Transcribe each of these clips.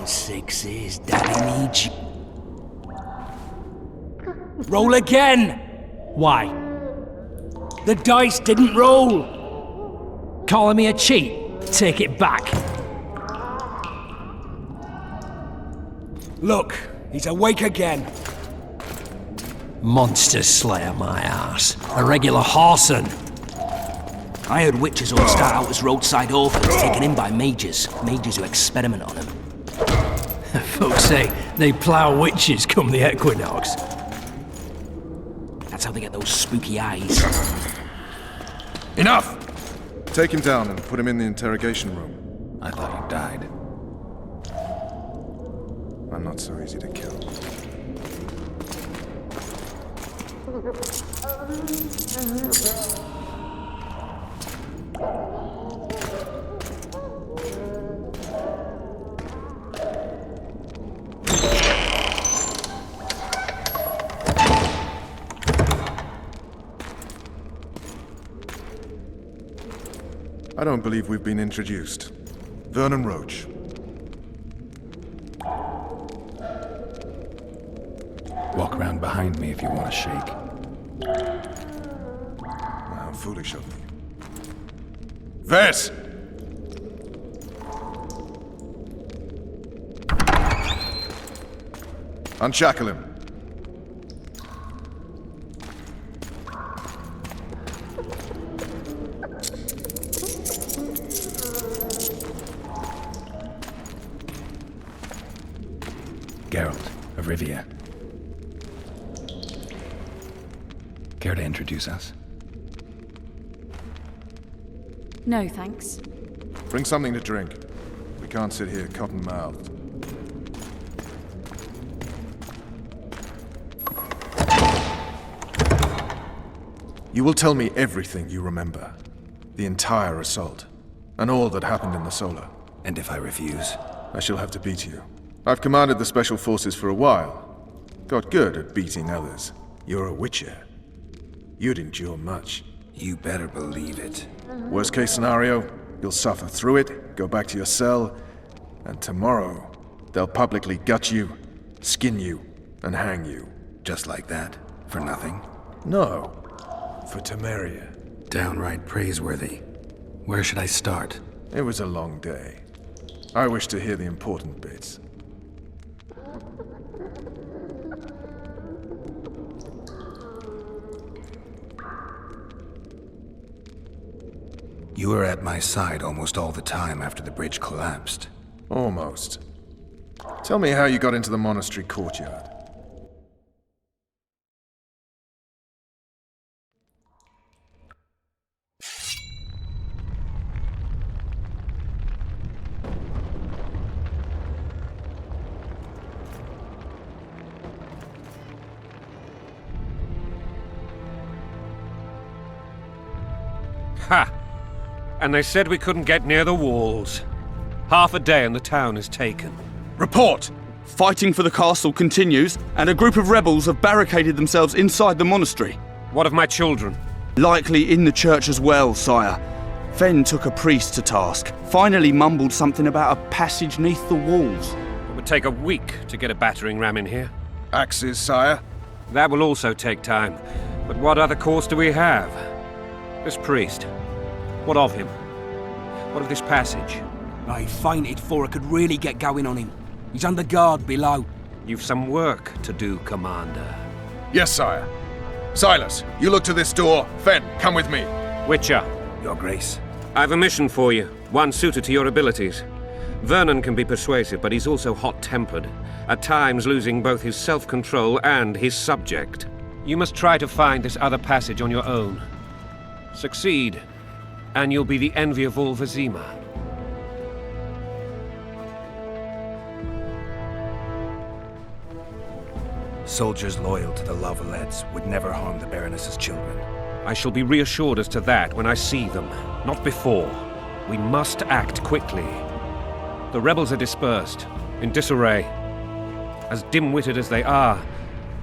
Sixes, Daddy needs you. Roll again! Why? The dice didn't roll! Calling me a cheat? Take it back. Look, he's awake again. Monster Slayer, my ass. A regular Horson. I heard witches all start out as roadside orphans taken in by mages. Mages who experiment on them. Folks say they plough witches come the equinox. That's how they get those spooky eyes. Enough! Take him down and put him in the interrogation room. I thought he died. I'm not so easy to kill. I don't believe we've been introduced. Vernon Roach. Walk around behind me if you want to shake. How foolish of me. Vess! Unshackle him. Geralt of Rivia. Care to introduce us? No, thanks. Bring something to drink. We can't sit here cotton-mouthed. You will tell me everything you remember. The entire assault. And all that happened in the Solar. And if I refuse? I shall have to beat you. I've commanded the Special Forces for a while. Got good at beating others. You're a Witcher. You'd endure much. You better believe it. Worst case scenario, you'll suffer through it, go back to your cell, and tomorrow, they'll publicly gut you, skin you, and hang you. Just like that? For nothing? No. For Temeria. Downright praiseworthy. Where should I start? It was a long day. I wish to hear the important bits. You were at my side almost all the time after the bridge collapsed. Almost. Tell me how you got into the monastery courtyard. Ha! And they said we couldn't get near the walls. Half a day and the town is taken. Report! Fighting for the castle continues, and a group of rebels have barricaded themselves inside the monastery. What of my children? Likely in the church as well, sire. Fen took a priest to task, finally mumbled something about a passage neath the walls. It would take a week to get a battering ram in here. Axes, sire? That will also take time. But what other course do we have? This priest. What of him? What of this passage? I fainted before I could really get going on him. He's under guard below. You've some work to do, Commander. Yes, sire. Silas, you look to this door. Fen, come with me. Witcher. Your Grace. I've a mission for you, one suited to your abilities. Vernon can be persuasive, but he's also hot-tempered, at times losing both his self-control and his subject. You must try to find this other passage on your own. Succeed, and you'll be the envy of all Vizima. Soldiers loyal to the Lavalets would never harm the Baroness's children. I shall be reassured as to that when I see them, not before. We must act quickly. The rebels are dispersed, in disarray. As dim-witted as they are,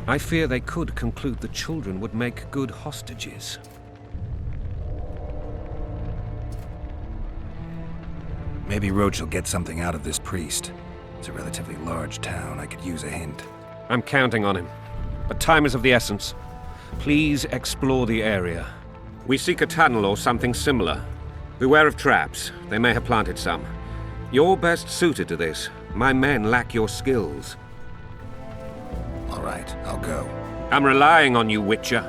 I fear they could conclude the children would make good hostages. Maybe Roach will get something out of this priest. It's a relatively large town. I could use a hint. I'm counting on him. But time is of the essence. Please explore the area. We seek a tunnel or something similar. Beware of traps. They may have planted some. You're best suited to this. My men lack your skills. All right, I'll go. I'm relying on you, Witcher.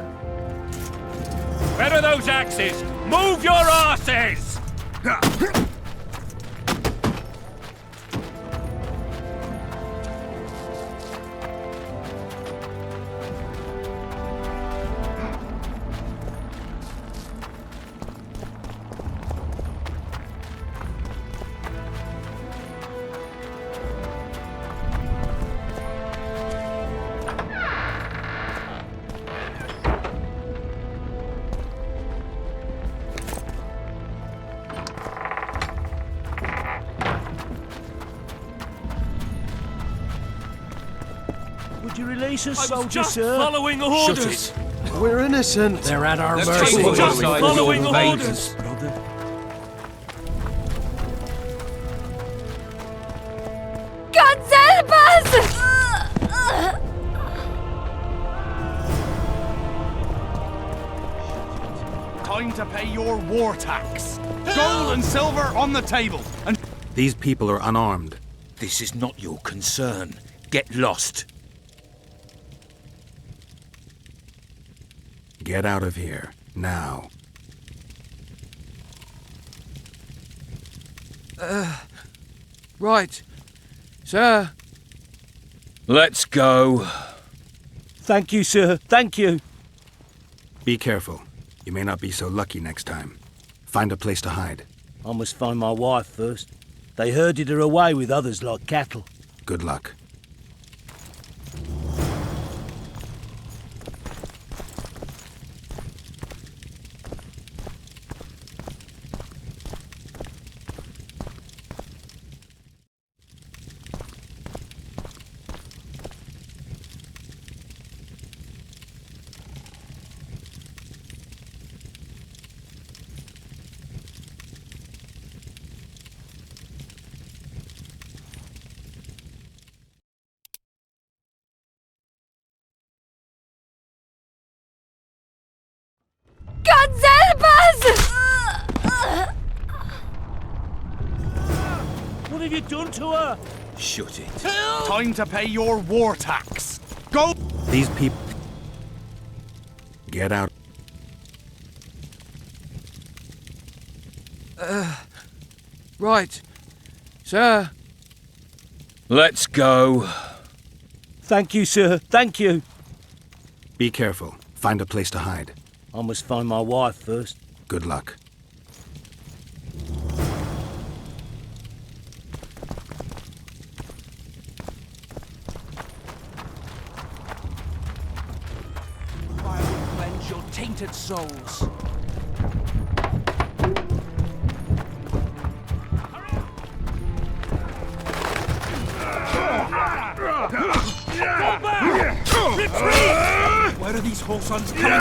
Where are those axes? Move your asses! Would you release us, I was soldier, just sir? following orders. We're innocent. They're at our Let's mercy. take it Just outside. following Your orders. Brother. God help us! Time to pay your war tax. Gold and silver on the table. And These people are unarmed. This is not your concern. Get lost. Get out of here, now. Right. Sir. Let's go. Thank you, sir. Thank you. Be careful. You may not be so lucky next time. Find a place to hide. I must find my wife first. They herded her away with others like cattle. Good luck. God help us! What have you done to her? Shut it. time to pay your war tax. Go! These people... Get out. Right. Sir. Let's go. Thank you, sir. Thank you. Be careful. Find a place to hide. I must find my wife first. Good luck. I will cleanse your tainted souls. Where are these whoresons coming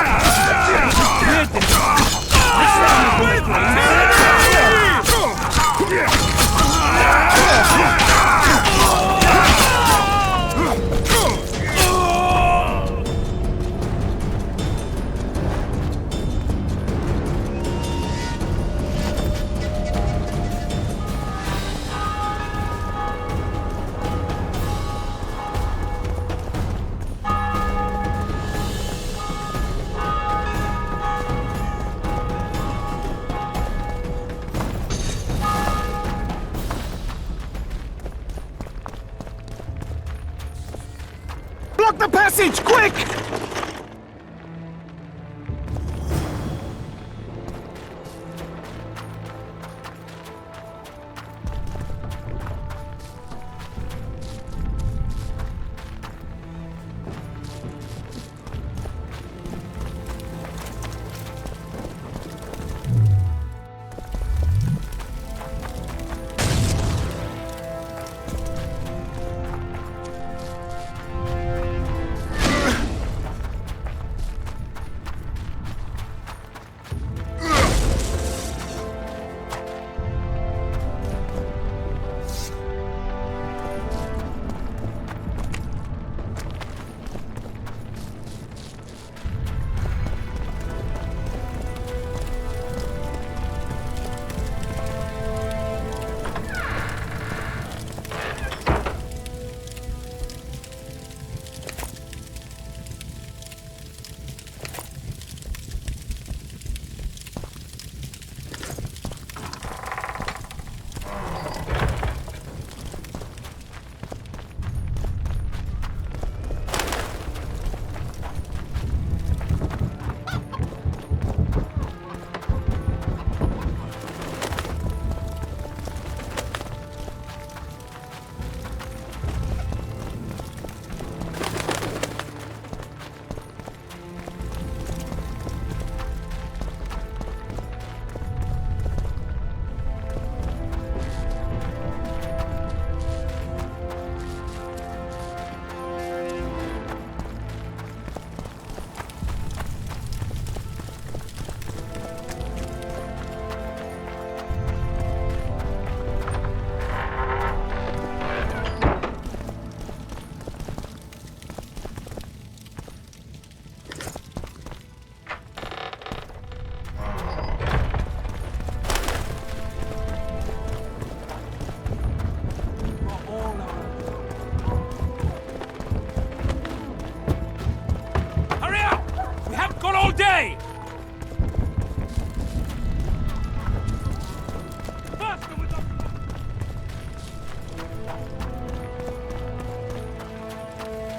Block the passage, quick!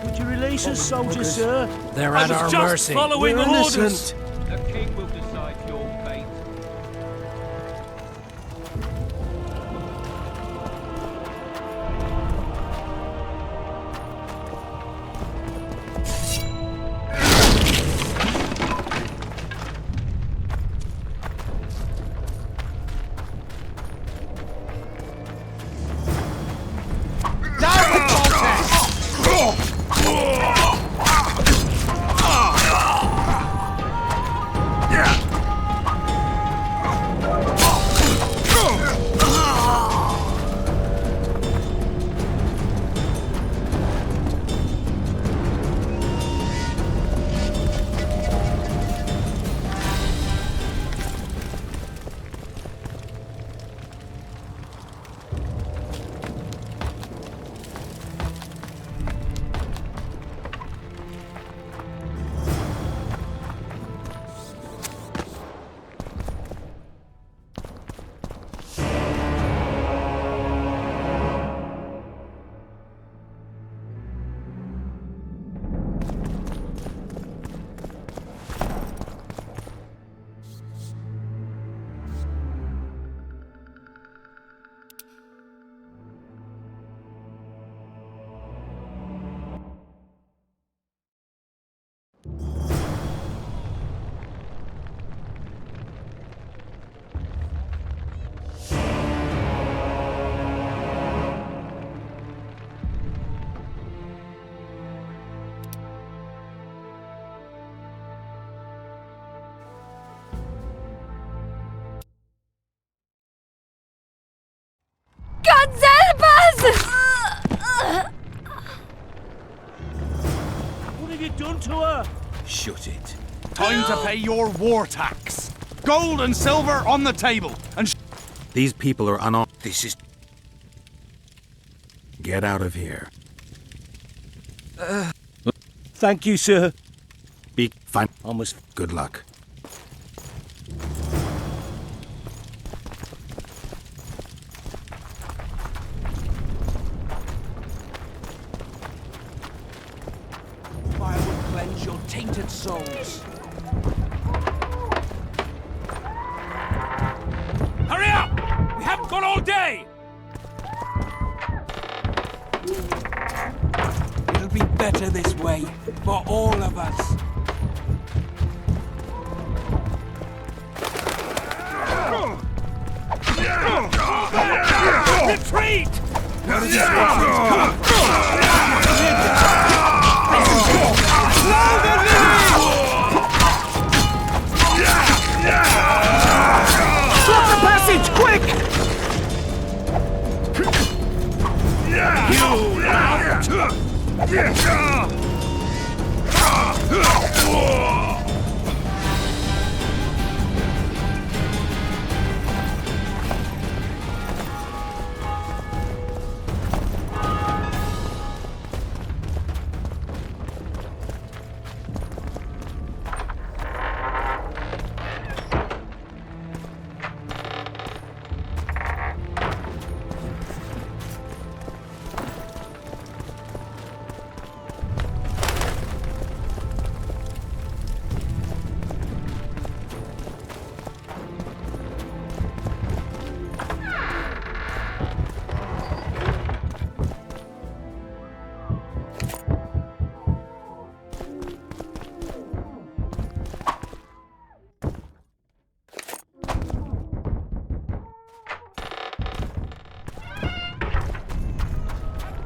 Would you release us, soldier, sir? They're at our mercy. We're innocent. The king will decide your fate. Gott selber! What have you done to her? Shut it. Time to pay your war tax. Gold and silver on the table. And These people are unarmed. This is... Get out of here. Thank you, sir. Be fine. Almost. Good luck. Fire will cleanse your tainted souls. Hurry up! We haven't got all day! It'll be better this way, for all of us. Retreat! Block the passage, quick!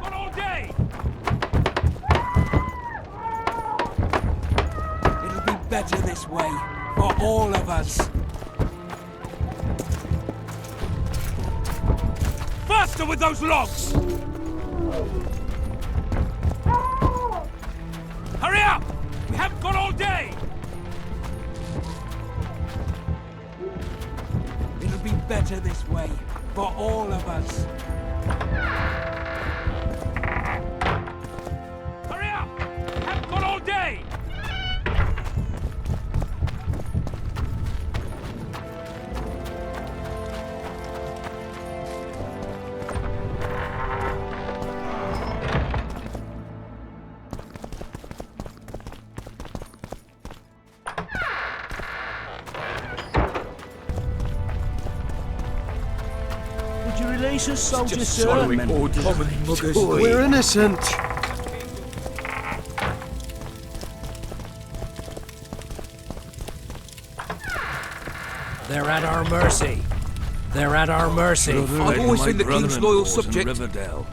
Got all day! It'll be better this way, for all of us. Faster with those logs! Hurry up! We haven't got all day! It'll be better this way, for all of us. Hurry up! We haven't got all day! officers, soldiers, sir? We're innocent! They're at our mercy. They're at our mercy. I've always been the king's loyal subject. Riverdale.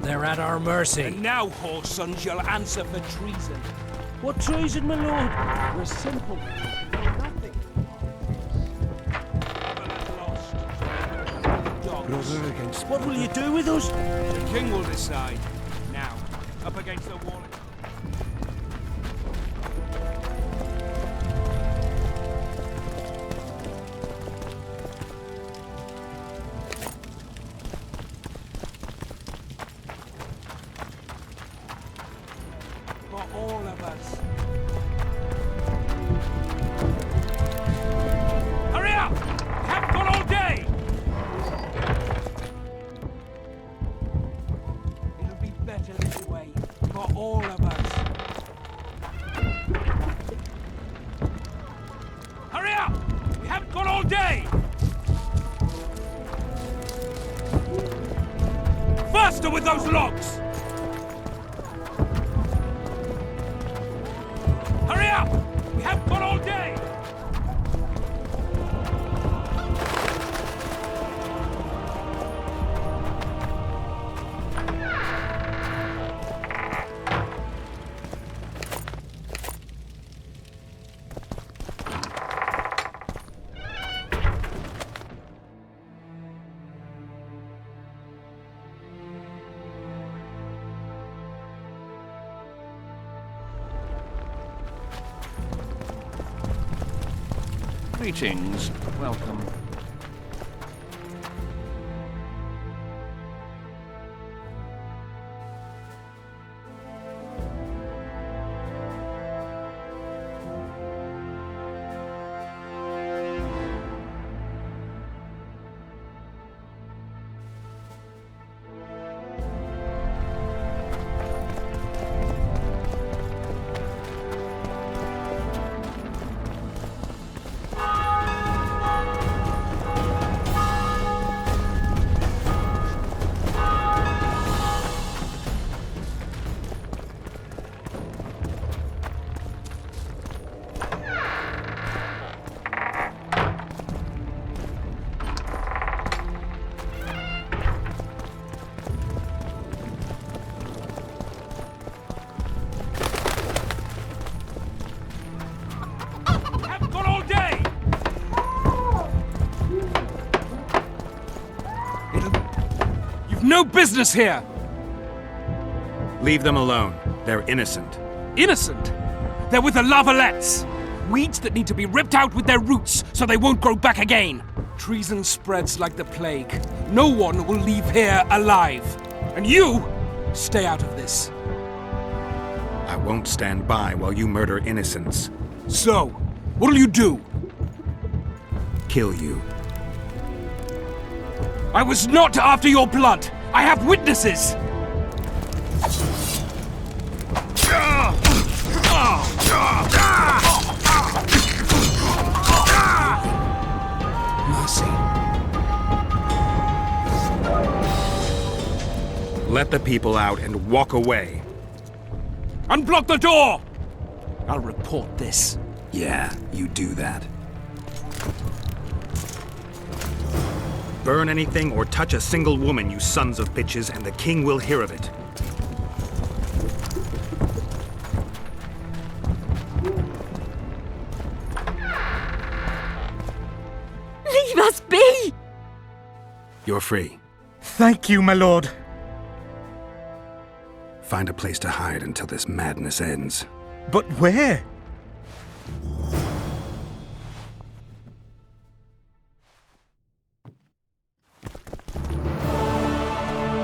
They're at our mercy. And now, whoresons, you'll answer for treason. What treason, my lord? We're simple. Brother against What will you do with us? the king will decide. Now, up against the wall. For all of us. Hurry up! We haven't got all day! It'll be better this way, for all of us. Hurry up! We haven't got all day! Faster with those logs! Hurry up! We haven't got all day! Greetings. Welcome. Haven't got all day! You've no business here! Leave them alone. They're innocent. Innocent! They're with the Lavalettes! Weeds that need to be ripped out with their roots so they won't grow back again! Treason spreads like the plague. No one will leave here alive. And you, stay out of this. I won't stand by while you murder innocents. So, what'll you do? Kill you. I was not after your blood! I have witnesses! Mercy. Let the people out and walk away. Unblock the door! I'll report this. Yeah, you do that. Burn anything or touch a single woman, you sons of bitches, and the king will hear of it. Leave us be! You're free. Thank you, my lord. Find a place to hide until this madness ends. But where?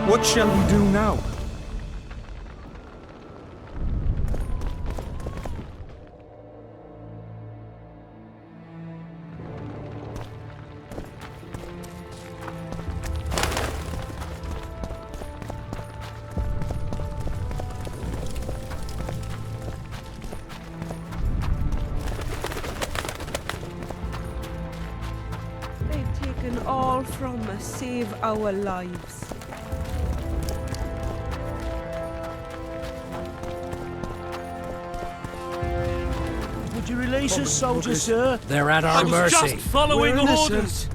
What shall we do now? They've taken all from us, save our lives. Would you release us, soldiers, sir? They're at our mercy. Following We're innocent. orders!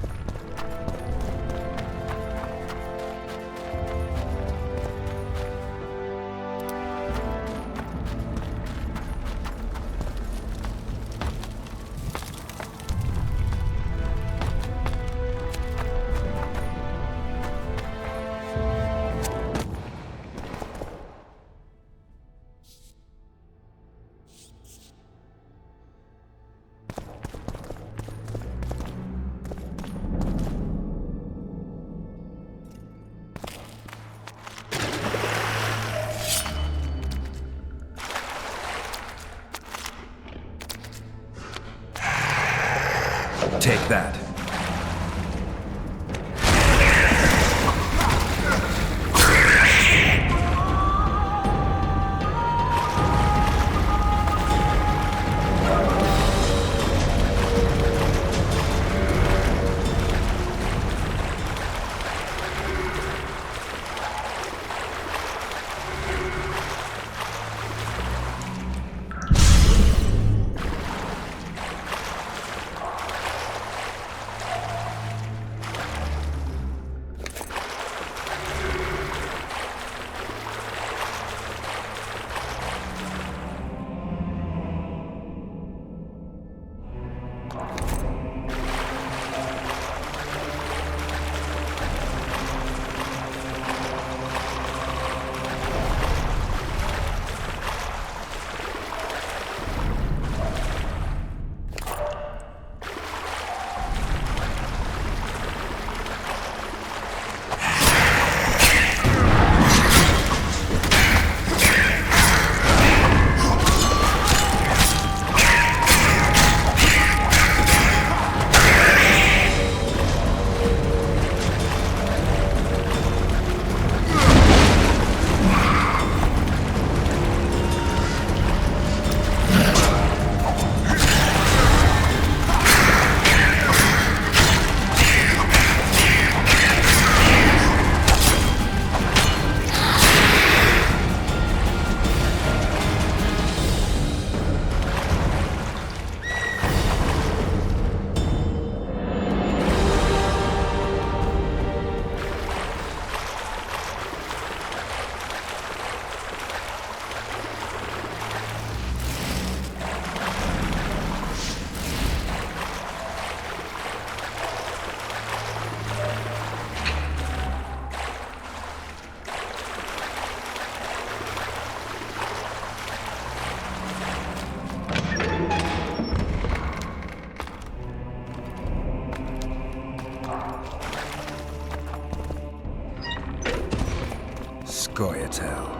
Take that. Scoia'tael.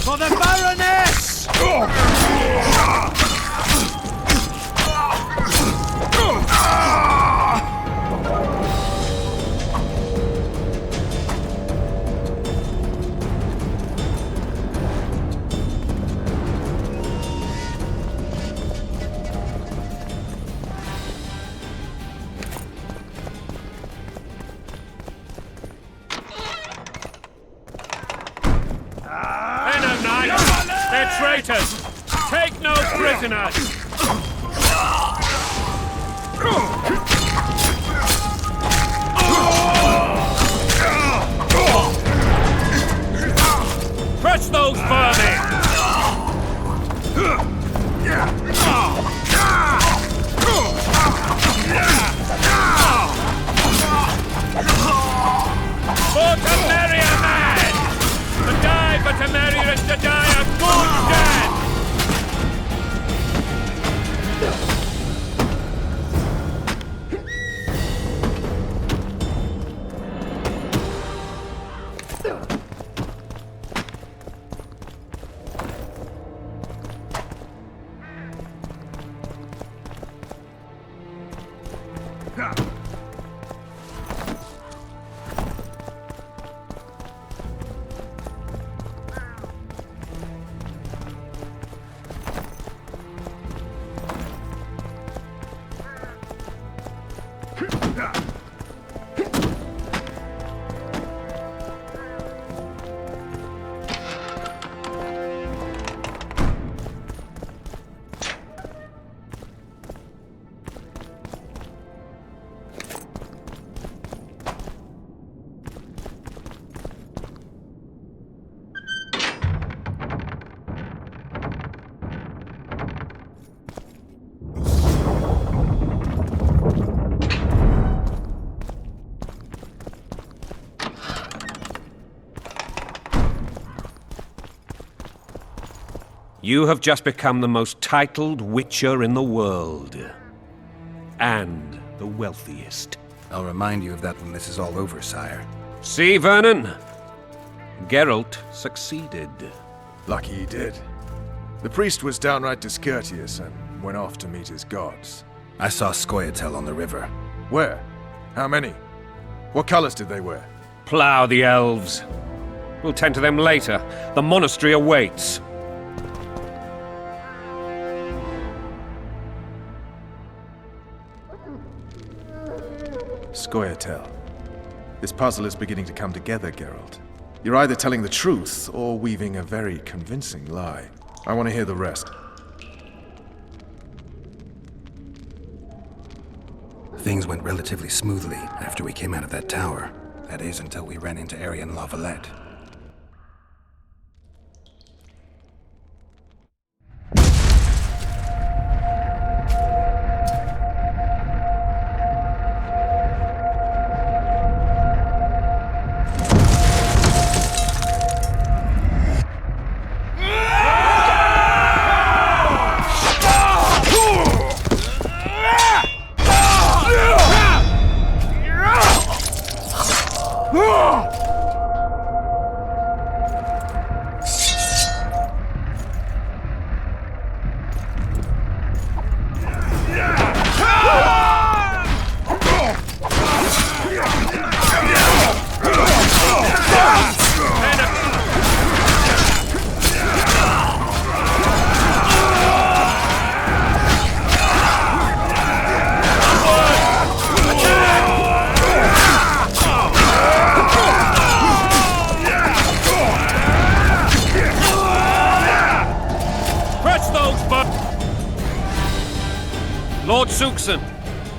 For the Baroness! They're traitors! Take no prisoners! Crush those vermin! For Temeria, man! To die for Temeria is to die a good death! You have just become the most titled witcher in the world. And the wealthiest. I'll remind you of that when this is all over, sire. See, Vernon? Geralt succeeded. Lucky he did. The priest was downright discourteous and went off to meet his gods. I saw Scoia'tael on the river. Where? How many? What colors did they wear? Plough the elves. We'll tend to them later. The monastery awaits. Scoia'tael. This puzzle is beginning to come together, Geralt. You're either telling the truth or weaving a very convincing lie. I want to hear the rest. Things went relatively smoothly after we came out of that tower. That is, until we ran into Arian La Valette. Lord Suxon,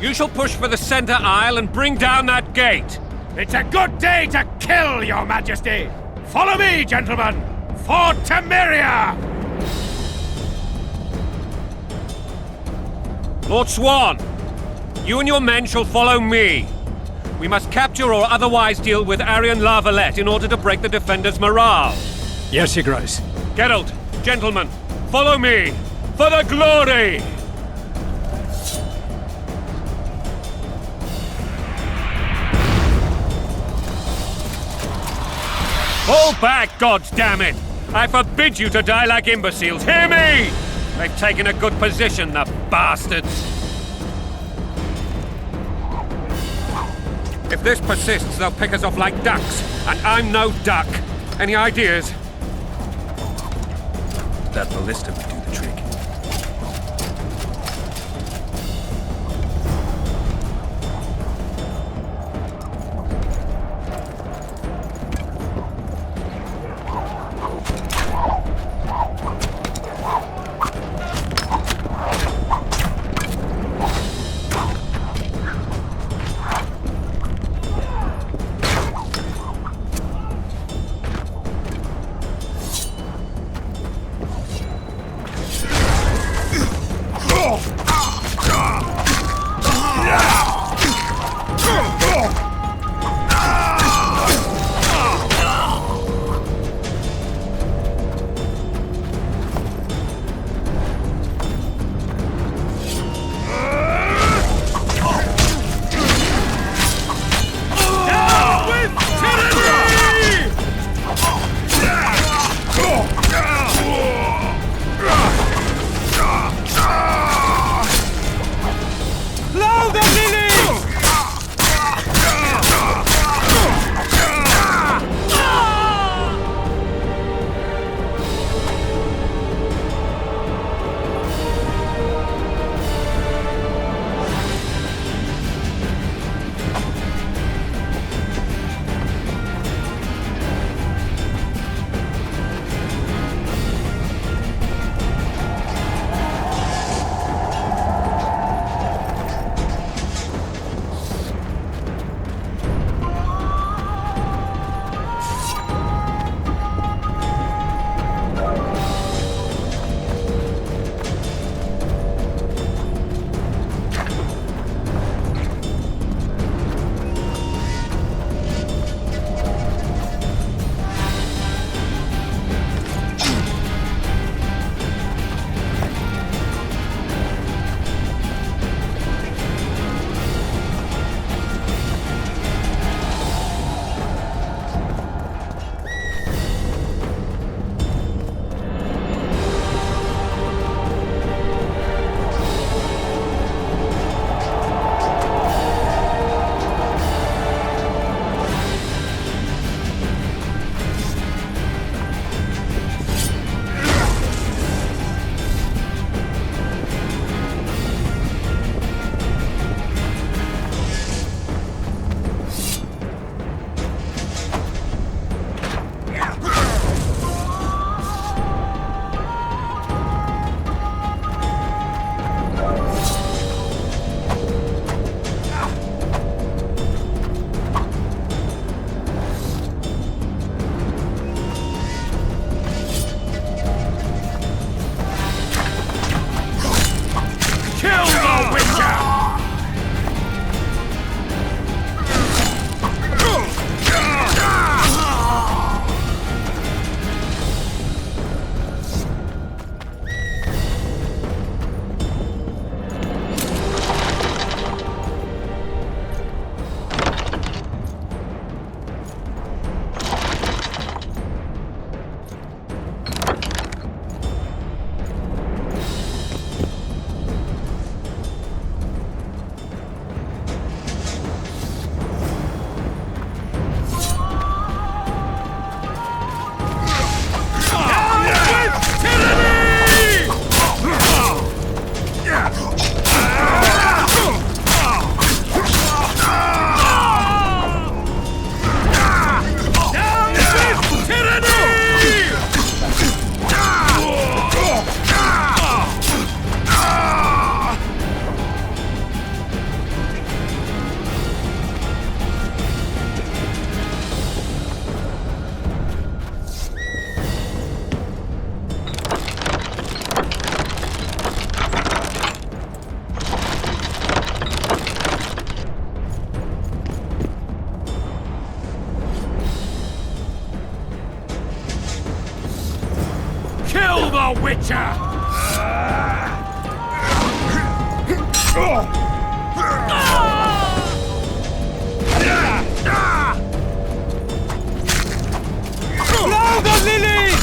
you shall push for the center aisle and bring down that gate. It's a good day to kill, Your Majesty! Follow me, gentlemen! For Temeria! Lord Swan, you and your men shall follow me. We must capture or otherwise deal with Arian La Valette in order to break the defenders' morale. Yes, Your Grace. Geralt, gentlemen, follow me for the glory! Fall back, goddammit! I forbid you to die like imbeciles. Hear me! They've taken a good position, the bastards. If this persists, they'll pick us off like ducks, and I'm no duck. Any ideas? That ballista would do the trick. Witcher! Blow the lilies!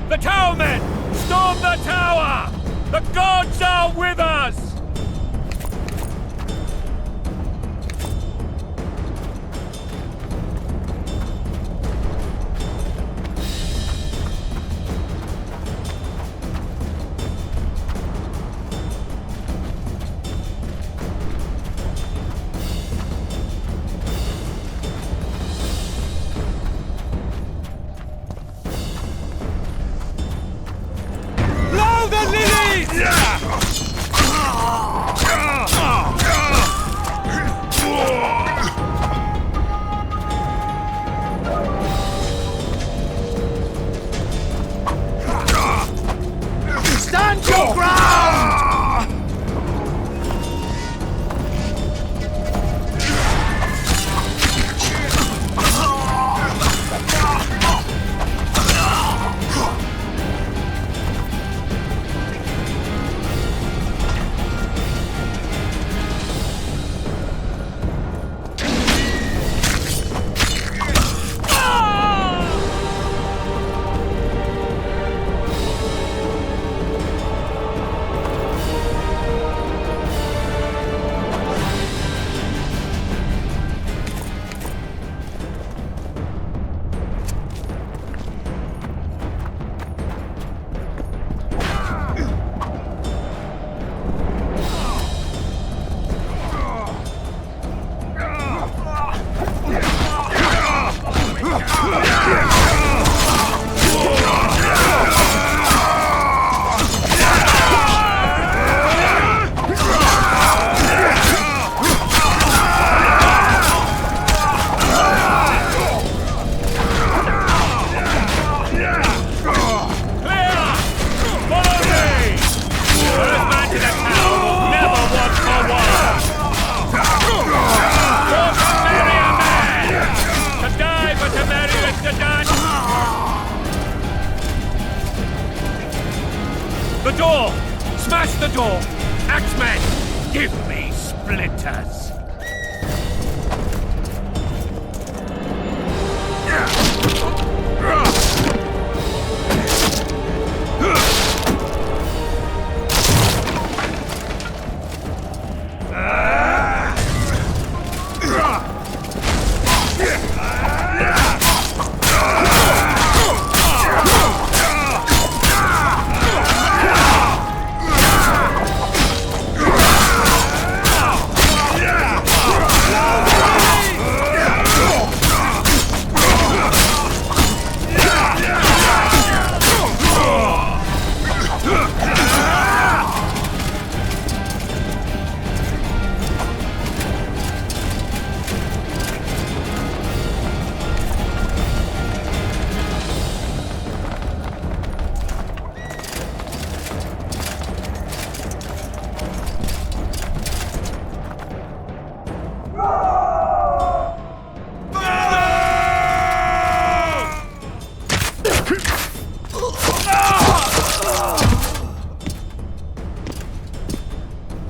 The towermen! Storm the tower! The gods are with us! Blow the lilies! Stand your ground! The door! Smash the door! Axemen, give me splinters!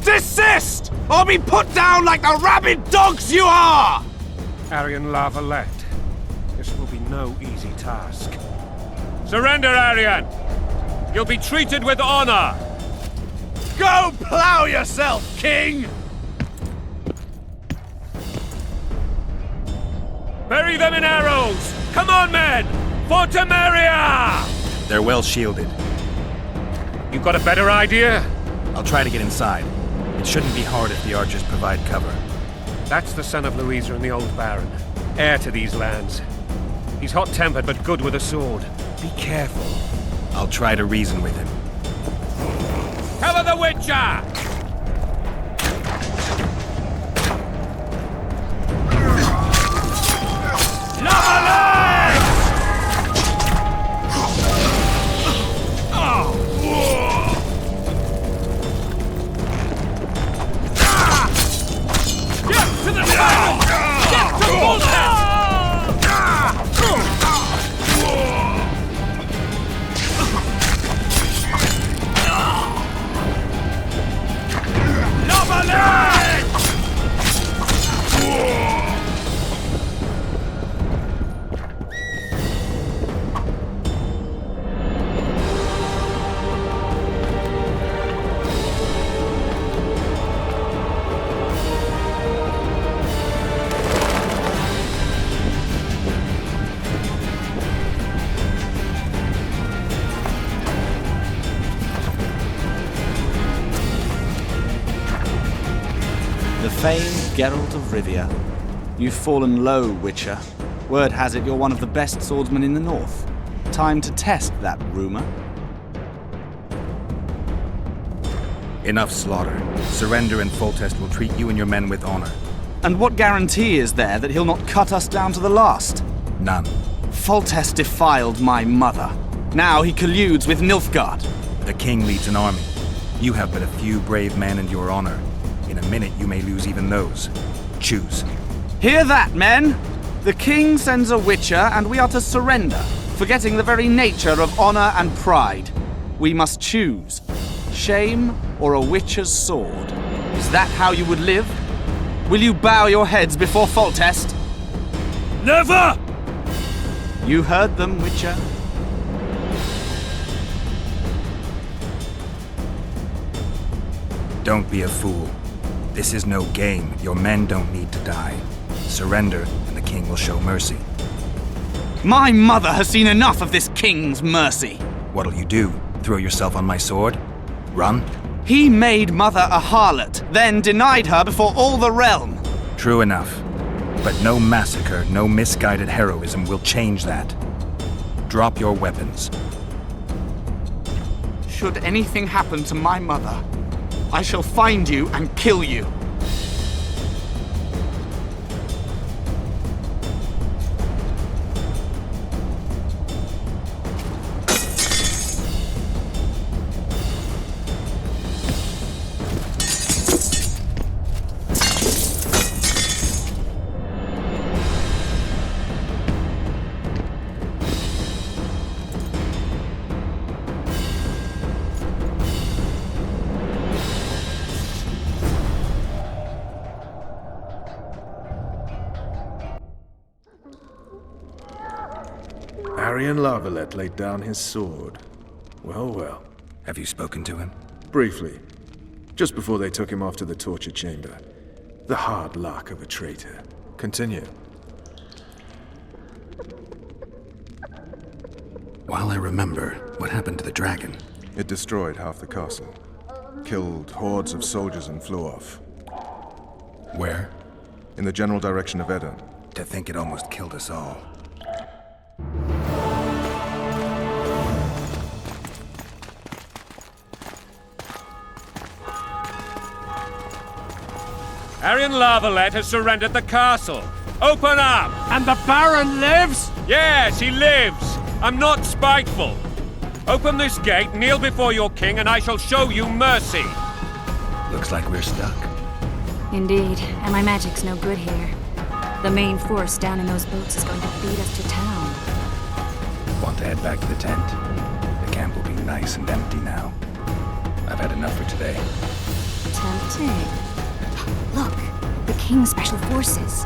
Desist! Or be put down like the rabid dogs you are! Aryan La Valette. This will be no easy task. Surrender, Aryan! You'll be treated with honor! Go plow yourself, King! Bury them in arrows! Come on, men! For Temeria! They're well shielded. You got a better idea? I'll try to get inside. It shouldn't be hard if the archers provide cover. That's the son of Louisa and the old Baron. Heir to these lands. He's hot-tempered but good with a sword. Be careful. I'll try to reason with him. Cover the Witcher! famed Geralt of Rivia. You've fallen low, Witcher. Word has it you're one of the best swordsmen in the north. Time to test that rumor. Enough slaughter. Surrender and Foltest will treat you and your men with honor. And what guarantee is there that he'll not cut us down to the last? None. Foltest defiled my mother. Now he colludes with Nilfgaard. The king leads an army. You have but a few brave men and your honor. In a minute, you may lose even those. Choose. Hear that, men! The king sends a Witcher, and we are to surrender, forgetting the very nature of honor and pride. We must choose. Shame or a Witcher's sword? Is that how you would live? Will you bow your heads before Foltest? Never! You heard them, Witcher. Don't be a fool. This is no game. Your men don't need to die. Surrender, and the king will show mercy. My mother has seen enough of this king's mercy. What'll you do? Throw yourself on my sword? Run? He made mother a harlot, then denied her before all the realm. True enough. But no massacre, no misguided heroism will change that. Drop your weapons. Should anything happen to my mother, I shall find you and kill you. Aryan Lavalette laid down his sword. Well, well. Have you spoken to him? Briefly. Just before they took him off to the torture chamber. The hard luck of a traitor. Continue. While I remember, what happened to the dragon? It destroyed half the castle. Killed hordes of soldiers and flew off. Where? In the general direction of Edern. To think it almost killed us all. Aryan Lavalette has surrendered the castle. Open up! And the Baron lives? Yes, he lives. I'm not spiteful. Open this gate, kneel before your king, and I shall show you mercy. Looks like we're stuck. Indeed, and my magic's no good here. The main force down in those boats is going to beat us to town. Want to head back to the tent? The camp will be nice and empty now. I've had enough for today. Tempting. Look, the King's Special Forces.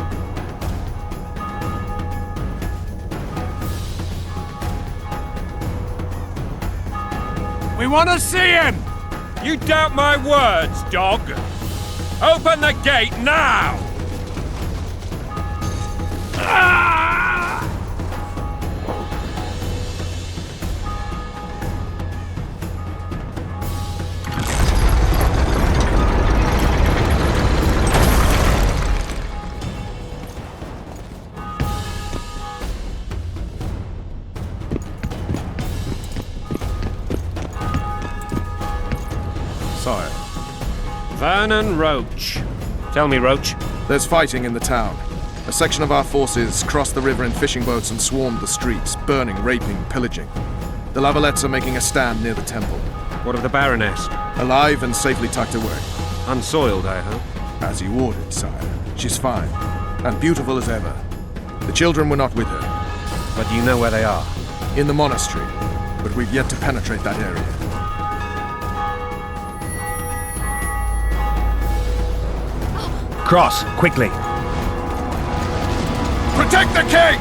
We want to see him! You doubt my words, dog? Open the gate now! Sire, Vernon Roche. Tell me, Roche. there's fighting in the town. A section of our forces crossed the river in fishing boats and swarmed the streets, burning, raping, pillaging. The Lavalettes are making a stand near the temple. What of the Baroness? Alive and safely tucked away. Unsoiled, I hope. As you ordered, sire. She's fine, and beautiful as ever. The children were not with her. But you know where they are? In the monastery, but we've yet to penetrate that area. Cross, quickly! Protect the king!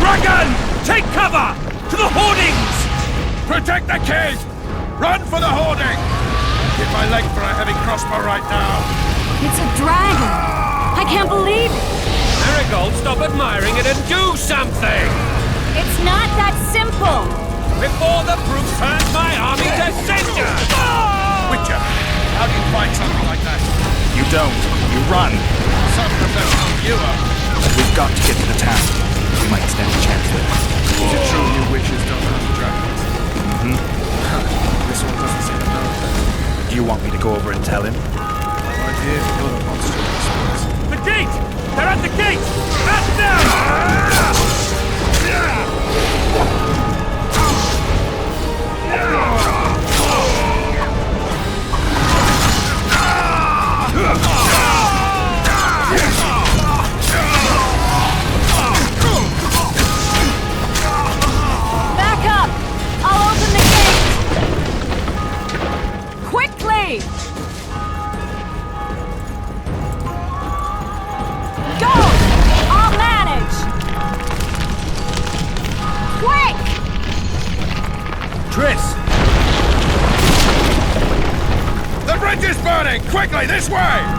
Dragon! Take cover! To the hoardings! Protect the king! Run for the hoarding! Give my leg for a heavy crossbow right now! It's a dragon! I can't believe it! Marigold, stop admiring it and do something! It's not that simple! Before the brute turns my army to cinder! Witcher, how do you fight something like that? You don't. You run. Some professional you are. We've got to get to the town. We might stand a chance there. Is it true you witches don't hunt dragons? Mm-hmm. This one doesn't seem to know that. Do you want me to go over and tell him? No idea if you're the monster in this place. The gate! They're at the gate! At them! Back up! I'll open the gate! Quickly! Go! I'll manage! Quick! Triss! The bridge is burning! Quickly, this way!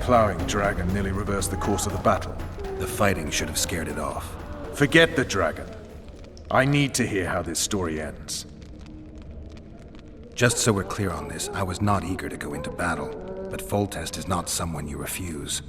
Plowing dragon nearly reversed the course of the battle. The fighting should have scared it off. Forget the dragon. I need to hear how this story ends. Just so we're clear on this, I was not eager to go into battle, but Foltest is not someone you refuse.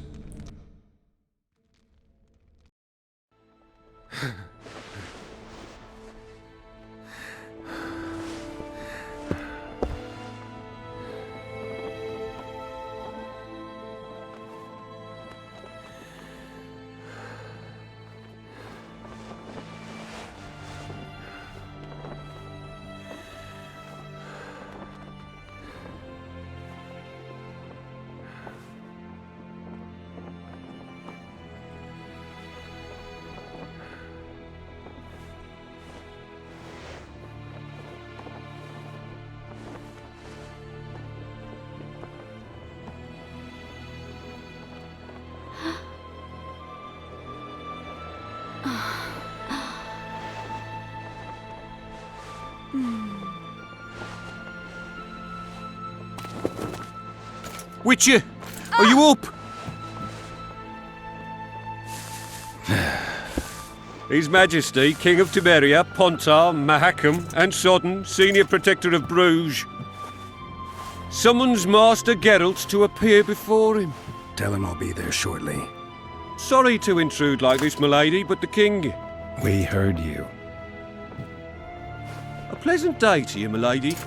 Witcher, are you up? His Majesty, King of Temeria, Pontar, Mahakam, and Sodden, Senior Protector of Bruges, summons Master Geralt to appear before him. Tell him I'll be there shortly. Sorry to intrude like this, milady, but the King... We heard you. A pleasant day to you, milady.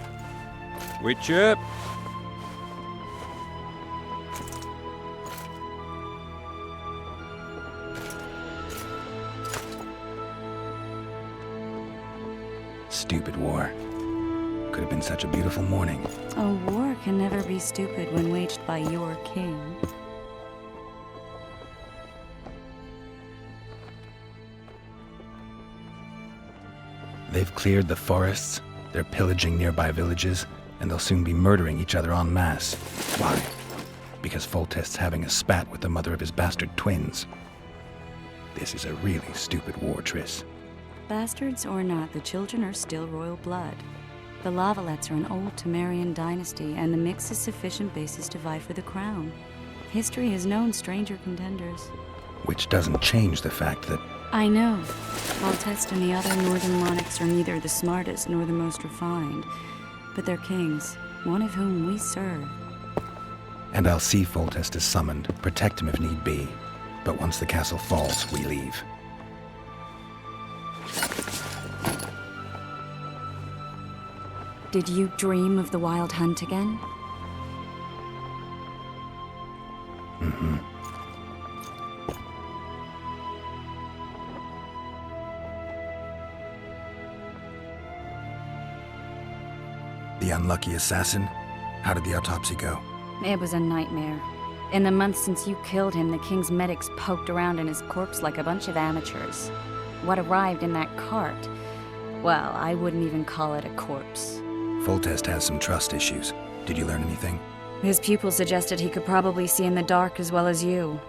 Witcher. Stupid war. Could have been such a beautiful morning. A war can never be stupid when waged by your king. They've cleared the forests, they're pillaging nearby villages, and they'll soon be murdering each other en masse. Why? Because Foltest's having a spat with the mother of his bastard twins. This is a really stupid war, Triss. Bastards or not, the children are still royal blood. The Lavalettes are an old Temerian dynasty, and the mix is sufficient basis to vie for the crown. History has known stranger contenders. Which doesn't change the fact that... I know. Foltest and the other northern monarchs are neither the smartest nor the most refined, but they're kings, one of whom we serve. And I'll see Foltest is summoned, protect him if need be. But once the castle falls, we leave. Did you dream of the Wild Hunt again? Mm-hmm. The unlucky assassin? How did the autopsy go? It was a nightmare. In the months since you killed him, the king's medics poked around in his corpse like a bunch of amateurs. What arrived in that cart? Well, I wouldn't even call it a corpse. Foltest has some trust issues. Did you learn anything? His pupils suggested he could probably see in the dark as well as you.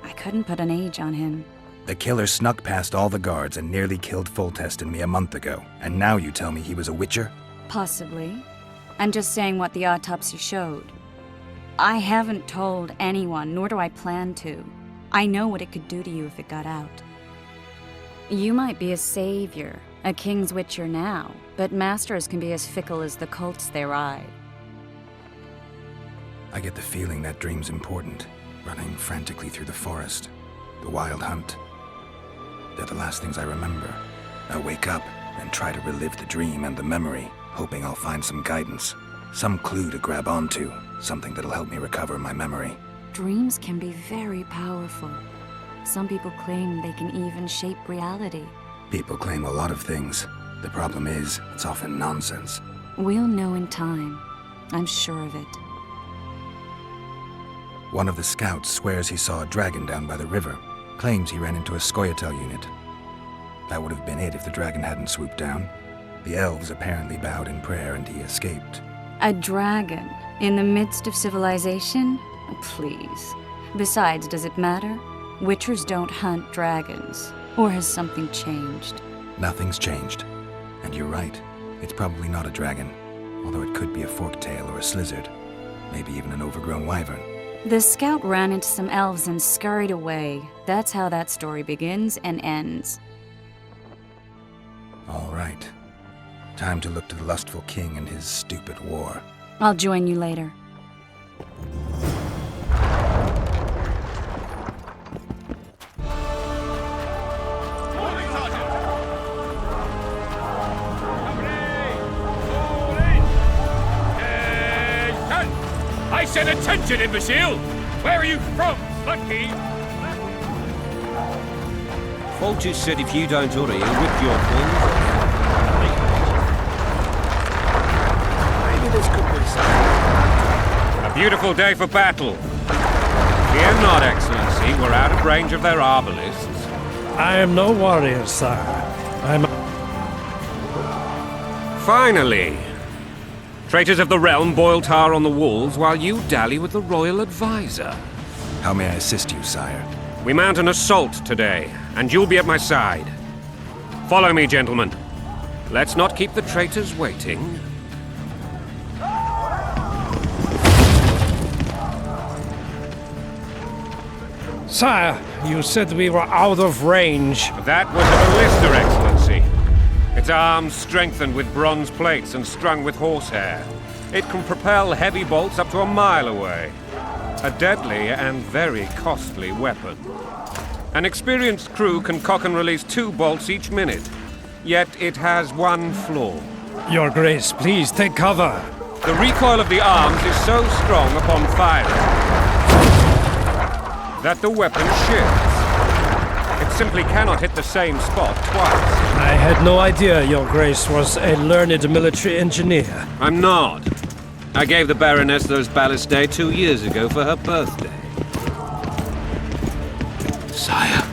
I couldn't put an age on him. The killer snuck past all the guards and nearly killed Foltest and me a month ago. And now you tell me he was a witcher? Possibly. I'm just saying what the autopsy showed. I haven't told anyone, nor do I plan to. I know what it could do to you if it got out. You might be a savior, a king's witcher now, but masters can be as fickle as the cults they ride. I get the feeling that dream's important. Running frantically through the forest. The wild hunt. They're the last things I remember. I wake up and try to relive the dream and the memory, hoping I'll find some guidance. Some clue to grab onto. Something that'll help me recover my memory. Dreams can be very powerful. Some people claim they can even shape reality. People claim a lot of things. The problem is, it's often nonsense. We'll know in time. I'm sure of it. One of the scouts swears he saw a dragon down by the river. Claims he ran into a Scoia'tael unit. That would have been it if the dragon hadn't swooped down. The elves apparently bowed in prayer and he escaped. A dragon? In the midst of civilization? Please. Besides, does it matter? Witchers don't hunt dragons. Or has something changed? Nothing's changed. And you're right. It's probably not a dragon. Although it could be a forktail or a slizzard. Maybe even an overgrown wyvern. The scout ran into some elves and scurried away. That's how that story begins and ends. All right. Time to look to the lustful king and his stupid war. I'll join you later. I said attention, imbecile! Where are you from, monkey? Foltest said if you don't hurry, he'll whip your balls. Maybe this could be something. A beautiful day for battle. Fear not, Excellency. We're out of range of their arbalists. I am no warrior, sire. I'm... Finally! Traitors of the realm boil tar on the walls while you dally with the royal advisor. How may I assist you, sire? We mount an assault today, and you'll be at my side. Follow me, gentlemen. Let's not keep the traitors waiting. Sire, you said we were out of range. That was a ballista, Excellency. Its arms strengthened with bronze plates and strung with horsehair. It can propel heavy bolts up to a mile away. A deadly and very costly weapon. An experienced crew can cock and release 2 bolts each minute. Yet it has one flaw. Your Grace, please take cover. The recoil of the arms is so strong upon firing that the weapon shifts. It simply cannot hit the same spot twice. I had no idea Your Grace was a learned military engineer. I'm not. I gave the Baroness those ballistae 2 years ago for her birthday. Sire.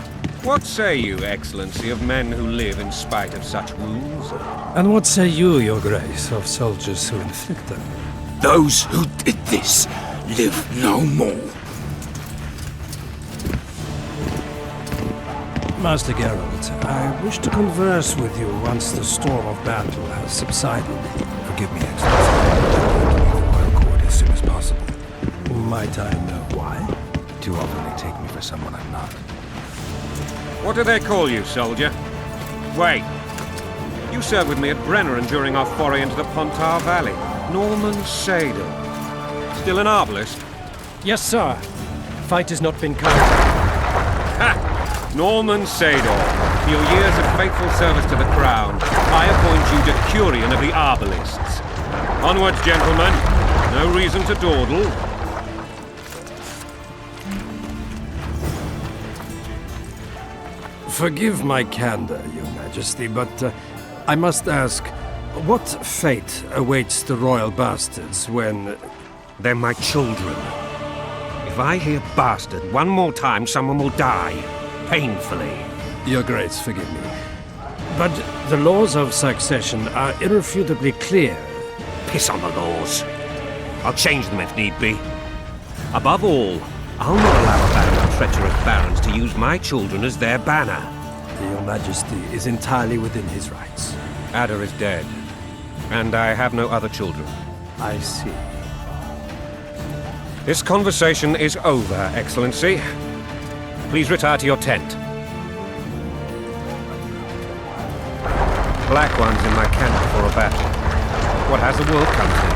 What say you, Excellency, of men who live in spite of such wounds? And what say you, Your Grace, of soldiers who inflict them? Those who did this live no more. Master Geralt, I wish to converse with you once the storm of battle has subsided. Forgive me, Excellency. I'd like to leave the royal court as soon as possible. Might I know why? Too often they take me for someone I'm not. What do they call you, soldier? Wait. You served with me at Brenneran during our foray into the Pontar Valley. Norman Sadel. Still an arbalist? Yes, sir. Fight has not been counted. Ha! Norman Sador, for your years of faithful service to the crown, I appoint you Decurion of the Arbalists. Onwards, gentlemen. No reason to dawdle. Forgive my candor, Your Majesty, but I must ask, what fate awaits the royal bastards when... They're my children. If If I hear bastard one more time, someone will die. Painfully. Your Grace, forgive me. But the laws of succession are irrefutably clear. Piss on the laws. I'll change them if need be. Above all, I'll not allow a band of treacherous barons to use my children as their banner. Your Majesty is entirely within his rights. Ada is dead, and I have no other children. I see. This conversation is over, Excellency. Please retire to your tent. Black ones in my camp before a battle. What has the world come to?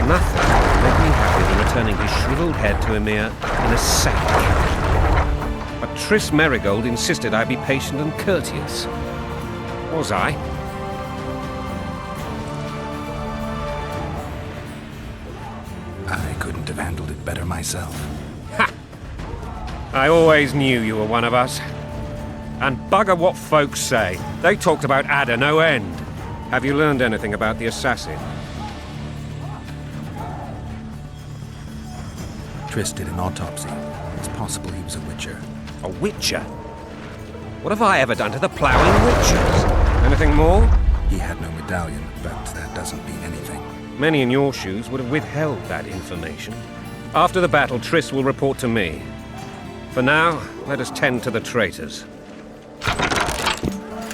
Nothing will make me happier than returning his shriveled head to Emir in a sack. But Triss Merigold insisted I be patient and courteous. Was I? I couldn't have handled it better myself. Ha! I always knew you were one of us. And bugger what folks say. They talked about Ada no end. Have you learned anything about the assassin? Triss did an autopsy. It's possible he was a Witcher. A Witcher? What have I ever done to the ploughing Witchers? Anything more? He had no medallion, but that doesn't mean anything. Many in your shoes would have withheld that information. After the battle, Triss will report to me. For now, let us tend to the traitors.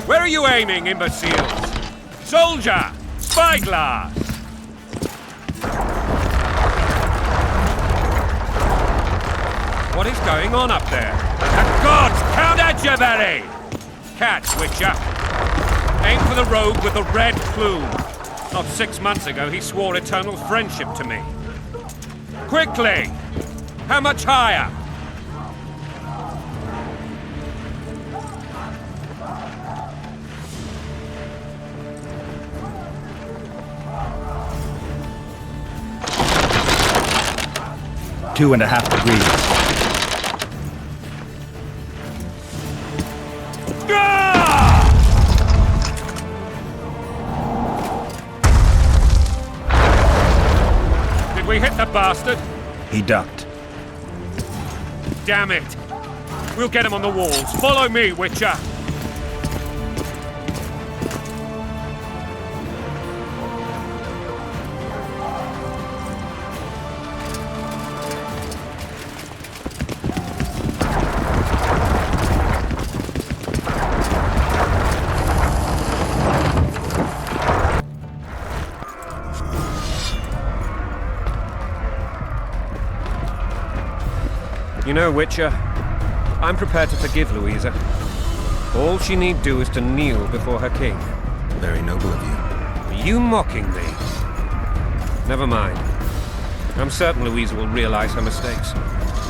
Where are you aiming, imbeciles? Soldier! Spyglass! What is going on up there? The gods count at you, Barry! Catch, Witcher. Aim for the rogue with the red plume. Not 6 months ago, he swore eternal friendship to me. Quickly! How much higher? Two and a half degrees. Did we hit the bastard? He ducked. Damn it! We'll get him on the walls. Follow me, Witcher! You know, Witcher, I'm prepared to forgive Louisa. All she need do is to kneel before her king. Very noble of you. Are you mocking me? Never mind. I'm certain Louisa will realize her mistakes.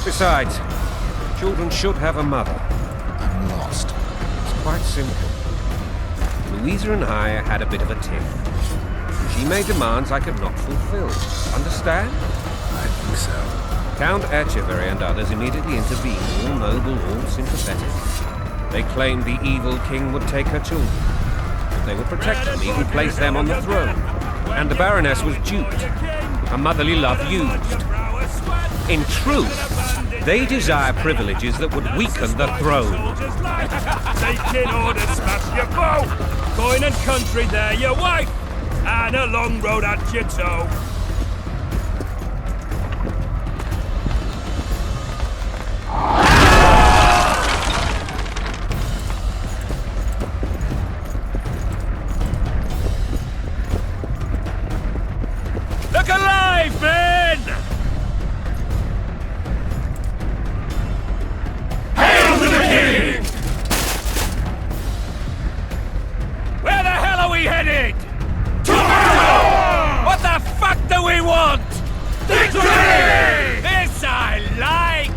Besides, children should have a mother. I'm lost. It's quite simple. Louisa and I had a bit of a tiff. She made demands I could not fulfill. Understand? I think so. Count Etcheverry and others immediately intervened, all noble, all sympathetic. They claimed the evil king would take her children. They would protect them, even place them on the throne. And the Baroness was duped, her motherly love used. In truth, they desire privileges that would weaken the throne. Taking orders, smash your bow! Coin and country there, your wife! And a long road at your toe. Look alive, men! Hail to the king! Where the hell are we headed? Tomorrow! What the fuck do we want? Victory! This I like!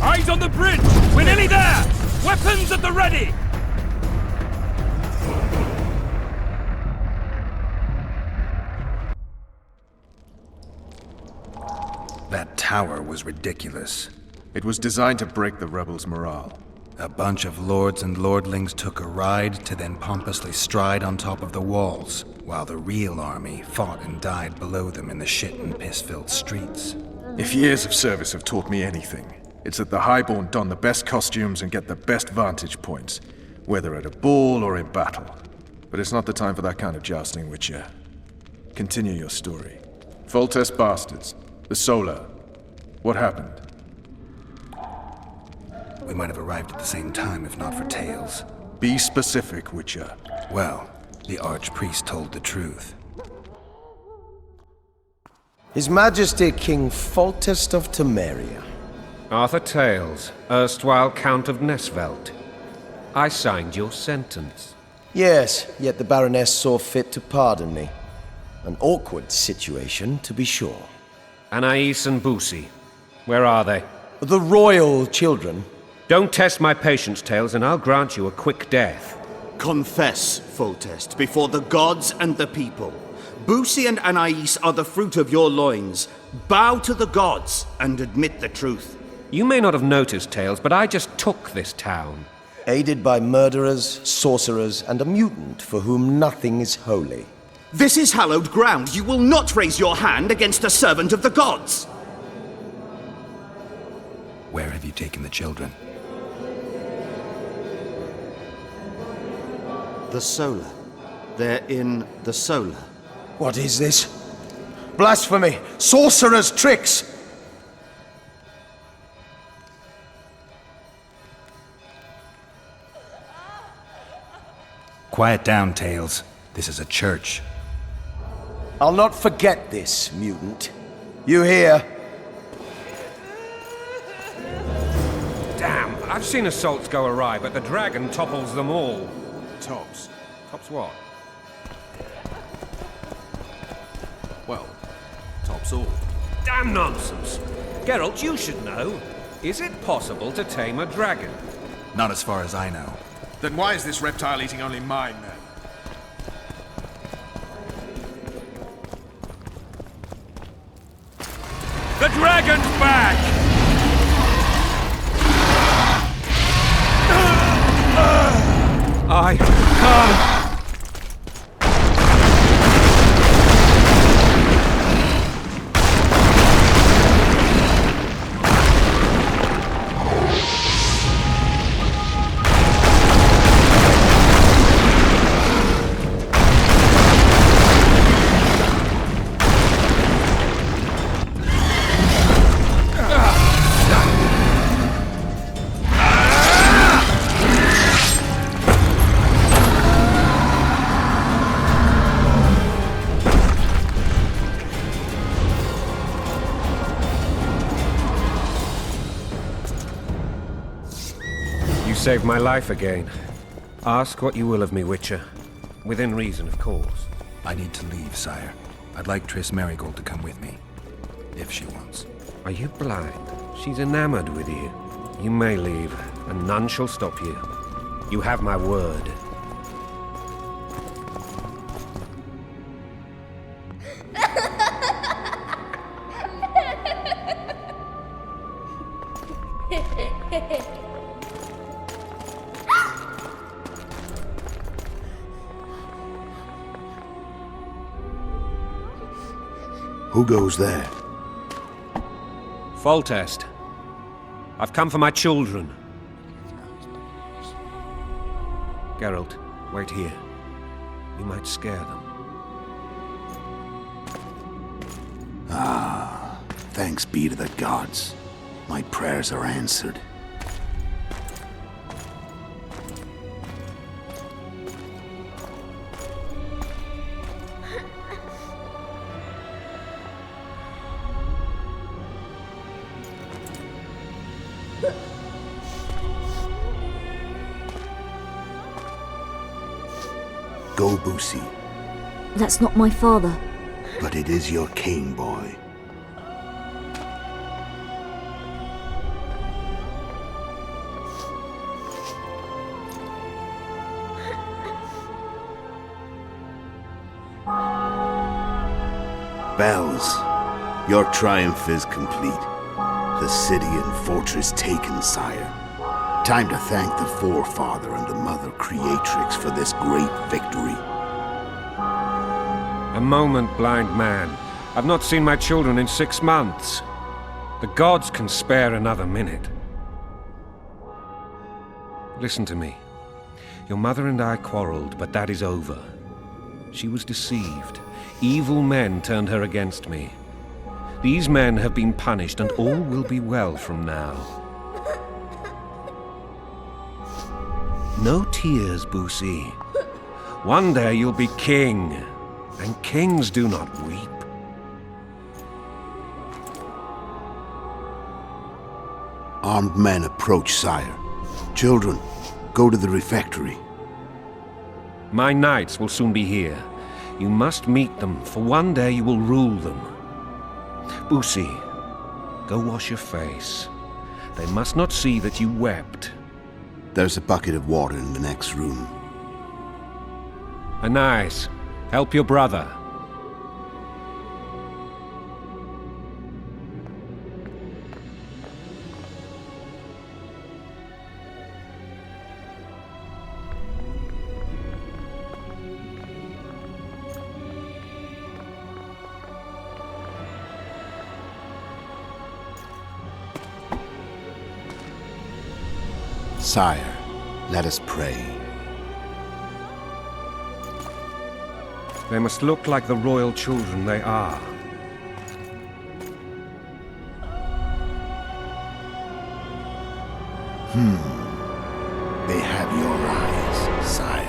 Eyes on the bridge! We're nearly there! Weapons at the ready! That tower was ridiculous. It was designed to break the rebels' morale. A bunch of lords and lordlings took a ride to then pompously stride on top of the walls, while the real army fought and died below them in the shit and piss-filled streets. If years of service have taught me anything, it's that the Highborn don the best costumes and get the best vantage points, whether at a ball or in battle. But it's not the time for that kind of jousting, Witcher. Continue your story. Foltest bastards. The Solar. What happened? We might have arrived at the same time if not for tales. Be specific, Witcher. Well, the Archpriest told the truth. His Majesty King Foltest of Temeria. Arthur Tales, erstwhile Count of Nesvelt. I signed your sentence. Yes, yet the Baroness saw fit to pardon me. An awkward situation, to be sure. Anais and Boussy, where are they? The royal children. Don't test my patience, Tales, and I'll grant you a quick death. Confess, Foltest, before the gods and the people. Boussy and Anais are the fruit of your loins. Bow to the gods and admit the truth. You may not have noticed, Tales, but I just took this town. Aided by murderers, sorcerers, and a mutant for whom nothing is holy. This is hallowed ground. You will not raise your hand against a servant of the gods. Where have you taken the children? The Solar. They're in the Solar. What is this? Blasphemy! Sorcerer's tricks! Quiet down, Tales. This is a church. I'll not forget this, mutant. You hear? Damn, I've seen assaults go awry, but the dragon topples them all. Tops. Tops what? Well, tops all. Damn nonsense! Geralt, you should know. Is it possible to tame a dragon? Not as far as I know. Then why is this reptile eating only mine, then? The dragon's back! I can't. Saved my life again. Ask what you will of me, Witcher. Within reason, of course. I need to leave, sire. I'd like Triss Merigold to come with me. If she wants. Are you blind? She's enamored with you. You may leave, and none shall stop you. You have my word. Who goes there? Foltest. I've come for my children. Geralt, wait here. You might scare them. Ah, thanks be to the gods. My prayers are answered. Go, Boussy. That's not my father. But it is your king, boy. Bells, your triumph is complete. The city and fortress taken, sire. Time to thank the Forefather and the Mother Creatrix for this great victory. A moment, blind man. I've not seen my children in 6 months. The gods can spare another minute. Listen to me. Your mother and I quarreled, but that is over. She was deceived. Evil men turned her against me. These men have been punished, and all will be well from now. No tears, Boosie. One day you'll be king, and kings do not weep. Armed men approach, sire. Children, go to the refectory. My knights will soon be here. You must meet them, for one day you will rule them. Boosie, go wash your face. They must not see that you wept. There's a bucket of water in the next room. Anais, help your brother. Sire, let us pray. They must look like the royal children they are. They have your eyes, sire.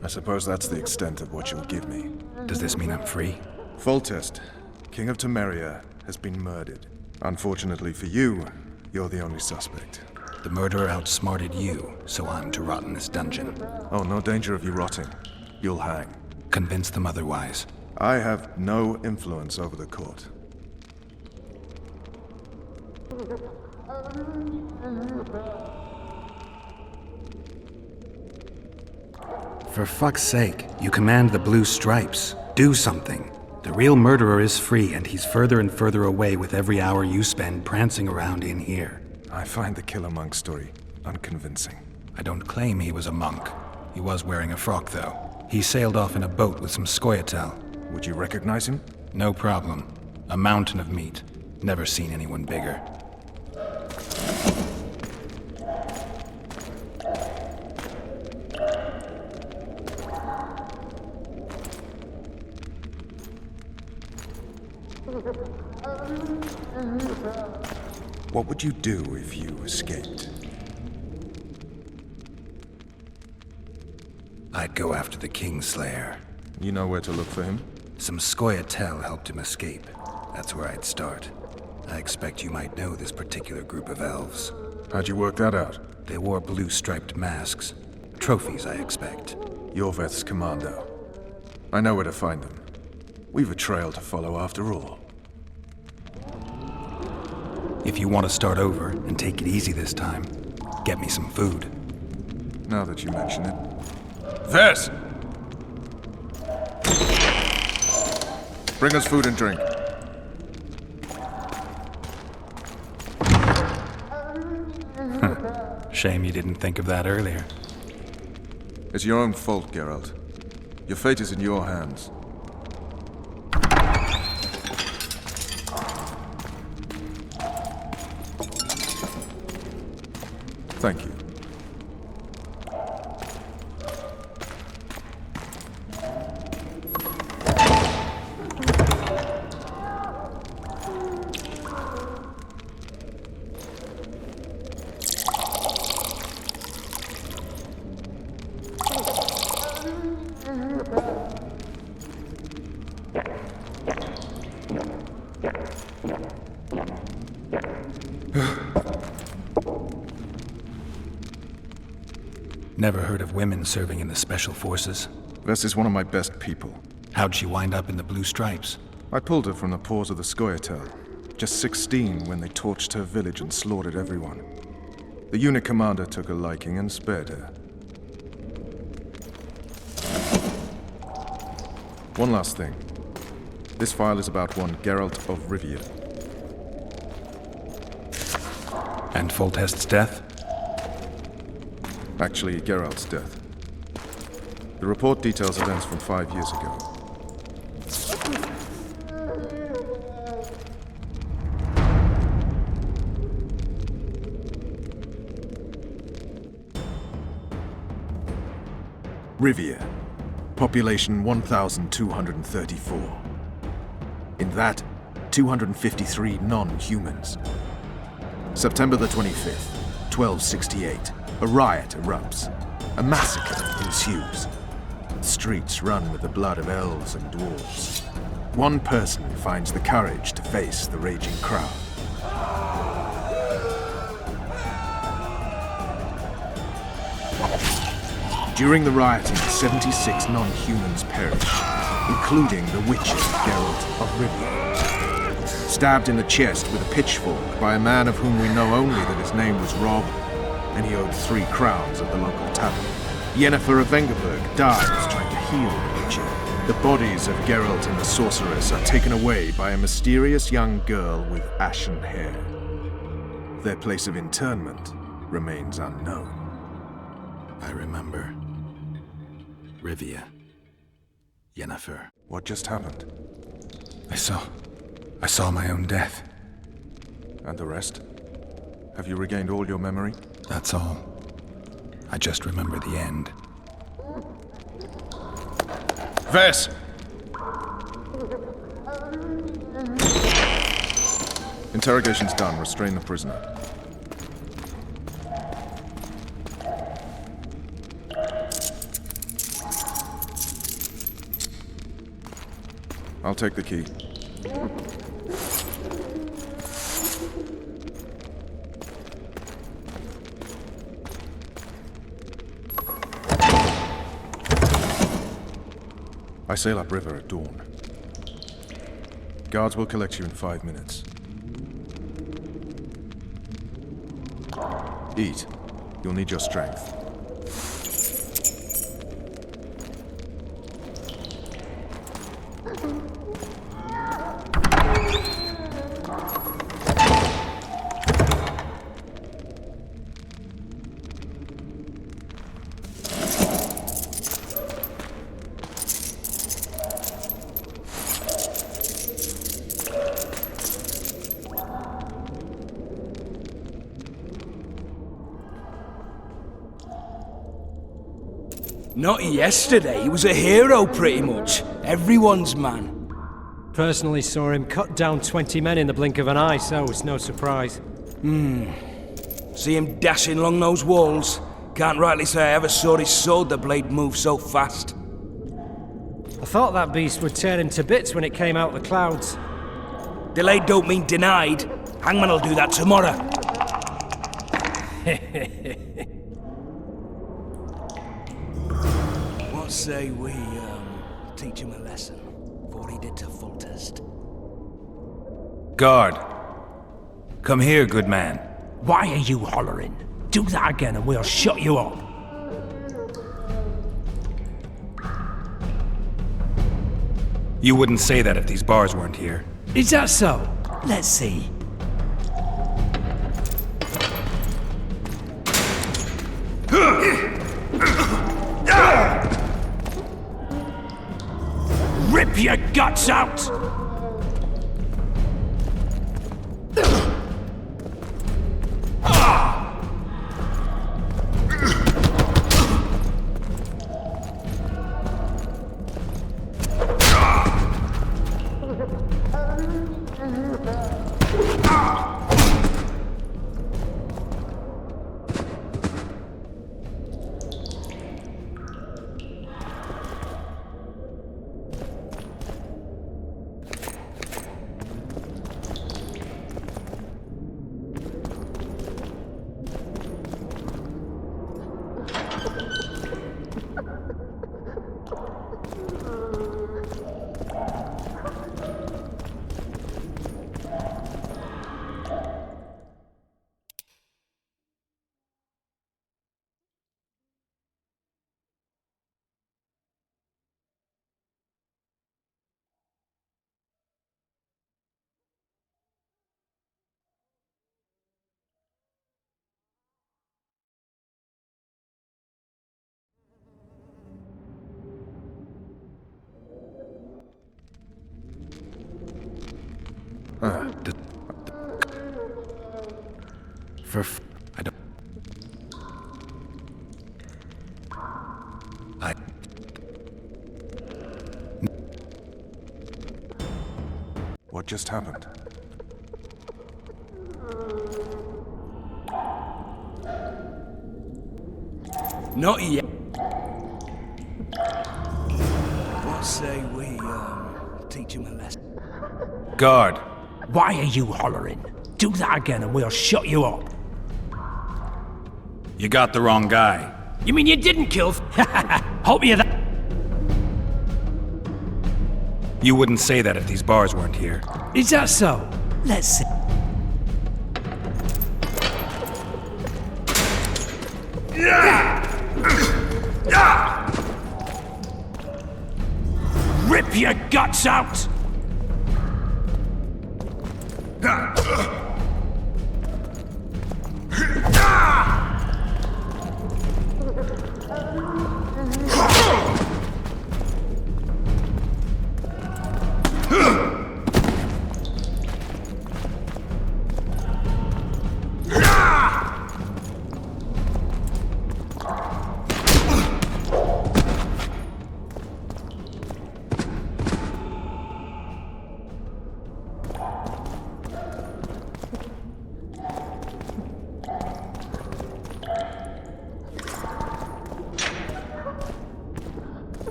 I suppose that's the extent of what you'll give me. Does this mean I'm free? Foltest, King of Temeria, has been murdered. Unfortunately for you, you're the only suspect. The murderer outsmarted you, so I'm to rot in this dungeon. Oh, no danger of you rotting. You'll hang. Convince them otherwise. I have no influence over the court. For fuck's sake, you command the Blue Stripes. Do something. The real murderer is free, and he's further and further away with every hour you spend prancing around in here. I find the Killer Monk story unconvincing. I don't claim he was a monk. He was wearing a frock, though. He sailed off in a boat with some Scoia'tael. Would you recognize him? No problem. A mountain of meat. Never seen anyone bigger. What would you do if you escaped? I'd go after the Kingslayer. You know where to look for him? Some Scoia'tael helped him escape. That's where I'd start. I expect you might know this particular group of elves. How'd you work that out? They wore blue-striped masks. Trophies, I expect. Yorveth's commando. I know where to find them. We've a trail to follow after all. If you want to start over and take it easy this time, get me some food. Now that you mention it. Ves! Bring us food and drink. Shame you didn't think of that earlier. It's your own fault, Geralt. Your fate is in your hands. Thank you. Never heard of women serving in the Special Forces. Ves is one of my best people. How'd she wind up in the Blue Stripes? I pulled her from the paws of the Scoia'tael. Just 16 when they torched her village and slaughtered everyone. The unit commander took a liking and spared her. One last thing. This file is about one Geralt of Rivia. And Foltest's death? Actually, Geralt's death. The report details events from 5 years ago. Rivia. Population 1,234. In that, 253 non-humans. September the 25th, 1268. A riot erupts. A massacre ensues. Streets run with the blood of elves and dwarves. One person finds the courage to face the raging crowd. During the rioting, 76 non-humans perish, including the Witcher Geralt of Rivia. Stabbed in the chest with a pitchfork by a man of whom we know only that his name was Rob, and he owed 3 crowns at the local tavern. Yennefer of Vengerberg dies trying to heal the Witcher. The bodies of Geralt and the sorceress are taken away by a mysterious young girl with ashen hair. Their place of internment remains unknown. I remember. Rivia. Yennefer. What just happened? I saw my own death. And the rest? Have you regained all your memory? That's all. I just remember the end. Ves! Interrogation's done. Restrain the prisoner. I'll take the key. I sail upriver at dawn. Guards will collect you in 5 minutes. Eat. You'll need your strength. Not yesterday, he was a hero pretty much. Everyone's man. Personally saw him cut down 20 men in the blink of an eye, so it's no surprise. See him dashing along those walls? Can't rightly say I ever saw his sword the blade move so fast. I thought that beast would tear him to bits when it came out the clouds. Delayed don't mean denied. Hangman will do that tomorrow. What say we, teach him a lesson, for he did to Foltest? Guard! Come here, good man. Why are you hollering? Do that again and we'll shut you up. You wouldn't say that if these bars weren't here. Is that so? Let's see. Rip your guts out! I don't... What just happened? Not yet. What say we, teach him a lesson? Guard! Why are you hollering? Do that again and we'll shut you up. You got the wrong guy. You mean you didn't kill? Hope you that. You wouldn't say that if these bars weren't here. Is that so? Let's see. Rip your guts out!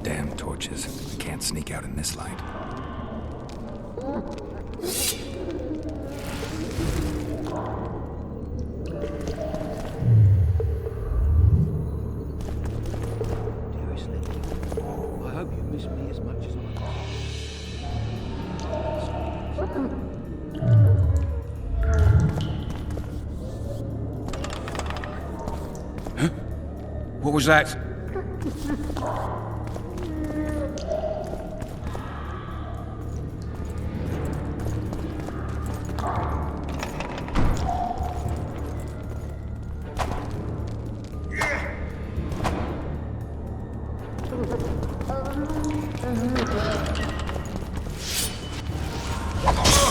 Damn torches. I can't sneak out in this light. I hope you miss me as much as I Huh? What was that?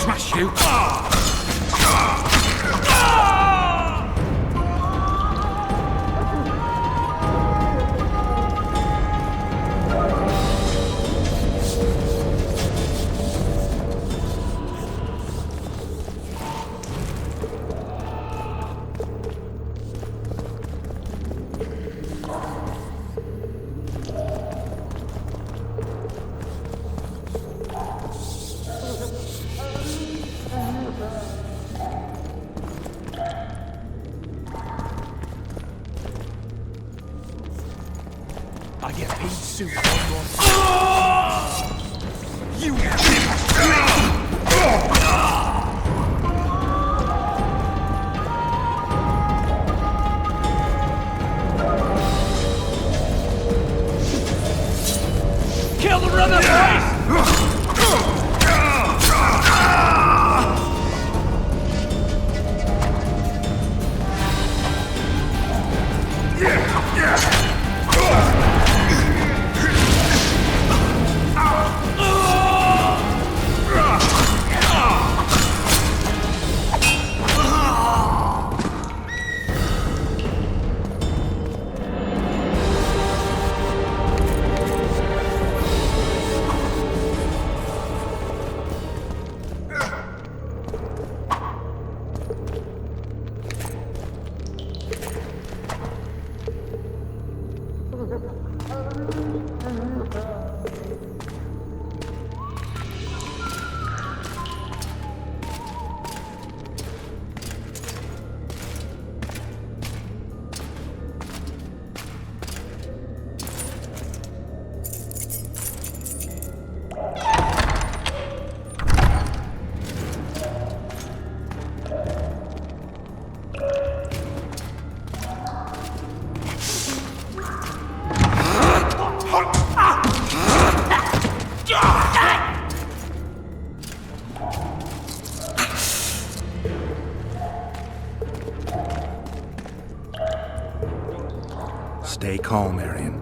Smash you! I get paid soon. You kill the runner, boys! Stay calm, Arian.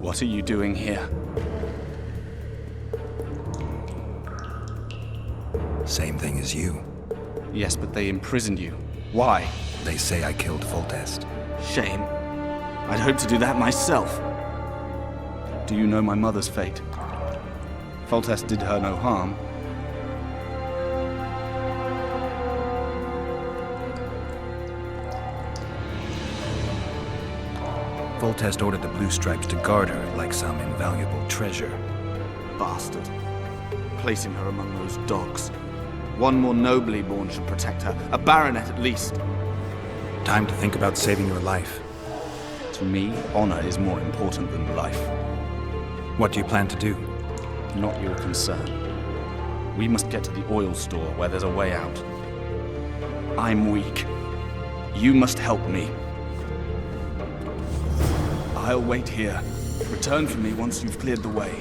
What are you doing here? Same thing as you. Yes, but they imprisoned you. Why? They say I killed Foltest. Shame. I'd hoped to do that myself. Do you know my mother's fate? Foltest did her no harm. Foltest ordered the Blue Stripes to guard her like some invaluable treasure. Bastard. Placing her among those dogs. One more nobly born should protect her. A baronet at least. Time to think about saving your life. To me, honor is more important than life. What do you plan to do? Not your concern. We must get to the oil store where there's a way out. I'm weak. You must help me. I'll wait here. Return for me once you've cleared the way.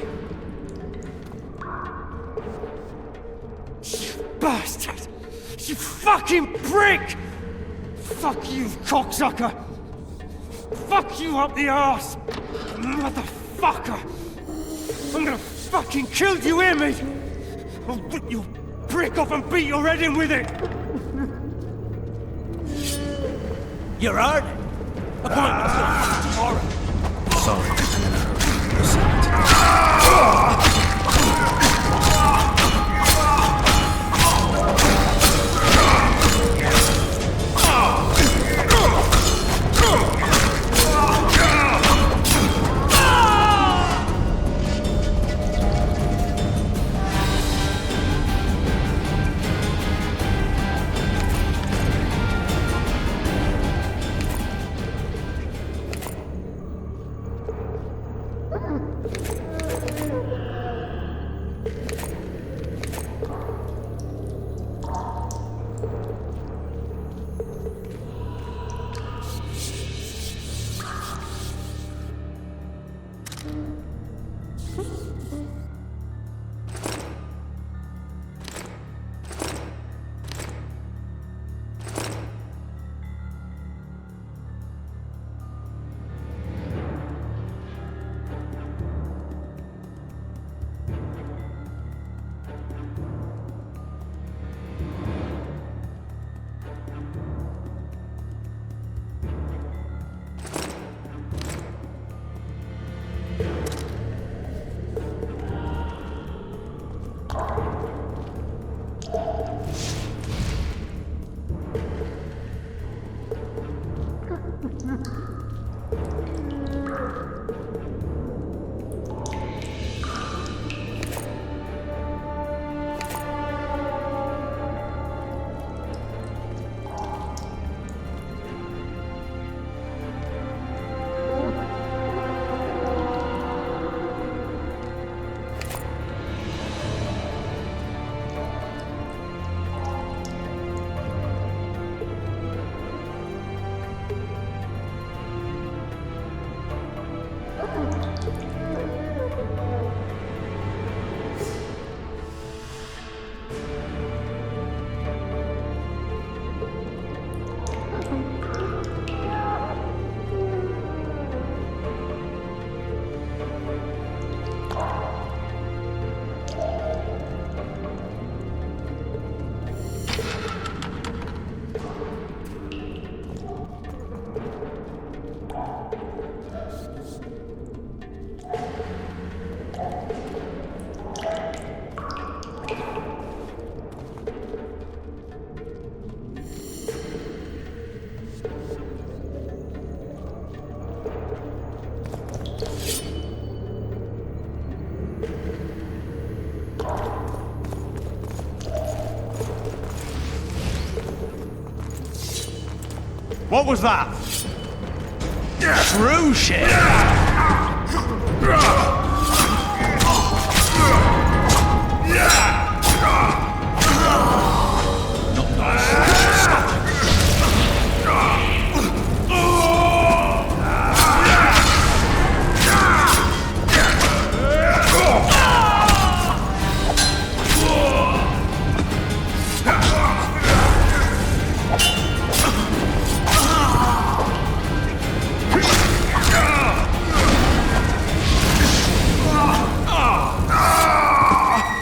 You bastard! You fucking prick! Fuck you, cocksucker! Fuck you up the arse! Motherfucker! I'm gonna fucking kill you, hear me? I'll rip your prick off and beat your head in with it! You're hurt? Appointment's tomorrow. Sorry, I'm in a hurry. We'll see you today. What was that? True shit!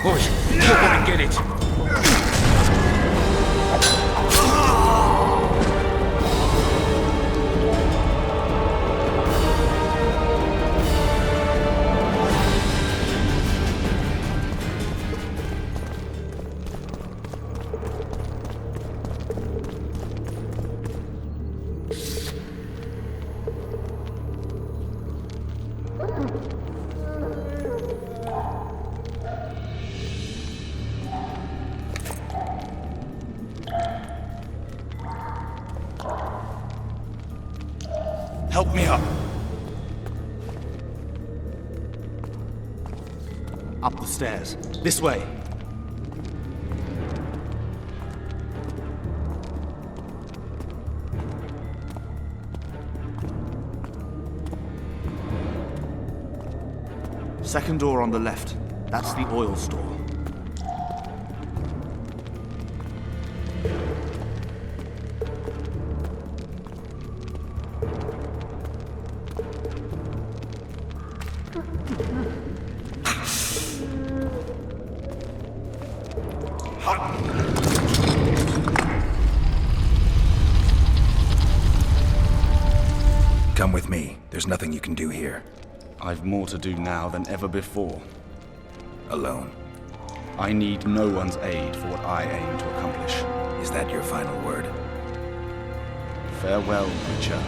Boys, you're gonna get it. Help me up. Up the stairs. This way. Second door on the left. That's the oil store. Come with me. There's nothing you can do here. I've more to do now than ever before. Alone. I need no one's aid for what I aim to accomplish. Is that your final word? Farewell, Witcher.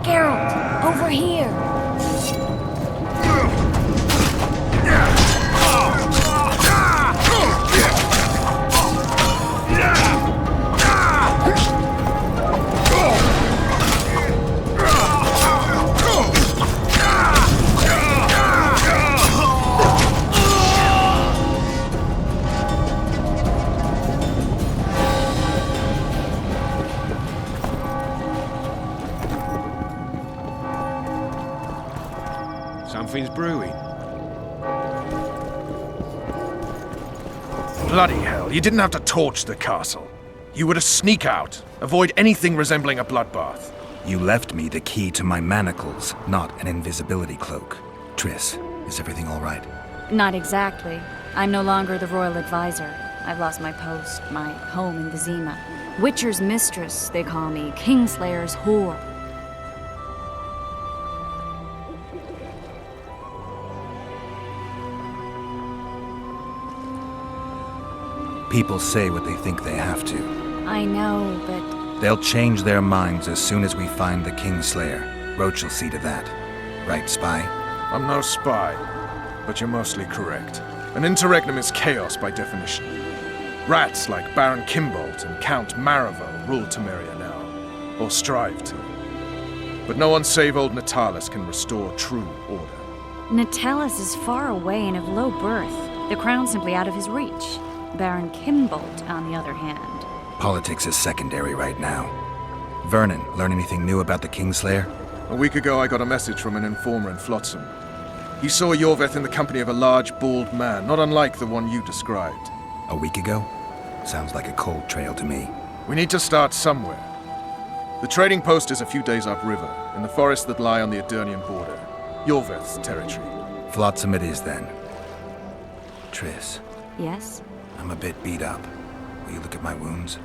Geralt, over here! Something's brewing. Bloody hell, you didn't have to torch the castle. You were to sneak out, avoid anything resembling a bloodbath. You left me the key to my manacles, not an invisibility cloak. Triss, is everything all right? Not exactly. I'm no longer the royal advisor. I've lost my post, my home in Vizima. Witcher's mistress, they call me. Kingslayer's whore. People say what they think they have to. I know, but... They'll change their minds as soon as we find the Kingslayer. Roach will see to that. Right, Spy? I'm no spy, but you're mostly correct. An interregnum is chaos by definition. Rats like Baron Kimbolt and Count Maravel rule Temeria now, or strive to. But no one save old Natalis can restore true order. Natalis is far away and of low birth. The crown's simply out of his reach. Baron Kimbolt, on the other hand. Politics is secondary right now. Vernon, learn anything new about the Kingslayer? A week ago I got a message from an informer in Flotsam. He saw Yorveth in the company of a large, bald man, not unlike the one you described. A week ago? Sounds like a cold trail to me. We need to start somewhere. The trading post is a few days upriver, in the forests that lie on the Aedirnian border. Yorveth's territory. Flotsam it is, then. Triss. Yes? I'm a bit beat up. Will you look at my wounds?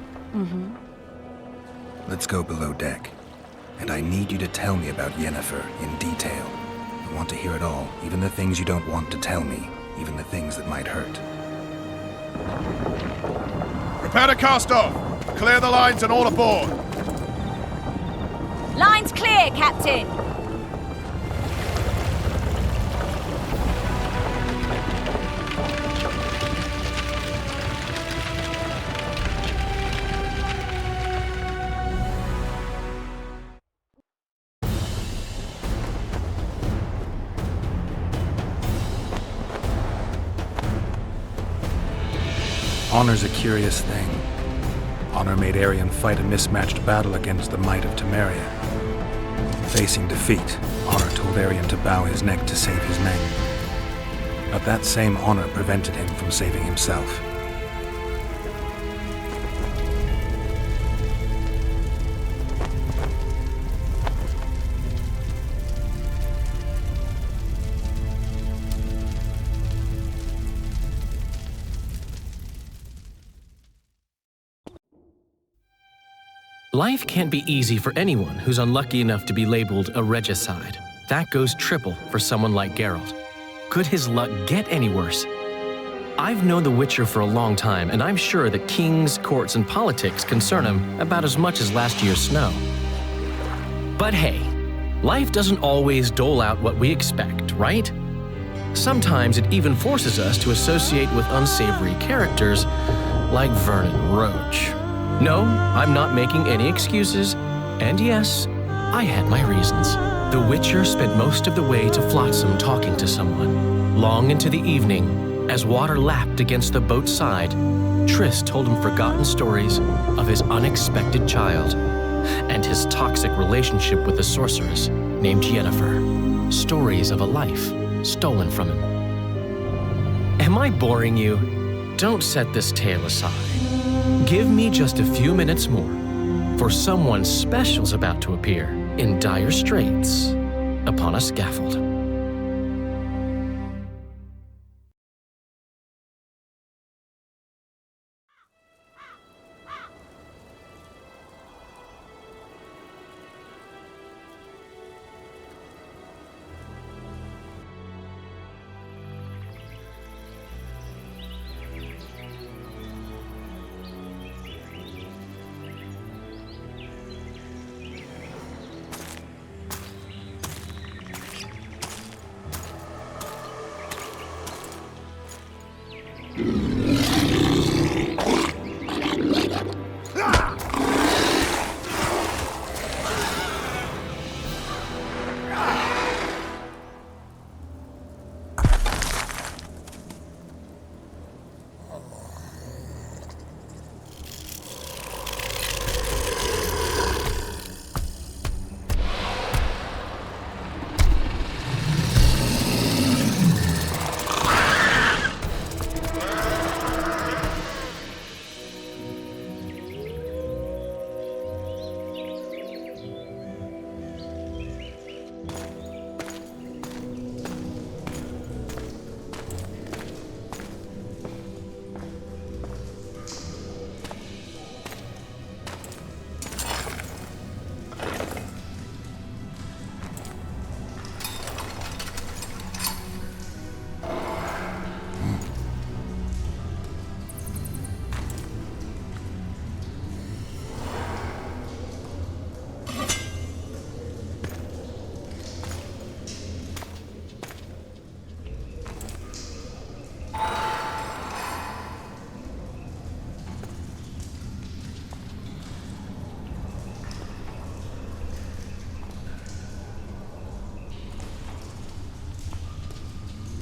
Let's go below deck. And I need you to tell me about Yennefer in detail. I want to hear it all, even the things you don't want to tell me, even the things that might hurt. Prepare to cast off! Clear the lines and all aboard! Line's clear, Captain! Honor's a curious thing. Honor made Arion fight a mismatched battle against the might of Temeria. Facing defeat, Honor told Arion to bow his neck to save his men. But that same honor prevented him from saving himself. Life can't be easy for anyone who's unlucky enough to be labeled a regicide. That goes triple for someone like Geralt. Could his luck get any worse? I've known The Witcher for a long time, and I'm sure that kings, courts, and politics concern him about as much as last year's snow. But hey, life doesn't always dole out what we expect, right? Sometimes it even forces us to associate with unsavory characters like Vernon Roach. No, I'm not making any excuses, and yes, I had my reasons. The Witcher spent most of the way to Flotsam talking to someone. Long into the evening, as water lapped against the boat's side, Triss told him forgotten stories of his unexpected child and his toxic relationship with a sorceress named Yennefer. Stories of a life stolen from him. Am I boring you? Don't set this tale aside. Give me just a few minutes more, for someone special's about to appear in dire straits upon a scaffold.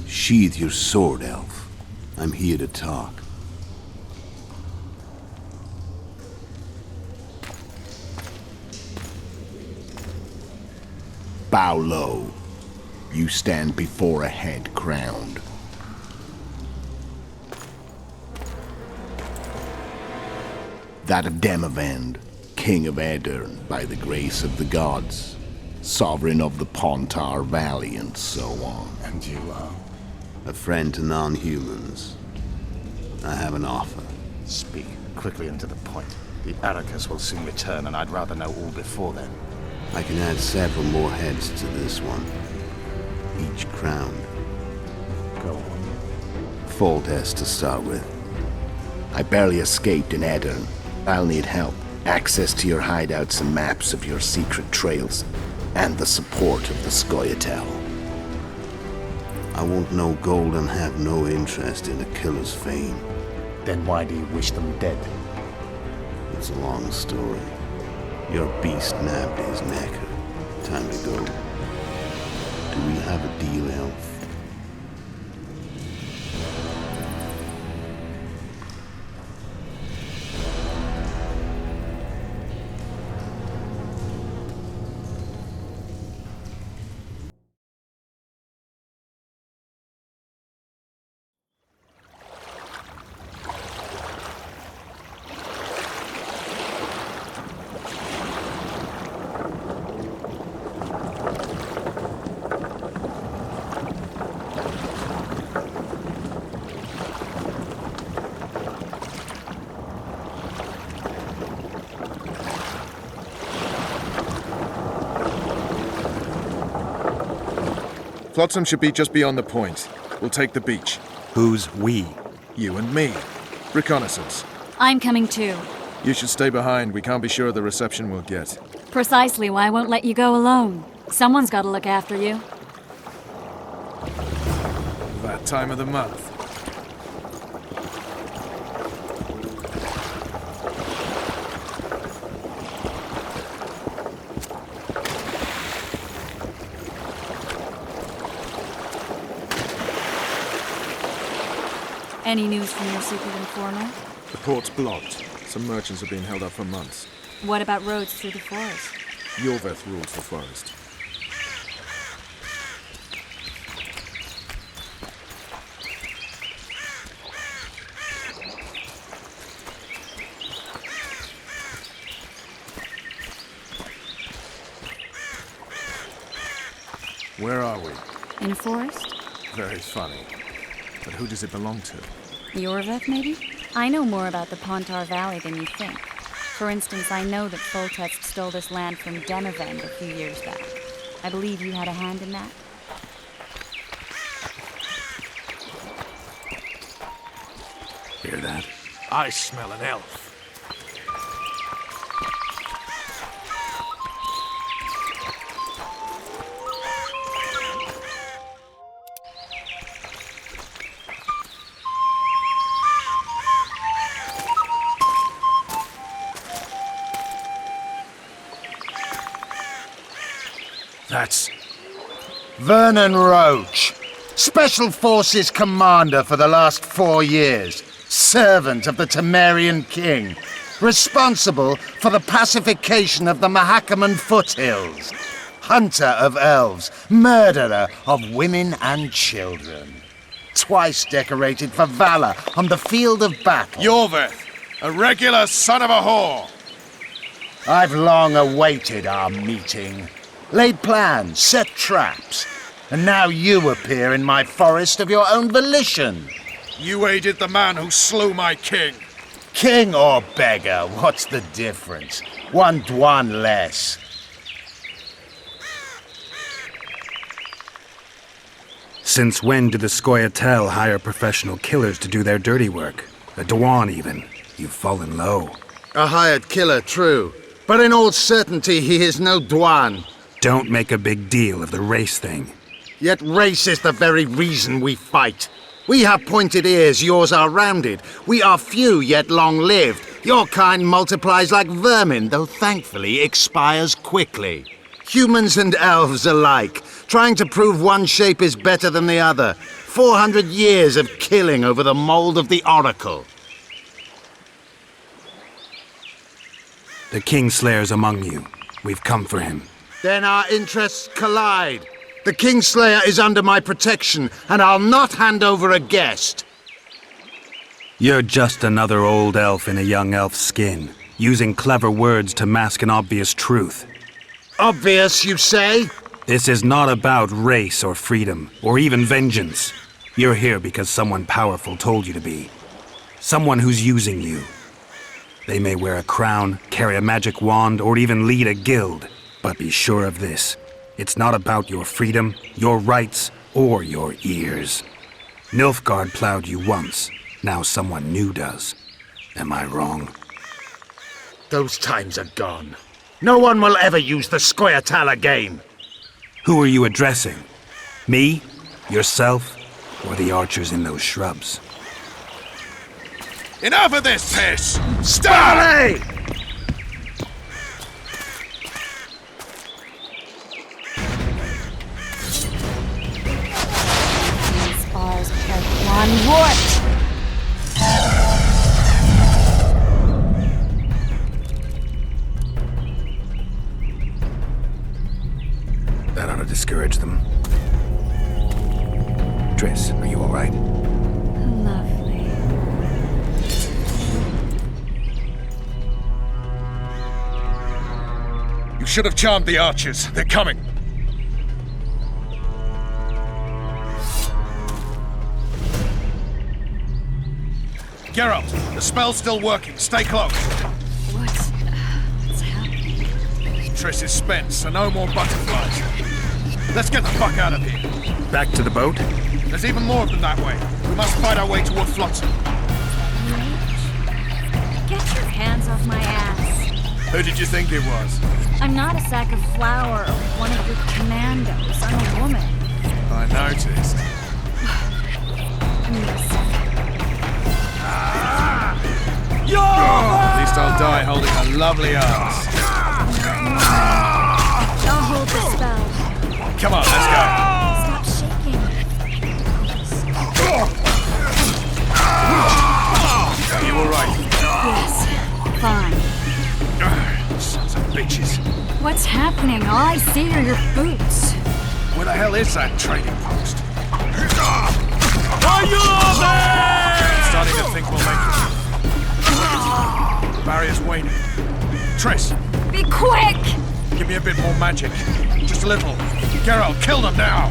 Sheathe your sword, Elf. I'm here to talk. Bow low. You stand before a head crowned. That of Demavend, King of Aedirn, by the grace of the gods, sovereign of the Pontar Valley, and so on. And you are? A friend to non-humans. I have an offer. Speak quickly and to the point. The Arrakis will soon return, and I'd rather know all before then. I can add several more heads to this one. Each crowned. Go on. Foltest to start with. I barely escaped in Aedirn. I'll need help. Access to your hideouts and maps of your secret trails. And the support of the Scoia'tael. I want no gold and have no interest in a killer's fame. Then why do you wish them dead? It's a long story. Your beast nabbed his knacker. Time to go. Do we have a deal, Elf? Flotsam should be just beyond the point. We'll take the beach. Who's we? You and me. Reconnaissance. I'm coming too. You should stay behind. We can't be sure of the reception we'll get. Precisely why I won't let you go alone. Someone's got to look after you. That time of the month. Any news from your secret informer? The port's blocked. Some merchants have been held up for months. What about roads through the forest? Yorveth rules the forest. Where are we? In a forest? Very funny. But who does it belong to? Yorveth, maybe? I know more about the Pontar Valley than you think. For instance, I know that Foltest stole this land from Demavend a few years back. I believe you had a hand in that? Hear that? I smell an elf. That's... Vernon Roach, Special Forces Commander for the last 4 years, servant of the Temerian King, responsible for the pacification of the Mahakaman foothills, hunter of elves, murderer of women and children, twice decorated for valor on the field of battle. Yorveth, a regular son of a whore! I've long awaited our meeting. Laid plans, set traps, and now you appear in my forest of your own volition. You aided the man who slew my king. King or beggar, what's the difference? One Dwan less. Since when do the Scoia'tael hire professional killers to do their dirty work? A Dwan, even. You've fallen low. A hired killer, true. But in all certainty, he is no Dwan. Don't make a big deal of the race thing. Yet race is the very reason we fight. We have pointed ears, yours are rounded. We are few, yet long-lived. Your kind multiplies like vermin, though thankfully expires quickly. Humans and elves alike, trying to prove one shape is better than the other. 400 years of killing over the mold of the Oracle. The Kingslayer's among you. We've come for him. Then our interests collide. The Kingslayer is under my protection, and I'll not hand over a guest. You're just another old elf in a young elf's skin, using clever words to mask an obvious truth. Obvious, you say? This is not about race or freedom, or even vengeance. You're here because someone powerful told you to be. Someone who's using you. They may wear a crown, carry a magic wand, or even lead a guild. But be sure of this. It's not about your freedom, your rights, or your ears. Nilfgaard plowed you once. Now someone new does. Am I wrong? Those times are gone. No one will ever use the Scoia'tael again. Who are you addressing? Me? Yourself? Or the archers in those shrubs? Enough of this piss! Starley! Spars one warped. That ought to discourage them. Triss, are you all right? Lovely. You should have charmed the archers. They're coming. Geralt, the spell's still working. Stay close. What's happening? Triss is spent, so no more butterflies. Let's get the fuck out of here. Back to the boat? There's even more of them that way. We must fight our way toward Flotsam. Get your hands off my ass. Who did you think it was? I'm not a sack of flour or one of your commandos. I'm a woman. I noticed. At least I'll die holding a lovely ass. I'll hold the spell. Come on, let's go. Stop shaking. Are you alright? Yes, fine. Sons of bitches. What's happening? All I see are your boots. Where the hell is that trading post? Are you there? I'm starting to think we'll make it. The barrier's waning. Triss, Be quick! give me a bit more magic. Just a little. Geralt, kill them now!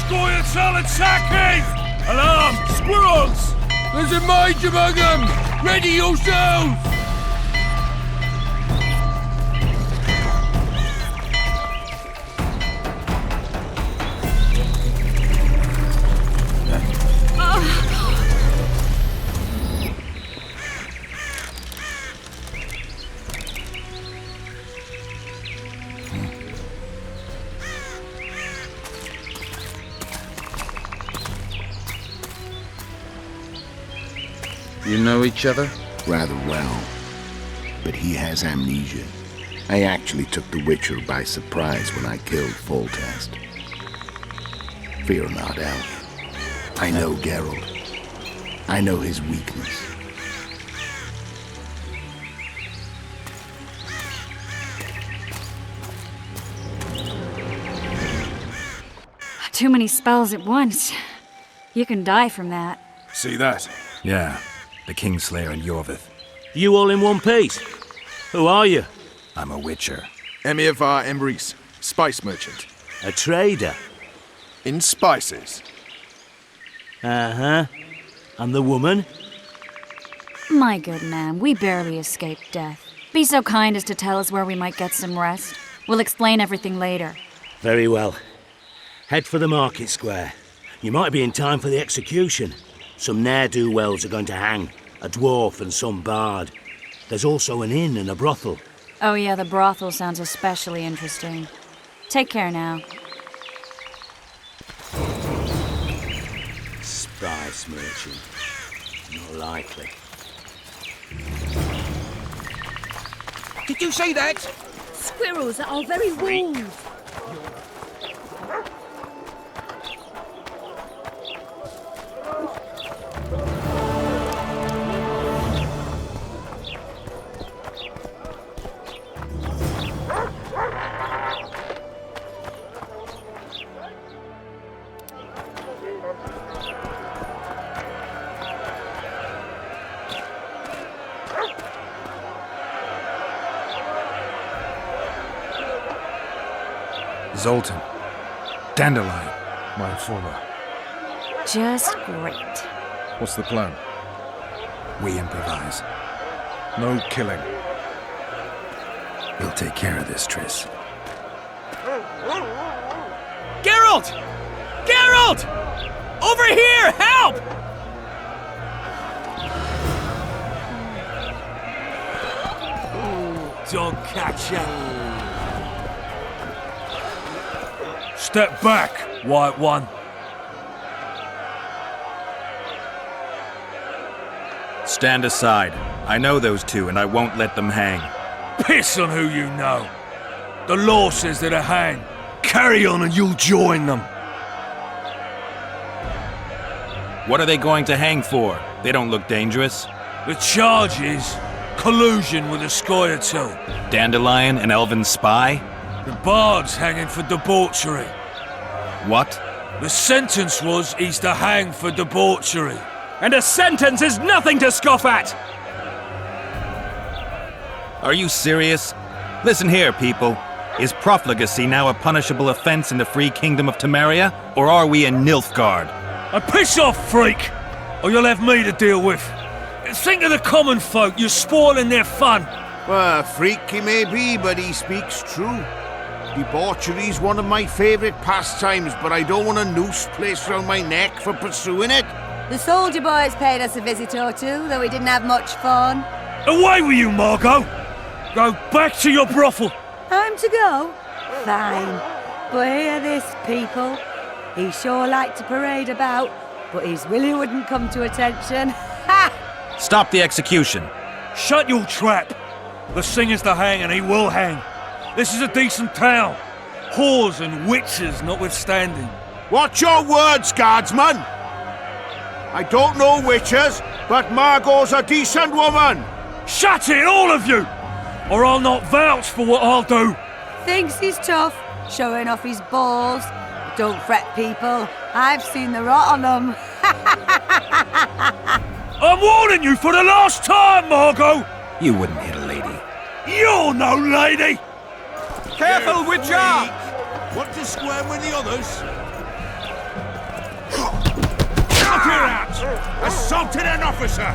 Scoia'tael attacking! Alarm! Squirrels! There's a mage among them! Ready yourselves! You know each other? Rather well. But he has amnesia. I actually took the Witcher by surprise when I killed Foltest. Fear not, Elf. I know Geralt. I know his weakness. Too many spells at once. You can die from that. See that? Yeah, the Kingslayer and Yorvith. You all in one piece? Who are you? I'm a Witcher. Emir var Emrys, spice merchant. A trader? In spices. Uh-huh. And the woman? My good man, we barely escaped death. Be so kind as to tell us where we might get some rest. We'll explain everything later. Very well. Head for the market square. You might be in time for the execution. Some ne'er-do-wells are going to hang. A dwarf and some bard. There's also an inn and a brothel. Oh yeah, the brothel sounds especially interesting. Take care now. Spice merchant. Not likely. Did you see that? Squirrels are very warm. Zoltan. Dandelion. My former. Just great. What's the plan? We improvise. No killing. We'll take care of this, Triss. Geralt! Geralt! Over here! Help! Don't catch ya. Step back, White One. Stand aside. I know those two, and I won't let them hang. Piss on who you know. The law says they're to hang. Carry on and you'll join them. What are they going to hang for? They don't look dangerous. The charge is collusion with a Scoia'tael. Dandelion, an elven spy? The bard's hanging for debauchery. What? The sentence was he's to hang for debauchery. And a sentence is nothing to scoff at! Are you serious? Listen here, people. Is profligacy now a punishable offense in the free kingdom of Temeria, or are we in Nilfgaard? And piss off, freak! Or you'll have me to deal with. Think of the common folk, you're spoiling their fun. Well, a freak he may be, but he speaks true. Debauchery's one of my favourite pastimes, but I don't want a noose placed round my neck for pursuing it. The soldier boys paid us a visit or two, though we didn't have much fun. Away with you, Margot! Go back to your brothel! Time to go? Fine. But hear this, people. He sure liked to parade about, but his Willie wouldn't come to attention. Ha! Stop the execution. Shut your trap! The singer's to hang and he will hang. This is a decent town. Whores and witches notwithstanding. Watch your words, guardsman! I don't know witches, but Margot's a decent woman! Shut it, all of you! Or I'll not vouch for what I'll do. Thinks he's tough, showing off his balls. Don't fret, people. I've seen the rot on them. I'm warning you for the last time, Margot! You wouldn't hit a lady. You're no lady! Careful, Witcher! Want to squirm with the others? Look here out! Assaulted an officer!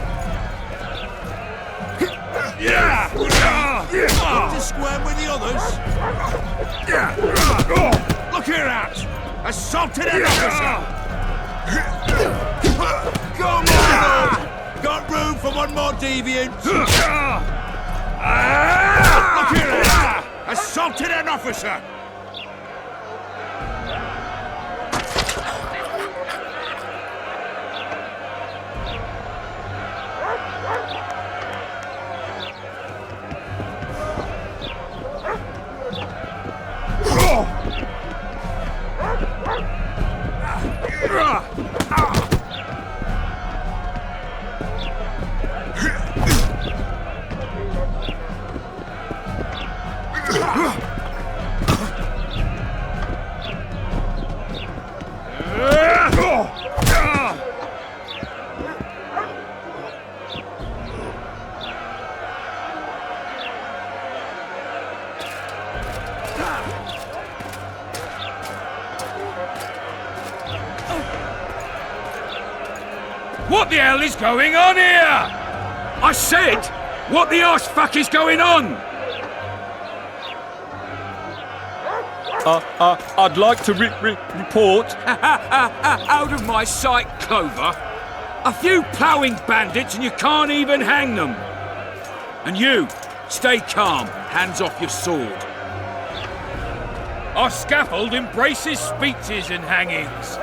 Yeah! Want to squirm with the others? Look here out! Assaulted an officer! Come on! Got room for one more deviant? Look here out! Assaulted an officer! What the hell is going on here? I said, what the arse fuck is going on? I'd like to report. Out of my sight, Clover. A few ploughing bandits and you can't even hang them. And you, stay calm, hands off your sword. Our scaffold embraces speeches and hangings.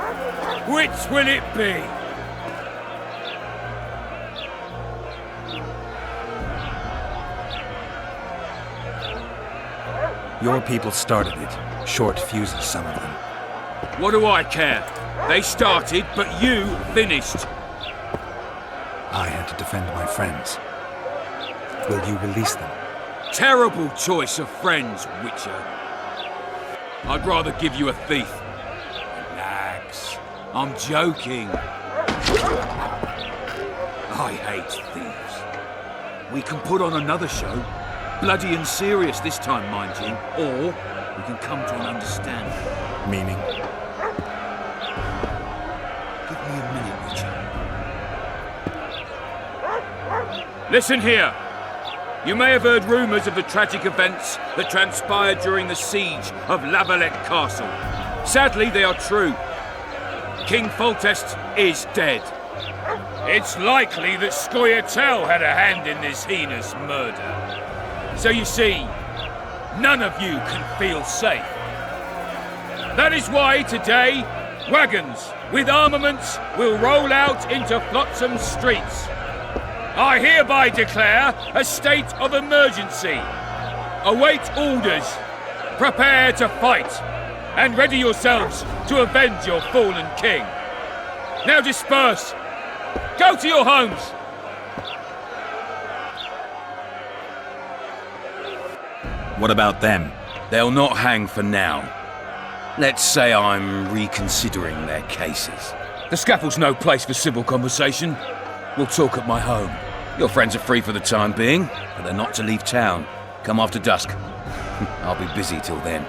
Which will it be? Your people started it. Short fuses, some of them. What do I care? They started, but you finished. I had to defend my friends. Will you release them? Terrible choice of friends, Witcher. I'd rather give you a thief. Relax. I'm joking. I hate thieves. We can put on another show. Bloody and serious this time, mind you. Or we can come to an understanding. Meaning? Give me a Listen here. You may have heard rumours of the tragic events that transpired during the siege of La Valette Castle. Sadly, they are true. King Foltest is dead. It's likely that Scoia'tael had a hand in this heinous murder. So you see, none of you can feel safe. That is why today, wagons with armaments will roll out into Flotsam streets. I hereby declare a state of emergency. Await orders. Prepare to fight. And ready yourselves to avenge your fallen king. Now disperse. Go to your homes. What about them? They'll not hang for now. Let's say I'm reconsidering their cases. The scaffold's no place for civil conversation. We'll talk at my home. Your friends are free for the time being, but they're not to leave town. Come after dusk. I'll be busy till then.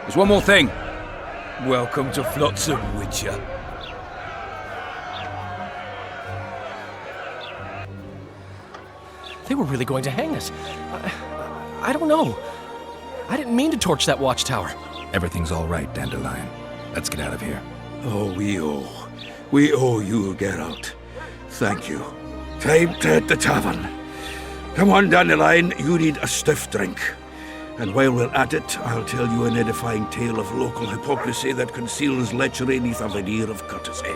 There's one more thing. Welcome to Flotsam, Witcher. They were really going to hang us. I don't know. I didn't mean to torch that watchtower. Everything's all right, Dandelion. Let's get out of here. Oh, we owe you, Geralt. Thank you. Time to hit the tavern. Come on, Dandelion, you need a stiff drink. And while we're at it, I'll tell you an edifying tale of local hypocrisy that conceals lechery neath a veneer of courtesy.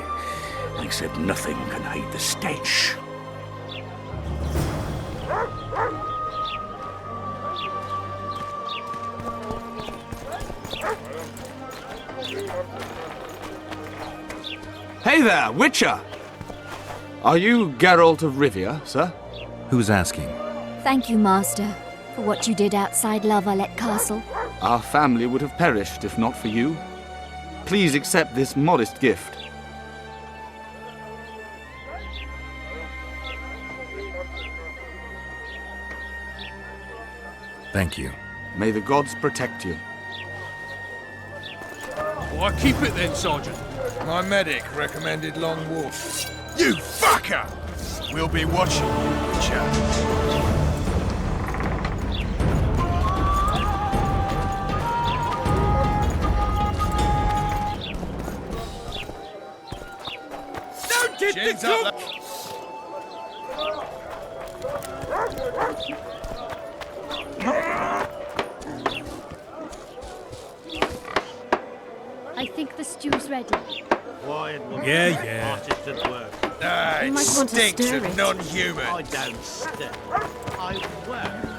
Except nothing can hide the stench. Hey there, Witcher! Are you Geralt of Rivia, sir? Who's asking? Thank you, Master, for what you did outside La Valette Castle. Our family would have perished if not for you. Please accept this modest gift. Thank you. May the gods protect you. Why, keep it then, Sergeant. My medic recommended Long Wolf. You fucker! We'll be watching you, Witcher. Don't get Chins the up, cook! I think the stew's ready. Yeah. Ah, You it might want to stinks stir of it. non-human. I don't stir. I work.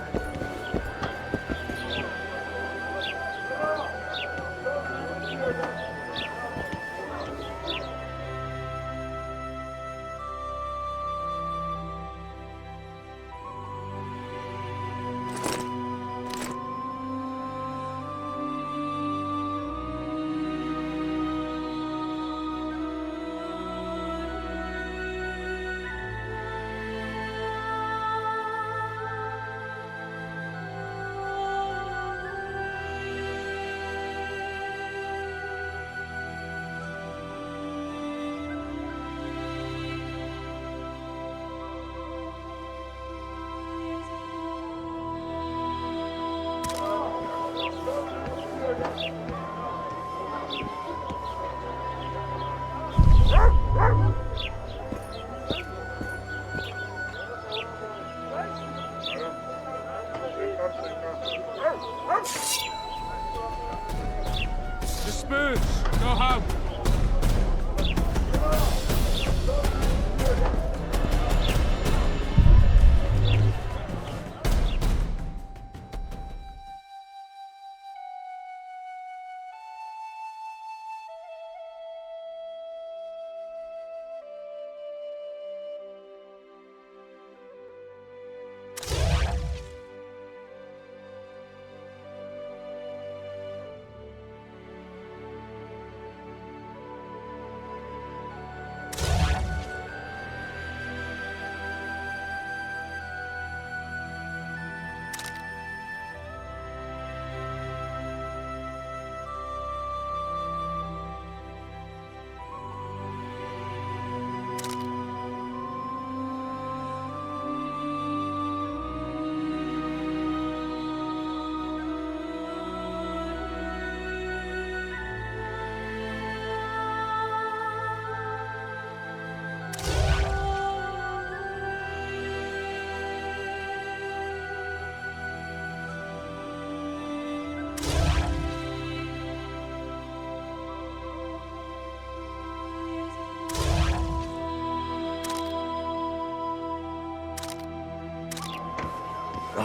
Disperse! Go home!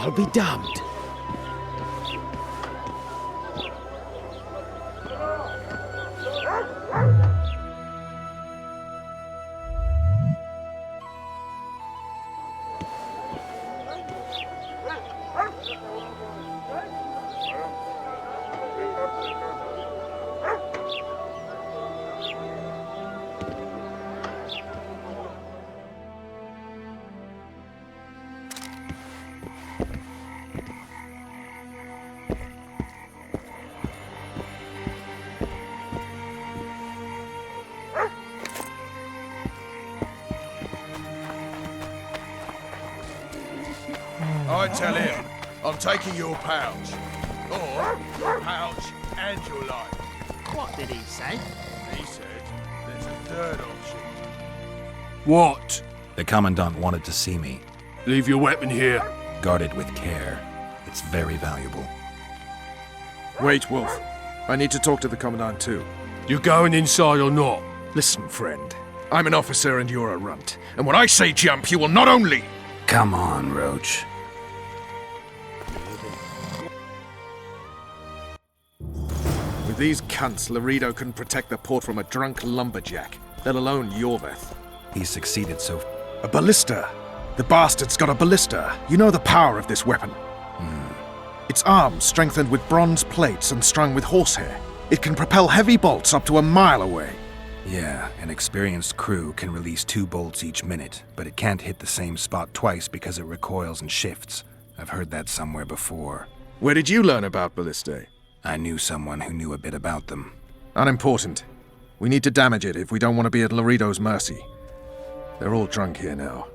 I'll be damned. I tell him, I'm taking your pouch. Or your pouch and your life. What did he say? He said, there's a third option. What? The Commandant wanted to see me. Leave your weapon here. Guard it with care. It's very valuable. Wait, Wolf. I need to talk to the Commandant too. You going inside or not? Listen, friend. I'm an officer and you're a runt. And when I say jump, you will not only... Come on, Roach. With these cunts, Laredo can protect the port from a drunk lumberjack, let alone Yorveth. He succeeded so... A ballista! The bastard's got a ballista. You know the power of this weapon. Its arms strengthened with bronze plates and strung with horsehair. It can propel heavy bolts up to a mile away. Yeah, an experienced crew can release 2 bolts each minute, but it can't hit the same spot twice because it recoils and shifts. I've heard that somewhere before. Where did you learn about ballistae? I knew someone who knew a bit about them. Unimportant. We need to damage it if we don't want to be at Laredo's mercy. They're all drunk here now.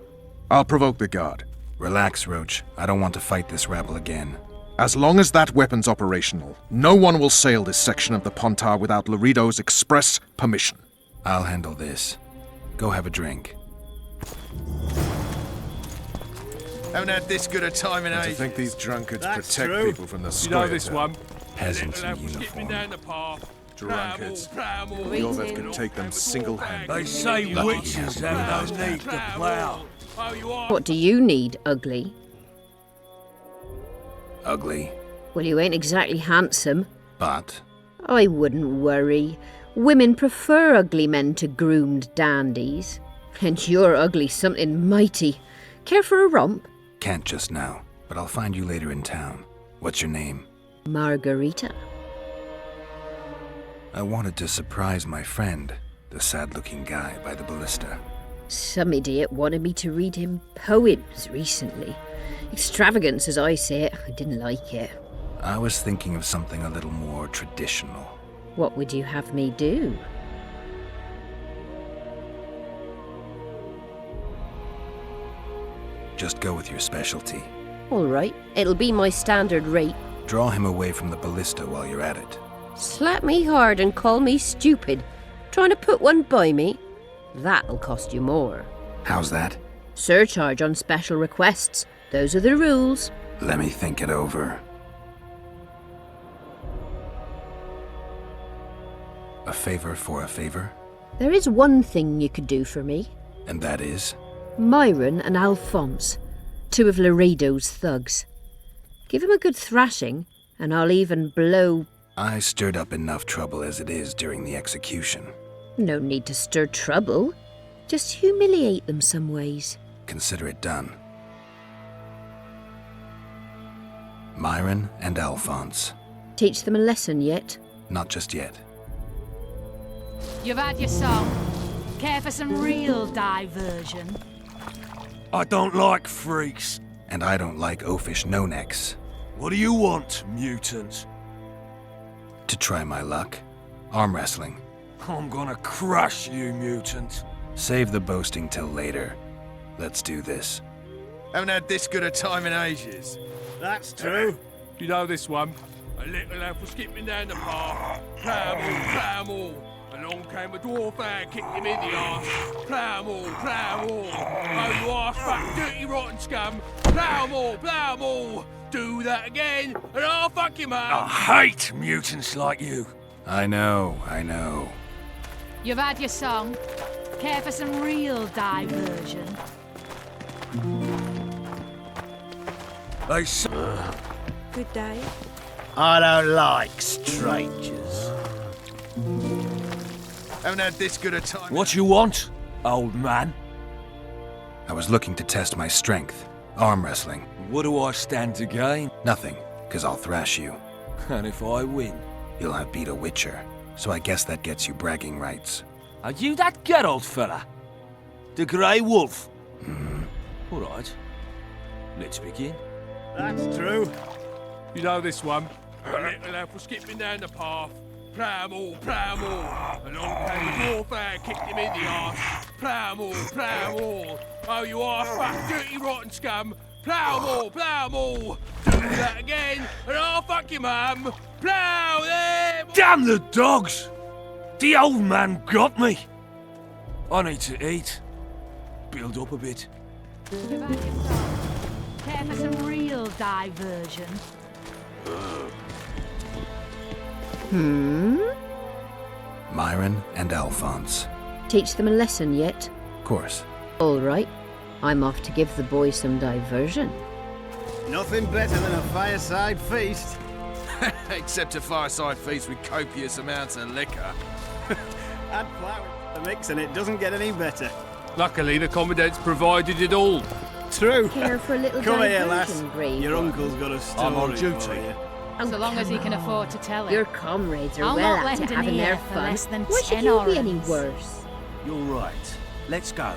I'll provoke the guard. Relax, Roach. I don't want to fight this rabble again. As long as that weapon's operational, no one will sail this section of the Pontar without Laredo's express permission. I'll handle this. Go have a drink. Haven't had this good a time in ages. I think these drunkards protect people from the You know this one? Peasants in uniform. Drunkards. Yorveth could take them single-handed. They say witches have no need to plough. What do you need, Ugly? Ugly? Well, you ain't exactly handsome. But? I wouldn't worry. Women prefer ugly men to groomed dandies. And you're ugly something mighty. Care for a romp? Can't just now, but I'll find you later in town. What's your name? Margarita. I wanted to surprise my friend, the sad-looking guy by the ballista. Some idiot wanted me to read him poems recently. Extravagance, as I say it. I didn't like it. I was thinking of something a little more traditional. What would you have me do? Just go with your specialty. All right, it'll be my standard rate. Draw him away from the ballista while you're at it. Slap me hard and call me stupid. Trying to put one by me? That'll cost you more. How's that? Surcharge on special requests. Those are the rules. Let me think it over. A favor for a favor? There is one thing you could do for me. And that is? Myron and Alphonse, 2 of Laredo's thugs. Give him a good thrashing, and I'll even blow... I stirred up enough trouble as it is during the execution. No need to stir trouble. Just humiliate them some ways. Consider it done. Myron and Alphonse. Teach them a lesson yet? Not just yet. You've had your song. Care for some real diversion? I don't like freaks. And I don't like oafish no-necks. What do you want, mutant? To try my luck. Arm wrestling. I'm gonna crush you, mutant. Save the boasting till later. Let's do this. Haven't had this good a time in ages. That's true. You know this one? A little lad was skipping down the path. Plough-all. Along came a dwarf and kicked him in the arse. Plough-all. Oh, you arse fuck, dirty rotten scum. Plough-all. Do that again, and I'll fuck him up. I hate mutants like you. I know. You've had your song. Care for some real diversion? Good day. I don't like strangers. Haven't had this good a time. What you want, old man? I was looking to test my strength. Arm wrestling. What do I stand to gain? Nothing, because I'll thrash you. And if I win? You'll have beat a Witcher, so I guess that gets you bragging rights. Are you that Geralt fella? The Grey Wolf? All right. Let's begin. That's true. You know this one. A little lad was skipping down the path. Plough-all, plough-all. Along came a dwarf and kicked him in the arse. Plough-all, plough-all. Oh, you are fat, dirty, rotten scum. Plough-all, plough-all. Do that again, and I'll fuck your mum. Plough them! Damn the dogs! The old man got me. I need to eat. Build up a bit. Care for some real diversion? Myron and Alphonse. Teach them a lesson yet? Of course. All right. I'm off to give the boy some diversion. Nothing better than a fireside feast. Except a fireside feast with copious amounts of liquor. Add flour to the mix and it doesn't get any better. Luckily, the Commandant's provided it all. True. Care for a little Come diversion, here, lass. Brave. Your uncle's got a story I'm on for duty. you. Oh, So long as he come can on. afford to tell it. Your comrades are I'll well not at it lend an having their ear for fun. less than Why should 10 you be any orens. worse? You're right. Let's go.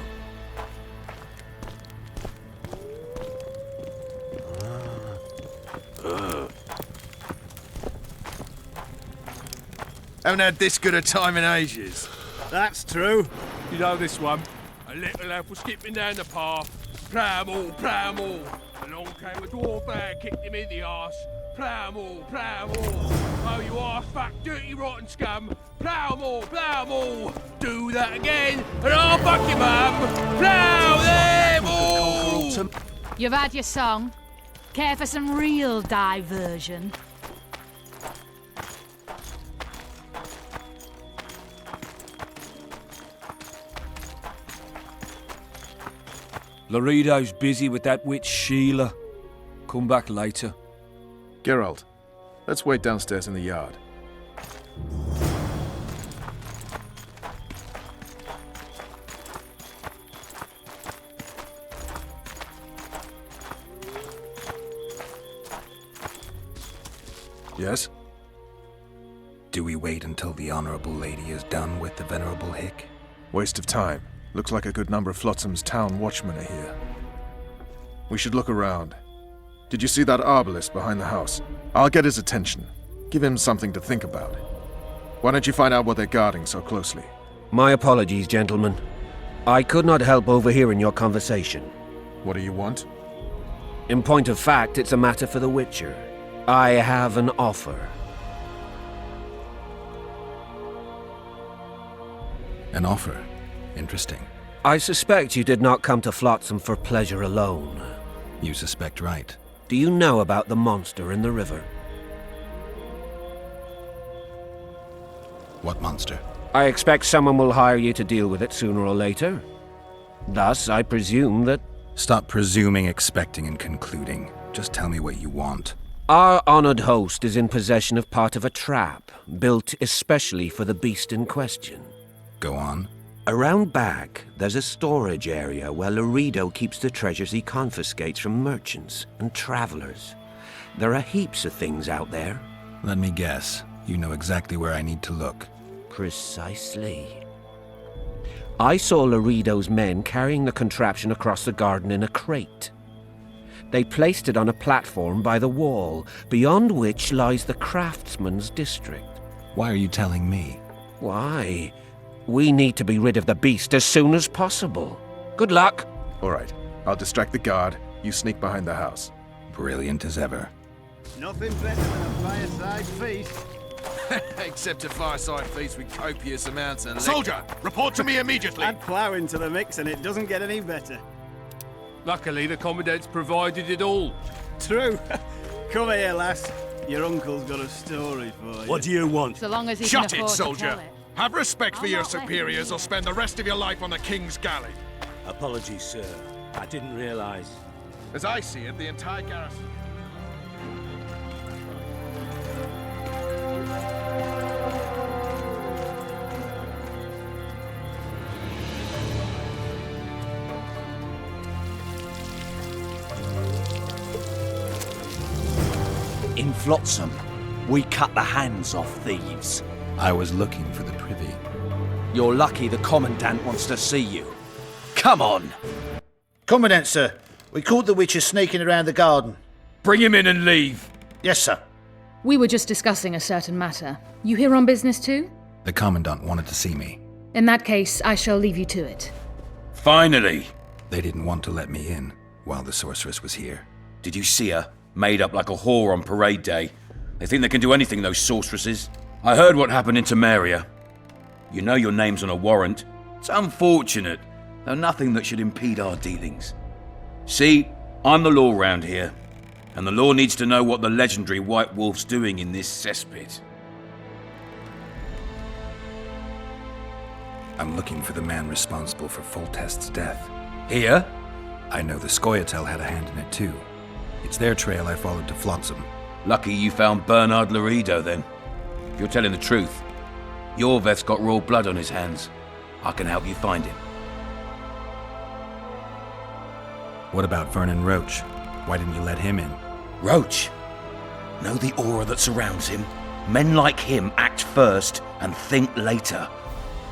Haven't had this good a time in ages. That's true. You know this one. A little lad was skipping down the path. Plough-all, plough-all. Along came a dwarf and kicked him in the arse. Plough-all, plough-all. Oh, you are fat, dirty, rotten scum. Plough-all, plough-all. Do that again, and I'll fuck your mum. Plough them all! You've had your song. Care for some real diversion? Laredo's busy with that witch Sheila. Come back later. Geralt, let's wait downstairs in the yard. Yes? Do we wait until the Honorable Lady is done with the Venerable Hick? Waste of time. Looks like a good number of Flotsam's town watchmen are here. We should look around. Did you see that arbalist behind the house? I'll get his attention. Give him something to think about. Why don't you find out what they're guarding so closely? My apologies, gentlemen. I could not help overhearing your conversation. What do you want? In point of fact, it's a matter for the Witcher. I have an offer. An offer? Interesting. I suspect you did not come to Flotsam for pleasure alone. You suspect right. Do you know about the monster in the river? What monster? I expect someone will hire you to deal with it sooner or later. Thus, I presume that... Stop presuming, expecting, and concluding. Just tell me what you want. Our honored host is in possession of part of a trap, built especially for the beast in question. Go on. Around back, there's a storage area where Laredo keeps the treasures he confiscates from merchants and travelers. There are heaps of things out there. Let me guess. You know exactly where I need to look. Precisely. I saw Laredo's men carrying the contraption across the garden in a crate. They placed it on a platform by the wall, beyond which lies the craftsman's district. Why are you telling me? Why? We need to be rid of the beast as soon as possible. Good luck. All right. I'll distract the guard. You sneak behind the house. Brilliant as ever. Nothing better than a fireside feast. Except a fireside feast with copious amounts of liquor. Soldier, report to me immediately. Add plough into the mix and it doesn't get any better. Luckily, the Commandant's provided it all. True. Come here, lass. Your uncle's got a story for you. What do you want? So long as he Shut can it, afford soldier. to tell it. Have respect for I'll your not let him superiors do or spend the rest of your life on the King's galley. Apologies, sir. I didn't realize. As I see it, the entire garrison Flotsam, we cut the hands off thieves. I was looking for the privy. You're lucky the Commandant wants to see you. Come on! Commandant, sir. We caught the Witcher sneaking around the garden. Bring him in and leave. Yes, sir. We were just discussing a certain matter. You here on business too? The Commandant wanted to see me. In that case, I shall leave you to it. Finally! They didn't want to let me in while the sorceress was here. Did you see her? Made up like a whore on parade day. They think they can do anything, those sorceresses. I heard what happened in Temeria. You know your name's on a warrant. It's unfortunate, though nothing that should impede our dealings. See, I'm the law round here, and the law needs to know what the legendary White Wolf's doing in this cesspit. I'm looking for the man responsible for Foltest's death. Here? I know the Scoia'tael had a hand in it too. It's their trail I followed to Flotsam. Lucky you found Bernard Laredo then. If you're telling the truth, Yorveth's got royal blood on his hands. I can help you find him. What about Vernon Roach? Why didn't you let him in? Roach? Know the aura that surrounds him? Men like him act first and think later.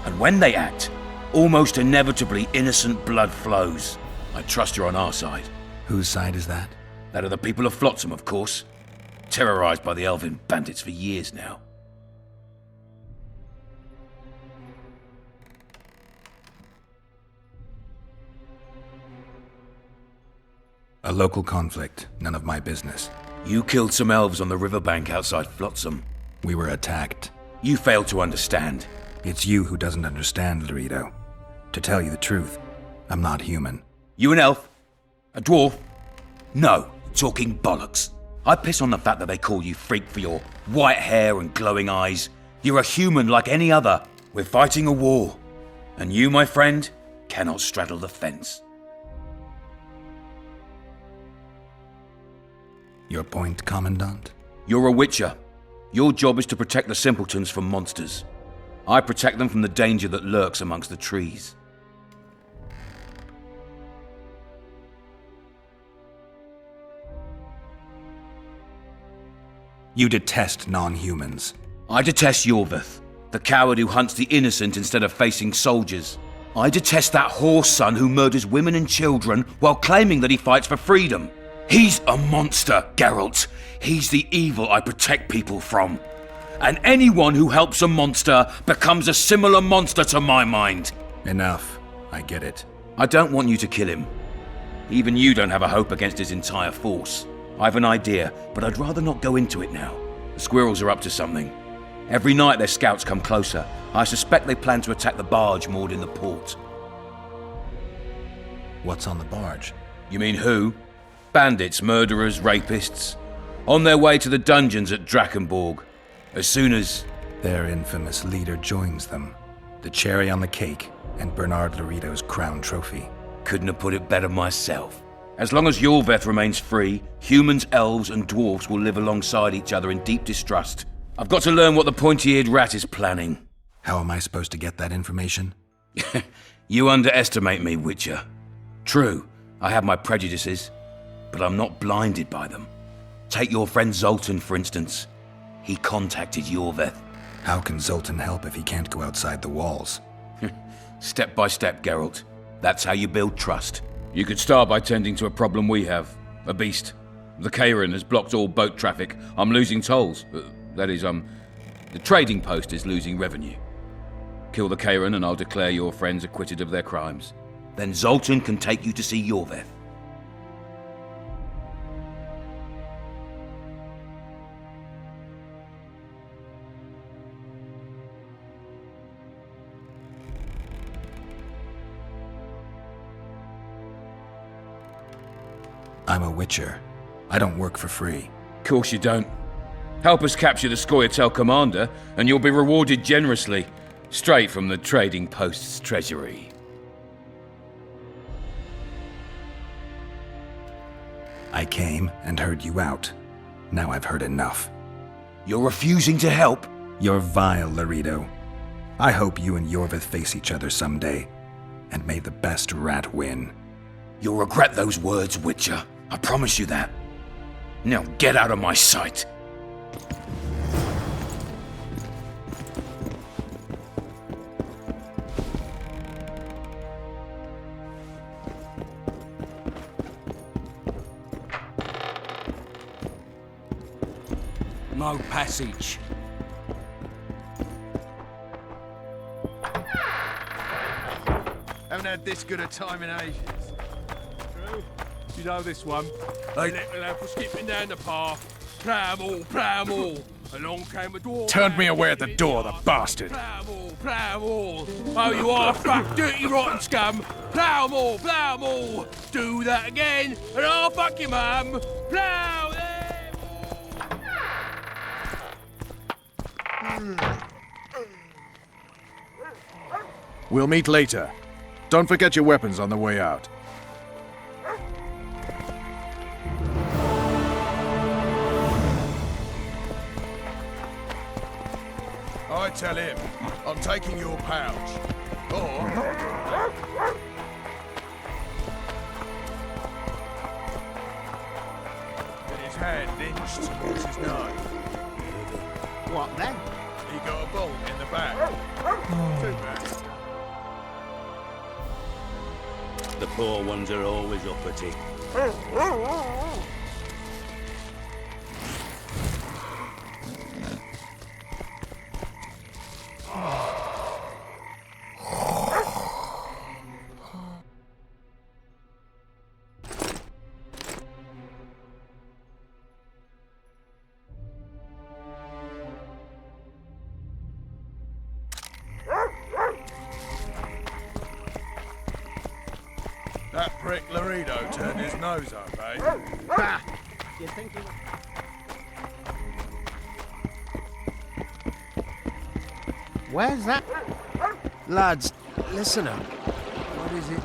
And when they act, almost inevitably innocent blood flows. I trust you're on our side. Whose side is that? That of the people of Flotsam, of course. Terrorized by the elven bandits for years now. A local conflict, none of my business. You killed some elves on the riverbank outside Flotsam. We were attacked. You failed to understand. It's you who doesn't understand, Laredo. To tell you the truth, I'm not human. You an elf? A dwarf? No, talking bollocks. I piss on the fact that they call you freak for your white hair and glowing eyes. You're a human like any other. We're fighting a war. And you, my friend, cannot straddle the fence. Your point, Commandant? You're a witcher. Your job is to protect the simpletons from monsters. I protect them from the danger that lurks amongst the trees. You detest non-humans. I detest Yorveth, the coward who hunts the innocent instead of facing soldiers. I detest that whore son who murders women and children while claiming that he fights for freedom. He's a monster, Geralt. He's the evil I protect people from. And anyone who helps a monster becomes a similar monster to my mind. Enough. I get it. I don't want you to kill him. Even you don't have a hope against his entire force. I have an idea, but I'd rather not go into it now. The squirrels are up to something. Every night their scouts come closer. I suspect they plan to attack the barge moored in the port. What's on the barge? You mean who? Bandits, murderers, rapists. On their way to the dungeons at Drakenborg. As soon as... Their infamous leader joins them. The cherry on the cake, and Bernard Laredo's crown trophy. Couldn't have put it better myself. As long as Yorveth remains free, humans, elves, and dwarves will live alongside each other in deep distrust. I've got to learn what the pointy-eared rat is planning. How am I supposed to get that information? You underestimate me, Witcher. True, I have my prejudices, but I'm not blinded by them. Take your friend Zoltan, for instance. He contacted Yorveth. How can Zoltan help if he can't go outside the walls? Step by step, Geralt. That's how you build trust. You could start by tending to a problem we have. A beast. The Kairin has blocked all boat traffic. I'm losing tolls. That is, the trading post is losing revenue. Kill the Kairin and I'll declare your friends acquitted of their crimes. Then Zoltan can take you to see Yorveth. I'm a witcher. I don't work for free. Course you don't. Help us capture the Scoia'tael commander, and you'll be rewarded generously, straight from the trading post's treasury. I came and heard you out. Now I've heard enough. You're refusing to help? You're vile, Laredo. I hope you and Yorveth face each other someday, and may the best rat win. You'll regret those words, Witcher. I promise you that. Now get out of my sight. no passage. Haven't had this good a time in ages. True. You know this one. They let the lad for skipping down the path. Plough-all. Along came a dwarf. Turned me away at the door, the bastard. Plough-all. Oh, you are fuck, dirty rotten scum. Plough-all. Do that again, and I'll fuck your mum. Plough them. We'll meet later. Don't forget your weapons on the way out. I tell him, I'm taking your pouch. Or... Get his hand lynched, what's his name? What then? He got a bolt in the back. Too bad. The poor ones are always uppity. That prick Laredo turned his nose up, eh? Bah! You think he... Where's that? Lads, listen up. What is it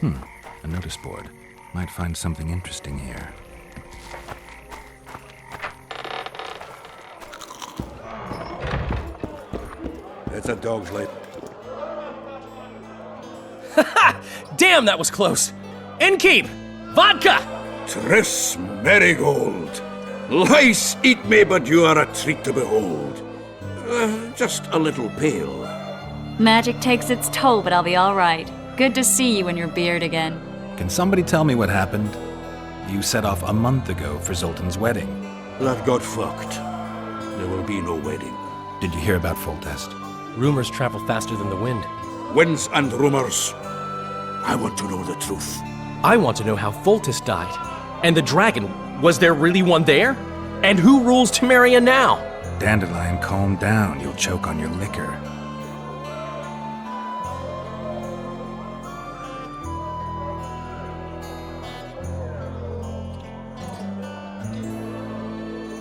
now? A notice board. Might find something interesting here. That's a dog's life. Damn, that was close! Innkeep! Vodka! Triss Marigold. Lice eat me, but you are a treat to behold. Just a little pale. Magic takes its toll, but I'll be all right. Good to see you in your beard again. Can somebody tell me what happened? You set off a month ago for Zoltan's wedding. That got fucked. There will be no wedding. Did you hear about Foltest? Rumors travel faster than the wind. Winds and rumors. I want to know the truth. I want to know how Foltest died. And the dragon, was there really one there? And who rules Temeria now? Dandelion, calm down. You'll choke on your liquor.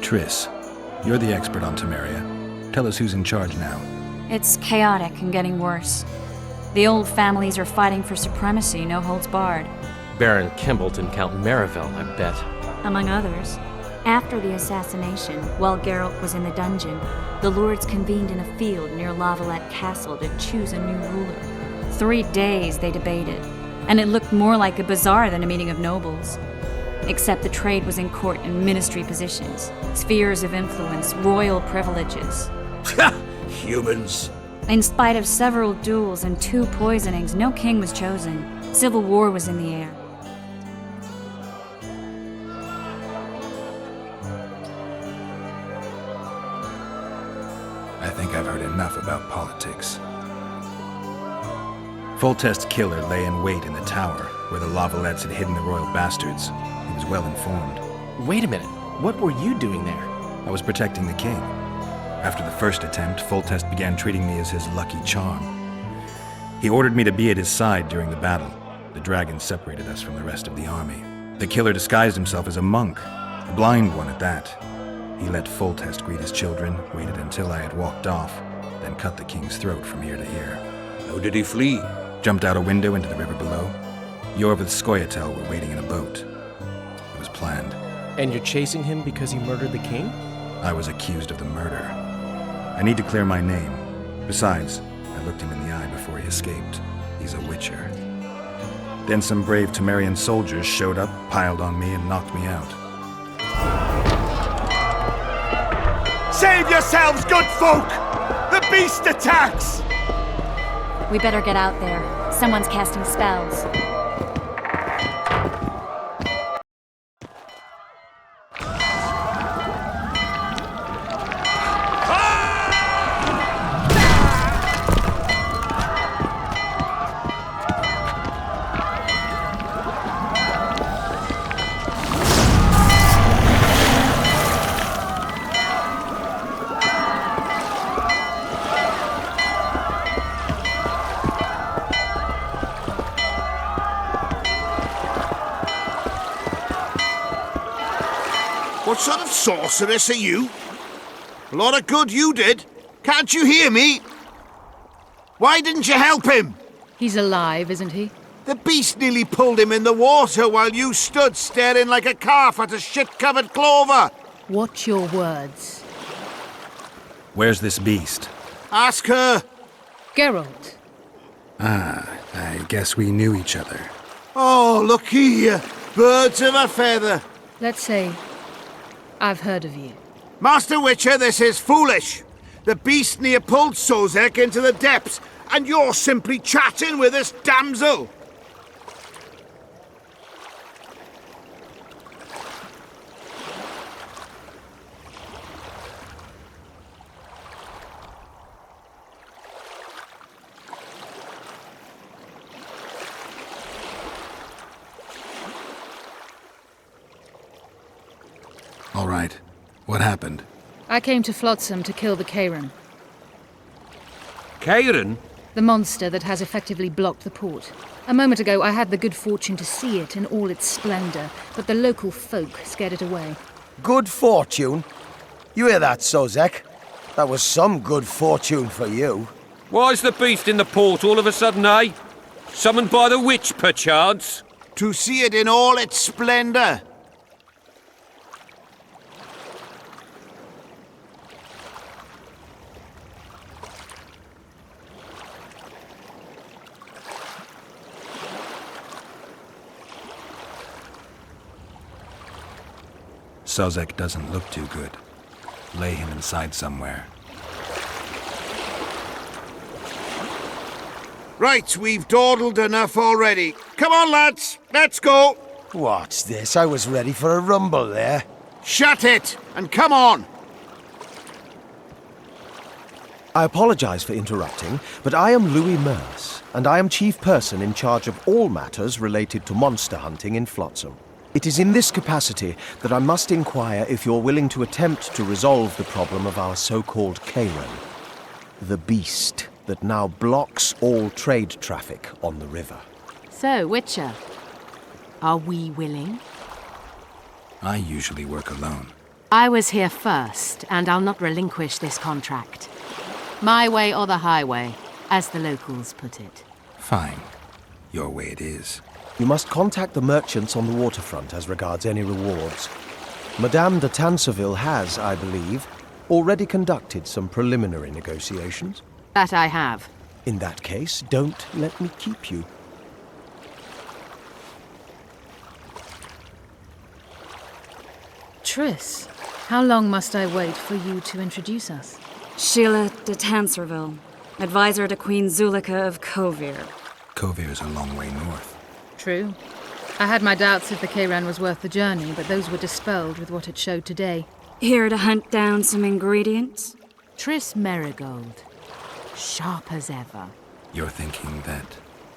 Triss, you're the expert on Temeria. Tell us who's in charge now. It's chaotic and getting worse. The old families are fighting for supremacy, no holds barred. Baron Kimbolt and Count Marivel, I bet. Among others. After the assassination, while Geralt was in the dungeon, the lords convened in a field near Lavalette Castle to choose a new ruler. 3 days they debated, and it looked more like a bazaar than a meeting of nobles. Except the trade was in court and ministry positions, spheres of influence, royal privileges. Humans. In spite of several duels and 2 poisonings, no king was chosen. Civil war was in the air. I think I've heard enough about politics. Foltest's killer lay in wait in the tower, where the Lavalettes had hidden the royal bastards. He was well informed. Wait a minute. What were you doing there? I was protecting the king. After the first attempt, Foltest began treating me as his lucky charm. He ordered me to be at his side during the battle. The dragon separated us from the rest of the army. The killer disguised himself as a monk, a blind one at that. He let Foltest greet his children, waited until I had walked off, then cut the king's throat from ear to ear. How did he flee? Jumped out a window into the river below. Yor with Skoyatel were waiting in a boat. It was planned. And you're chasing him because he murdered the king? I was accused of the murder. I need to clear my name. Besides, I looked him in the eye before he escaped. He's a witcher. Then some brave Temerian soldiers showed up, piled on me, and knocked me out. Save yourselves, good folk! The beast attacks! We better get out there. Someone's casting spells. What sort of sorceress are you? A lot of good you did. Can't you hear me? Why didn't you help him? He's alive, isn't he? The beast nearly pulled him in the water while you stood staring like a calf at a shit-covered clover. Watch your words. Where's this beast? Ask her. Geralt. Ah, I guess we knew each other. Oh, look here. Birds of a feather. Let's say I've heard of you. Master Witcher, this is foolish. The beast near pulled Sozek into the depths, and you're simply chatting with this damsel. All right. What happened? I came to Flotsam to kill the Kayran. Kayran? The monster that has effectively blocked the port. A moment ago, I had the good fortune to see it in all its splendor, but the local folk scared it away. Good fortune? You hear that, Sozek? That was some good fortune for you. Why's the beast in the port all of a sudden, eh? Summoned by the witch, perchance? To see it in all its splendor. Sozek doesn't look too good. Lay him inside somewhere. Right, we've dawdled enough already. Come on, lads, let's go. What's this? I was ready for a rumble there. Shut it, and come on. I apologize for interrupting, but I am Louis Merce, and I am chief person in charge of all matters related to monster hunting in Flotsam. It is in this capacity that I must inquire if you're willing to attempt to resolve the problem of our so-called Kayran, the beast that now blocks all trade traffic on the river. So, Witcher, are we willing? I usually work alone. I was here first, and I'll not relinquish this contract. My way or the highway, as the locals put it. Fine. Your way it is. You must contact the merchants on the waterfront as regards any rewards. Madame de Tanseville has, I believe, already conducted some preliminary negotiations. That I have. In that case, don't let me keep you. Triss, how long must I wait for you to introduce us? Sheila de Tanserville, advisor to Queen Zulika of Kovir. Kovir's a long way north. True. I had my doubts if the Kayran was worth the journey, but those were dispelled with what it showed today. Here to hunt down some ingredients? Triss Merigold. Sharp as ever. You're thinking that...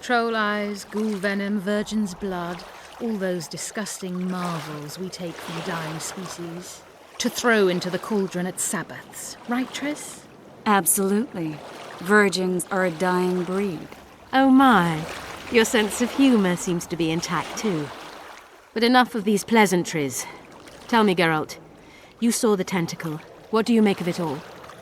Troll eyes, ghoul venom, virgin's blood, all those disgusting marvels we take from dying species. To throw into the cauldron at Sabbaths. Right, Triss? Absolutely. Virgins are a dying breed. Oh my. Your sense of humour seems to be intact too. But enough of these pleasantries. Tell me, Geralt, you saw the tentacle. What do you make of it all?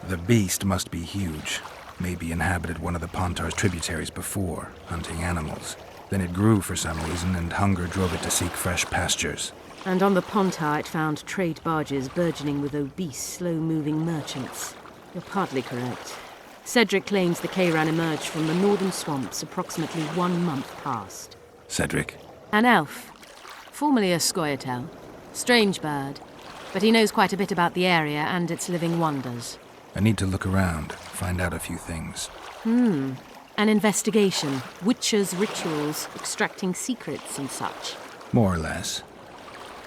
The beast must be huge. Maybe inhabited one of the Pontar's tributaries before, hunting animals. Then it grew for some reason, and hunger drove it to seek fresh pastures. And on the Pontar it found trade barges burgeoning with obese, slow-moving merchants. You're partly correct. Cedric claims the Kayran emerged from the northern swamps approximately 1 month past. Cedric? An elf. Formerly a Scoia'tael. Strange bird. But he knows quite a bit about the area and its living wonders. I need to look around, find out a few things. An investigation, witches' rituals, extracting secrets and such. More or less.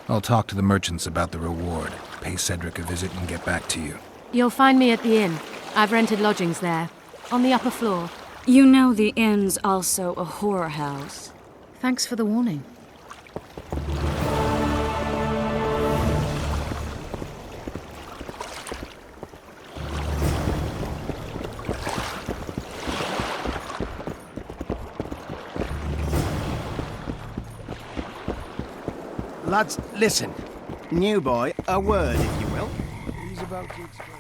I'll talk to the merchants about the reward, pay Cedric a visit, and get back to you. You'll find me at the inn. I've rented lodgings there, on the upper floor. You know the inn's also a horror house. Thanks for the warning. Lads, listen. New boy, a word, if you will. He's about to explain.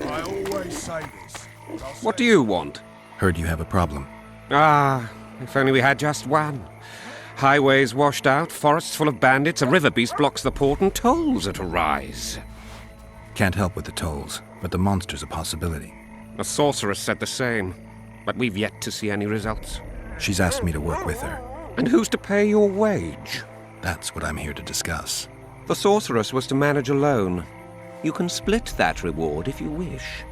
I always say this. What do you want? Heard you have a problem. Ah, if only we had just one. Highways washed out, forests full of bandits, a river beast blocks the port, and tolls at a rise. Can't help with the tolls, but the monster's a possibility. A sorceress said the same, but we've yet to see any results. She's asked me to work with her. And who's to pay your wage? That's what I'm here to discuss. The sorceress was to manage alone. You can split that reward if you wish.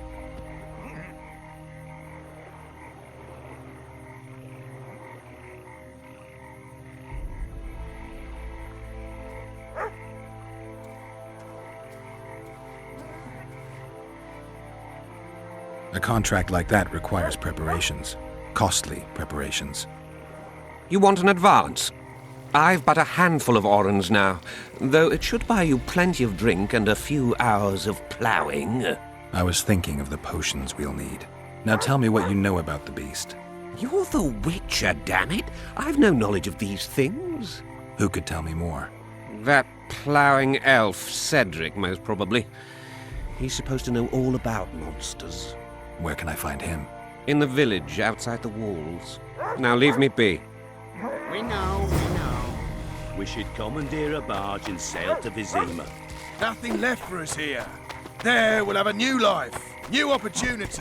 A contract like that requires preparations. Costly preparations. You want an advance? I've but a handful of orens now, though it should buy you plenty of drink and a few hours of ploughing. I was thinking of the potions we'll need. Now tell me what you know about the beast. You're the Witcher, damn it! I've no knowledge of these things. Who could tell me more? That ploughing elf, Cedric, most probably. He's supposed to know all about monsters. Where can I find him? In the village, outside the walls. Now leave me be. We know. We should commandeer a barge and sail to Vizima. Nothing left for us here. There, we'll have a new life, new opportunities.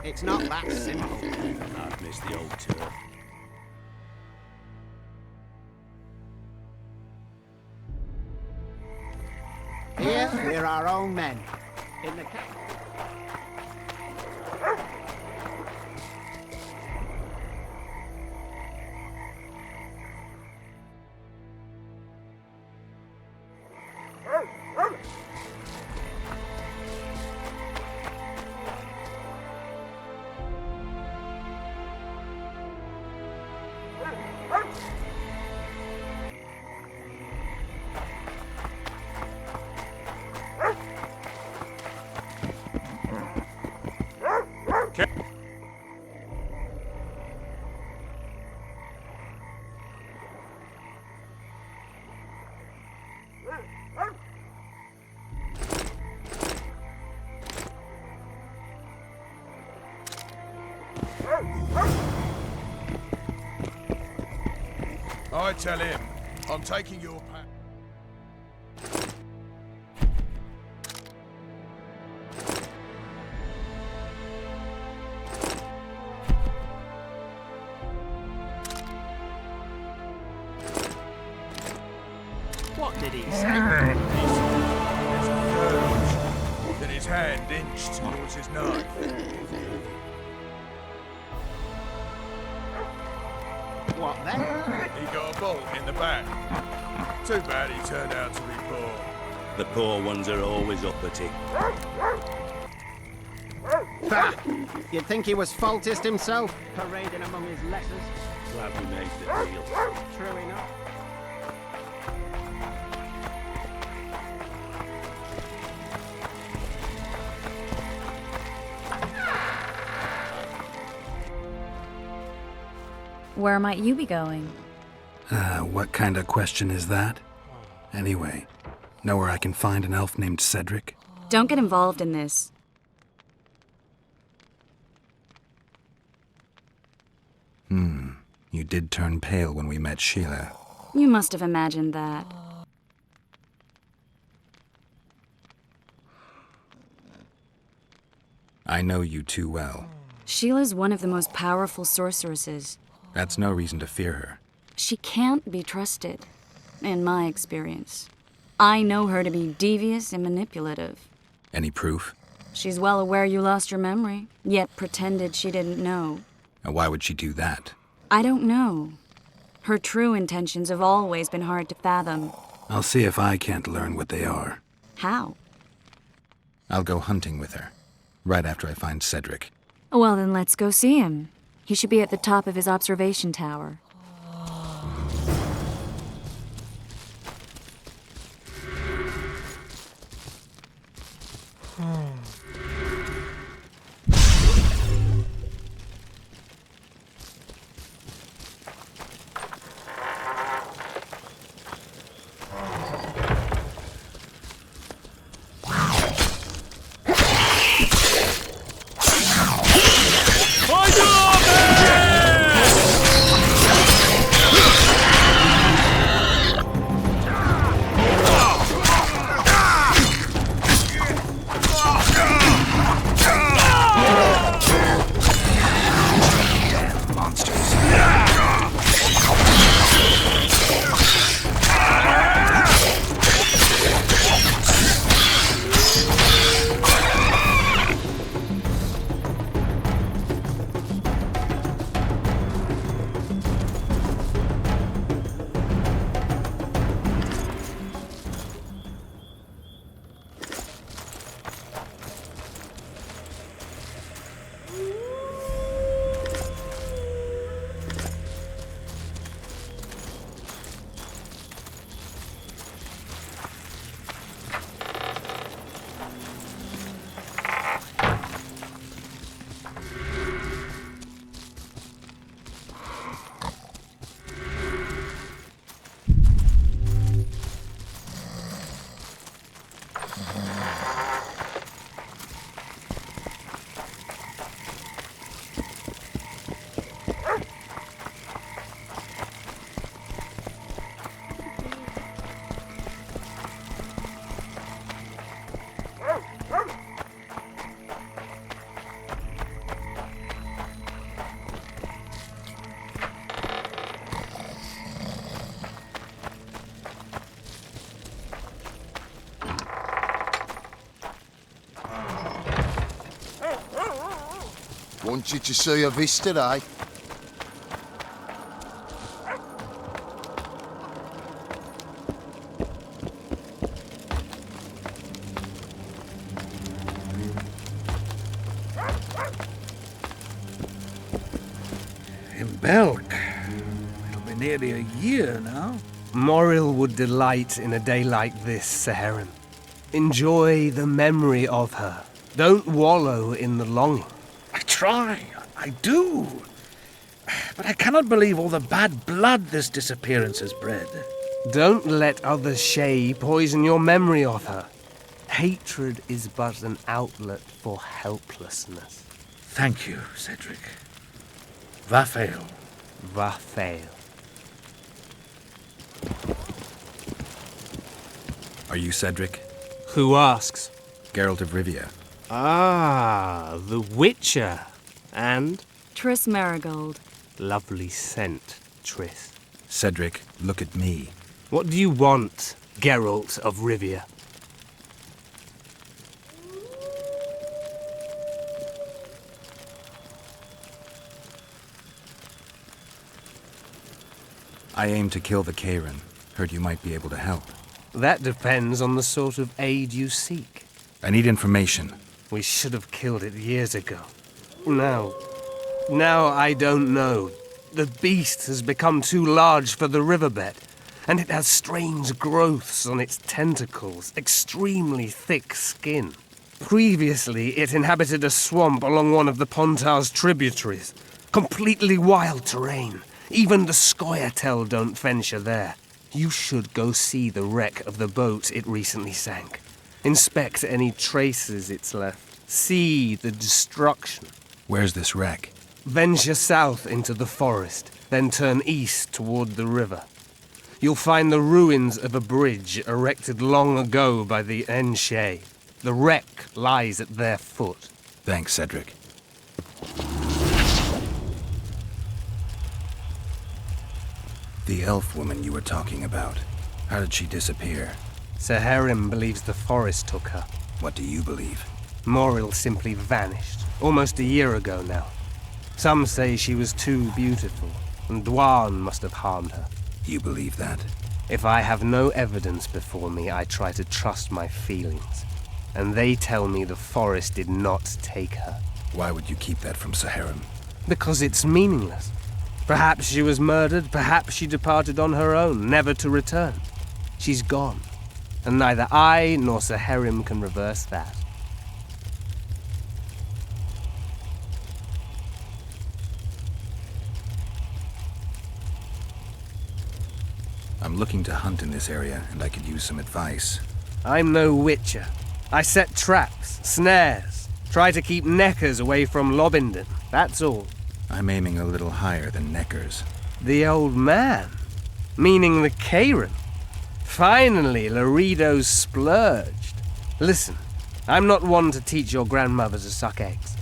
It's not that simple. I've missed the old turf. Here, we're our own men. In the camp. I tell him, I'm taking your pack. What did he say? There's a verge. Then his hand inched towards his knife. What then? He got a bolt in the back. Too bad he turned out to be poor. The poor ones are always uppity. Bah! You'd think he was faultist himself, parading among his letters. Glad we made the deal. True enough. Where might you be going? What kind of question is that? Anyway, know where I can find an elf named Cedric? Don't get involved in this. You did turn pale when we met Sheila. You must have imagined that. I know you too well. Sheila's one of the most powerful sorceresses. That's no reason to fear her. She can't be trusted, in my experience. I know her to be devious and manipulative. Any proof? She's well aware you lost your memory, yet pretended she didn't know. And why would she do that? I don't know. Her true intentions have always been hard to fathom. I'll see if I can't learn what they are. How? I'll go hunting with her, right after I find Cedric. Well, then let's go see him. He should be at the top of his observation tower. Want you to see a vista, eh? In Belk. It'll be nearly a year now. Moril would delight in a day like this, Saharan. Enjoy the memory of her. Don't wallow in the longing. I try. I do. But I cannot believe all the bad blood this disappearance has bred. Don't let others' Shay poison your memory of her. Hatred is but an outlet for helplessness. Thank you, Cedric. Vafael. Vafael. Are you Cedric? Who asks? Geralt of Rivia. Ah, the Witcher. And? Triss Marigold. Lovely scent, Triss. Cedric, look at me. What do you want, Geralt of Rivia? I aim to kill the Kayran. Heard you might be able to help. That depends on the sort of aid you seek. I need information. We should have killed it years ago. Now I don't know. The beast has become too large for the riverbed, and it has strange growths on its tentacles, extremely thick skin. Previously, it inhabited a swamp along one of the Pontar's tributaries. Completely wild terrain. Even the Scoia'tael don't venture there. You should go see the wreck of the boat it recently sank. Inspect any traces it's left. See the destruction. Where's this wreck? Venture south into the forest, then turn east toward the river. You'll find the ruins of a bridge erected long ago by the Aen Seidhe. The wreck lies at their foot. Thanks, Cedric. The elf woman you were talking about. How did she disappear? Saharim believes the forest took her. What do you believe? Moril simply vanished, almost a year ago now. Some say she was too beautiful, and Dwan must have harmed her. You believe that? If I have no evidence before me, I try to trust my feelings. And they tell me the forest did not take her. Why would you keep that from Saharim? Because it's meaningless. Perhaps she was murdered, perhaps she departed on her own, never to return. She's gone, and neither I nor Saharim can reverse that. I'm looking to hunt in this area, and I could use some advice. I'm no witcher. I set traps, snares, try to keep Neckers away from Lobinden, that's all. I'm aiming a little higher than Neckers. The old man? Meaning the Karen? Finally, Laredo's splurged. Listen, I'm not one to teach your grandmother to suck eggs.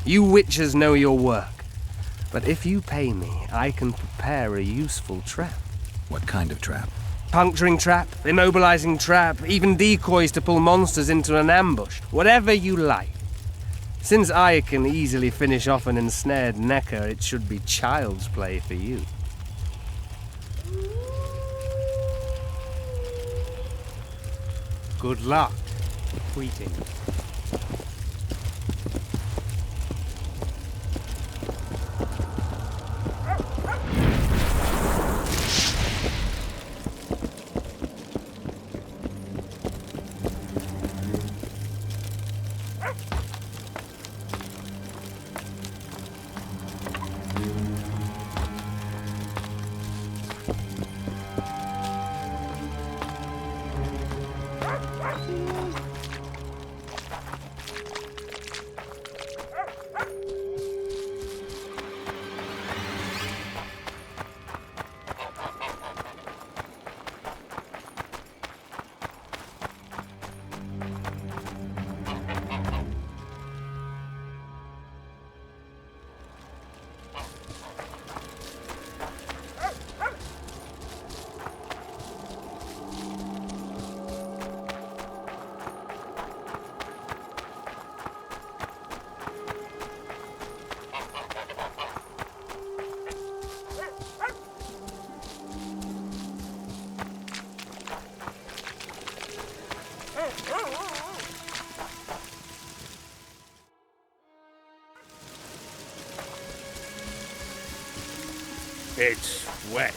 You witchers know your work. But if you pay me, I can prepare a useful trap. What kind of trap? Puncturing trap, immobilizing trap, even decoys to pull monsters into an ambush. Whatever you like. Since I can easily finish off an ensnared Necker, it should be child's play for you. Good luck. Greetings. It's wet.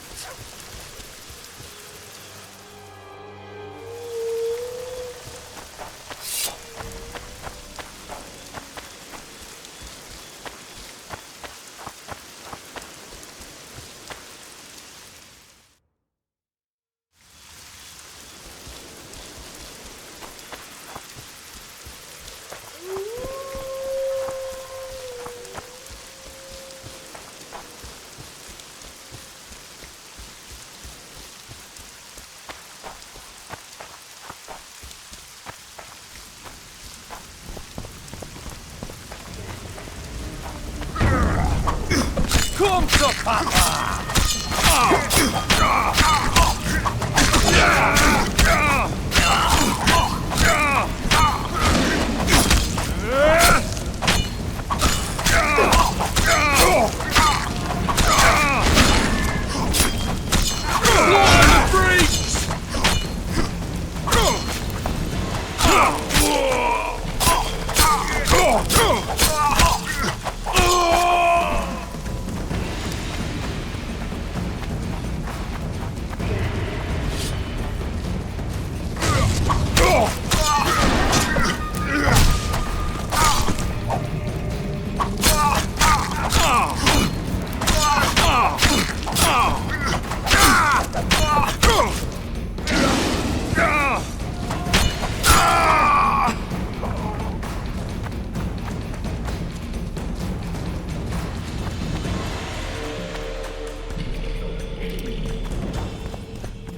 Come to Papa!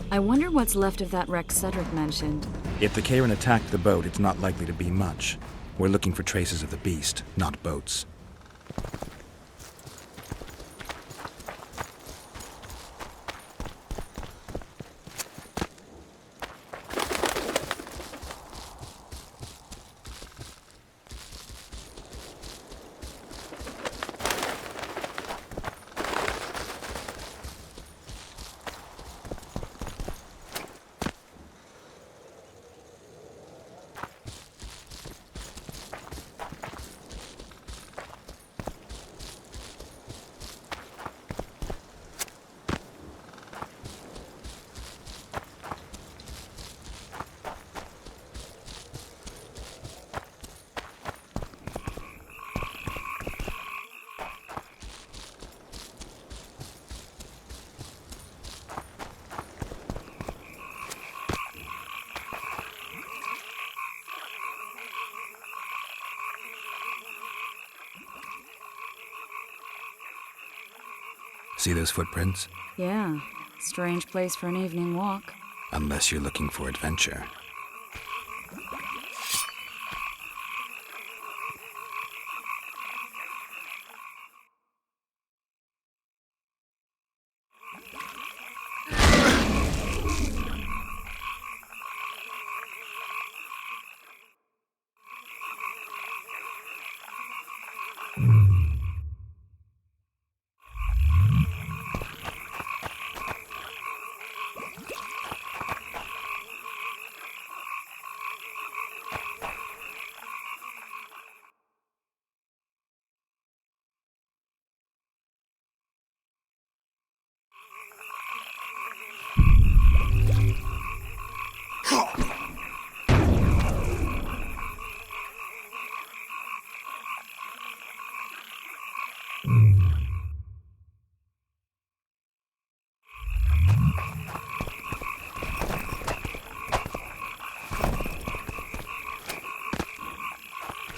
I wonder what's left of that wreck Cedric mentioned. If the Karen attacked the boat, it's not likely to be much. We're looking for traces of the beast, not boats. See those footprints? Yeah, strange place for an evening walk. Unless you're looking for adventure.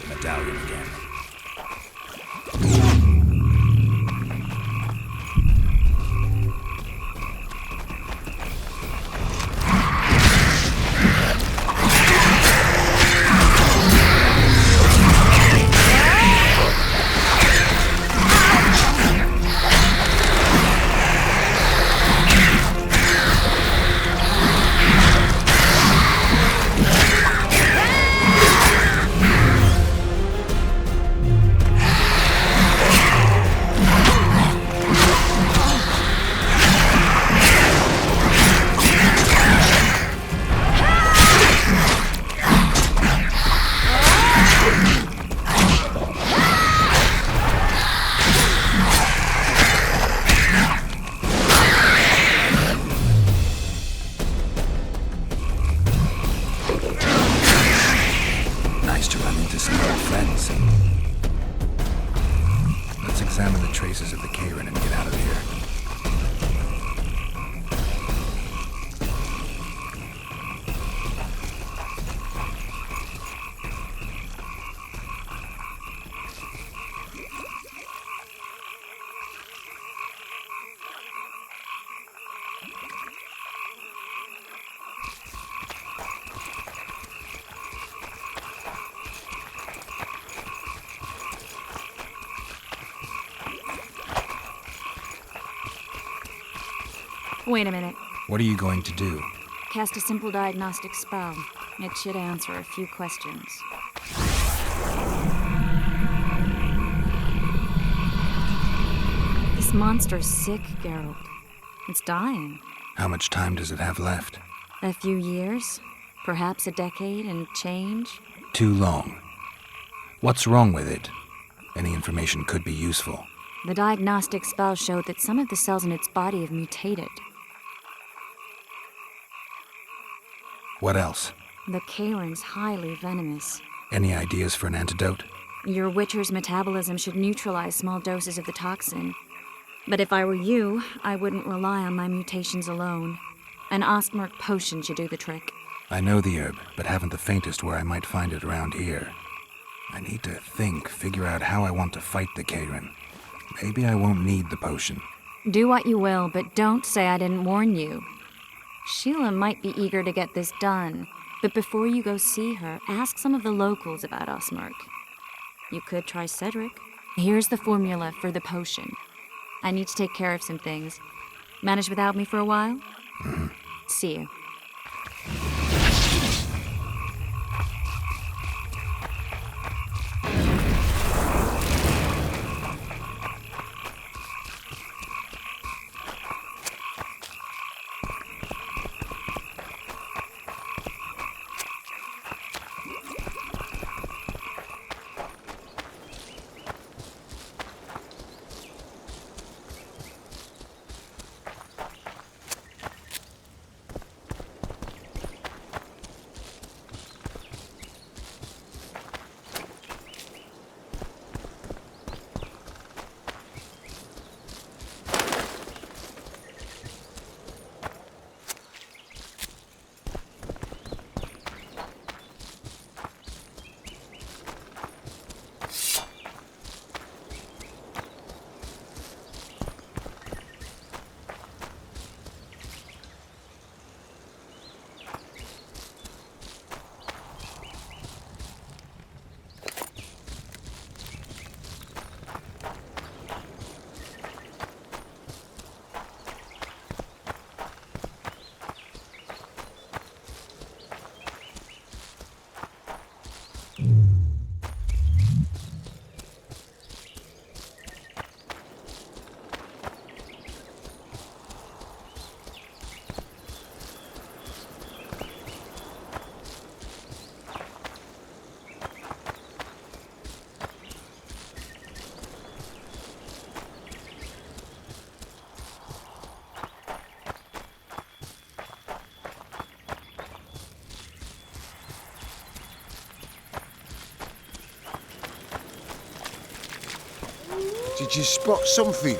Medallion again. Examine the traces of the Kayran and get out of here. Wait a minute. What are you going to do? Cast a simple diagnostic spell. It should answer a few questions. This monster's sick, Geralt. It's dying. How much time does it have left? A few years? Perhaps a decade and change? Too long. What's wrong with it? Any information could be useful. The diagnostic spell showed that some of the cells in its body have mutated. What else? The Kayran's highly venomous. Any ideas for an antidote? Your Witcher's metabolism should neutralize small doses of the toxin. But if I were you, I wouldn't rely on my mutations alone. An Ostmark potion should do the trick. I know the herb, but haven't the faintest where I might find it around here. I need to figure out how I want to fight the Kayran. Maybe I won't need the potion. Do what you will, but don't say I didn't warn you. Sheila might be eager to get this done, but before you go see her, ask some of the locals about Ostmark. You could try Cedric. Here's the formula for the potion. I need to take care of some things. Manage without me for a while? Mm-hmm. See you. Did you spot something?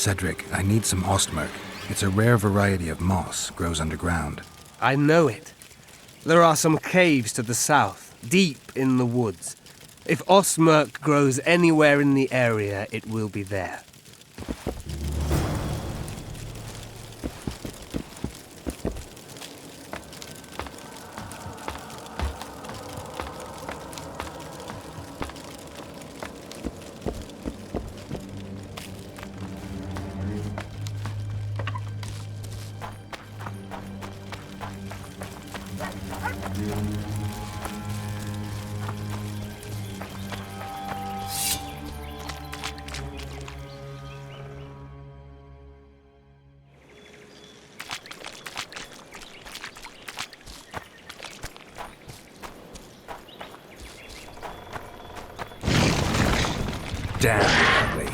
Cedric, I need some Ostmerk. It's a rare variety of moss, grows underground. I know it. There are some caves to the south, deep in the woods. If Ostmerk grows anywhere in the area, it will be there. Damn ugly.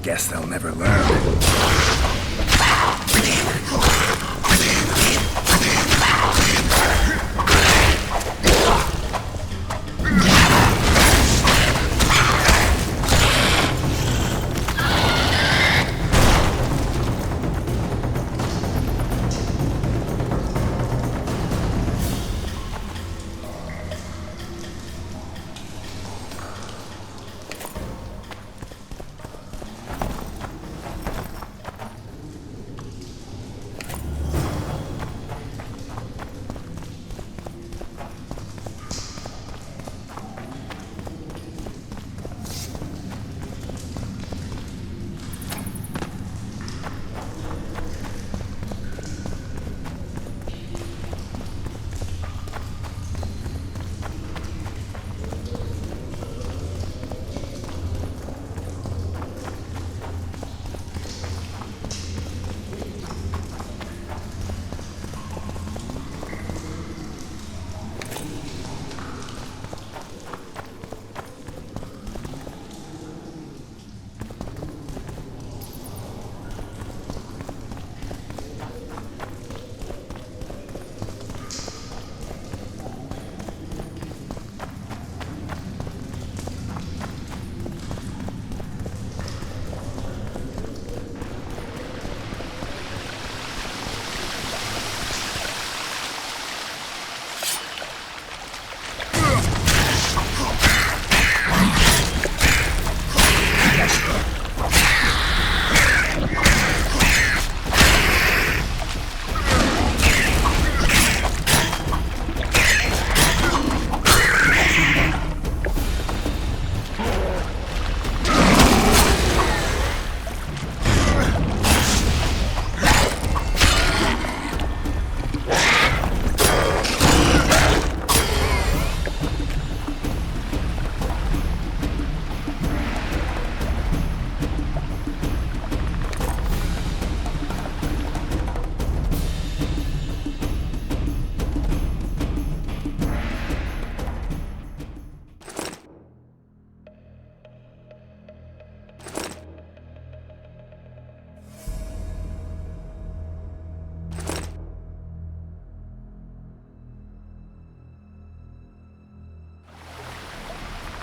Guess they'll never learn.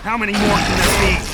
How many more can there be?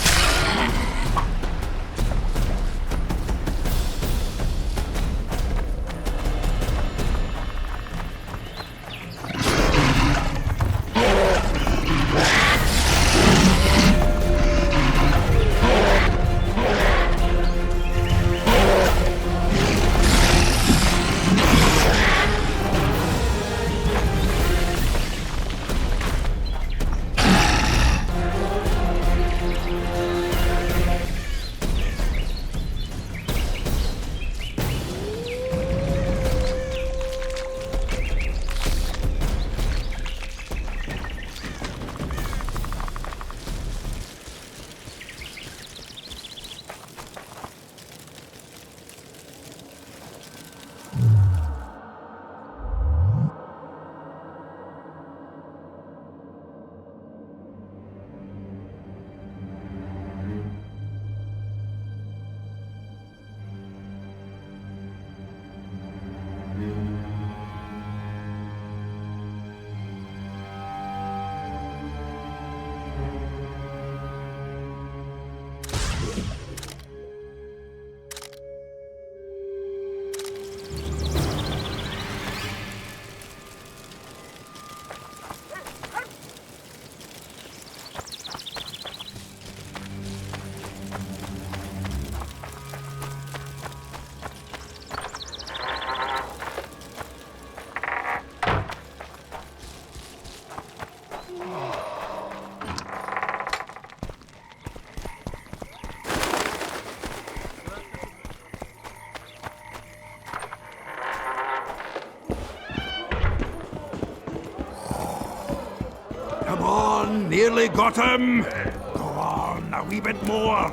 Nearly got him! Go on, a wee bit more.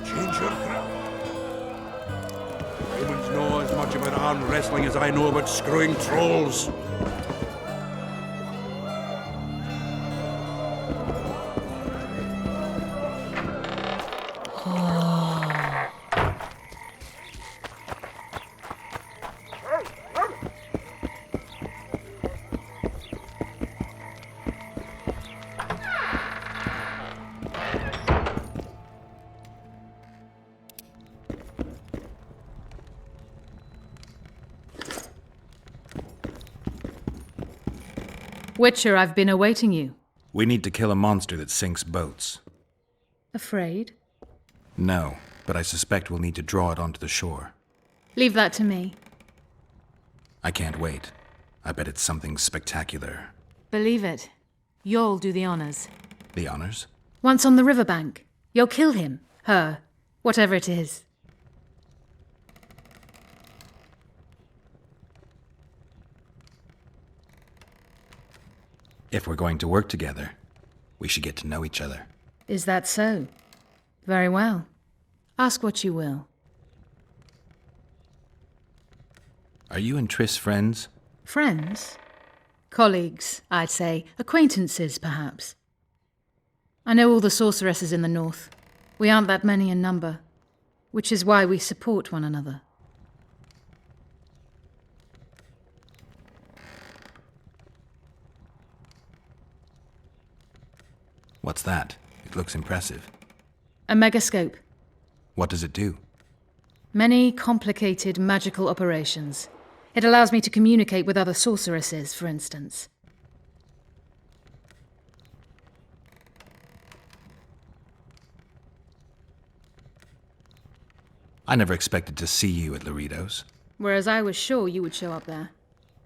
Change your grip. Humans know as much about arm wrestling as I know about screwing trolls. Witcher, I've been awaiting you. We need to kill a monster that sinks boats. Afraid? No, but I suspect we'll need to draw it onto the shore. Leave that to me. I can't wait. I bet it's something spectacular. Believe it. You'll do the honors. The honors? Once on the riverbank, you'll kill him, her, whatever it is. If we're going to work together, we should get to know each other. Is that so? Very well. Ask what you will. Are you and Triss friends? Friends? Colleagues, I'd say. Acquaintances, perhaps. I know all the sorceresses in the north. We aren't that many in number, which is why we support one another. What's that? It looks impressive. A megascope. What does it do? Many complicated magical operations. It allows me to communicate with other sorceresses, for instance. I never expected to see you at Laredo's. Whereas I was sure you would show up there.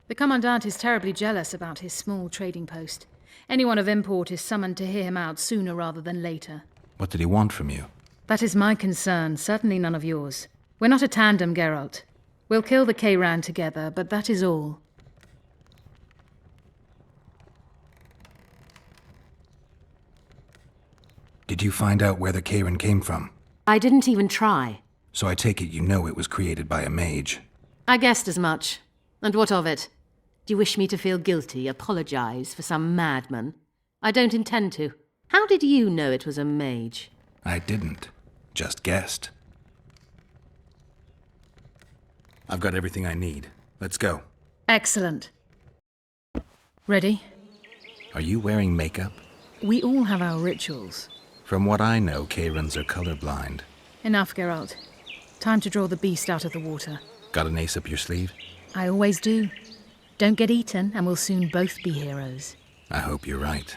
The Commandant is terribly jealous about his small trading post. Anyone of import is summoned to hear him out sooner rather than later. What did he want from you? That is my concern, certainly none of yours. We're not a tandem, Geralt. We'll kill the Kayran together, but that is all. Did you find out where the Kayran came from? I didn't even try. So I take it you know it was created by a mage. I guessed as much. And what of it? Do you wish me to feel guilty, apologize for some madman? I don't intend to. How did you know it was a mage? I didn't. Just guessed. I've got everything I need. Let's go. Excellent. Ready? Are you wearing makeup? We all have our rituals. From what I know, Kayrans are colorblind. Enough, Geralt. Time to draw the beast out of the water. Got an ace up your sleeve? I always do. Don't get eaten, and we'll soon both be heroes. I hope you're right.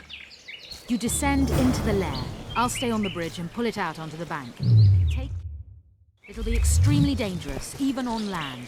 You descend into the lair. I'll stay on the bridge and pull it out onto the bank. It'll be extremely dangerous, even on land.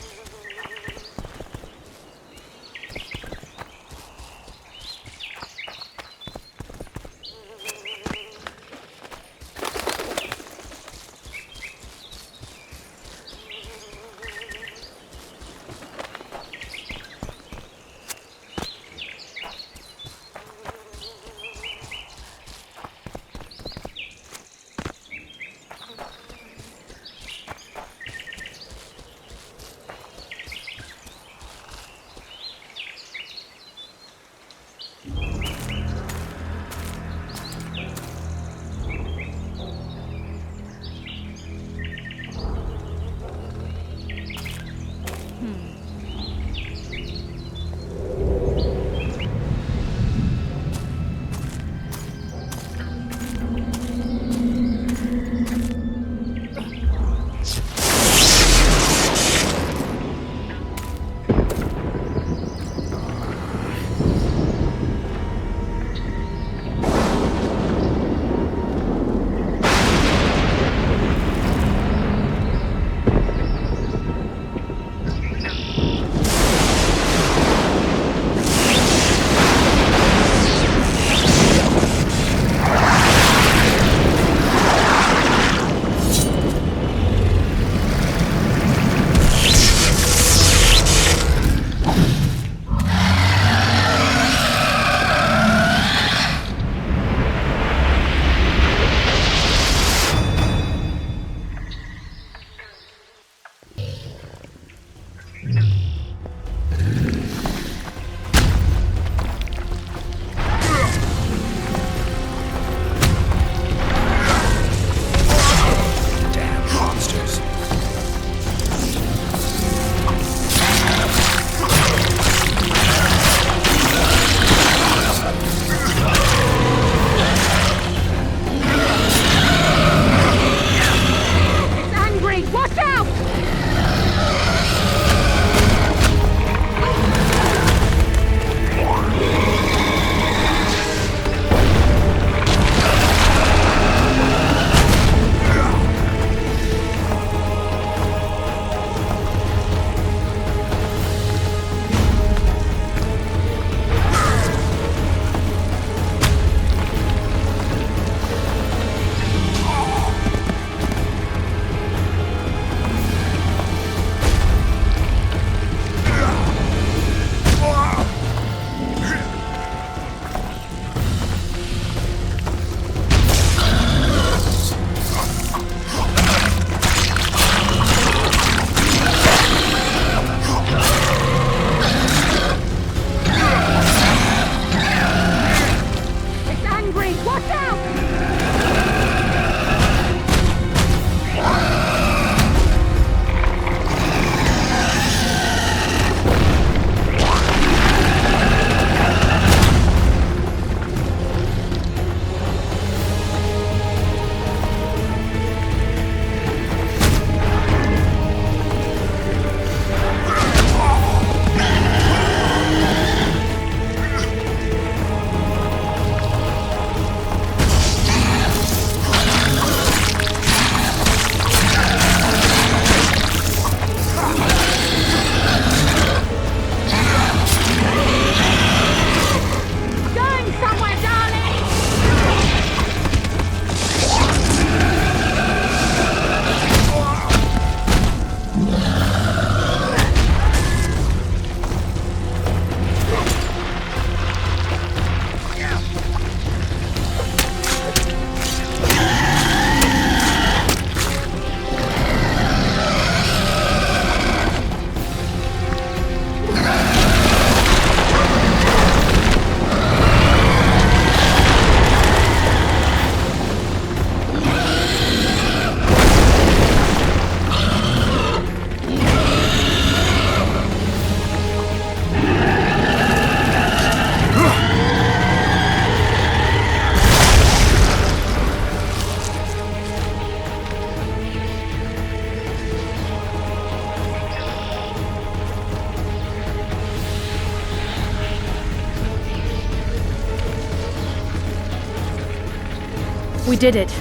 We did it.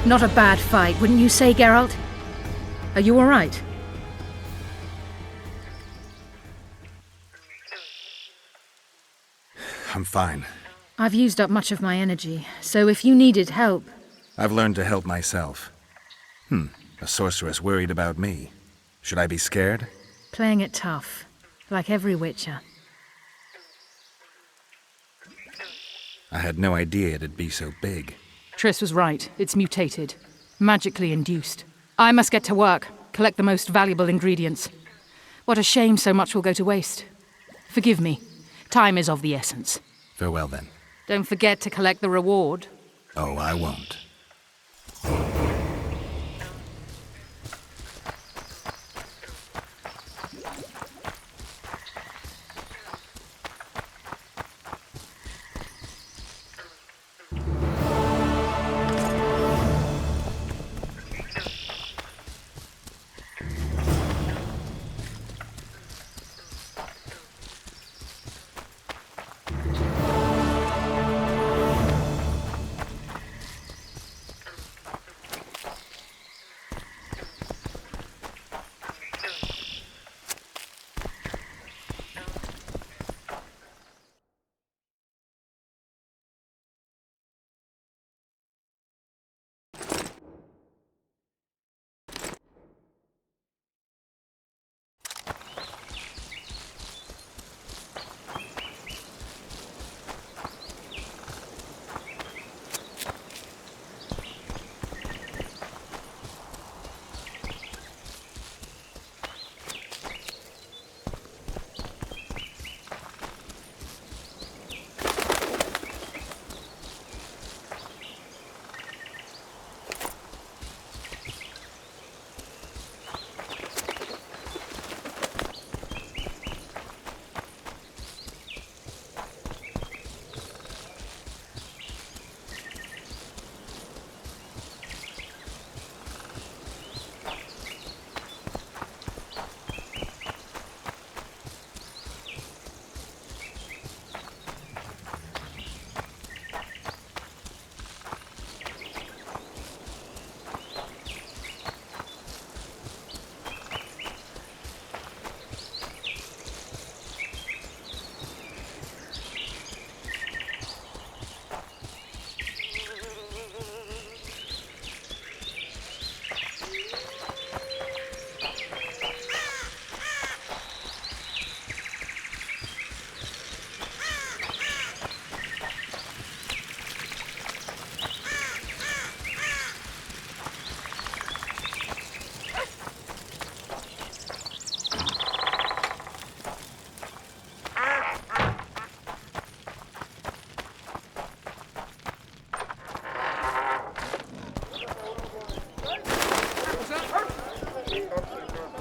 Not a bad fight, wouldn't you say, Geralt? Are you all right? I'm fine. I've used up much of my energy, so if you needed help... I've learned to help myself. A sorceress worried about me. Should I be scared? Playing it tough, like every Witcher. I had no idea it'd be so big. Triss was right. It's mutated. Magically induced. I must get to work, collect the most valuable ingredients. What a shame so much will go to waste. Forgive me. Time is of the essence. Farewell, then. Don't forget to collect the reward. Oh, I won't.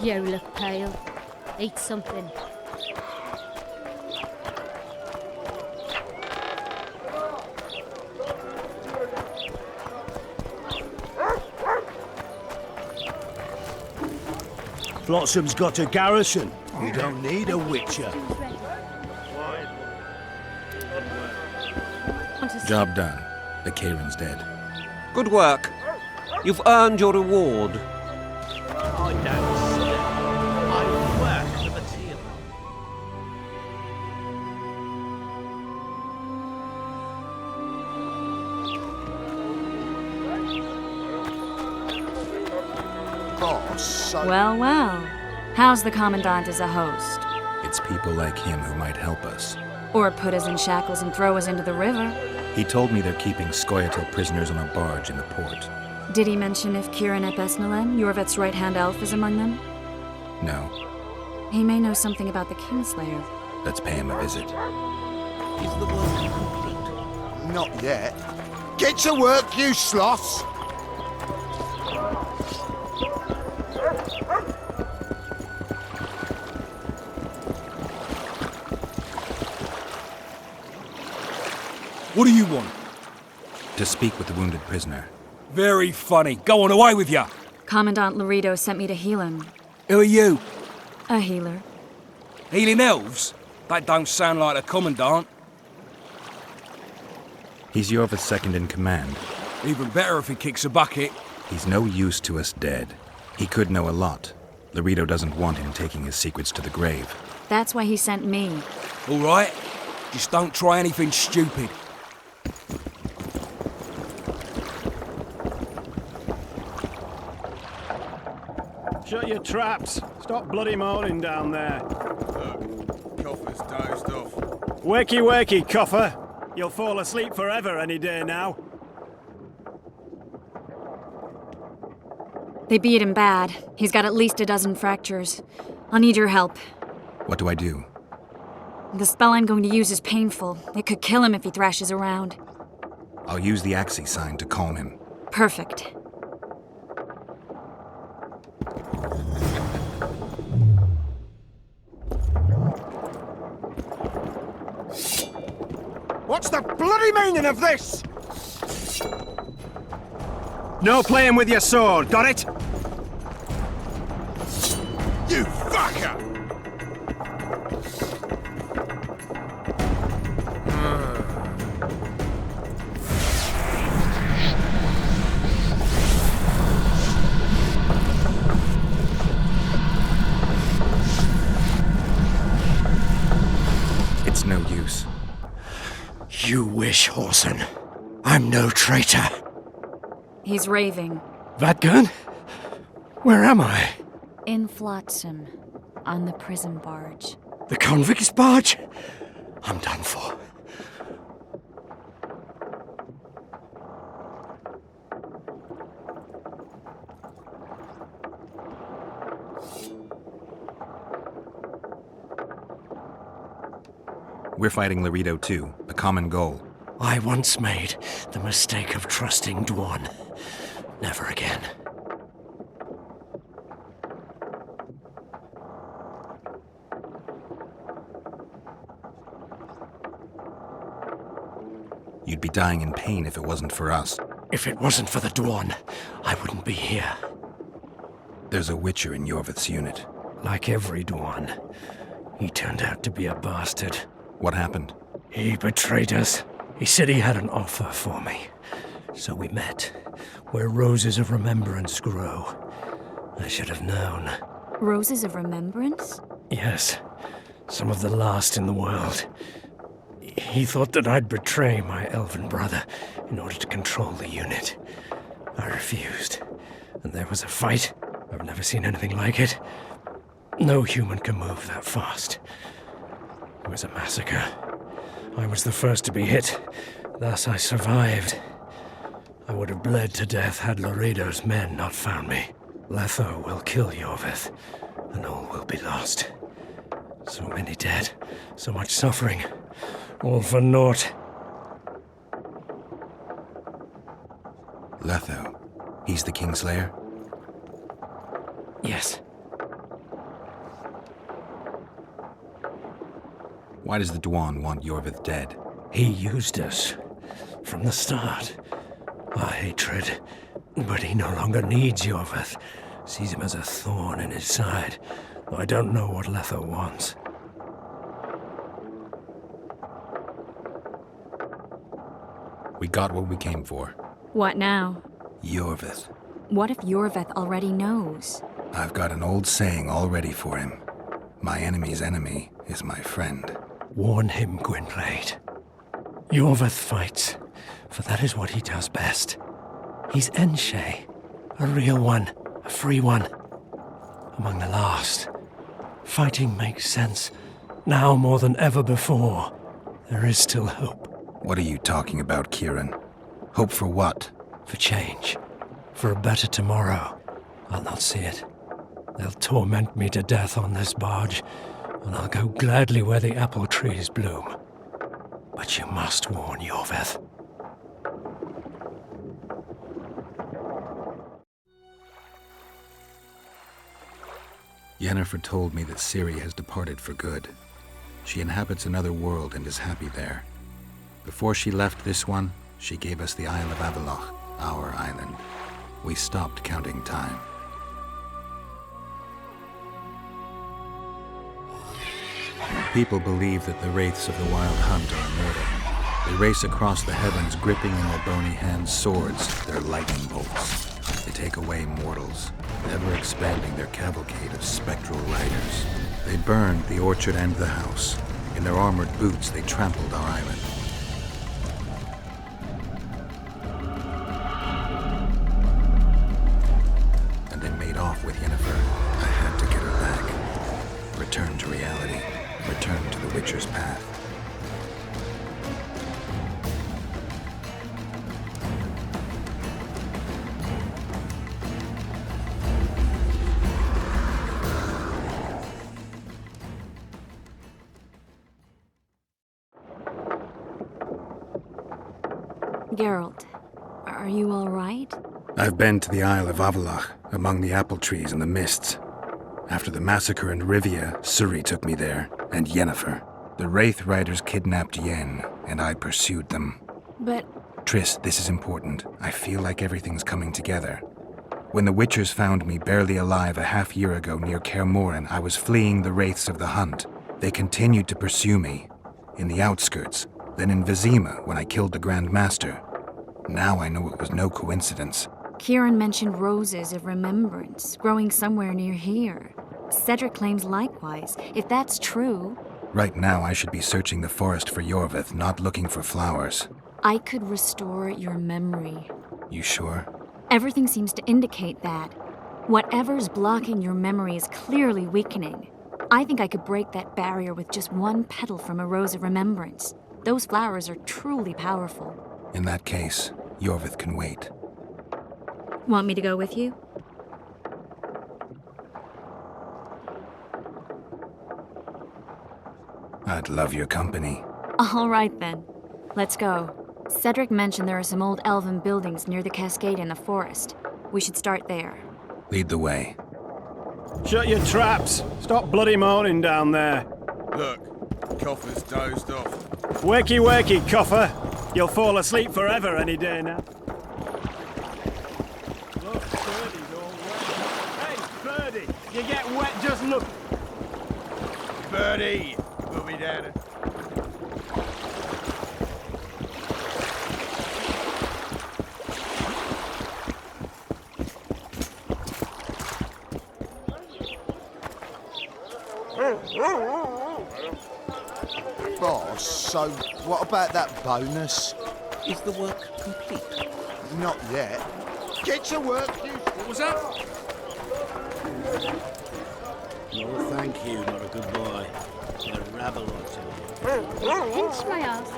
You look pale. Eat something. Flotsam's got a garrison. You don't need a Witcher. Job done. The Kayran's dead. Good work. You've earned your reward. I don't sleep. I work for the team. Well, well. How's the Commandant as a host? It's people like him who might help us. Or put us in shackles and throw us into the river. He told me they're keeping Scoia'tael prisoners on a barge in the port. Did he mention if Kieran ep Esnalem, Yorvet's right-hand elf, is among them? No. He may know something about the Kingslayer. Let's pay him a visit. Is the work complete? Not yet. Get to work, you sloths! What do you want? To speak with the wounded prisoner. Very funny. Go on, away with ya. Commandant Laredo sent me to heal him. Who are you? A healer. Healing elves? That don't sound like a commandant. He's Yorva's second in command. Even better if he kicks a bucket. He's no use to us dead. He could know a lot. Laredo doesn't want him taking his secrets to the grave. That's why he sent me. All right? Just don't try anything stupid. Shut your traps. Stop bloody moaning down there. Look, Coffer's dozed off. Wakey, wakey, Coffer. You'll fall asleep forever any day now. They beat him bad. He's got at least a dozen fractures. I'll need your help. What do I do? The spell I'm going to use is painful. It could kill him if he thrashes around. I'll use the Axii sign to calm him. Perfect. What's the bloody meaning of this? No playing with your sword, got it? You fucker! It's no use. You wish, Horson. I'm no traitor. He's raving. Vatgun? Where am I? In Flotsam, on the prison barge. The convict's barge? I'm done for. We're fighting Laredo too, a common goal. I once made the mistake of trusting Dwan. Never again. You'd be dying in pain if it wasn't for us. If it wasn't for the Dwan, I wouldn't be here. There's a Witcher in Yorvith's unit. Like every Dwan, he turned out to be a bastard. What happened? He betrayed us. He said he had an offer for me. So we met, where roses of remembrance grow. I should have known. Roses of Remembrance? Yes, some of the last in the world. He thought that I'd betray my elven brother in order to control the unit. I refused, and there was a fight. I've never seen anything like it. No human can move that fast. It was a massacre. I was the first to be hit, thus I survived. I would have bled to death had Laredo's men not found me. Letho will kill Yorvith, and all will be lost. So many dead, so much suffering, all for naught. Letho. He's the Kingslayer? Yes. Why does the Dwan want Yorvith dead? He used us from the start. Our hatred. But he no longer needs Yorvith. Sees him as a thorn in his side. Though I don't know what Letho wants. We got what we came for. What now? Yorvith. What if Yorvith already knows? I've got an old saying all ready for him. My enemy's enemy is my friend. Warn him, Gwynplaine. Yorvith fights, for that is what he does best. He's Enshe, a real one, a free one. Among the last. Fighting makes sense. Now more than ever before. There is still hope. What are you talking about, Kieran? Hope for what? For change. For a better tomorrow. I'll not see it. They'll torment me to death on this barge, and I'll go gladly where the apple trees bloom. But you must warn Yorvith. Yennefer told me that Ciri has departed for good. She inhabits another world and is happy there. Before she left this one, she gave us the Isle of Avalok, our island. We stopped counting time. People believe that the wraiths of the Wild Hunt are immortal, They race across the heavens, gripping in their bony hands swords, their lightning bolts. They take away mortals, ever expanding their cavalcade of spectral riders. They burned the orchard and the house. In their armored boots, they trampled our island. And they made off with Yennefer. I had to get her back. Return to reality. Return to the Witcher's path. Geralt, are you all right? I've been to the Isle of Avallac'h, among the apple trees and the mists. After the massacre in Rivia, Ciri took me there, and Yennefer. The Wraith Riders kidnapped Yen, and I pursued them. But... Triss, this is important. I feel like everything's coming together. When the Witchers found me barely alive a half-year ago near Kaer Morhen, I was fleeing the Wraiths of the Hunt. They continued to pursue me, in the outskirts, then in Vizima when I killed the Grand Master. Now I know it was no coincidence. Kieran mentioned roses of remembrance growing somewhere near here. Cedric claims likewise. If that's true... Right now I should be searching the forest for Iorveth, not looking for flowers. I could restore your memory. You sure? Everything seems to indicate that. Whatever's blocking your memory is clearly weakening. I think I could break that barrier with just one petal from a rose of remembrance. Those flowers are truly powerful. In that case, Iorveth can wait. Want me to go with you? I'd love your company. All right then. Let's go. Cedric mentioned there are some old elven buildings near the cascade in the forest. We should start there. Lead the way. Shut your traps! Stop bloody moaning down there. Look, Coffer's dozed off. Wakey, wakey, Coffer. You'll fall asleep forever any day now. Look, Birdie's all wet. Hey, Birdie, you get wet just look. Birdie, we'll be down. Boss, so what about that bonus? Is the work complete? Not yet. Get to work, you... What was that? No, thank you, not a good boy. A rabble or two. Pinch my ass.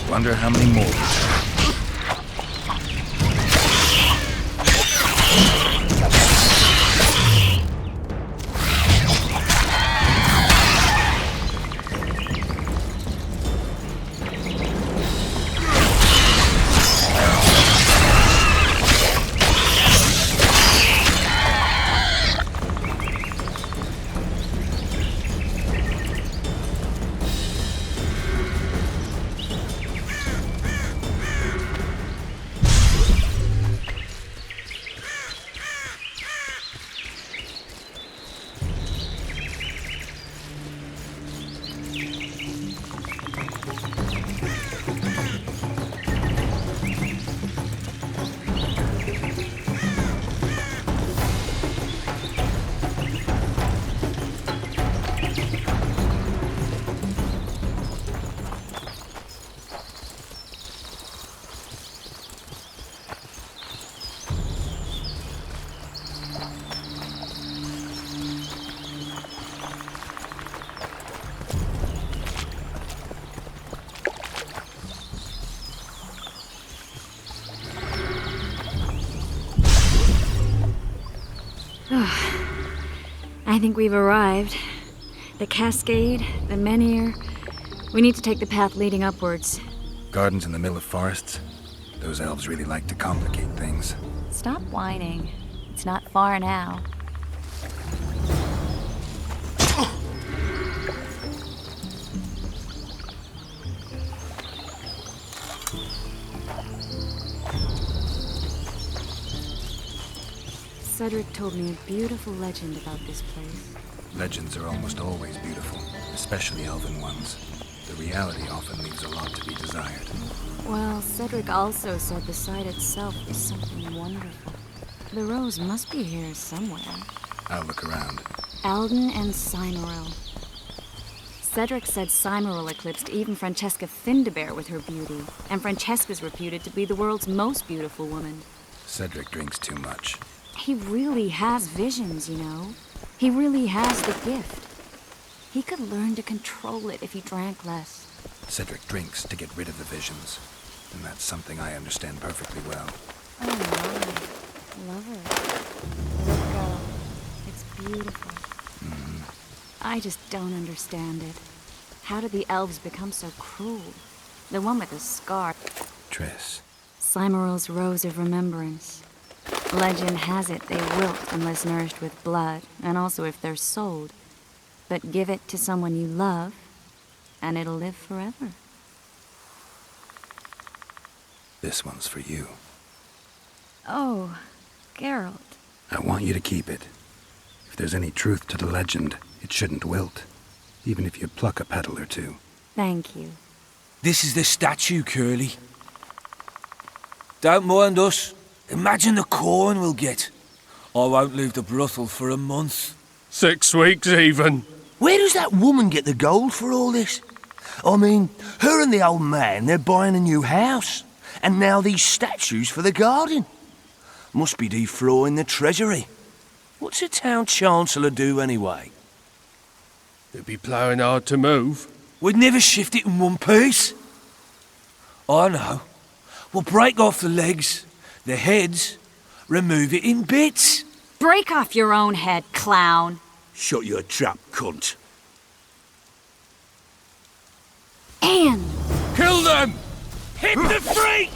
Wonder how many more. I think we've arrived. The cascade, the menhir. We need to take the path leading upwards. Gardens in the middle of forests? Those elves really like to complicate things. Stop whining. It's not far now. Cedric told me a beautiful legend about this place. Legends are almost always beautiful, especially elven ones. The reality often leaves a lot to be desired. Well, Cedric also said the site itself was something wonderful. The rose must be here somewhere. I'll look around. Alden and Cymoril. Cedric said Cymoril eclipsed even Francesca Findabair with her beauty, and Francesca's reputed to be the world's most beautiful woman. Cedric drinks too much. He really has visions, you know. He really has the gift. He could learn to control it if he drank less. Cedric drinks to get rid of the visions, and that's something I understand perfectly well. Oh my, love her. Let go. It's beautiful. I just don't understand it. How did the elves become so cruel? The one with the scar. Triss. Cymoril's Rose of Remembrance. Legend has it they wilt unless nourished with blood, and also if they're sold. But give it to someone you love, and it'll live forever. This one's for you. Oh, Geralt. I want you to keep it. If there's any truth to the legend, it shouldn't wilt, even if you pluck a petal or two. Thank you. This is the statue, Curly. Don't mind us. Imagine the corn we'll get. I won't leave the brothel for a month. 6 weeks even. Where does that woman get the gold for all this? I mean, her and the old man, they're buying a new house. And now these statues for the garden. Must be defraughting the treasury. What's a town chancellor do anyway? They'd be ploughing hard to move. We'd never shift it in one piece. I know. We'll break off the legs, the heads, remove it in bits. Break off your own head, clown. Shut your trap, cunt. And kill them! Hit the freak!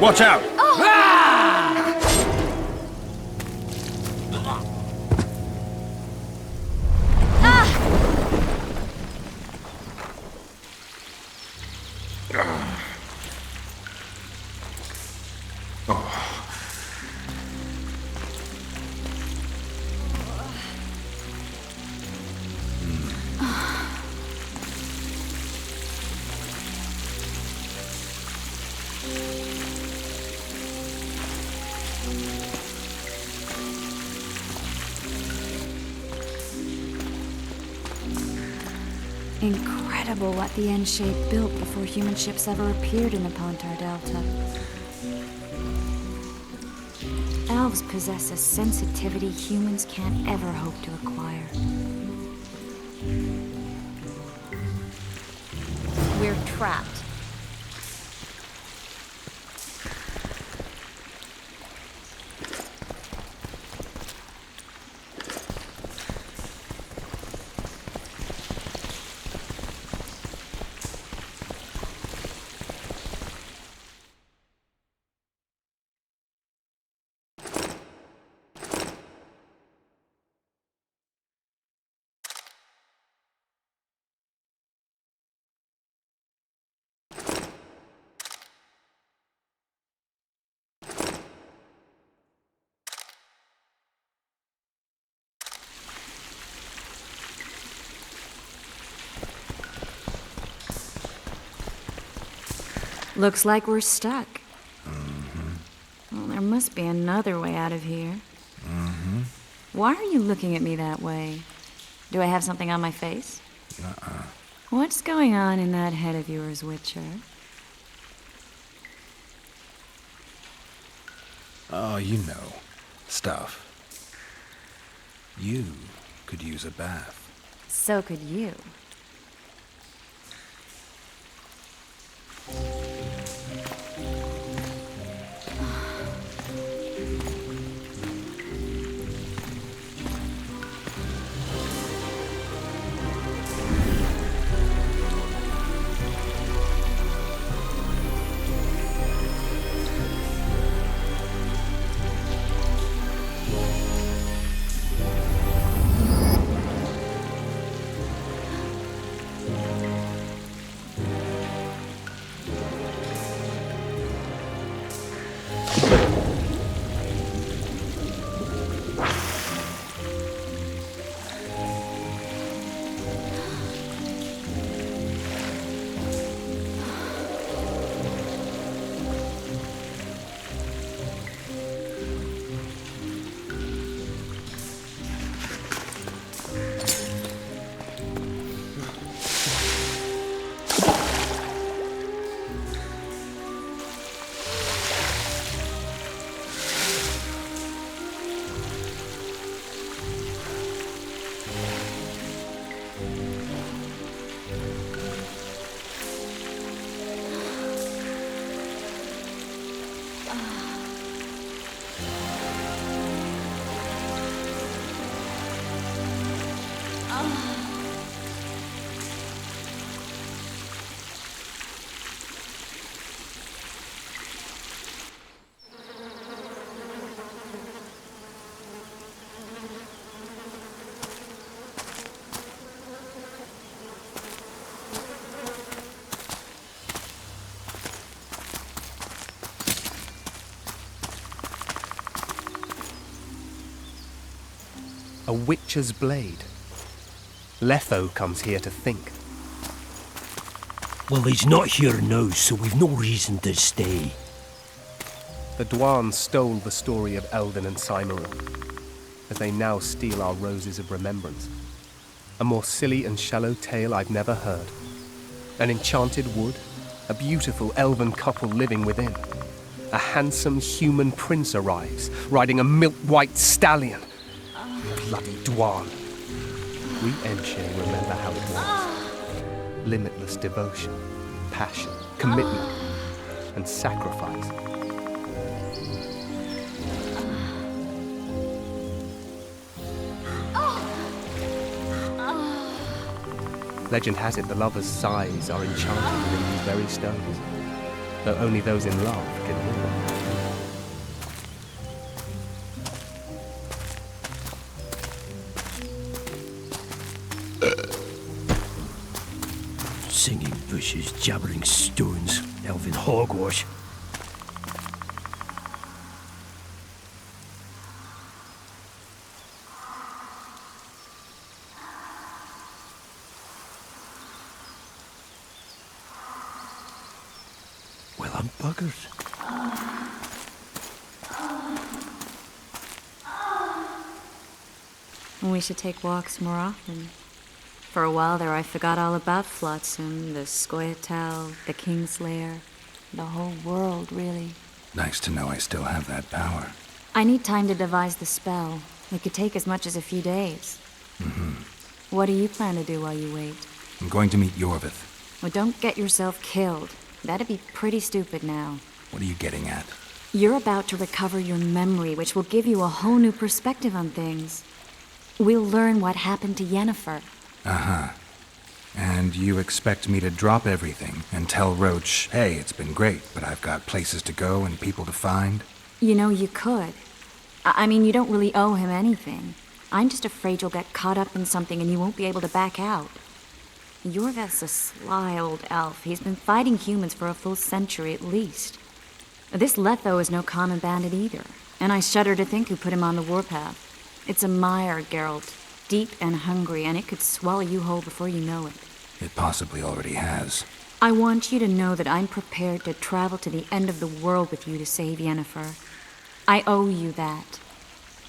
Watch out! Incredible what the N-shape built before human ships ever appeared in the Pontar Delta. Elves possess a sensitivity humans can't ever hope to acquire. We're trapped. Looks like we're stuck. Well, there must be another way out of here. Why are you looking at me that way? Do I have something on my face? What's going on in that head of yours, Witcher? Oh, you know. Stuff. You could use a bath. So could you. A witcher's blade. Letho comes here to think. Well, he's not here now, so we've no reason to stay. The Dwan stole the story of Eldon and Cymoril, as they now steal our roses of remembrance. A more silly and shallow tale I've never heard. An enchanted wood, a beautiful elven couple living within. A handsome human prince arrives, riding a milk-white stallion. Bloody Dwan. We Enshe remember how it was. Limitless devotion, passion, commitment, and sacrifice. Legend has it the lovers' sighs are enchanted within these very stones, though only those in love can hear them. Singing bushes, jabbering stones, elfin hogwash. Well, I'm buggers. We should take walks more often. For a while there, I forgot all about Flotsam, the Scoia'tael, the Kingslayer, the whole world, really. Nice to know I still have that power. I need time to devise the spell. It could take as much as a few days. What do you plan to do while you wait? I'm going to meet Yorvith. Well, don't get yourself killed. That'd be pretty stupid now. What are you getting at? You're about to recover your memory, which will give you a whole new perspective on things. We'll learn what happened to Yennefer. Uh-huh. And you expect me to drop everything and tell Roach, hey, it's been great, but I've got places to go and people to find? You know, you could. I mean, you don't really owe him anything. I'm just afraid you'll get caught up in something and you won't be able to back out. Yorvith's a sly old elf. He's been fighting humans for a full century at least. This Letho is no common bandit either, and I shudder to think who put him on the warpath. It's a mire, Geralt. Deep and hungry, and it could swallow you whole before you know it. It possibly already has. I want you to know that I'm prepared to travel to the end of the world with you to save Yennefer. I owe you that.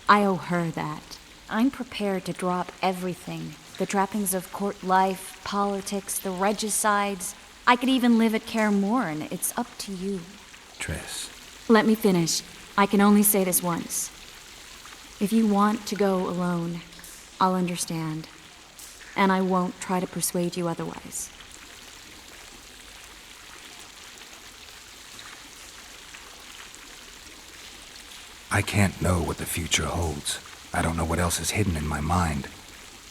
I owe her that. I'm prepared to drop everything. The trappings of court life, politics, the regicides. I could even live at Kaer Morhen. It's up to you. Triss. Let me finish. I can only say this once. If you want to go alone, I'll understand. And I won't try to persuade you otherwise. I can't know what the future holds. I don't know what else is hidden in my mind.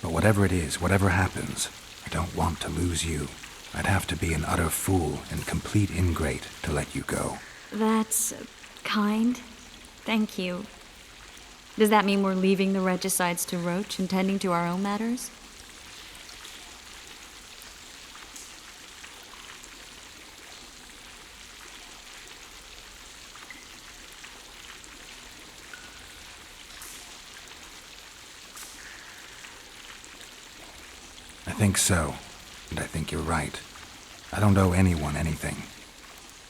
But whatever it is, whatever happens, I don't want to lose you. I'd have to be an utter fool and complete ingrate to let you go. That's kind. Thank you. Does that mean we're leaving the regicides to Roach and tending to our own matters? I think so, and I think you're right. I don't owe anyone anything.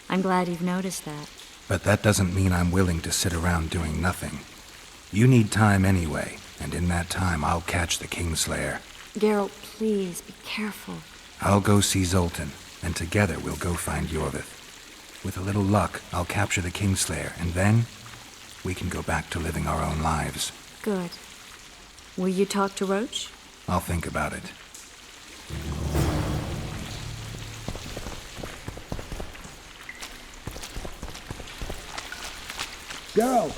I'm glad you've noticed that. But that doesn't mean I'm willing to sit around doing nothing. You need time anyway, and in that time I'll catch the Kingslayer. Geralt, please, be careful. I'll go see Zoltan, and together we'll go find Yorvith. With a little luck, I'll capture the Kingslayer, and then we can go back to living our own lives. Good. Will you talk to Roach? I'll think about it. Geralt!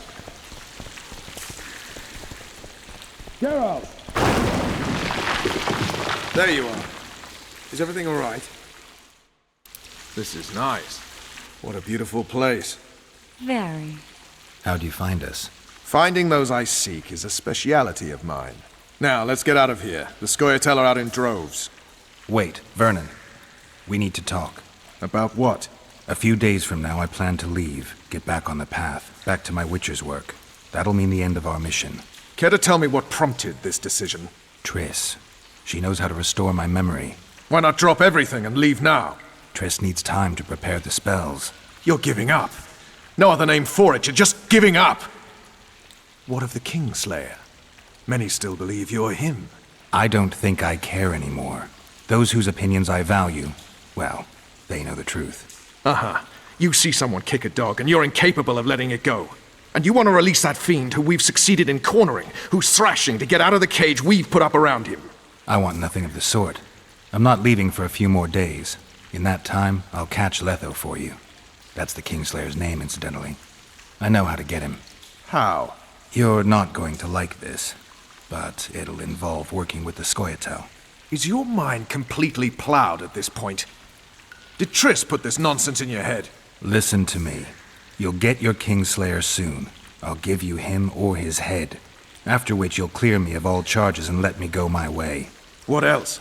Geralt! There you are. Is everything all right? This is nice. What a beautiful place. Very. How'd you find us? Finding those I seek is a speciality of mine. Now, let's get out of here. The Scoia'tael are out in droves. Wait, Vernon. We need to talk. About what? A few days from now, I plan to leave, get back on the path, back to my Witcher's work. That'll mean the end of our mission. Care to tell me what prompted this decision? Triss. She knows how to restore my memory. Why not drop everything and leave now? Triss needs time to prepare the spells. You're giving up. No other name for it, you're just giving up. What of the Kingslayer? Many still believe you're him. I don't think I care anymore. Those whose opinions I value, well, they know the truth. Uh-huh. You see someone kick a dog and you're incapable of letting it go. And you want to release that fiend who we've succeeded in cornering, who's thrashing to get out of the cage we've put up around him. I want nothing of the sort. I'm not leaving for a few more days. In that time, I'll catch Letho for you. That's the Kingslayer's name, incidentally. I know how to get him. How? You're not going to like this, but it'll involve working with the Scoia'tael. Is your mind completely plowed at this point? Did Triss put this nonsense in your head? Listen to me. You'll get your Kingslayer soon. I'll give you him or his head. After which you'll clear me of all charges and let me go my way. What else?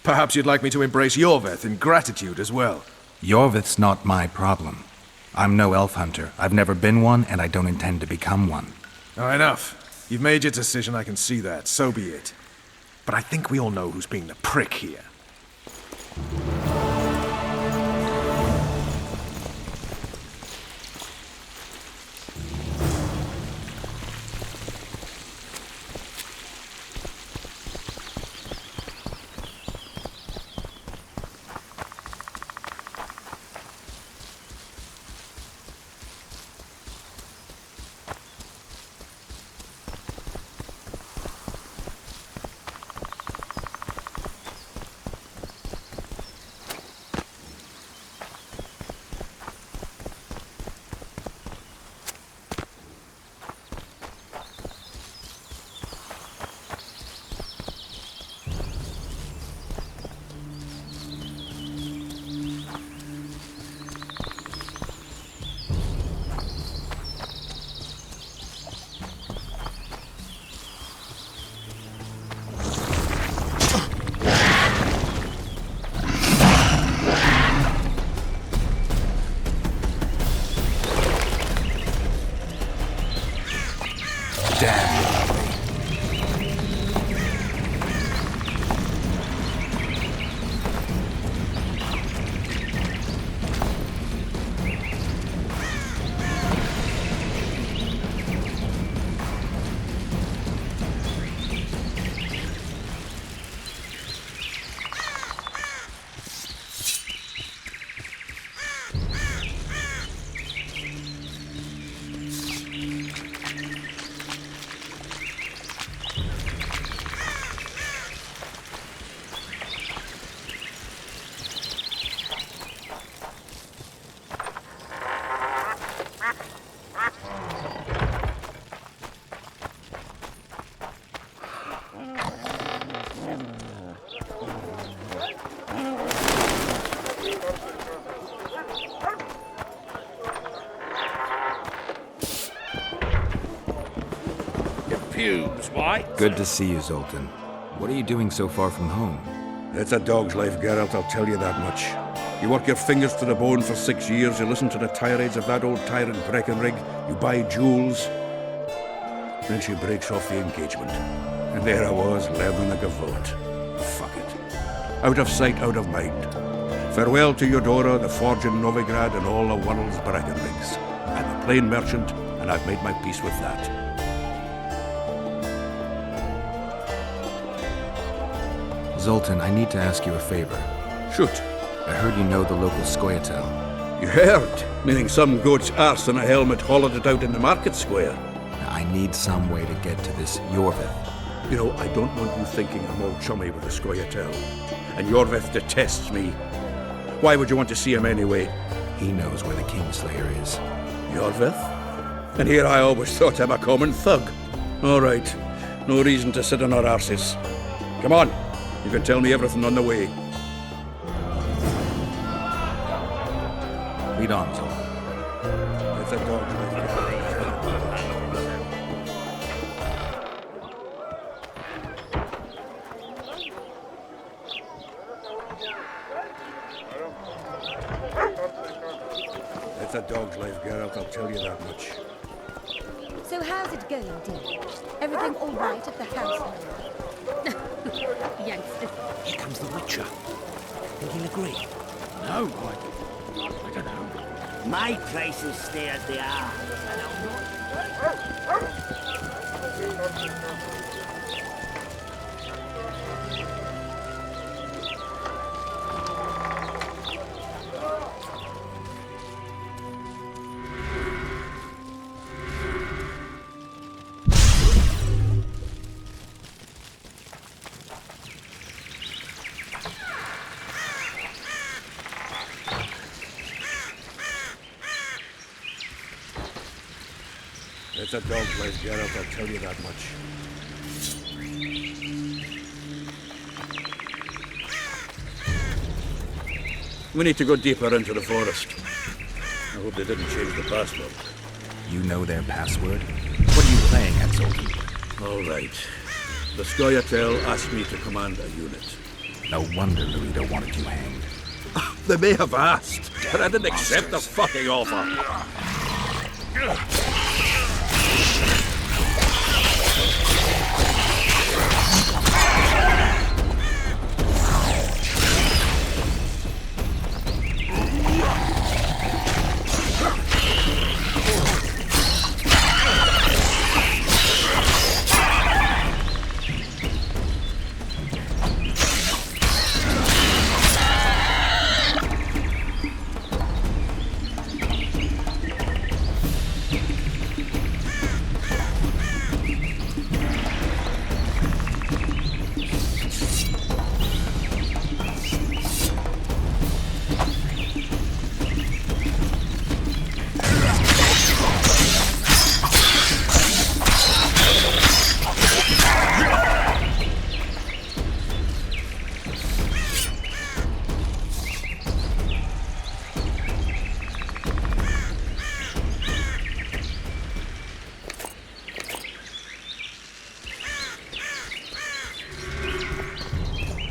Perhaps you'd like me to embrace Yorvith in gratitude as well. Yorvith's not my problem. I'm no elf hunter. I've never been one, and I don't intend to become one. Enough. You've made your decision, I can see that. So be it. But I think we all know who's being the prick here. Pubes, why? Good to see you, Zoltan. What are you doing so far from home? It's a dog's life, Geralt, I'll tell you that much. You work your fingers to the bone for 6 years, you listen to the tirades of that old tyrant Breckenrig, you buy jewels. Then she breaks off the engagement. And there I was, learning a gavotte. Fuck it. Out of sight, out of mind. Farewell to Eudora, the forge in Novigrad, and all the world's Breckenrigs. I'm a plain merchant, and I've made my peace with that. Zoltan, I need to ask you a favor. Shoot. I heard you know the local Scoia'tael. You heard? Meaning some goat's arse in a helmet hollowed it out in the market square. I need some way to get to this Yorvith. You know, I don't want you thinking I'm all chummy with the Scoia'tael. And Yorvith detests me. Why would you want to see him anyway? He knows where the Kingslayer is. Yorvith? And here I always thought him a common thug. All right. No reason to sit on our arses. Come on. You can tell me everything on the way. Lead on, Zoltan. It's a dog. It's a dog's life, Geralt, I'll tell you that much. So how's it going, dear? Everything all right at the house? Youngster. Here comes the Witcher. Think he'll agree? No, I don't know. My prices stay as they are. It's a dog's life, Geralt, I'll tell you that much. We need to go deeper into the forest. I hope they didn't change the password. You know their password? What are you playing at, Zoltan? All right. The Scoia'tael asked me to command a unit. No wonder Louido wanted you hanged. They may have asked, but I didn't accept the fucking offer.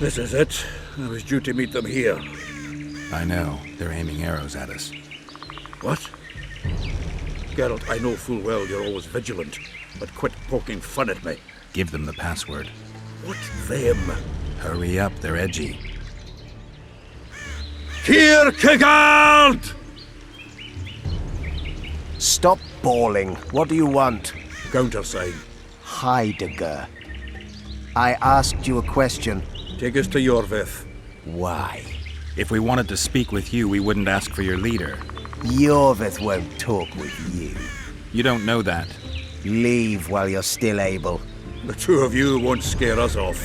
This is it. I was due to meet them here. I know. They're aiming arrows at us. What? Geralt, I know full well you're always vigilant, but quit poking fun at me. Give them the password. What them? Hurry up, they're edgy. Kierkegaard! Stop bawling. What do you want? Countersign. Heidegger. I asked you a question. Take us to Yorvith. Why? If we wanted to speak with you, we wouldn't ask for your leader. Yorvith won't talk with you. You don't know that. Leave while you're still able. The two of you won't scare us off.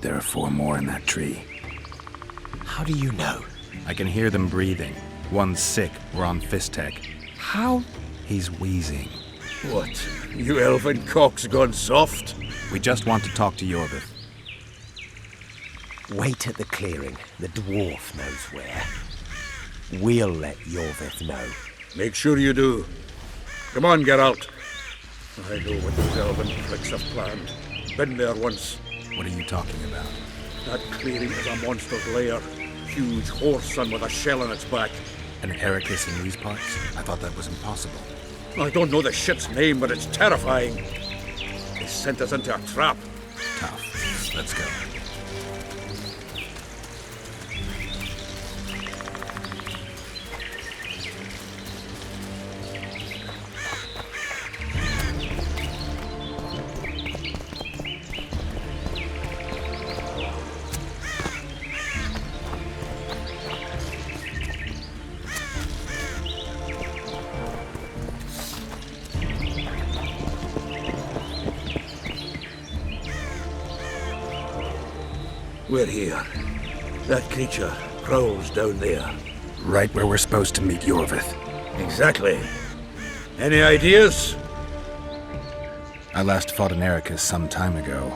There are 4 more in that tree. How do you know? I can hear them breathing. One's sick. We're on Fistek. How? He's wheezing. What? You elfin cock's gone soft? We just want to talk to Yorvith. Wait at the clearing. The dwarf knows where. We'll let Yorvith know. Make sure you do. Come on, Geralt. I know what those elven pricks have planned. Been there once. What are you talking about? That clearing is a monster's lair. Huge horse son with a shell in its back. An Ericus in these parts? I thought that was impossible. I don't know the shit's name, but it's terrifying. They sent us into a trap. Tough. Let's go. We're here. That creature prowls down there. Right where we're supposed to meet Yorvith. Exactly. Any ideas? I last fought an Ericus some time ago.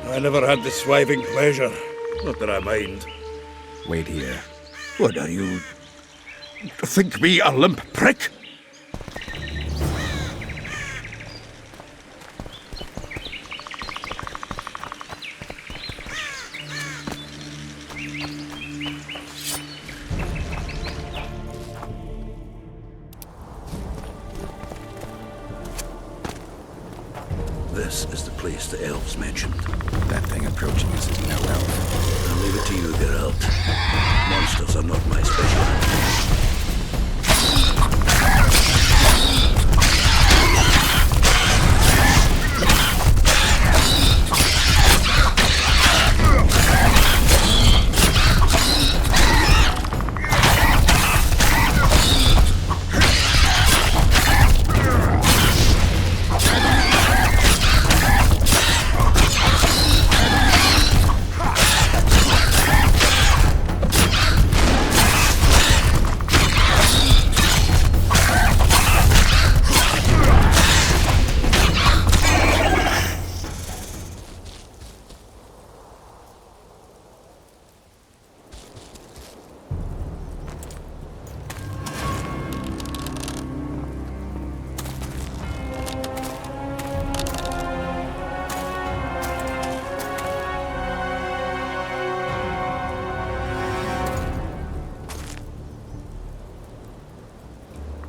I never had the swiving pleasure. Not that I mind. Wait here. What are you? Think me a limp prick? This is the place the elves mentioned. That thing approaching us is no elf. I'll leave it to you, Geralt. Monsters are not my specialty.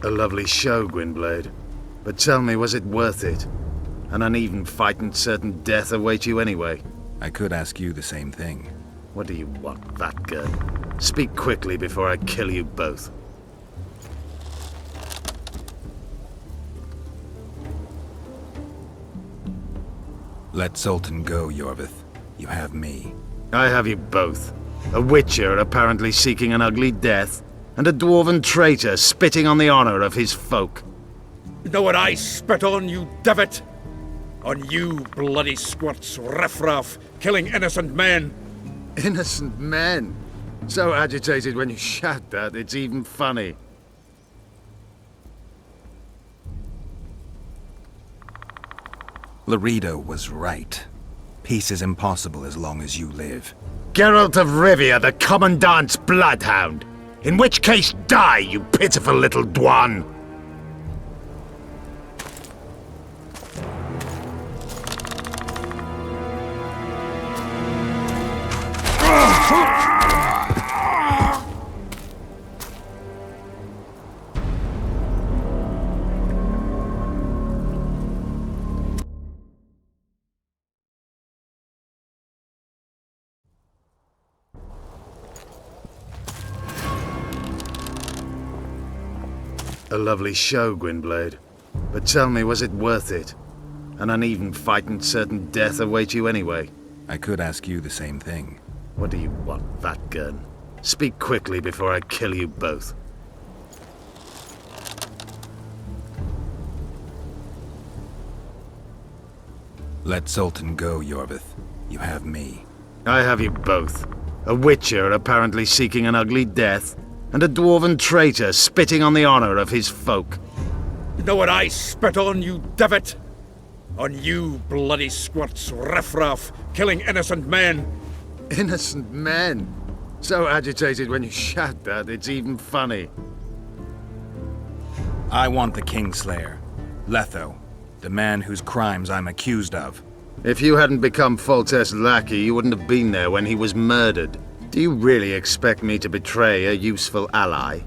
A lovely show, Gwynblade. But tell me, was it worth it? An uneven fight and certain death await you anyway. I could ask you the same thing. What do you want, Vatgun? Speak quickly before I kill you both. Let Zoltan go, Yorvith. You have me. I have you both. A witcher apparently seeking an ugly death, and a dwarven traitor spitting on the honor of his folk. You know what I spit on, you divot? On you, bloody squirts, riffraff, killing innocent men. Innocent men? So agitated when you shout that, it's even funny. Laredo was right. Peace is impossible as long as you live. Geralt of Rivia, the Commandant's bloodhound. In which case, die, you pitiful little dwan! A lovely show, Gwynblade. But tell me, was it worth it? An uneven fight and certain death await you anyway. I could ask you the same thing. What do you want, Vatgun? Speak quickly before I kill you both. Let Zoltan go, Yorvith. You have me. I have you both. A witcher apparently seeking an ugly death, and a dwarven traitor spitting on the honor of his folk. You know what I spit on, you divot? On you bloody squirts, riffraff, killing innocent men. Innocent men? So agitated when you shout that, it's even funny. I want the Kingslayer, Letho, the man whose crimes I'm accused of. If you hadn't become Foltest's lackey, you wouldn't have been there when he was murdered. Do you really expect me to betray a useful ally?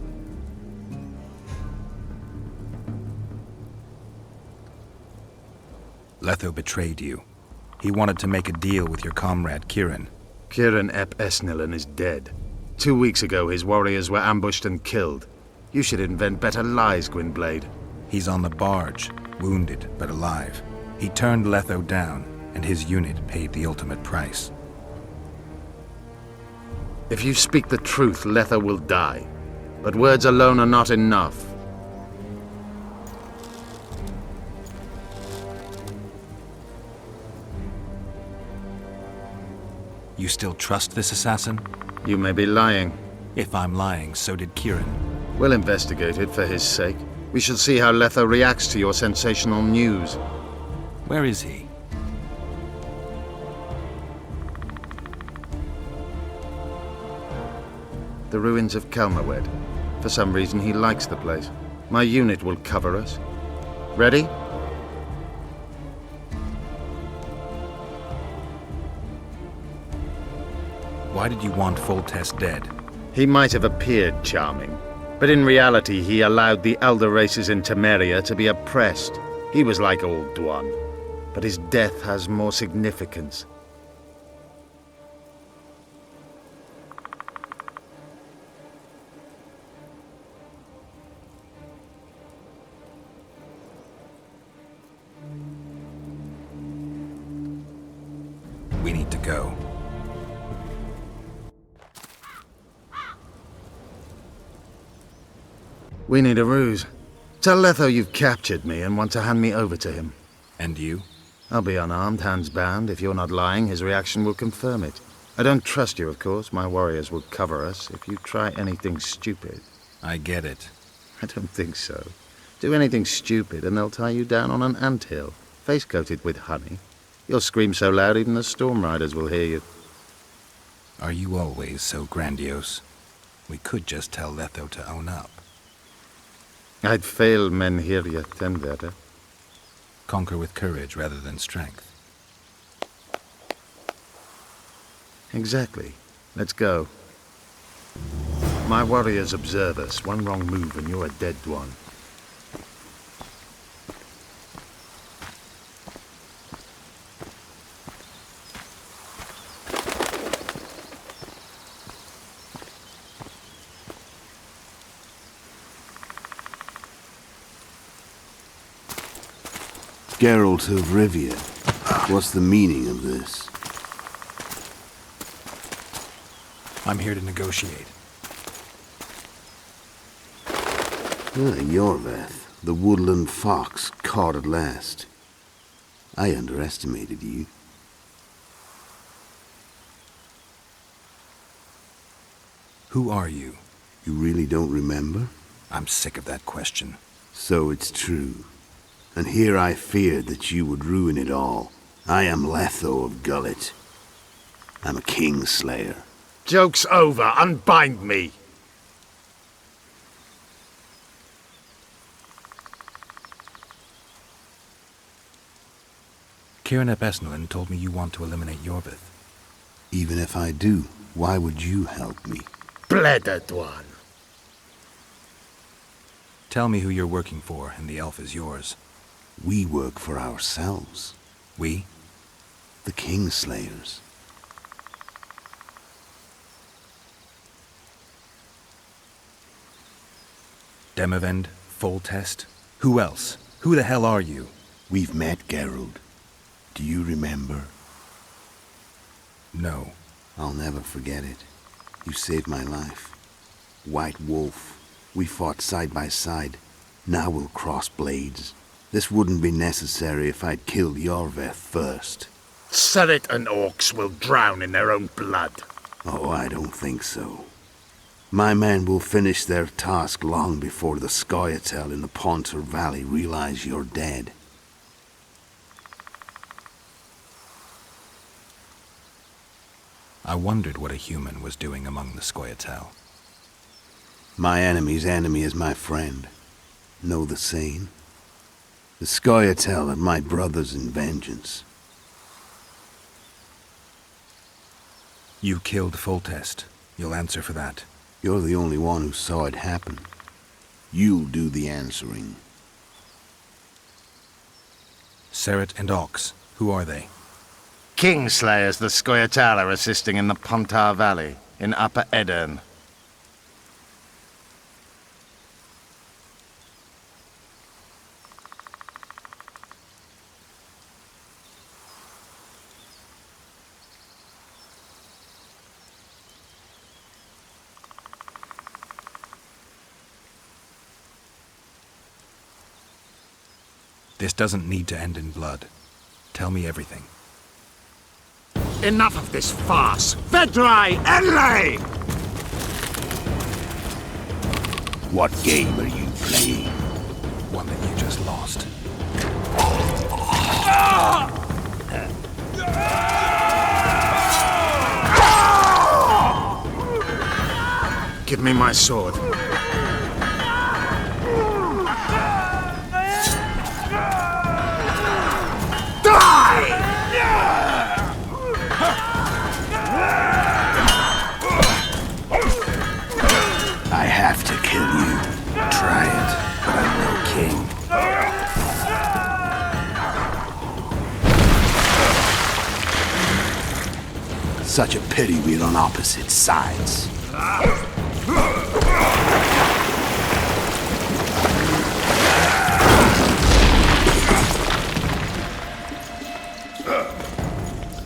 Letho betrayed you. He wanted to make a deal with your comrade, Kieran. Kieran ep Esnilin is dead. 2 weeks ago, his warriors were ambushed and killed. You should invent better lies, Gwynblade. He's on the barge, wounded but alive. He turned Letho down, and his unit paid the ultimate price. If you speak the truth, Letho will die. But words alone are not enough. You still trust this assassin? You may be lying. If I'm lying, so did Kieran. We'll investigate it for his sake. We shall see how Letho reacts to your sensational news. Where is he? The ruins of Kelmawed. For some reason, he likes the place. My unit will cover us. Ready? Why did you want Foltest dead? He might have appeared charming, but in reality he allowed the elder races in Temeria to be oppressed. He was like Old Dwan, but his death has more significance. We need to go. We need a ruse. Tell Letho you've captured me and want to hand me over to him. And you? I'll be unarmed, hands bound. If you're not lying, his reaction will confirm it. I don't trust you, of course. My warriors will cover us if you try anything stupid. I get it. I don't think so. Do anything stupid and they'll tie you down on an anthill, face-coated with honey. You'll scream so loud even the Storm Riders will hear you. Are you always so grandiose? We could just tell Letho to own up. I'd fail Menhiria Tendere. Conquer with courage rather than strength. Exactly. Let's go. My warriors observe us. One wrong move and you're a dead one. Geralt of Rivia, what's the meaning of this? I'm here to negotiate. Yorveth, the woodland fox, caught at last. I underestimated you. Who are you? You really don't remember? I'm sick of that question. So it's true. And here I feared that you would ruin it all. I am Letho of Gullet. I'm a Kingslayer. Joke's over. Unbind me. Kieran ep Esnilin told me you want to eliminate Yorvith. Even if I do, why would you help me? Bledded one. Tell me who you're working for, and the elf is yours. We work for ourselves. We? The Kingslayers. Demavend, Foltest? Who else? Who the hell are you? We've met, Geralt. Do you remember? No. I'll never forget it. You saved my life. White Wolf. We fought side by side. Now we'll cross blades. This wouldn't be necessary if I'd killed Yorveth first. Surrit and orcs will drown in their own blood. Oh, I don't think so. My men will finish their task long before the Scoia'tael in the Pontar Valley realize you're dead. I wondered what a human was doing among the Scoia'tael. My enemy's enemy is my friend. Know the saying? The Scoia'tael are my brothers in vengeance. You killed Foltest. You'll answer for that. You're the only one who saw it happen. You'll do the answering. Seret and Ox, who are they? Kingslayers the Scoia'tael are assisting in the Pontar Valley, in Upper Edirn. This doesn't need to end in blood. Tell me everything. Enough of this farce! Vedrai, Enlay! What game are you playing? One that you just lost. Give me my sword. I have to kill you. Try it, but I'm no king. Such a pity we're on opposite sides.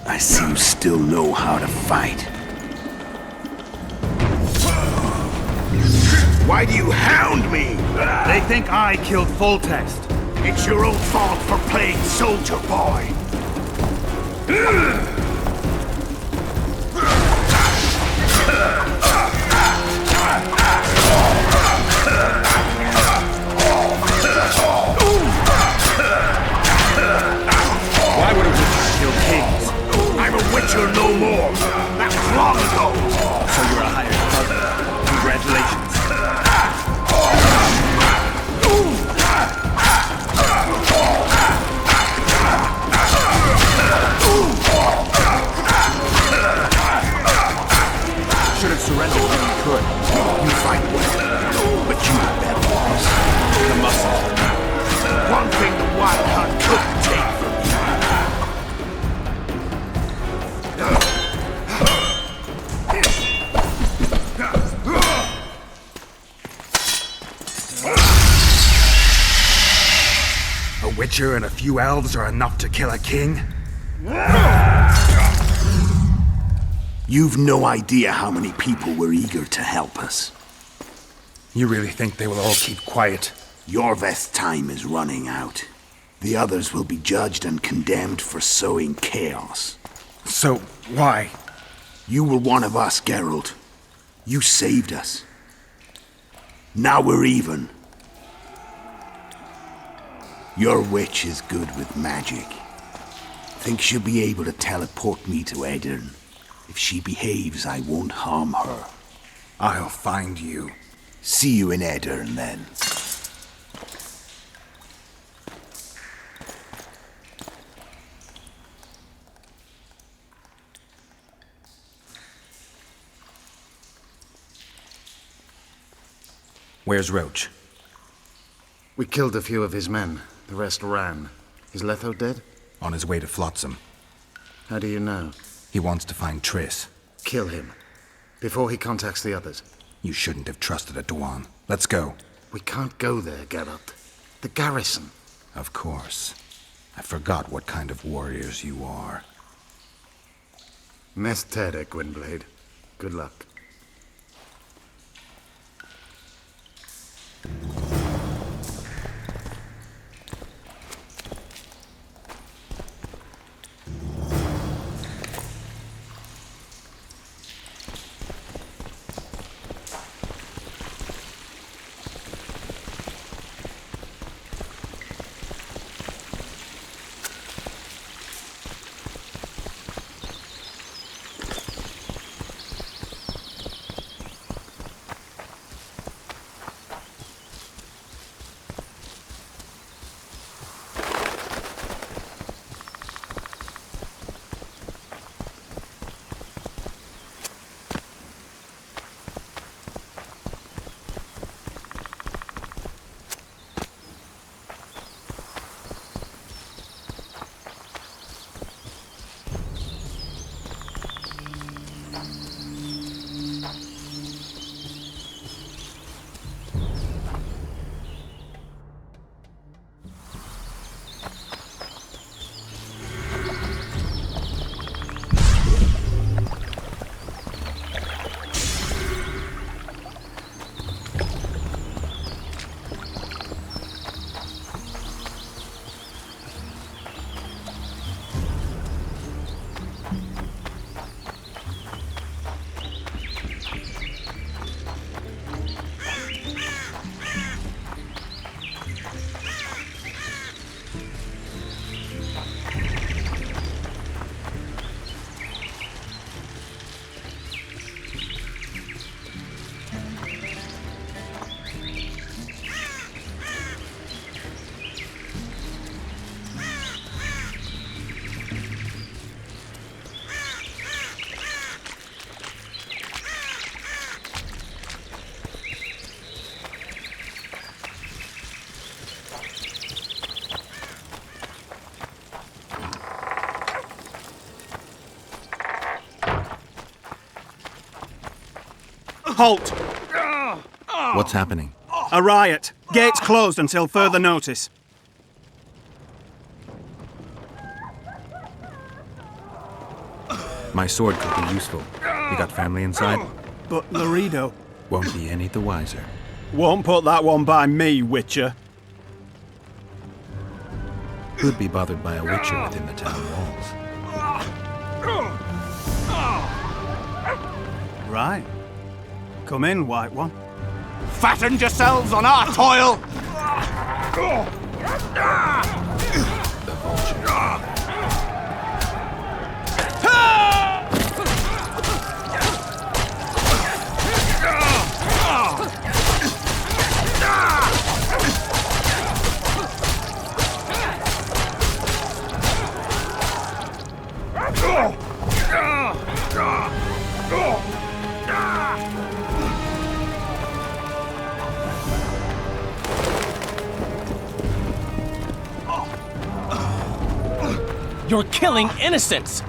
I see you still know how to fight. Why do you hound me? They think I killed Foltest. It's your own fault for playing soldier boy. Why would a witcher kill kings? I'm a witcher no more. That was long ago. So you're a hired brother. Congratulations. Should have surrendered when you could. You fight well, but you have better loss. The muscle. One thing the Wild Hunt couldn't take from A witcher and a few elves are enough to kill a king? You've no idea how many people were eager to help us. You really think they will all keep quiet? Yorveth's time is running out. The others will be judged and condemned for sowing chaos. So, why? You were one of us, Geralt. You saved us. Now we're even. Your witch is good with magic. Think she'll be able to teleport me to Edirn. If she behaves, I won't harm her. I'll find you. See you in Edirn, then. Where's Roach? We killed a few of his men. The rest ran. Is Letho dead? On his way to Flotsam. How do you know? He wants to find Triss. Kill him. Before he contacts the others. You shouldn't have trusted a Dwan. Let's go. We can't go there, Geralt. The garrison. Of course. I forgot what kind of warriors you are. Mess Tere, Gwynblade. Good luck. Halt! What's happening? A riot. Gates closed until further notice. My sword could be useful. You got family inside? But Laredo Won't be any the wiser. won't put that one by me, Witcher. Who'd be bothered by a Witcher within the town walls? Right. Come in, White One. Fattened yourselves on our toil! The vulture. You're killing innocents!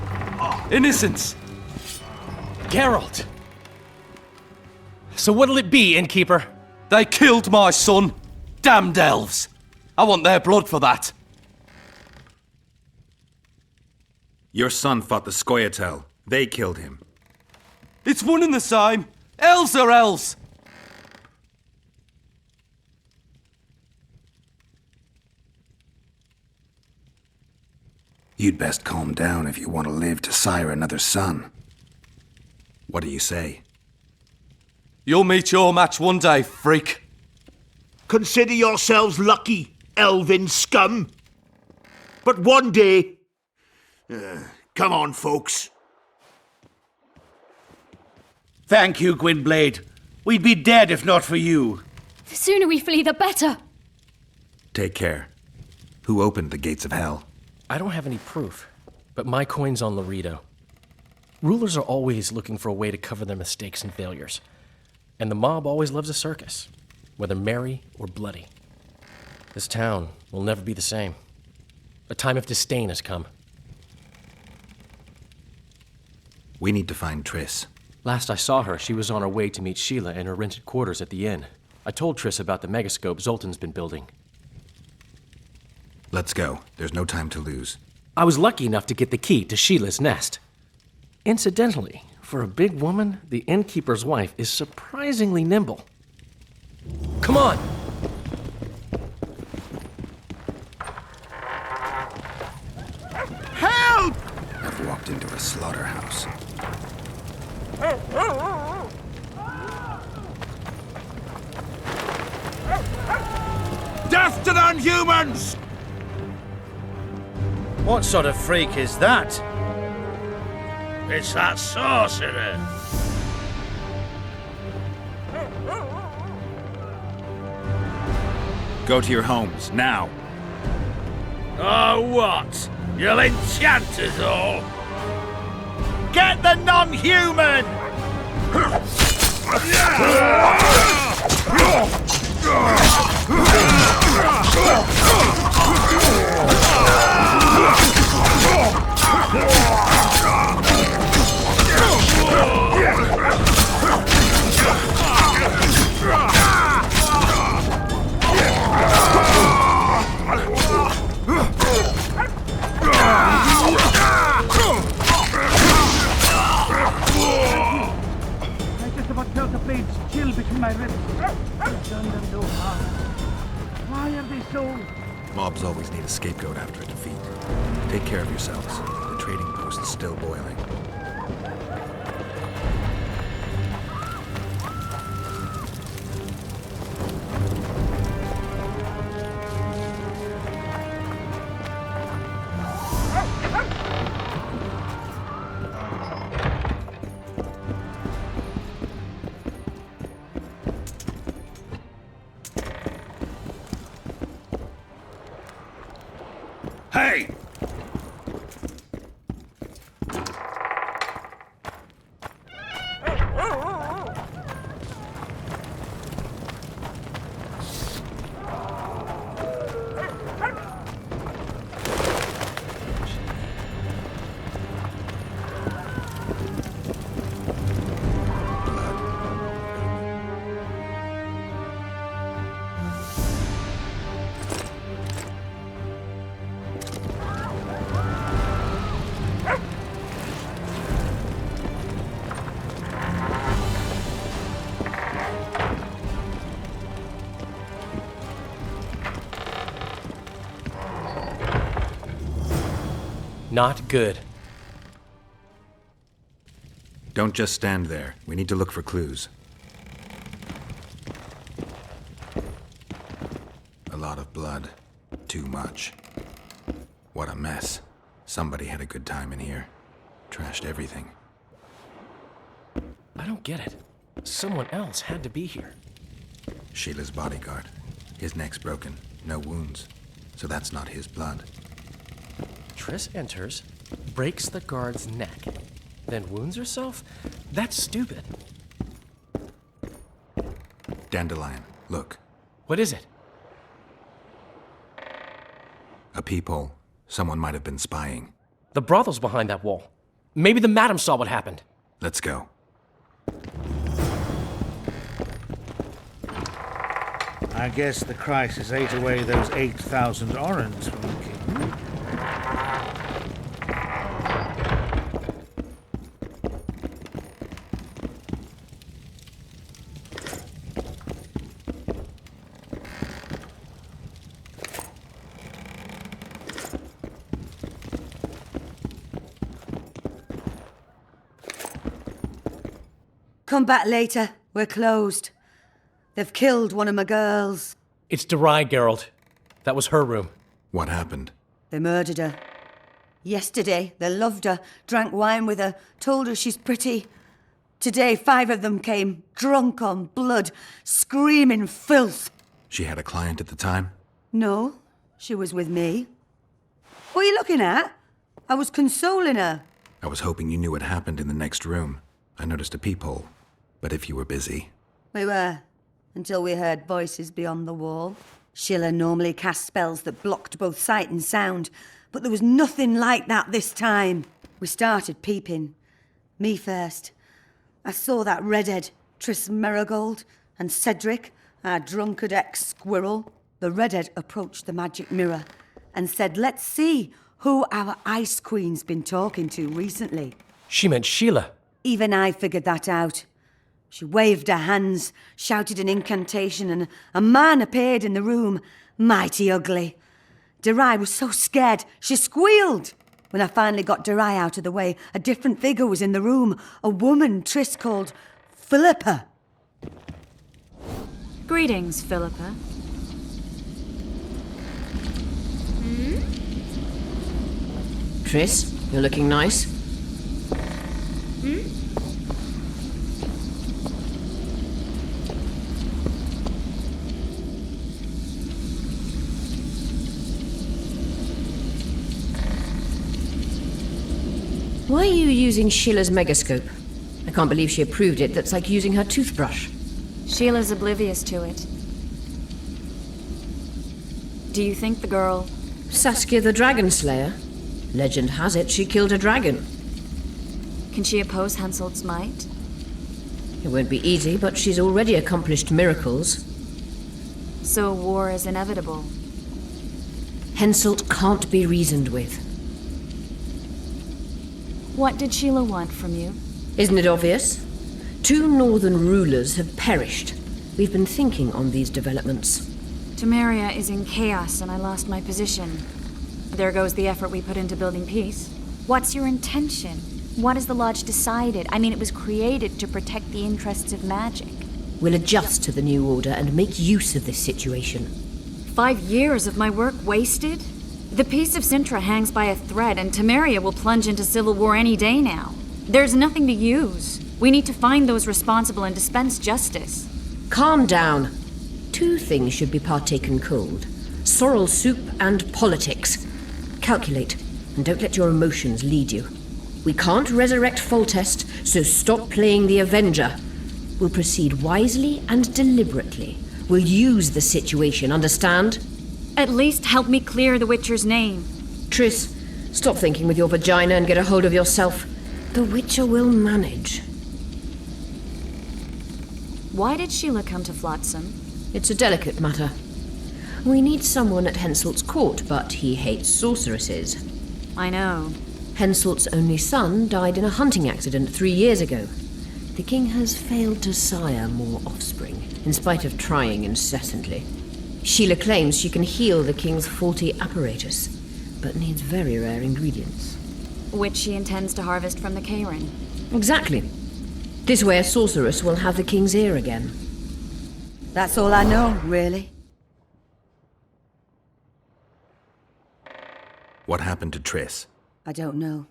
Innocents! Geralt! So what'll it be, innkeeper? They killed my son. Damned elves. I want their blood for that. Your son fought the Scoia'tael. They killed him. It's one and the same. Elves are elves. You'd best calm down if you want to live to sire another son. What do you say? You'll meet your match one day, freak. Consider yourselves lucky, elven scum. But one day... come on, folks. Thank you, Gwynblade. We'd be dead if not for you. The sooner we flee, the better. Take care. Who opened the gates of hell? I don't have any proof, but my coin's on Laredo. Rulers are always looking for a way to cover their mistakes and failures. And the mob always loves a circus, whether merry or bloody. This town will never be the same. A time of disdain has come. We need to find Triss. Last I saw her, she was on her way to meet Sheila in her rented quarters at the inn. I told Triss about the megascope Zoltan's been building. Let's go. There's no time to lose. I was lucky enough to get the key to Sheila's nest. Incidentally, for a big woman, the innkeeper's wife is surprisingly nimble. Come on! Help! I've walked into a slaughterhouse. Death to the Inhumans! What sort of freak is that? It's that sorcerer. Go to your homes, now. Oh, what? You'll enchant us all. Get the non-human! I just about felt the blades chill between my ribs. I've done them no harm. Why are they so... Mobs always need a scapegoat after a defeat. Take care of yourselves. The trading post's still boiling. Hey! Not good. Don't just stand there. We need to look for clues. A lot of blood. Too much. What a mess. Somebody had a good time in here. Trashed everything. I don't get it. Someone else had to be here. Sheila's bodyguard. His neck's broken. No wounds. So that's not his blood. Triss enters, breaks the guard's neck, then wounds herself? That's stupid. Dandelion, look. What is it? A peephole. Someone might have been spying. The brothel's behind that wall. Maybe the madam saw what happened. Let's go. I guess the crisis ate away those 8,000 orens from the king. Come back later. We're closed. They've killed one of my girls. It's Durai, Geralt. That was her room. What happened? They murdered her. Yesterday, they loved her, drank wine with her, told her she's pretty. Today, 5 of them came, drunk on blood, screaming filth. She had a client at the time? No, she was with me. What are you looking at? I was consoling her. I was hoping you knew what happened in the next room. I noticed a peephole. But if you were busy... We were, until we heard voices beyond the wall. Sheila normally cast spells that blocked both sight and sound, but there was nothing like that this time. We started peeping. Me first. I saw that redhead, Triss Merigold, and Cedric, our drunkard ex-squirrel. The redhead approached the magic mirror and said, let's see who our Ice Queen's been talking to recently. She meant Sheila. Even I figured that out. She waved her hands, shouted an incantation, and a man appeared in the room, mighty ugly. Durai was so scared, she squealed. When I finally got Durai out of the way, a different figure was in the room, a woman Triss called Philippa. Greetings, Philippa. Triss, you're looking nice. Why are you using Sheila's megascope? I can't believe she approved it. That's like using her toothbrush. Sheila's oblivious to it. Do you think the girl... Saskia the Dragon Slayer? Legend has it she killed a dragon. Can she oppose Henselt's might? It won't be easy, but she's already accomplished miracles. So war is inevitable. Henselt can't be reasoned with. What did Sheila want from you? Isn't it obvious? 2 northern rulers have perished. We've been thinking on these developments. Temeria is in chaos and I lost my position. There goes the effort we put into building peace. What's your intention? What has the Lodge decided? I mean, it was created to protect the interests of magic. We'll adjust to the new order and make use of this situation. 5 years of my work wasted? The peace of Sintra hangs by a thread, and Temeria will plunge into civil war any day now. There's nothing to use. We need to find those responsible and dispense justice. Calm down. 2 things should be partaken cold. Sorrel soup and politics. Calculate, and don't let your emotions lead you. We can't resurrect Foltest, so stop playing the Avenger. We'll proceed wisely and deliberately. We'll use the situation, understand? At least help me clear the Witcher's name. Triss, stop thinking with your vagina and get a hold of yourself. The Witcher will manage. Why did Sheila come to Flotsam? It's a delicate matter. We need someone at Henselt's court, but he hates sorceresses. I know. Henselt's only son died in a hunting accident 3 years ago. The king has failed to sire more offspring, in spite of trying incessantly. Sheila claims she can heal the king's faulty apparatus, but needs very rare ingredients. Which she intends to harvest from the Karen. Exactly. This way a sorceress will have the king's ear again. That's all I know, really. What happened to Triss? I don't know.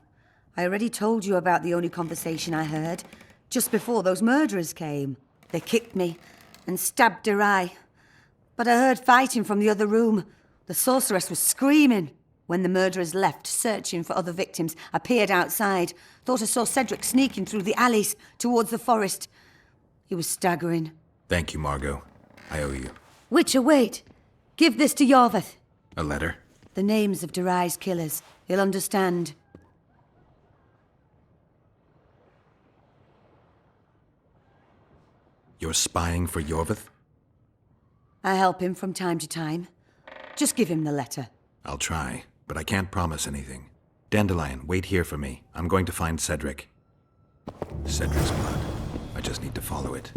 I already told you about the only conversation I heard, just before those murderers came. They kicked me and stabbed Durai. But I heard fighting from the other room. The sorceress was screaming. When the murderers left, searching for other victims, I peered outside. Thought I saw Cedric sneaking through the alleys towards the forest. He was staggering. Thank you, Margot. I owe you. Witcher, wait. Give this to Yorveth. A letter? The names of Durai's killers. He'll understand. You're spying for Yorveth? I help him from time to time. Just give him the letter. I'll try, but I can't promise anything. Dandelion, wait here for me. I'm going to find Cedric. Cedric's blood. I just need to follow it.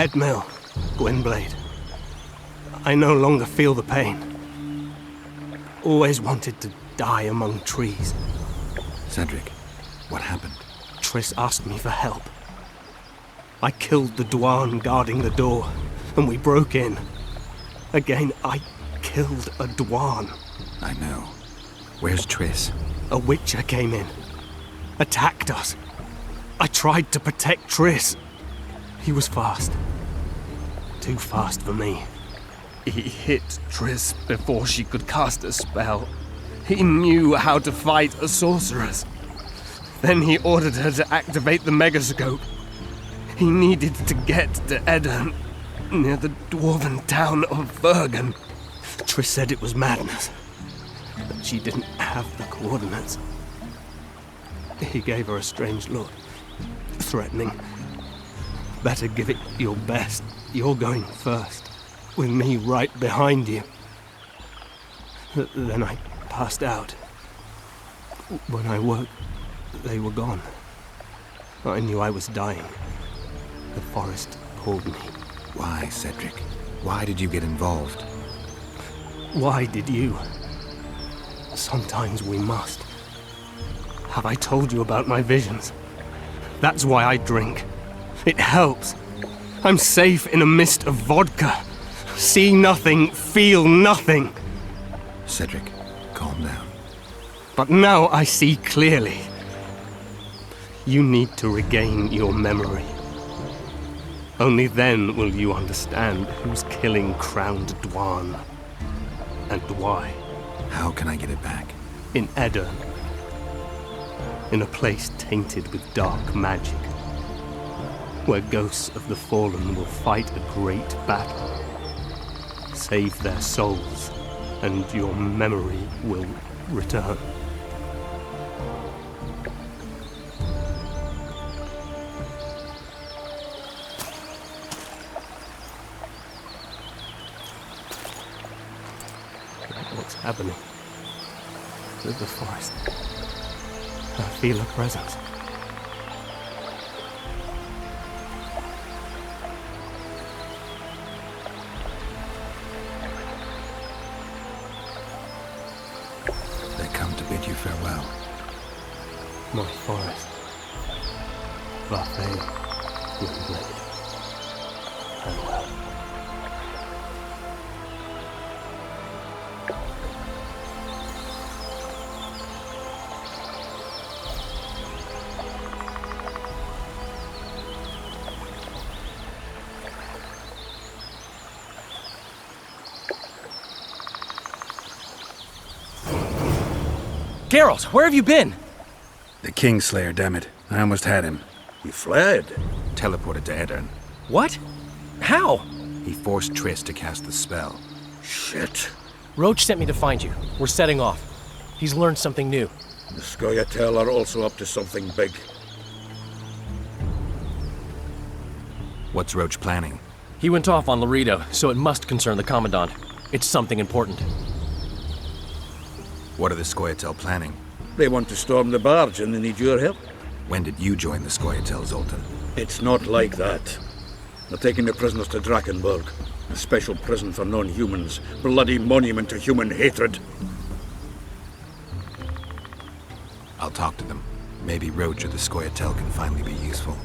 Headmill, Gwynblade. I no longer feel the pain. Always wanted to die among trees. Cedric, what happened? Triss asked me for help. I killed the Dwarn guarding the door, and we broke in. Again, I killed a Dwarn. I know. Where's Triss? A Witcher came in, attacked us. I tried to protect Triss. He was fast. Too fast for me. He hit Triss before she could cast a spell. He knew how to fight a sorceress. Then he ordered her to activate the Megascope. He needed to get to Edirn, near the dwarven town of Vergen. Triss said it was madness, that she didn't have the coordinates. He gave her a strange look, threatening. Better give it your best. You're going first, with me right behind you. Then I passed out. When I woke, they were gone. I knew I was dying. The forest called me. Why, Cedric? Why did you get involved? Why did you? Sometimes we must. Have I told you about my visions? That's why I drink. It helps. I'm safe in a mist of vodka. See nothing, feel nothing. Cedric, calm down. But now I see clearly. You need to regain your memory. Only then will you understand who's killing Crowned Dwan. And why. How can I get it back? In Edirn. In a place tainted with dark magic. Where ghosts of the fallen will fight a great battle. Save their souls, and your memory will return. What's happening? Through the forest. I feel a presence. They come to bid you farewell. My forest. Vathane, Windblade. Farewell. Geralt, where have you been? The Kingslayer, damn it. I almost had him. He fled. Teleported to Edirn. What? How? He forced Triss to cast the spell. Shit. Roach sent me to find you. We're setting off. He's learned something new. The Scoia'tael are also up to something big. What's Roach planning? He went off on Loredo, so it must concern the Commandant. It's something important. What are the Scoia'tael planning? They want to storm the barge and they need your help. When did you join the Scoia'tael, Zoltan? It's not like that. They're taking the prisoners to Drakenburg, a special prison for non-humans, bloody monument to human hatred. I'll talk to them. Maybe Roach or the Scoia'tael can finally be useful.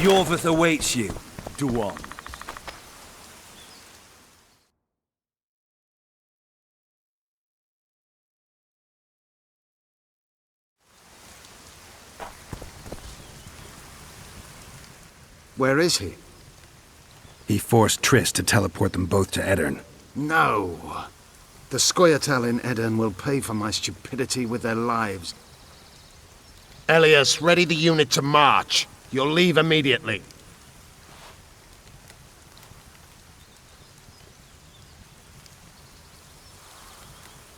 Yorvith awaits you, Dwan. Where is he? He forced Triss to teleport them both to Edirn. No. The Scoia'tael in Edirn will pay for my stupidity with their lives. Elias, ready the unit to march. You'll leave immediately.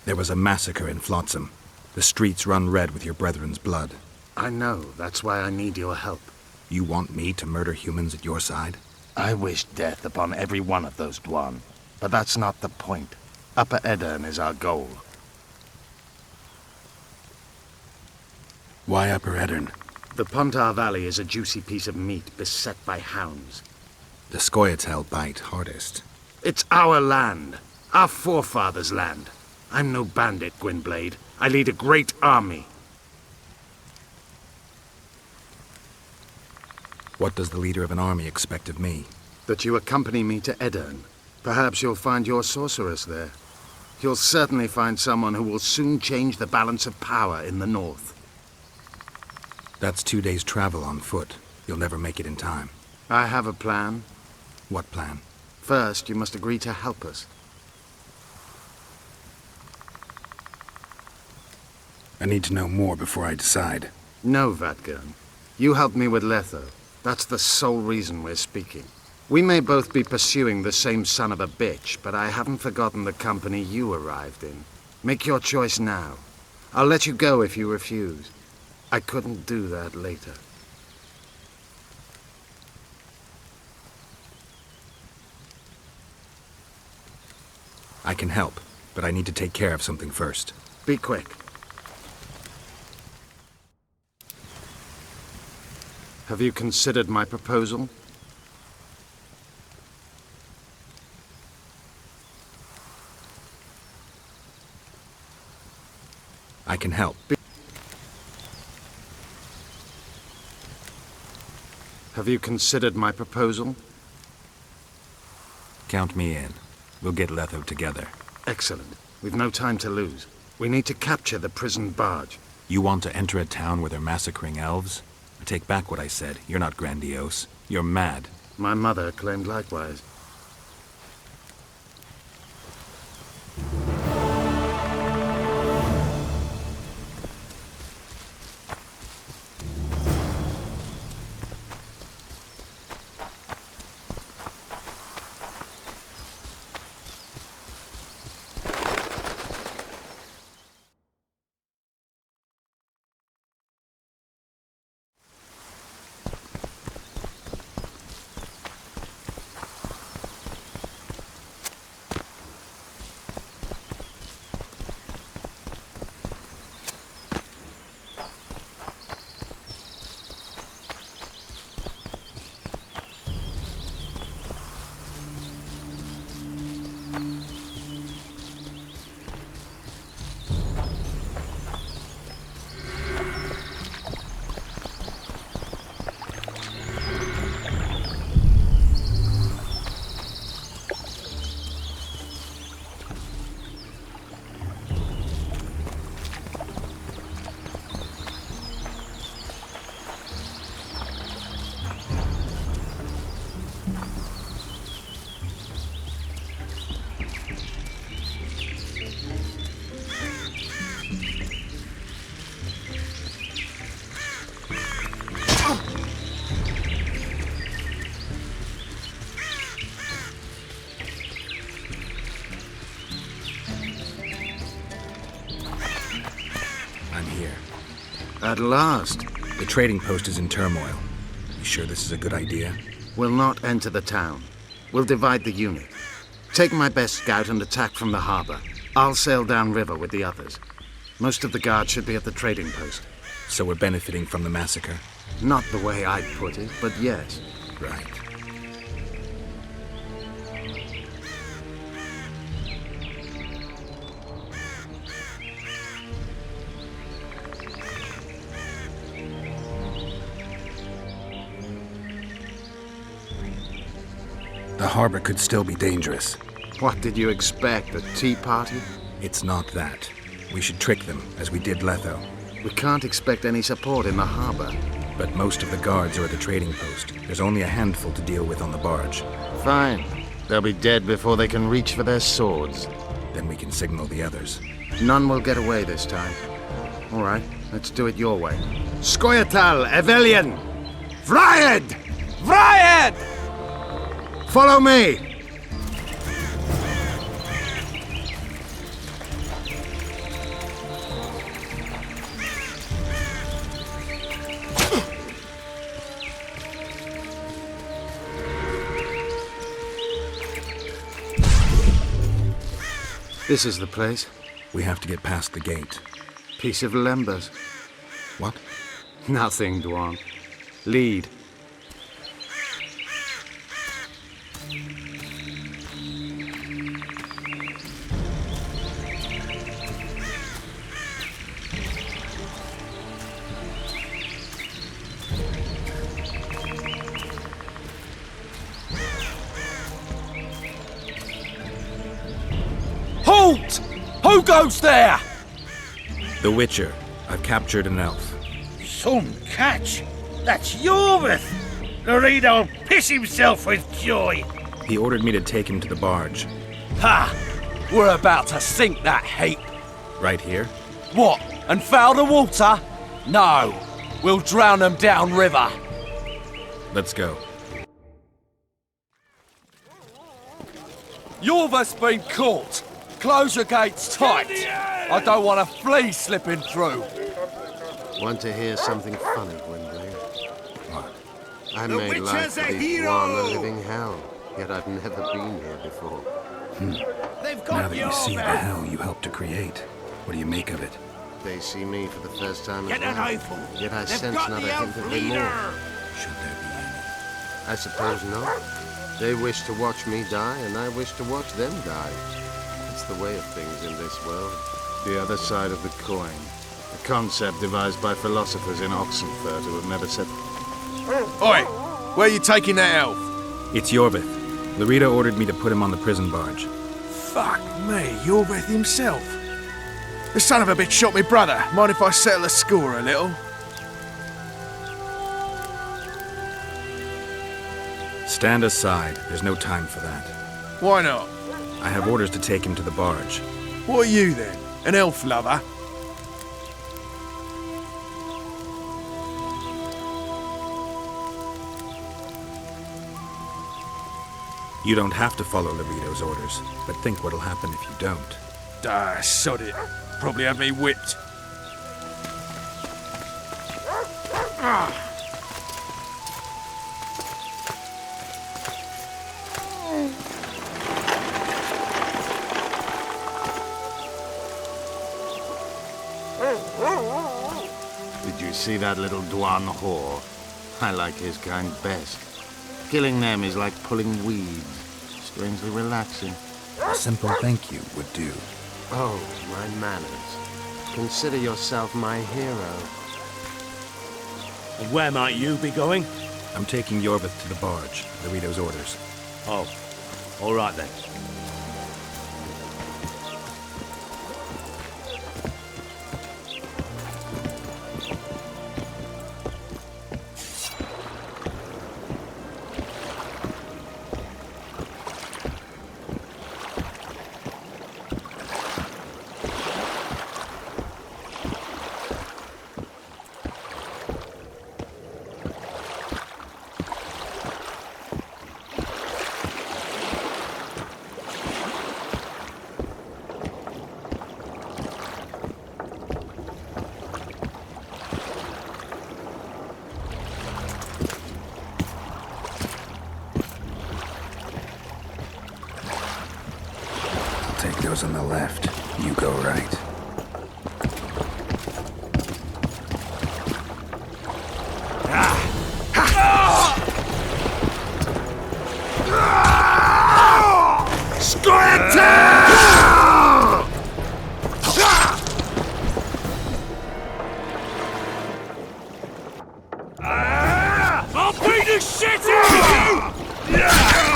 There was a massacre in Flotsam. The streets run red with your brethren's blood. I know. That's why I need your help. You want me to murder humans at your side? I wish death upon every one of those Dwan. But that's not the point. Upper Edirn is our goal. Why Upper Edirn? The Pontar Valley is a juicy piece of meat beset by hounds. The Scoia'tael bite hardest. It's our land. Our forefathers' land. I'm no bandit, Gwynblade. I lead a great army. What does the leader of an army expect of me? That you accompany me to Edirn. Perhaps you'll find your sorceress there. You'll certainly find someone who will soon change the balance of power in the north. That's 2 days' travel on foot. You'll never make it in time. I have a plan. What plan? First, you must agree to help us. I need to know more before I decide. No, Vatgern. You helped me with Letho. That's the sole reason we're speaking. We may both be pursuing the same son of a bitch, but I haven't forgotten the company you arrived in. Make your choice now. I'll let you go if you refuse. I couldn't do that later. I can help, but I need to take care of something first. Be quick. Have you considered my proposal? I can help. Have you considered my proposal? Count me in. We'll get Letho together. Excellent. We've no time to lose. We need to capture the prison barge. You want to enter a town where they're massacring elves? I take back what I said. You're not grandiose. You're mad. My mother claimed likewise. At last. The trading post is in turmoil. You sure this is a good idea? We'll not enter the town. We'll divide the unit. Take my best scout and attack from the harbor. I'll sail downriver with the others. Most of the guards should be at the trading post. So we're benefiting from the massacre? Not the way I'd put it, but yes. Right. The harbor could still be dangerous. What did you expect, a tea party? It's not that. We should trick them, as we did Letho. We can't expect any support in the harbor. But most of the guards are at the trading post. There's only a handful to deal with on the barge. Fine. They'll be dead before they can reach for their swords. Then we can signal the others. None will get away this time. All right, let's do it your way. Scoia'tael, Evelian! Vriad! Vriad! Follow me! This is the place. We have to get past the gate. Piece of Lembas. What? Nothing, Dwan. Lead. Halt! Who goes there? The Witcher. I've captured an elf. Some catch! That's Yorvith! Loredo'll piss himself with joy! He ordered me to take him to the barge. Ha! We're about to sink that heap. Right here? What? And foul the water? No. We'll drown them downriver. Let's go. Yorvith's been caught. Close your gates tight. I don't want a flea slipping through. Want to hear something funny, Gwynbleind? What? I The made life Witcher's for a these hero! Dwan a living hell, yet I've never been here before. They've Now got that you, you see the man. hell you helped to create, what do you make of it? They see me for the first time Get as an well. eyeful. Yet I They've sense got not a the hint elf of leader. remorse. Should there be any? I suppose not. They wish to watch me die, and I wish to watch them die. It's the way of things in this world. The other side of the coin. A concept devised by philosophers in Oxenfurt who have never said... Oi! Where are you taking that elf? It's Yorvith. Loredo ordered me to put him on the prison barge. Fuck me, Yorvith himself. The son of a bitch shot me brother. Mind if I settle the score a little? Stand aside. There's no time for that. Why not? I have orders to take him to the barge. What are you then? An elf lover? You don't have to follow Loredo's orders, but think what'll happen if you don't. Ah, sod it. Probably have me whipped. Did you see that little Dwan whore? I like his kind best. Killing them is like pulling weeds. Strangely relaxing. A simple thank you would do. Oh, my manners. Consider yourself my hero. And where might you be going? I'm taking Yorvith to the barge. Loredo's orders. Oh, all right then. Take those on the left. You go right. I'll beat the shit out of you!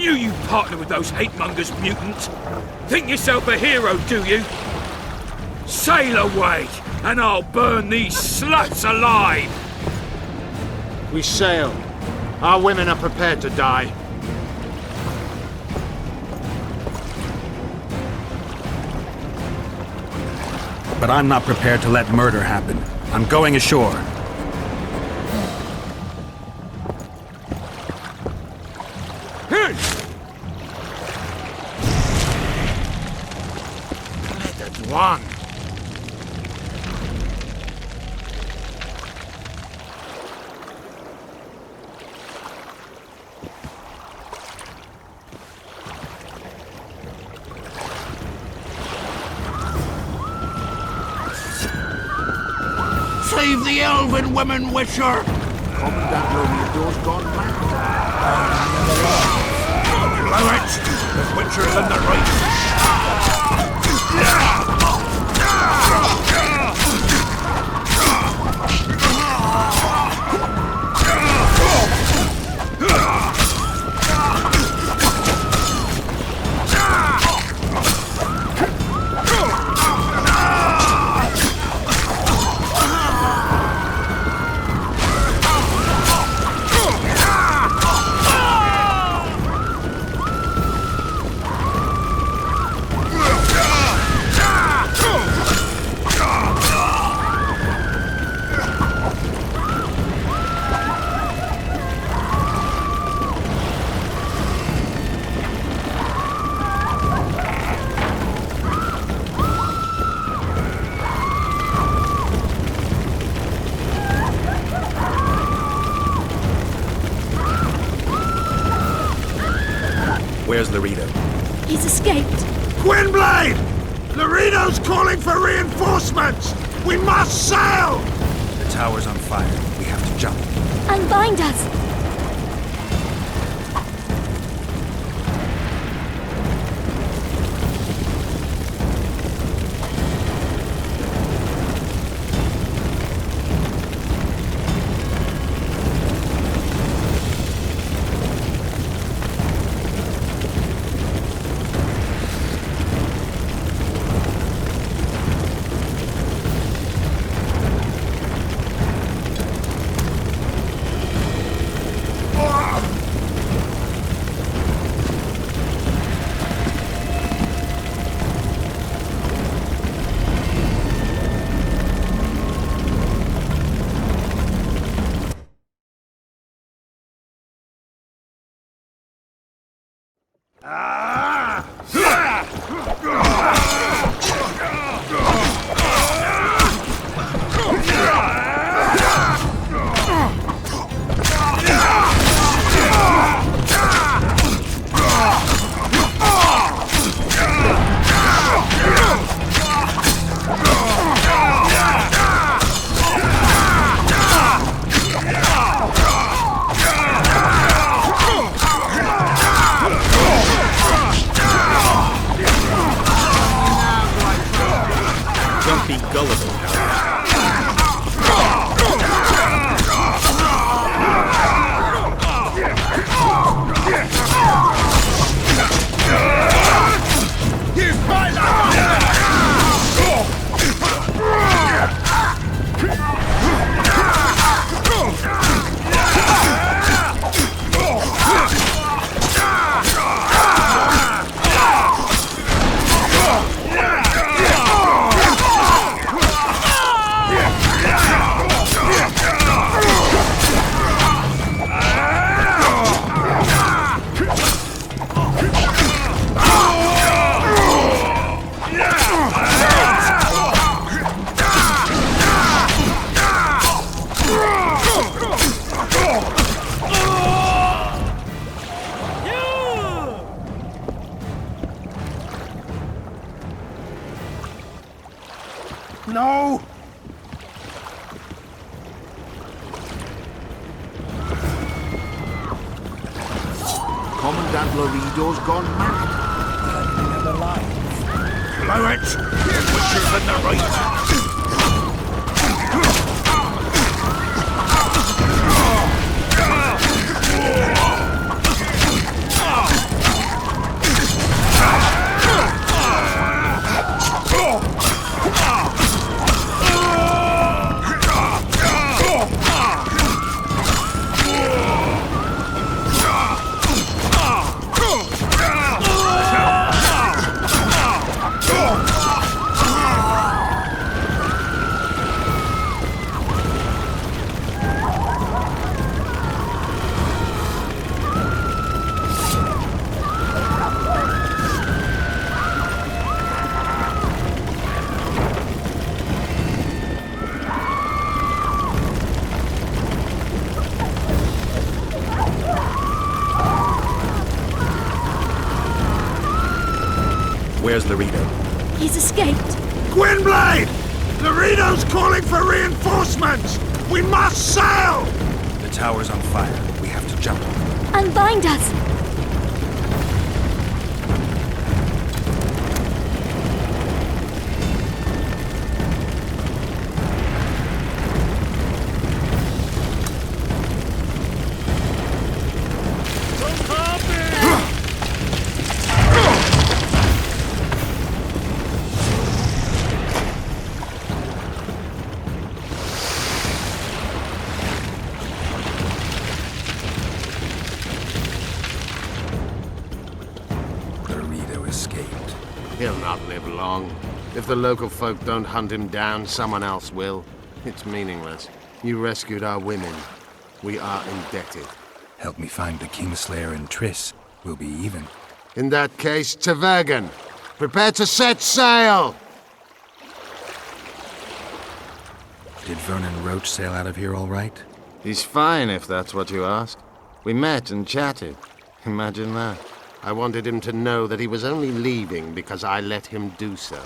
knew you'd partner with those hate-mongers, mutant. Think yourself a hero, do you? Sail away, and I'll burn these sluts alive! We sail. Our women are prepared to die. But I'm not prepared to let murder happen. I'm going ashore. One. Save the elven women, Witcher! Commandant Lorito's gone mad. Blow it! The Witcher's in the right! Where's Lorito? He's escaped. Gwynblade! Lorito's calling for reinforcements! We must sail! The tower's on fire. We have to jump. Unbind us! Don't be gullible. No! Commandant Lorito's gone mad. Never alive. Blow it! The Witcher's in the right! Where's Laredo? He's escaped. Gwynblade! Laredo's calling for reinforcements! We must sail! The tower's on fire. We have to jump. Unbind us! He'll not live long. If the local folk don't hunt him down, someone else will. It's meaningless. You rescued our women. We are indebted. Help me find the Kingslayer and Triss. We'll be even. In that case, to Vergen. Prepare to set sail! Did Vernon Roach sail out of here all right? He's fine, if that's what you ask. We met and chatted. Imagine that. I wanted him to know that he was only leaving because I let him do so.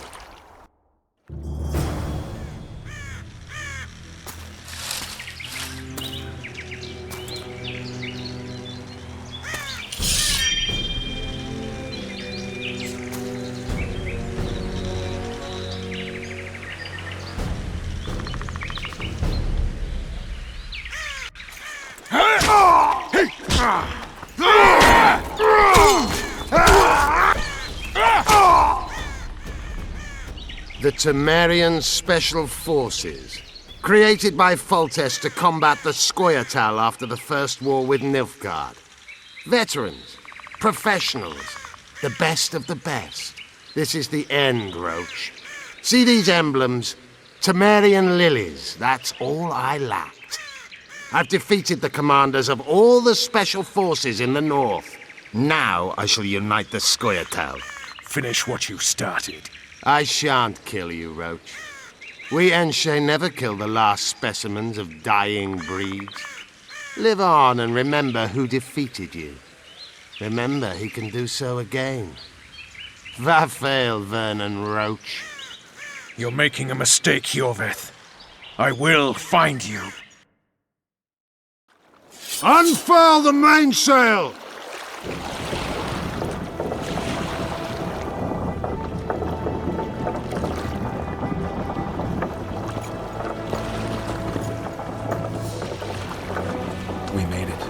The Temerian Special Forces, created by Foltest to combat the Scoia'tael after the First War with Nilfgaard. Veterans, professionals, the best of the best. This is the end, Roach. See these emblems? Temerian lilies, that's all I lacked. I've defeated the commanders of all the Special Forces in the north. Now I shall unite the Scoia'tael. Finish what you started. I shan't kill you, Roach. We Enshe never kill the last specimens of dying breeds. Live on and remember who defeated you. Remember he can do so again. Vafail, Vernon Roach. You're making a mistake, Iorveth. I will find you. Unfurl the mainsail! We made it.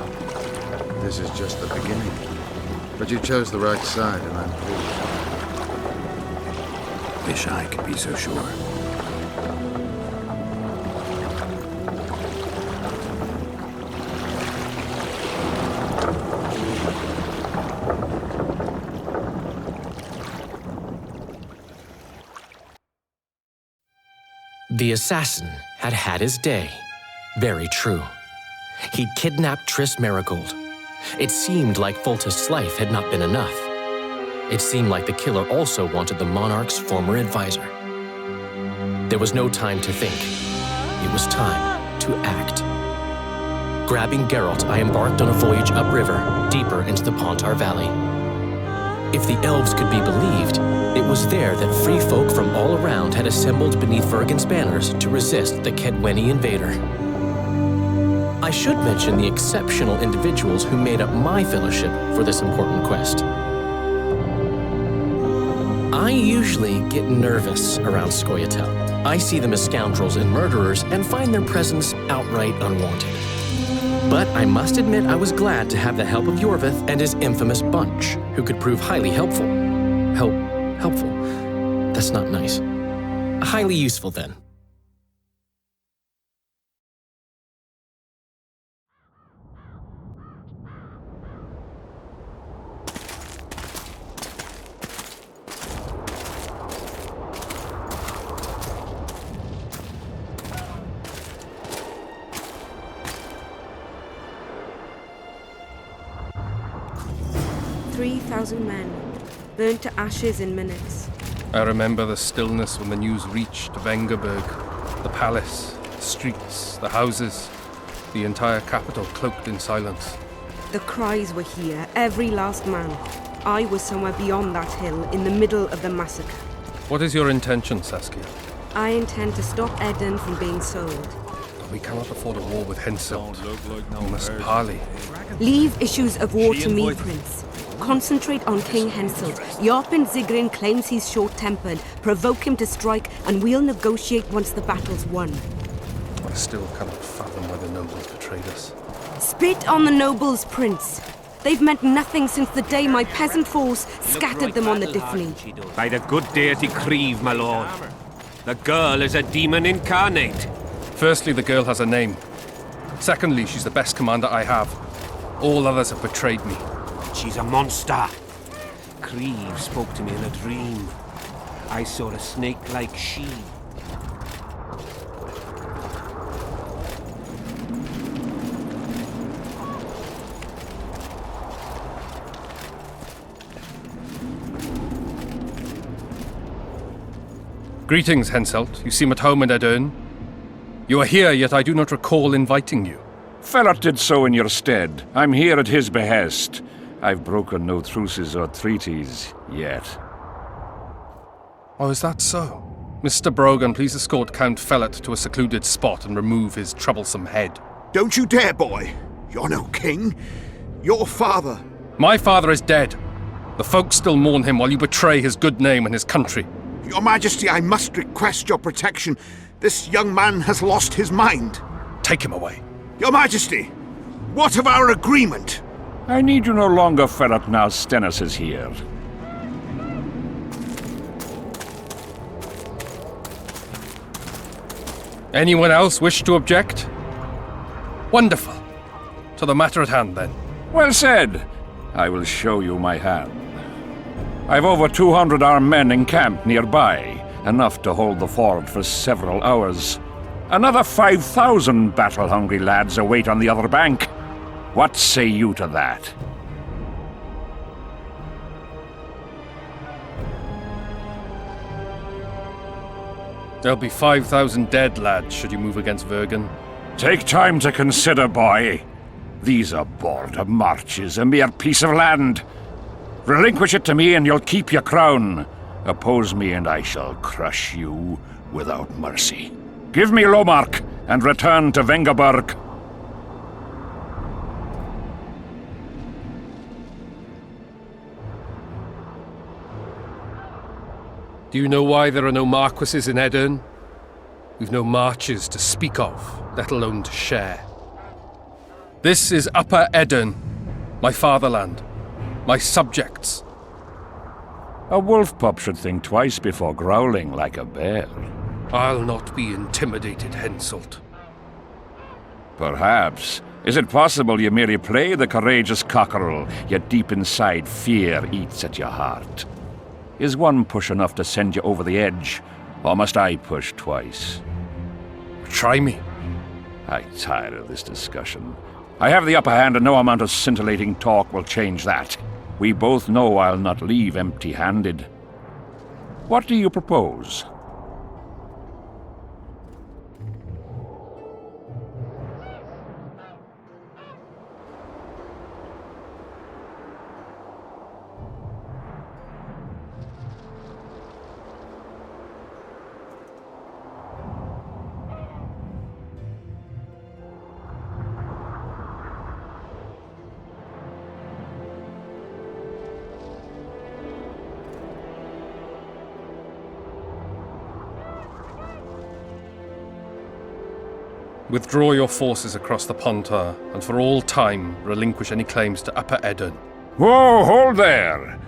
This is just the beginning. But you chose the right side, and I'm pleased. Wish I could be so sure. The assassin had had his day. Very true. He'd kidnapped Triss Merigold. It seemed like Foltest's life had not been enough. It seemed like the killer also wanted the monarch's former advisor. There was no time to think. It was time to act. Grabbing Geralt, I embarked on a voyage upriver, deeper into the Pontar Valley. If the elves could be believed, it was there that free folk from all around had assembled beneath Vergen's banners to resist the Kaedweni invader. I should mention the exceptional individuals who made up my fellowship for this important quest. I usually get nervous around Scoia'tael. I see them as scoundrels and murderers and find their presence outright unwanted. But I must admit I was glad to have the help of Iorveth and his infamous bunch, who could prove highly helpful. Helpful? That's not nice. Highly useful, then. Men, burned to ashes in minutes. I remember the stillness when the news reached Vengerberg, the palace, the streets, the houses, the entire capital cloaked in silence. The cries were here, every last man. I was somewhere beyond that hill, in the middle of the massacre. What is your intention, Saskia? I intend to stop Eden from being sold. We cannot afford a war with Henselt. We must parley. Leave issues of war to me, Prince. Concentrate on King Henselt. Yarpen Zigrin claims he's short-tempered. Provoke him to strike, and we'll negotiate once the battle's won. I still cannot fathom why the nobles betrayed us. Spit on the nobles, Prince. They've meant nothing since the day my peasant force scattered them on the Diffney. By the good deity Creve, my lord. The girl is a demon incarnate. Firstly, the girl has a name. Secondly, she's the best commander I have. All others have betrayed me. She's a monster. Creve spoke to me in a dream. I saw a snake like she. Greetings, Henselt. You seem at home in Edern. You are here, yet I do not recall inviting you. Felot did so in your stead. I'm here at his behest. I've broken no truces or treaties yet. Oh, is that so? Mr. Brogan, please escort Count Felot to a secluded spot and remove his troublesome head. Don't you dare, boy. You're no king. Your father. My father is dead. The folk still mourn him while you betray his good name and his country. Your Majesty, I must request your protection. This young man has lost his mind. Take him away. Your Majesty, what of our agreement? I need you no longer, Felot, now Stennis is here. Anyone else wish to object? Wonderful. To the matter at hand, then. Well said. I will show you my hand. I've over 200 armed men encamped nearby, enough to hold the fort for several hours. Another 5,000 battle-hungry lads await on the other bank. What say you to that? There'll be 5,000 dead lads should you move against Vergen. Take time to consider, boy. These are border marches, a mere piece of land. Relinquish it to me and you'll keep your crown. Oppose me and I shall crush you without mercy. Give me Lomark and return to Vengerberg. Do you know why there are no marquises in Edern? We've no marches to speak of, let alone to share. This is Upper Edern, my fatherland, my subjects. A wolf pup should think twice before growling like a bear. I'll not be intimidated, Henselt. Perhaps. Is it possible you merely play the courageous cockerel, yet deep inside fear eats at your heart? Is one push enough to send you over the edge, or must I push twice? Try me. I tire of this discussion. I have the upper hand and no amount of scintillating talk will change that. We both know I'll not leave empty-handed. What do you propose? Withdraw your forces across the Pontar, and for all time relinquish any claims to Upper Edern. Whoa, hold there!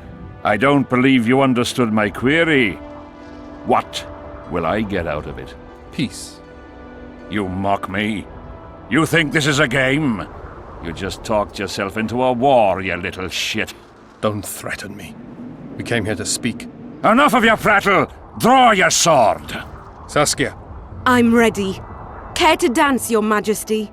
I don't believe you understood my query. What will I get out of it? Peace. You mock me? You think this is a game? You just talked yourself into a war, you little shit. Don't threaten me. We came here to speak. Enough of your prattle! Draw your sword! Saskia. I'm ready. Care to dance, Your Majesty?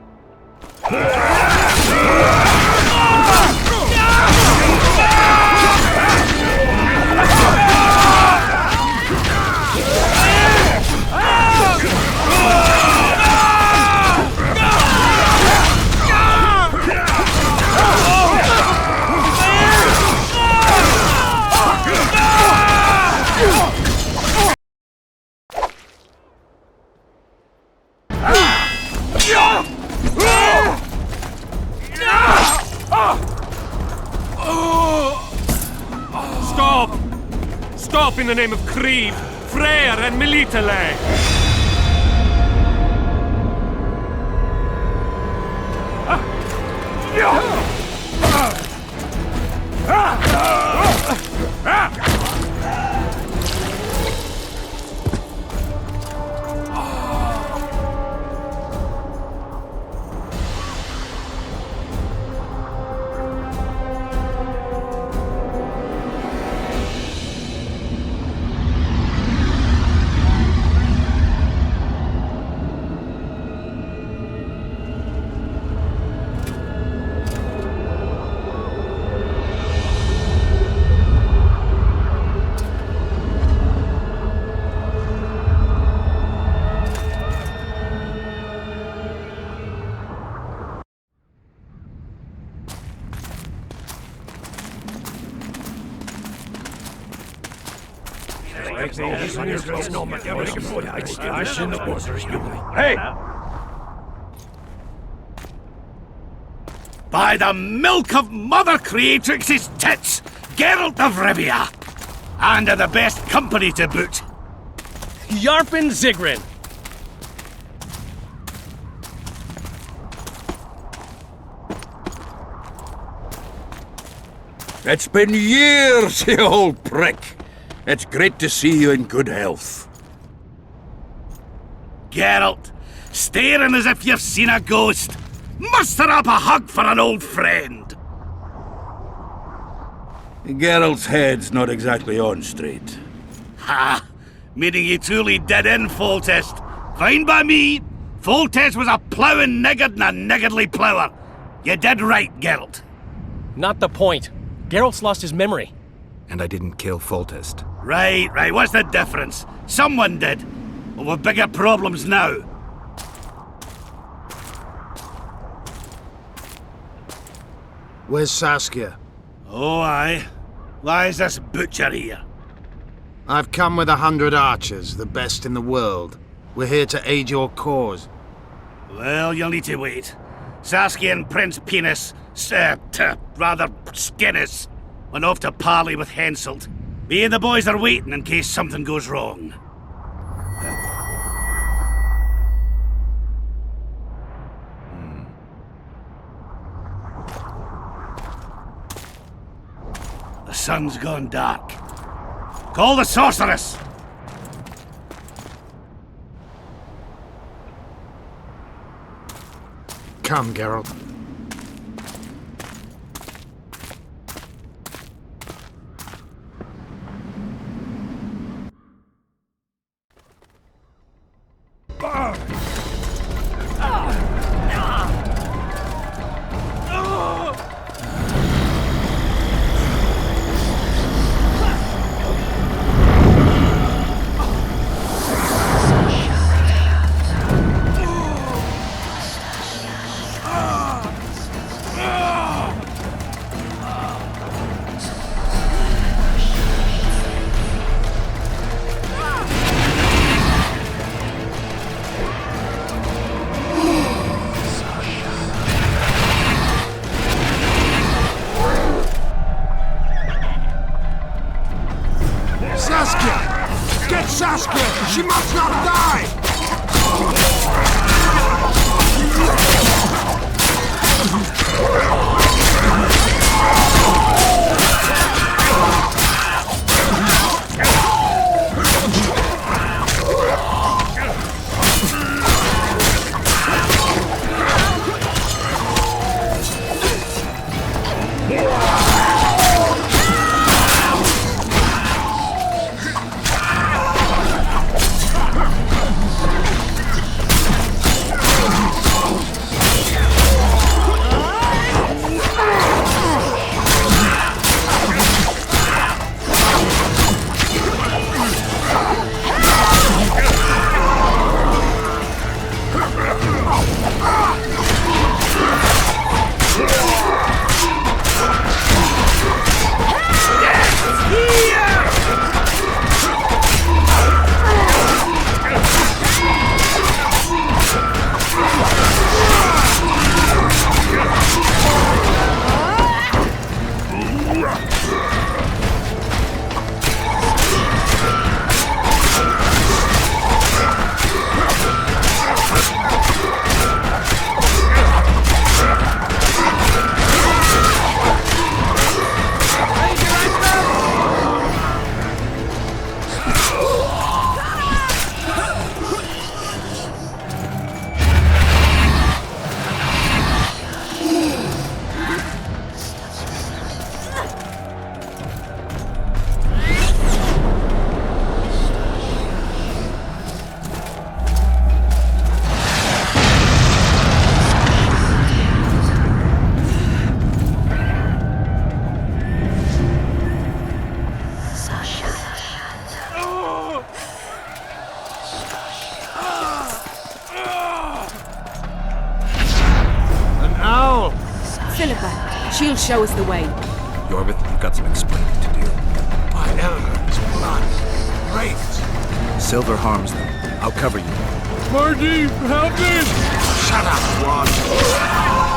Stop! Stop in the name of Kriv, Freyr, and Melitele! Hey! By the milk of Mother Creatrix's tits, Geralt of Rivia! And of the best company to boot. Yarpen Zigrin! It's been years, you old prick. It's great to see you in good health. Geralt, staring as if you've seen a ghost. Muster up a hug for an old friend. Geralt's head's not exactly on straight. Ha! Meaning you truly did in, Foltest. Fine by me. Foltest was a ploughing niggard and a niggardly plougher. You did right, Geralt. Not the point. Geralt's lost his memory. And I didn't kill Foltest. Right. What's the difference? Someone did. Well, we've bigger problems now. Where's Saskia? Oh, aye. Why is this butcher here? I've come with 100 archers, the best in the world. We're here to aid your cause. Well, you'll need to wait. Saskia and Prince Penis, rather Skinnis, went off to parley with Henselt. Me and the boys are waiting in case something goes wrong. The sun's gone dark. Call the sorceress! Come, Geralt. Saskia! Get Saskia! She must not die! She'll show us the way. Yorvith, you've got some explaining to do. My elders, blood, wraiths. Silver harms them. I'll cover you. Marty, help me! Shut up, Juan.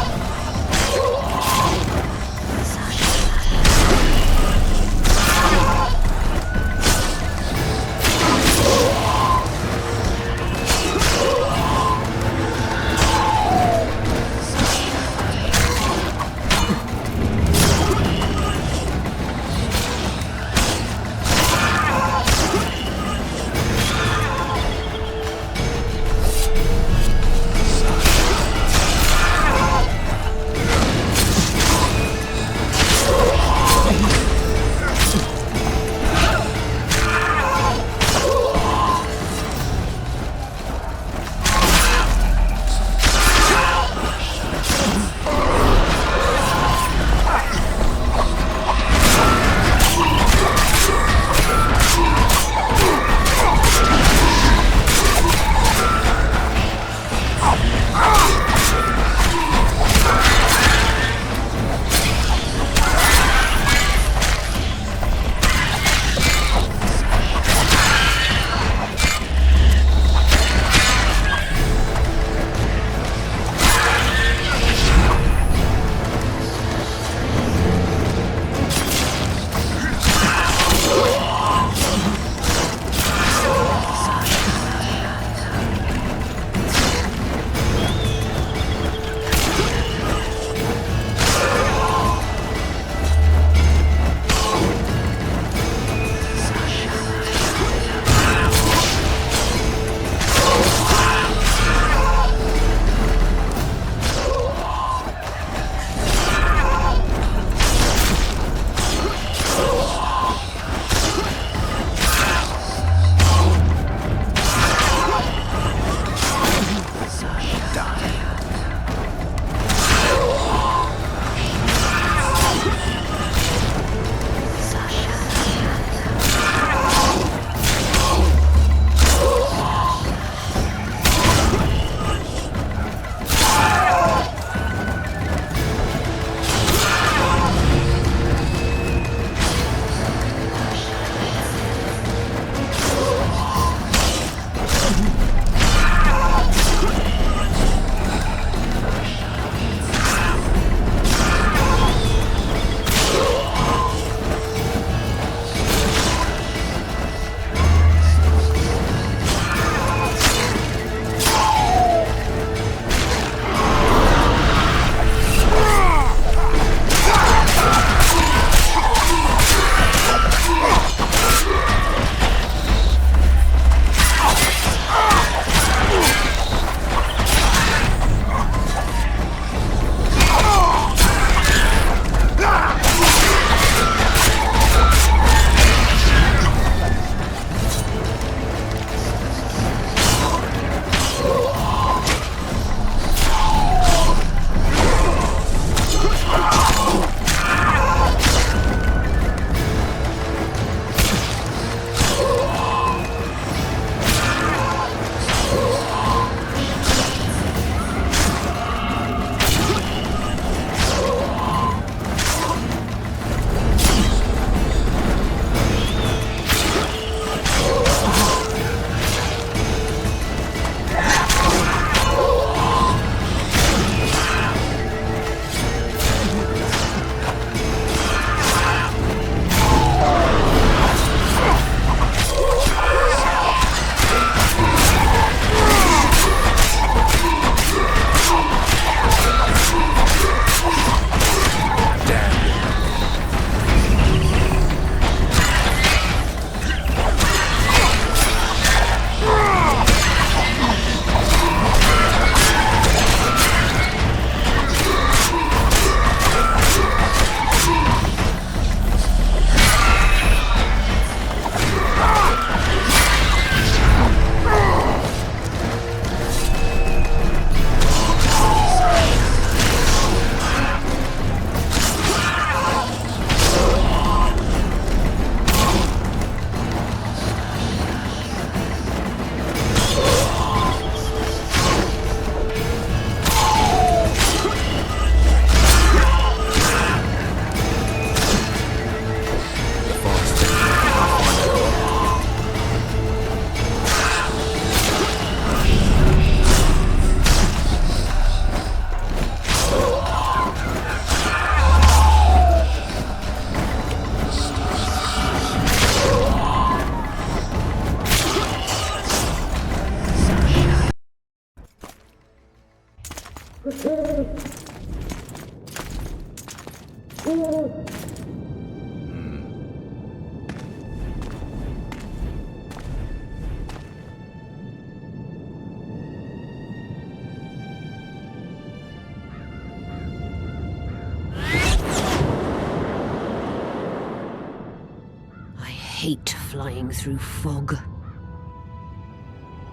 hate flying through fog.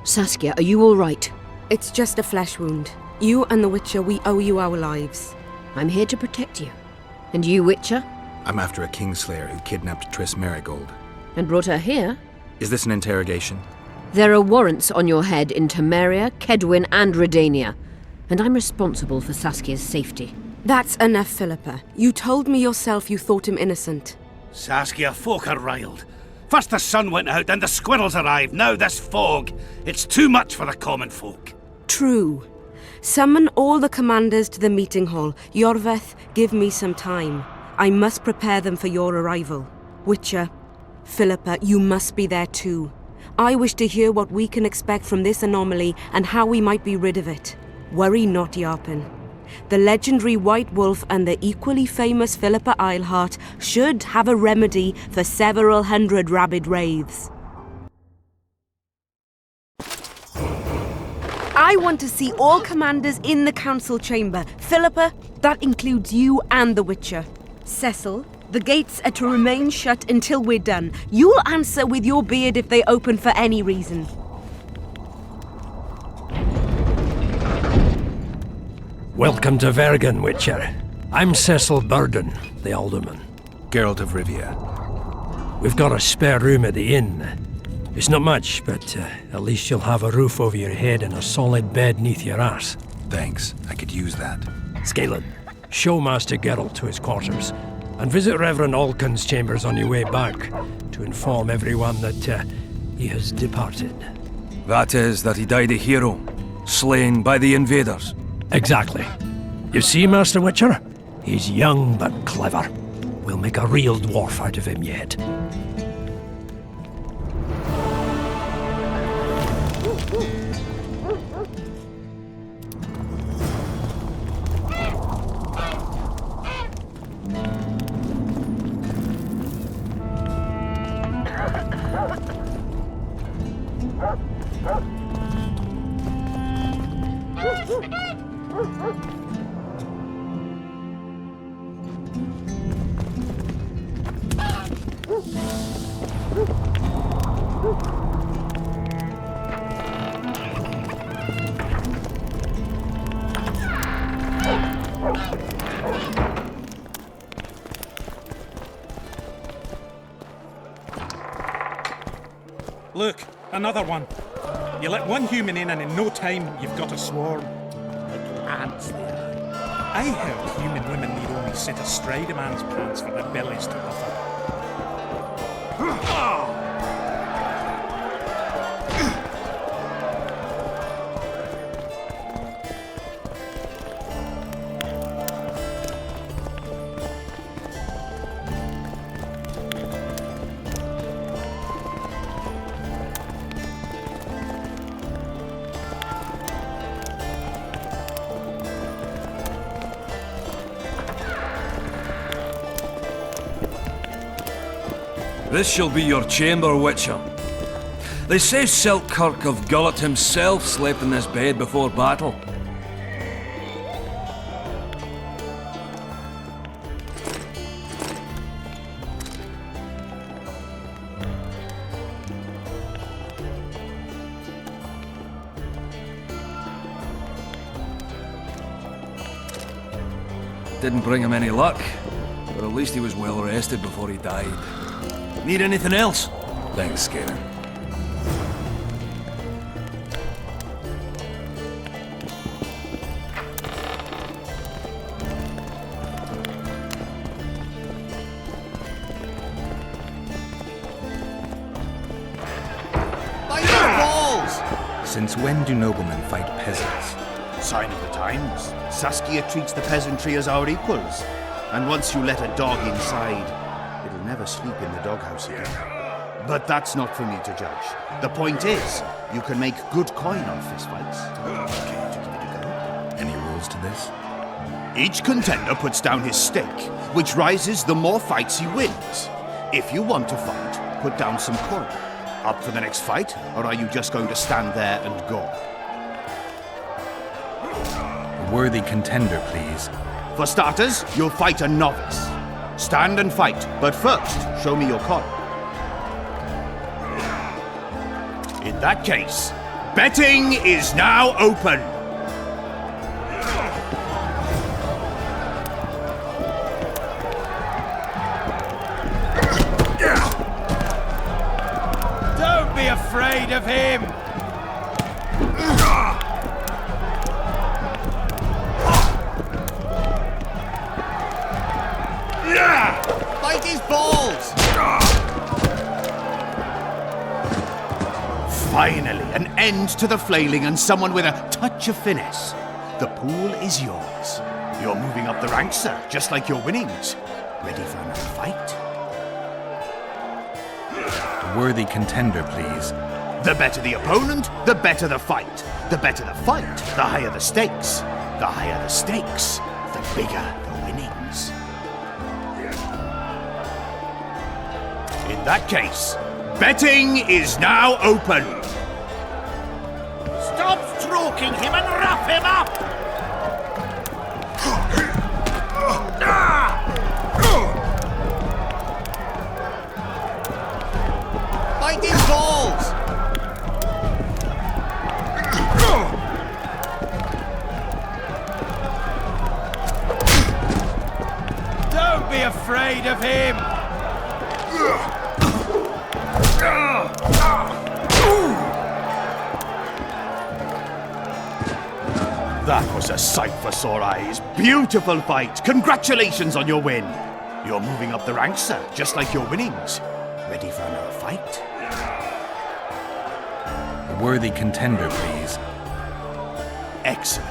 Saskia, are you all right? It's just a flesh wound. You and the Witcher, we owe you our lives. I'm here to protect you. And you, Witcher? I'm after a Kingslayer who kidnapped Triss Merigold. And brought her here? Is this an interrogation? There are warrants on your head in Temeria, Kedwin, and Redania. And I'm responsible for Saskia's safety. That's enough, Philippa. You told me yourself you thought him innocent. Saskia, folk are riled. First the sun went out, then the squirrels arrived, now this fog. It's too much for the common folk. True. Summon all the commanders to the meeting hall. Yorveth, give me some time. I must prepare them for your arrival. Witcher, Philippa, you must be there too. I wish to hear what we can expect from this anomaly and how we might be rid of it. Worry not, Yarpen. The legendary White Wolf and the equally famous Philippa Eilhart should have a remedy for several hundred rabid wraiths. I want to see all commanders in the council chamber. Philippa, that includes you and the Witcher. Cecil, the gates are to remain shut until we're done. You'll answer with your beard if they open for any reason. Welcome to Vergen, Witcher. I'm Cecil Burden, the Alderman. Geralt of Rivia. We've got a spare room at the inn. It's not much, but at least you'll have a roof over your head and a solid bed neath your ass. Thanks, I could use that. Scalen, show Master Geralt to his quarters, and visit Reverend Alcon's chambers on your way back to inform everyone that he has departed. That is, that he died a hero, slain by the invaders. Exactly. You see, Master Witcher? He's young but clever. We'll make a real dwarf out of him yet. Look, another one. You let one human in and in no time you've got a swarm. Like ants they are. I heard human women need only sit astride a man's pants for their bellies to puff up. This shall be your chamber, Witcher. They say Selkirk of Gullet himself slept in this bed before battle. Didn't bring him any luck, but at least he was well rested before he died. Need anything else? Thanks, Scalen. By your balls! Since when do noblemen fight peasants? Sign of the times. Saskia treats the peasantry as our equals. And once you let a dog inside, it'll never sleep in the doghouse again. But that's not for me to judge. The point is, you can make good coin on fistfights. Okay, to give it a go. Any rules to this? Each contender puts down his stake, which rises the more fights he wins. If you want to fight, put down some coin. Up for the next fight, or are you just going to stand there and go? A worthy contender, please. For starters, you'll fight a novice. Stand and fight, but first, show me your coin. In that case, betting is now open. Don't be afraid of him! Bite his balls! Finally, an end to the flailing and someone with a touch of finesse. The pool is yours. You're moving up the ranks, sir, just like your winnings. Ready for another fight? A worthy contender, please. The better the opponent, the better the fight. The better the fight, the higher the stakes. The higher the stakes, the bigger the winnings. In that case, betting is now open. Stop stroking him and wrap him up! Bite his balls! Don't be afraid of him! That was a sight for sore eyes. Beautiful fight. Congratulations on your win. You're moving up the ranks, sir, just like your winnings. Ready for another fight? A worthy contender, please. Excellent.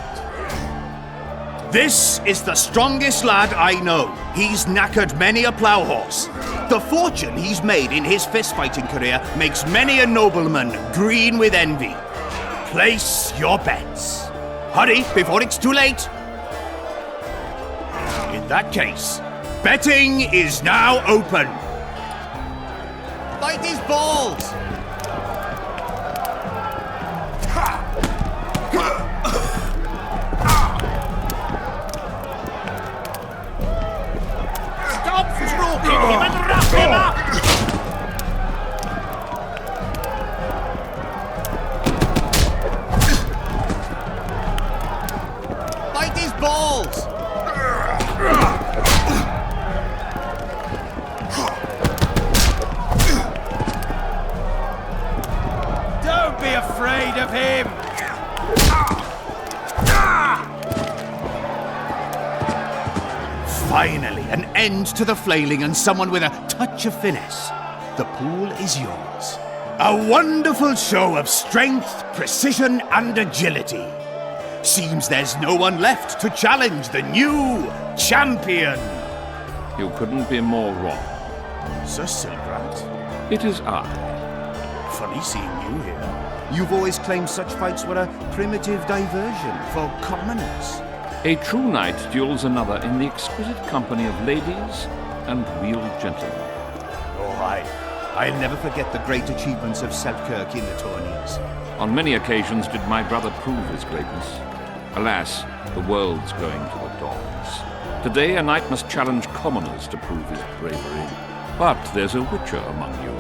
This is the strongest lad I know. He's knackered many a plough horse. The fortune he's made in his fist-fighting career makes many a nobleman green with envy. Place your bets. Hurry, before it's too late. In that case, betting is now open. Bite his balls! Stop stroking him and wrap him up! Bite his balls! Don't be afraid of him! Finally, an end to the flailing and someone with a touch of finesse. The pool is yours. A wonderful show of strength, precision, and agility. Seems there's no one left to challenge the new champion. You couldn't be more wrong. Sir Silgrat? It is I. Funny seeing you here. You've always claimed such fights were a primitive diversion for commoners. A true knight duels another in the exquisite company of ladies and real gentlemen. Oh, I'll never forget the great achievements of Selkirk in the tourneys. On many occasions did my brother prove his greatness. Alas, the world's going to the dogs. Today a knight must challenge commoners to prove his bravery. But there's a witcher among you.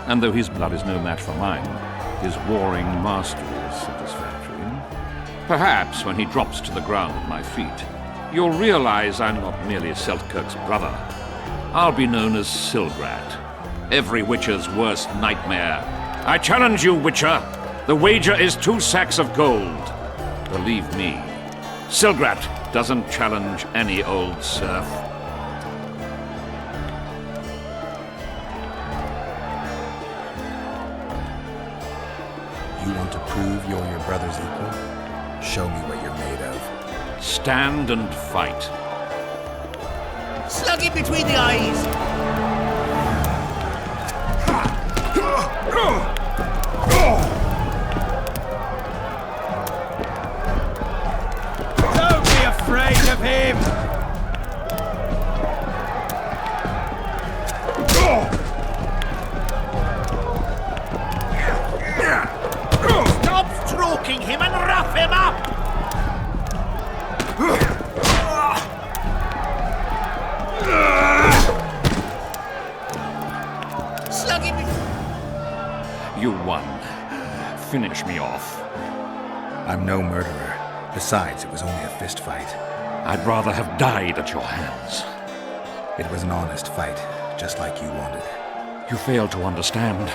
And though his blood is no match for mine, his warring mastery is satisfactory. Perhaps when he drops to the ground at my feet, you'll realize I'm not merely Selkirk's brother. I'll be known as Silgrat, every witcher's worst nightmare. I challenge you, Witcher. The wager is 2 sacks of gold. Believe me, Silgrat doesn't challenge any old serf. You want to prove you're your brother's equal? Show me what you're made of. Stand and fight. Slug him between the eyes! Don't be afraid of him! Stop stroking him and wrap him up! Slug him! You won. finish me off. I'm no murderer. Besides, it was only a fist fight. I'd rather have died at your hands. It was an honest fight, just like you wanted. You fail to understand.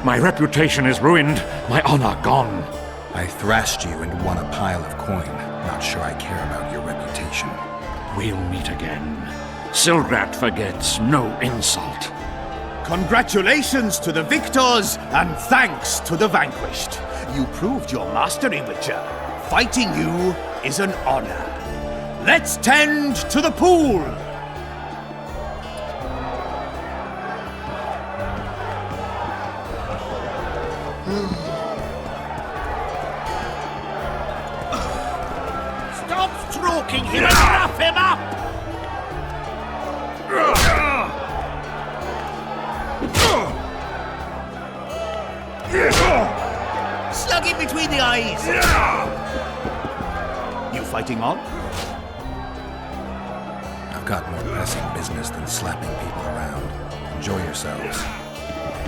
My reputation is ruined, my honor gone. I thrashed you and won a pile of coin. Not sure I care about your reputation. We'll meet again. Silgrat forgets no insult. Congratulations to the victors, and thanks to the vanquished. You proved your mastery, Witcher. Fighting you is an honor. Let's tend to the pool! Stop stroking him and wrap him up! Slug him between the eyes! You fighting on? I've got more pressing business than slapping people around. Enjoy yourselves.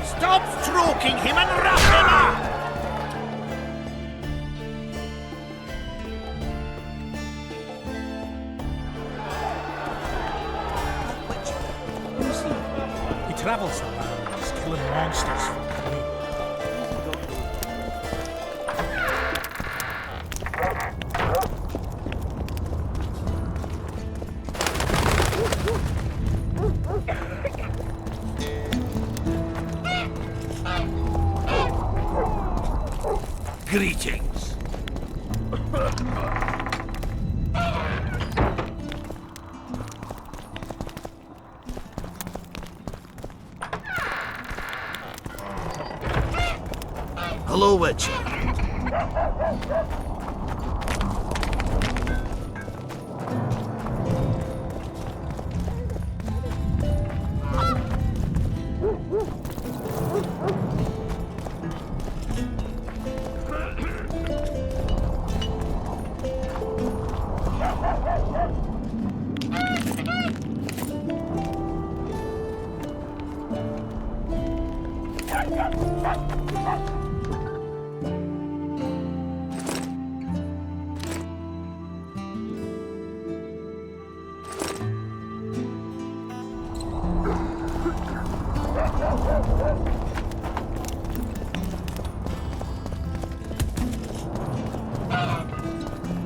Stop stroking him and wrap him up! He travels around. He's killing monsters for money. Greetings. Hello, Witcher.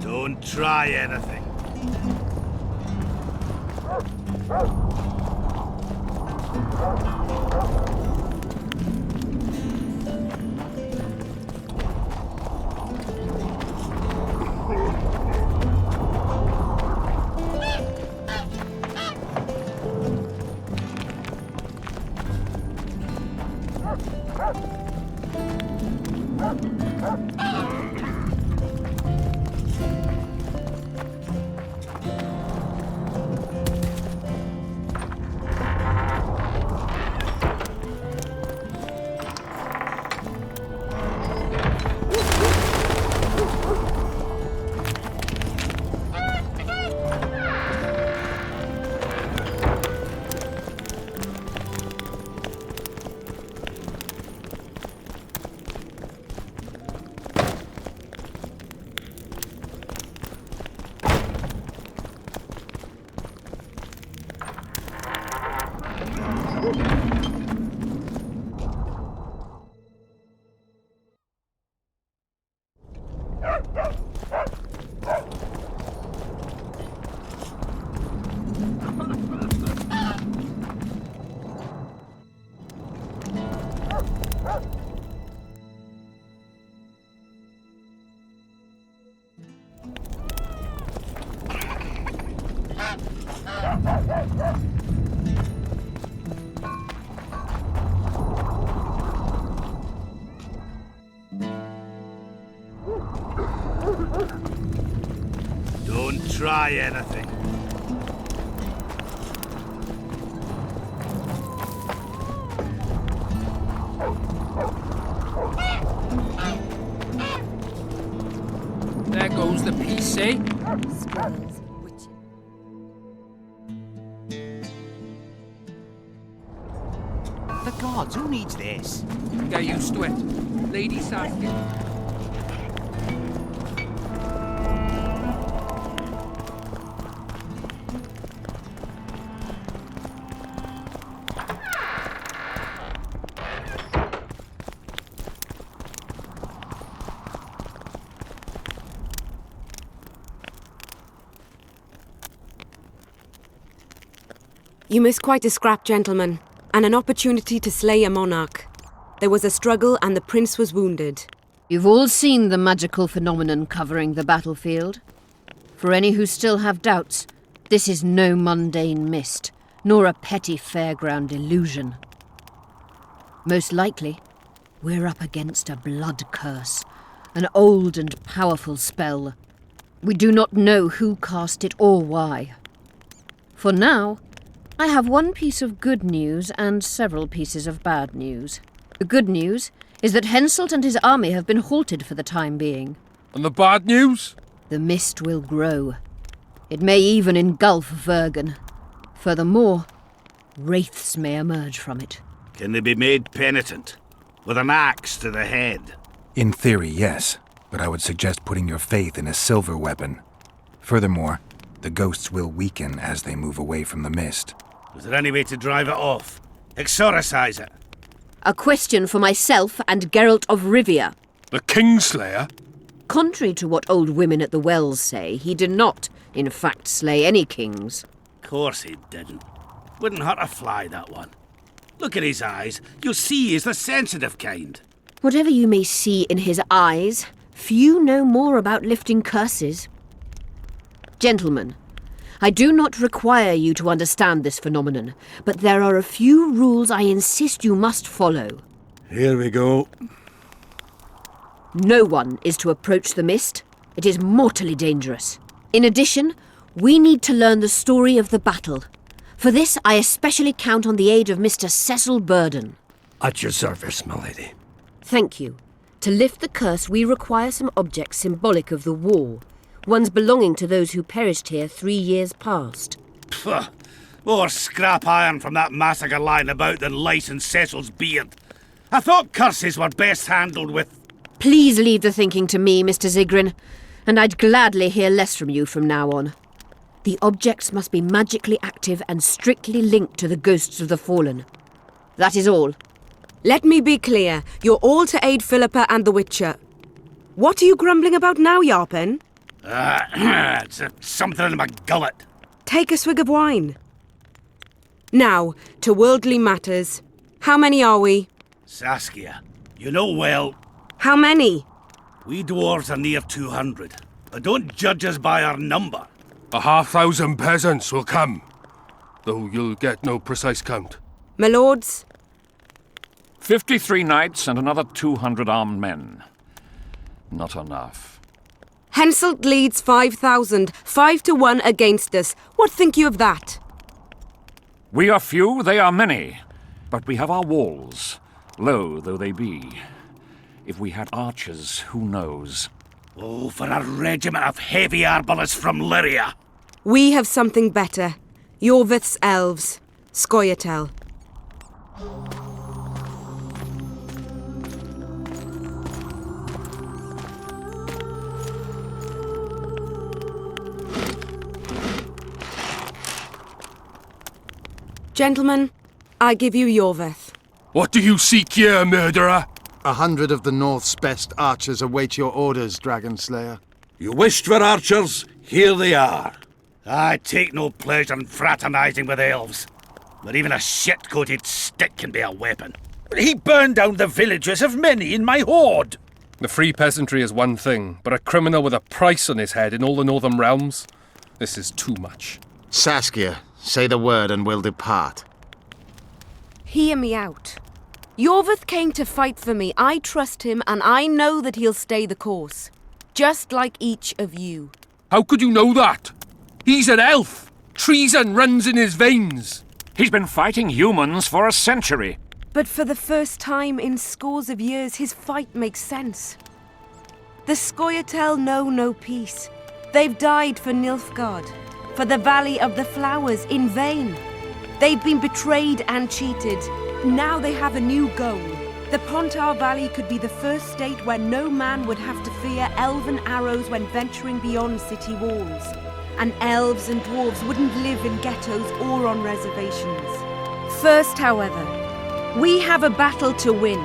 Don't try anything. Don't try anything. There goes the piece, eh? The gods, who needs this? Get used to it. Lady Saskia. You missed quite a scrap, gentlemen, and an opportunity to slay a monarch. There was a struggle and the prince was wounded. You've all seen the magical phenomenon covering the battlefield. For any who still have doubts, this is no mundane mist, nor a petty fairground illusion. Most likely, we're up against a blood curse, an old and powerful spell. We do not know who cast it or why. For now, I have one piece of good news and several pieces of bad news. The good news is that Henselt and his army have been halted for the time being. And the bad news? The mist will grow. It may even engulf Vergen. Furthermore, wraiths may emerge from it. Can they be made penitent? With an axe to the head? In theory, yes, but I would suggest putting your faith in a silver weapon. Furthermore, the ghosts will weaken as they move away from the mist. Is there any way to drive it off? Exorcise it? A question for myself and Geralt of Rivia. The Kingslayer? Contrary to what old women at the wells say, he did not, in fact, slay any kings. Course he didn't. Wouldn't hurt a fly, that one. Look at his eyes. You'll see he's the sensitive kind. Whatever you may see in his eyes, few know more about lifting curses. Gentlemen, I do not require you to understand this phenomenon, but there are a few rules I insist you must follow. Here we go. No one is to approach the mist. It is mortally dangerous. In addition, we need to learn the story of the battle. For this, I especially count on the aid of Mr. Cecil Burden. At your service, my lady. Thank you. To lift the curse, we require some objects symbolic of the war. Ones belonging to those who perished here 3 years past. Pfft! More scrap iron from that massacre lying about than lice in Cecil's beard. I thought curses were best handled with... Please leave the thinking to me, Mr. Zigrin, and I'd gladly hear less from you from now on. The objects must be magically active and strictly linked to the ghosts of the fallen. That is all. Let me be clear. You're all to aid Philippa and the Witcher. What are you grumbling about now, Yarpen? It's something in my gullet. Take a swig of wine. Now, to worldly matters. How many are we? Saskia, you know well... How many? We dwarves are near 200. But don't judge us by our number. 500 peasants will come, though you'll get no precise count. My lords? 53 knights and another 200 armed men. Not enough. Henselt leads 5,000, 5-1 against us. What think you of that? We are few, they are many, but we have our walls, low though they be. If we had archers, who knows? Oh, for a regiment of heavy arbalists from Lyria! We have something better. Yorvith's elves. Scoia'tael. Gentlemen, I give you Yorvith. What do you seek here, murderer? 100 of the North's best archers await your orders, Dragon Slayer. You wished for archers, here they are. I take no pleasure in fraternizing with elves. But even a shit-coated stick can be a weapon. He burned down the villages of many in my horde. The free peasantry is one thing, but a criminal with a price on his head in all the Northern realms? This is too much. Saskia, say the word and we'll depart. Hear me out. Yorvith came to fight for me. I trust him, and I know that he'll stay the course. Just like each of you. How could you know that? He's an elf. Treason runs in his veins. He's been fighting humans for a century. But for the first time in scores of years, his fight makes sense. The Scoia'tael know no peace. They've died for Nilfgaard, for the Valley of the Flowers, in vain. They've been betrayed and cheated. Now they have a new goal, The Pontar Valley could be the first state where no man would have to fear elven arrows when venturing beyond city walls. And elves and dwarves wouldn't live in ghettos or on reservations. First, however, we have a battle to win.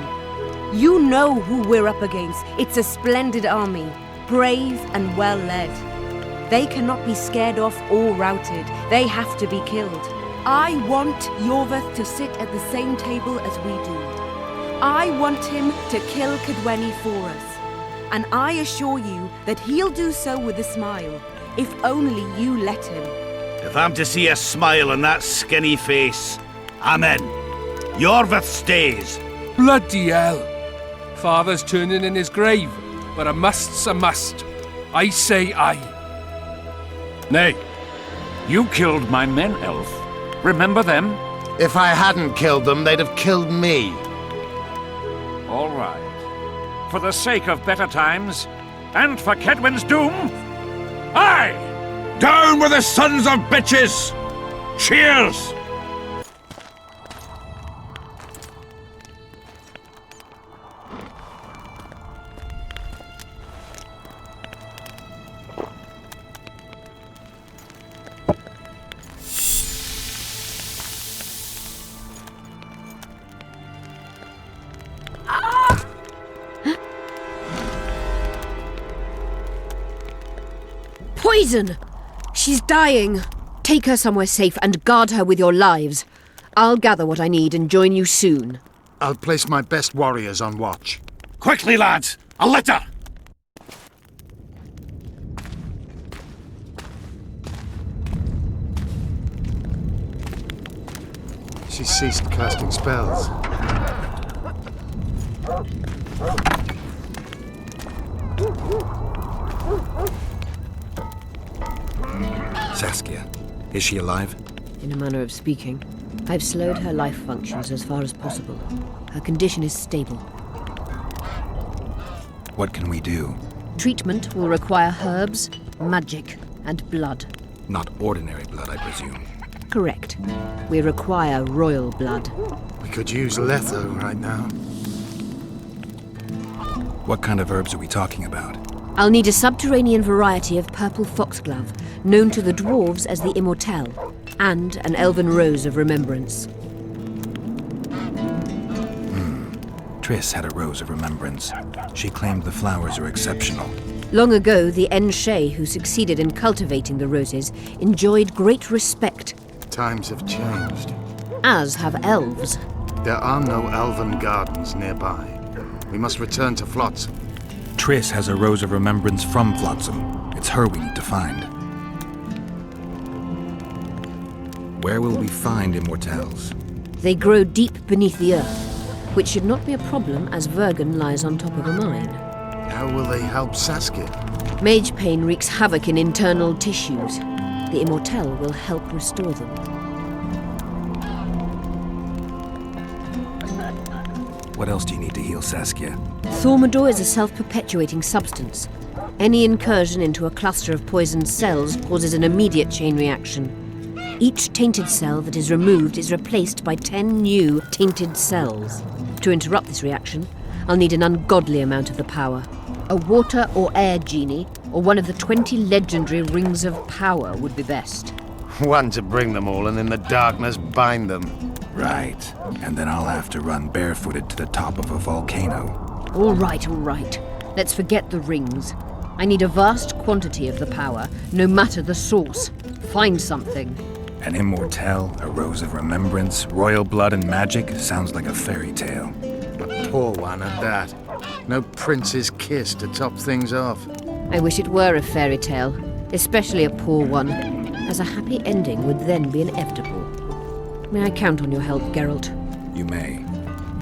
You know who we're up against. It's a splendid army, brave and well-led. They cannot be scared off or routed. They have to be killed. I want Yorveth to sit at the same table as we do. I want him to kill Cadweni for us. And I assure you that he'll do so with a smile, if only you let him. If I'm to see a smile on that skinny face, I'm in. Yorveth stays. Bloody hell! Father's turning in his grave, but a must's a must. I say aye. Nay, you killed my men, Elf. Remember them? If I hadn't killed them, they'd have killed me. All right. For the sake of better times, and for Kedwin's doom, aye! Down with the sons of bitches! Cheers! Poison! She's dying. Take her somewhere safe and guard her with your lives. I'll gather what I need and join you soon. I'll place my best warriors on watch. Quickly, lads! A litter! She ceased casting spells. Saskia, is she alive? In a manner of speaking, I've slowed her life functions as far as possible. Her condition is stable. What can we do? Treatment will require herbs, magic, and blood. Not ordinary blood, I presume. Correct. We require royal blood. We could use Letho right now. What kind of herbs are we talking about? I'll need a subterranean variety of purple foxglove, known to the dwarves as the Immortelle, and an elven rose of remembrance. Triss had a rose of remembrance. She claimed the flowers are exceptional. Long ago, the Enshe, who succeeded in cultivating the roses, enjoyed great respect. Times have changed. As have elves. There are no elven gardens nearby. We must return to Flotsam. Triss has a rose of remembrance from Flotsam. It's her we need to find. Where will we find Immortelles? They grow deep beneath the earth, which should not be a problem as Vergen lies on top of a mine. How will they help Saskia? Mage pain wreaks havoc in internal tissues. The Immortelle will help restore them. What else do you need to heal Saskia? Thaumadour is a self-perpetuating substance. Any incursion into a cluster of poisoned cells causes an immediate chain reaction. Each tainted cell that is removed is replaced by 10 new tainted cells. To interrupt this reaction, I'll need an ungodly amount of the power. A water or air genie, or one of the 20 legendary rings of power would be best. One to bring them all and in the darkness bind them. Right. And then I'll have to run barefooted to the top of a volcano. All right. Let's forget the rings. I need a vast quantity of the power, no matter the source. Find something. An Immortelle, a rose of remembrance, royal blood and magic sounds like a fairy tale. A poor one at that. No prince's kiss to top things off. I wish it were a fairy tale, especially a poor one, as a happy ending would then be inevitable. May I count on your help, Geralt? You may.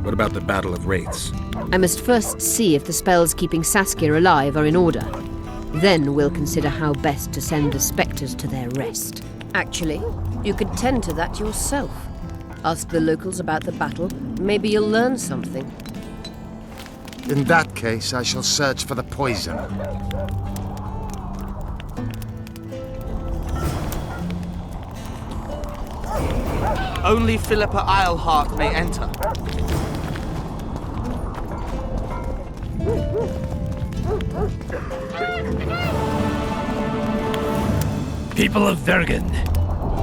What about the Battle of Wraiths? I must first see if the spells keeping Saskia alive are in order. Then we'll consider how best to send the spectres to their rest. Actually, you could tend to that yourself. Ask the locals about the battle. Maybe you'll learn something. In that case, I shall search for the poison. Only Philippa Eilhart may enter. People of Vergen,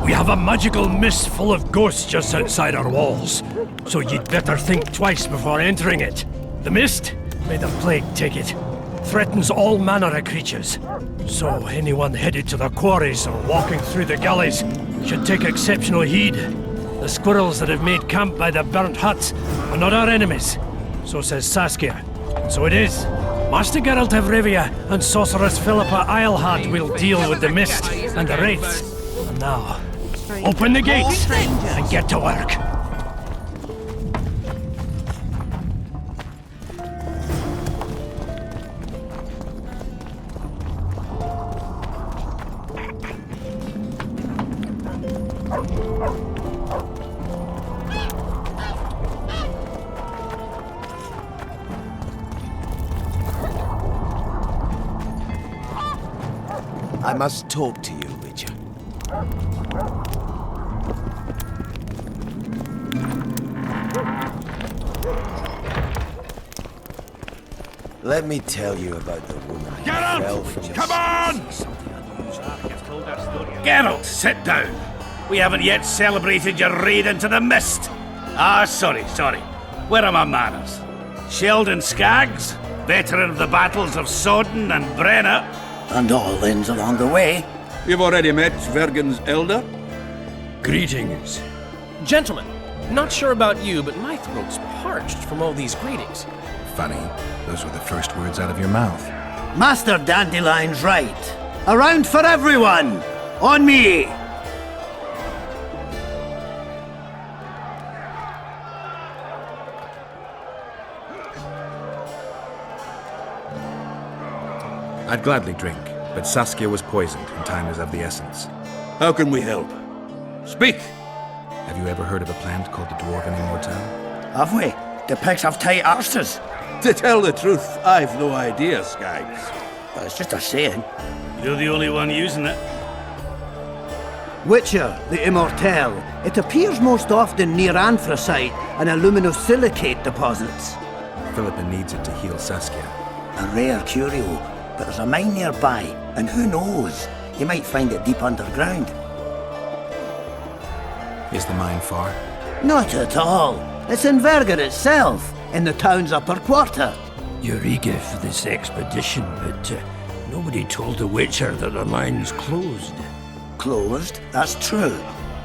we have a magical mist full of ghosts just outside our walls, so you'd better think twice before entering it. The mist, may the plague take it, threatens all manner of creatures. So anyone headed to the quarries or walking through the gullies should take exceptional heed. The squirrels that have made camp by the burnt huts are not our enemies, so says Saskia. And so it is. Master Geralt of Rivia and Sorceress Philippa Eilhart will deal with the mist and the wraiths. And now, open the gates and get to work. I must talk to you, Witcher. Let me tell you about the woman who fell from your Come on! Geralt, sit down. We haven't yet celebrated your raid into the mist. Ah, sorry. Where are my manners? Sheldon Skaggs, veteran of the battles of Sodden and Brenna. And all inns along the way. You've already met Vergen's elder? Greetings. Gentlemen, not sure about you, but my throat's parched from all these greetings. Funny, those were the first words out of your mouth. Master Dandelion's right. Around for everyone! On me! I'd gladly drink, but Saskia was poisoned and time is of the essence. How can we help? Speak! Have you ever heard of a plant called the Dwarven Immortelle? Have we? The pigs have tight arses. To tell the truth, I've no idea, Skaggs. Well, it's just a saying. You're the only one using it. Witcher, the Immortelle. It appears most often near anthracite and aluminosilicate deposits. Philippa needs it to heal Saskia. A rare curio, but there's a mine nearby, and who knows? You might find it deep underground. Is the mine far? Not at all. It's in Vergen itself, in the town's upper quarter. You're eager for this expedition, but nobody told the Witcher that the mine's closed. Closed? That's true.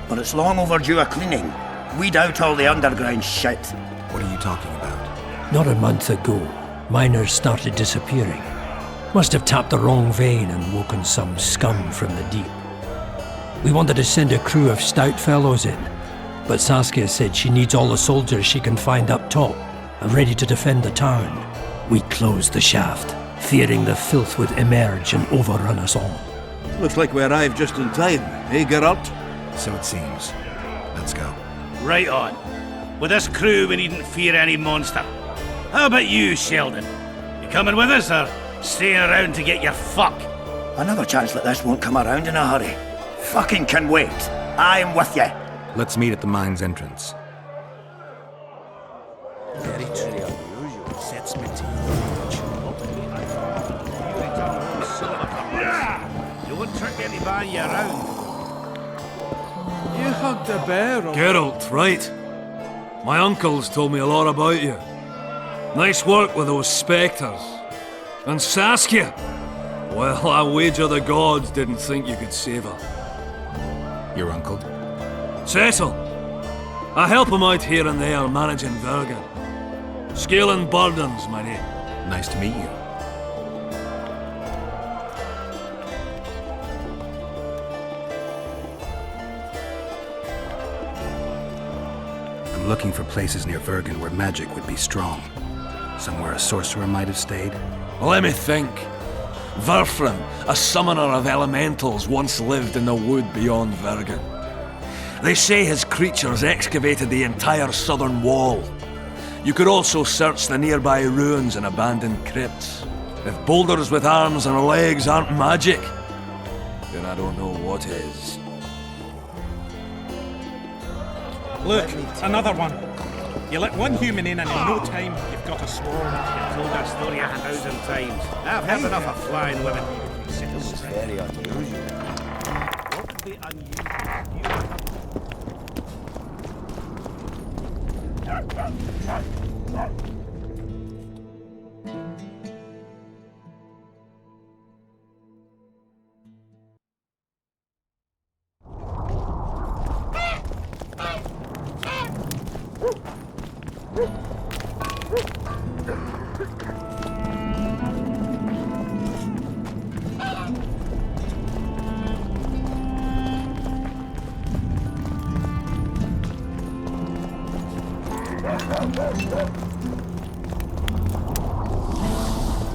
But it's long overdue a cleaning. Weed out all the underground shit. What are you talking about? Not a month ago, miners started disappearing. Must have tapped the wrong vein and woken some scum from the deep. We wanted to send a crew of stout fellows in, but Saskia said she needs all the soldiers she can find up top and ready to defend the town. We closed the shaft, fearing the filth would emerge and overrun us all. Looks like we arrived just in time, eh, Geralt? So it seems. Let's go. Right on. With this crew, we needn't fear any monster. How about you, Sheldon? You coming with us, or staying around to get your fuck? Another chance like this won't come around in a hurry. Fucking can wait. I'm with you. Let's meet at the mine's entrance. Very unusual. Sets me to You wouldn't trick anybody around. You hugged a bear. Geralt, right. My uncles told me a lot about you. Nice work with those spectres. And Saskia. Well, I wager the gods didn't think you could save her. Your uncle? Cecil. I help him out here and there managing Vergen. Scaling burdens, my name. Nice to meet you. I'm looking for places near Vergen where magic would be strong. Somewhere a sorcerer might have stayed. Let me think. Verfrin, a summoner of elementals, once lived in the wood beyond Vergen. They say his creatures excavated the entire southern wall. You could also search the nearby ruins and abandoned crypts. If boulders with arms and legs aren't magic, then I don't know what is. Look, another one. You let one human in and in no time you've got a swarm. You've told that story 1,000 times. I've had enough of flying women. This is very unusual. very unusual. You have...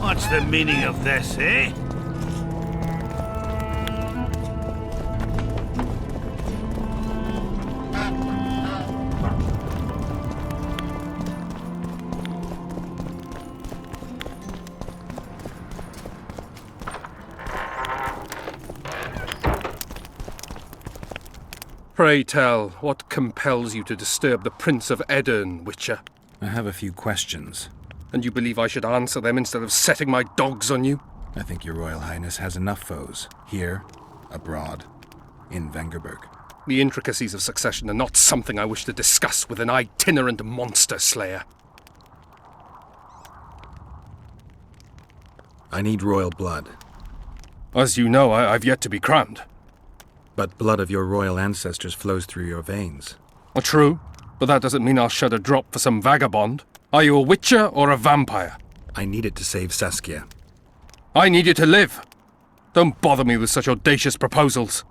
What's the meaning of this, eh? Pray tell, what compels you to disturb the Prince of Edirn, Witcher? I have a few questions. And you believe I should answer them instead of setting my dogs on you? I think your Royal Highness has enough foes, here, abroad, in Vengerberg. The intricacies of succession are not something I wish to discuss with an itinerant monster slayer. I need royal blood. As you know, I've yet to be crowned. But blood of your royal ancestors flows through your veins. True, but that doesn't mean I'll shed a drop for some vagabond. Are you a witcher or a vampire? I need it to save Saskia. I need you to live. Don't bother me with such audacious proposals.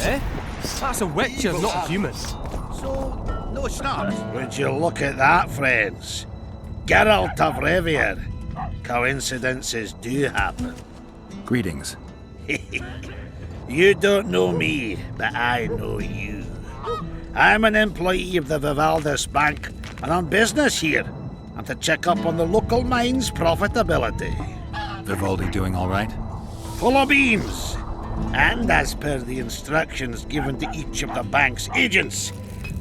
Eh? That's a witcher, not a human. So, no schnapps? Would you look at that, friends? Geralt of Rivia. Coincidences do happen. Greetings. You don't know me, but I know you. I'm an employee of the Vivaldis Bank, and on business here. I'm to check up on the local mine's profitability. Vivaldi doing all right? Full of beans. And as per the instructions given to each of the bank's agents,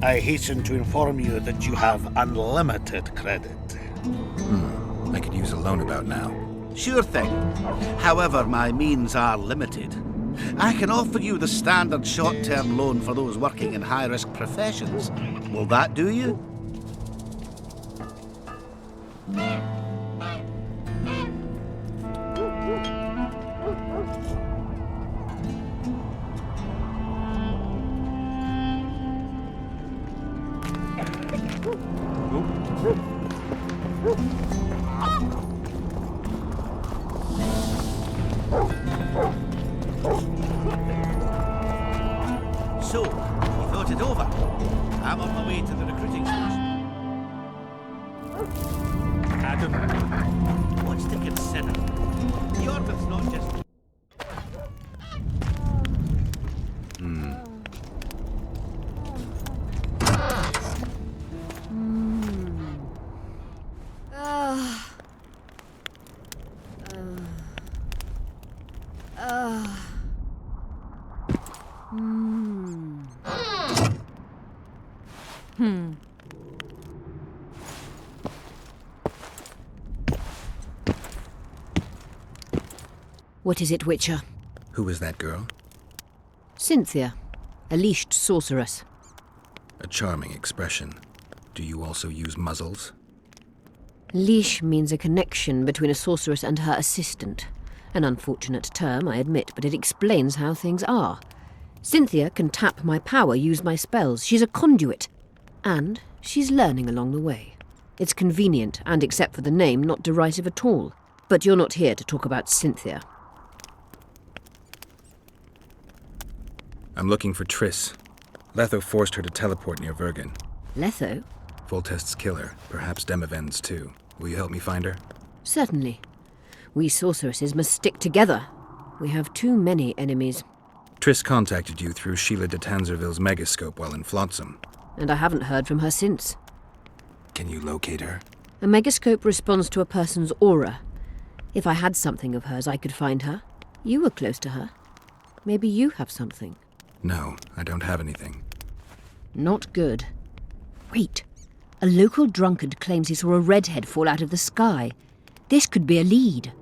I hasten to inform you that you have unlimited credit. I could use a loan about now. Sure thing. However, my means are limited. I can offer you the standard short-term loan for those working in high-risk professions. Will that do you? So, you thought it over? I'm on my way to the recruiting station. Adam, what's to consider? The orbit's not just... What is it, Witcher? Who is that girl? Cynthia, a leashed sorceress. A charming expression. Do you also use muzzles? Leash means a connection between a sorceress and her assistant. An unfortunate term, I admit, but it explains how things are. Cynthia can tap my power, use my spells. She's a conduit. And She's learning along the way. It's convenient, and except for the name, not derisive at all. But you're not here to talk about Cynthia. I'm looking for Triss. Letho forced her to teleport near Vergen. Letho? Foltest's killer, perhaps Demavend's too. Will you help me find her? Certainly. We sorceresses must stick together. We have too many enemies. Triss contacted you through Sheila de Tanzerville's megascope while in Flotsam. And I haven't heard from her since. Can you locate her? A megascope responds to a person's aura. If I had something of hers, I could find her. You were close to her. Maybe you have something. No, I don't have anything. Not good. Wait. A local drunkard claims he saw a redhead fall out of the sky. This could be a lead.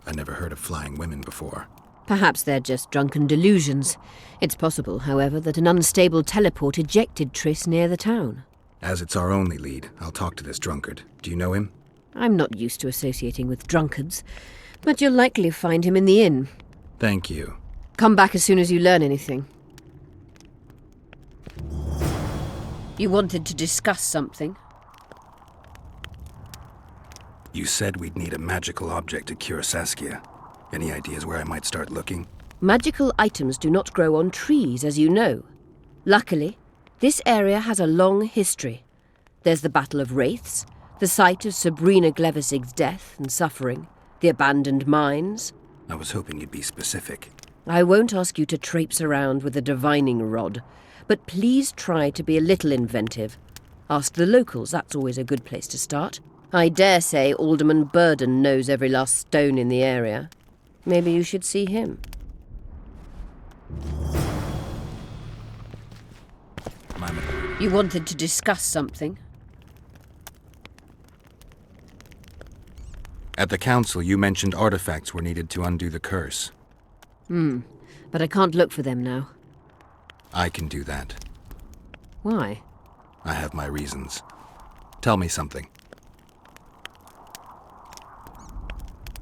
I never heard of flying women before. Perhaps they're just drunken delusions. It's possible, however, that an unstable teleport ejected Triss near the town. As it's our only lead, I'll talk to this drunkard. Do you know him? I'm not used to associating with drunkards, but you'll likely find him in the inn. Thank you. Come back as soon as you learn anything. You wanted to discuss something? You said we'd need a magical object to cure Saskia. Any ideas where I might start looking? Magical items do not grow on trees, as you know. Luckily, this area has a long history. There's the Battle of Wraiths, the site of Sabrina Glevisig's death and suffering, the abandoned mines. I was hoping you'd be specific. I won't ask you to traipse around with a divining rod, but please try to be a little inventive. Ask the locals, that's always a good place to start. I dare say Alderman Burden knows every last stone in the area. Maybe you should see him. You wanted to discuss something? At the council, you mentioned artifacts were needed to undo the curse. But I can't look for them now. I can do that. Why? I have my reasons. Tell me something.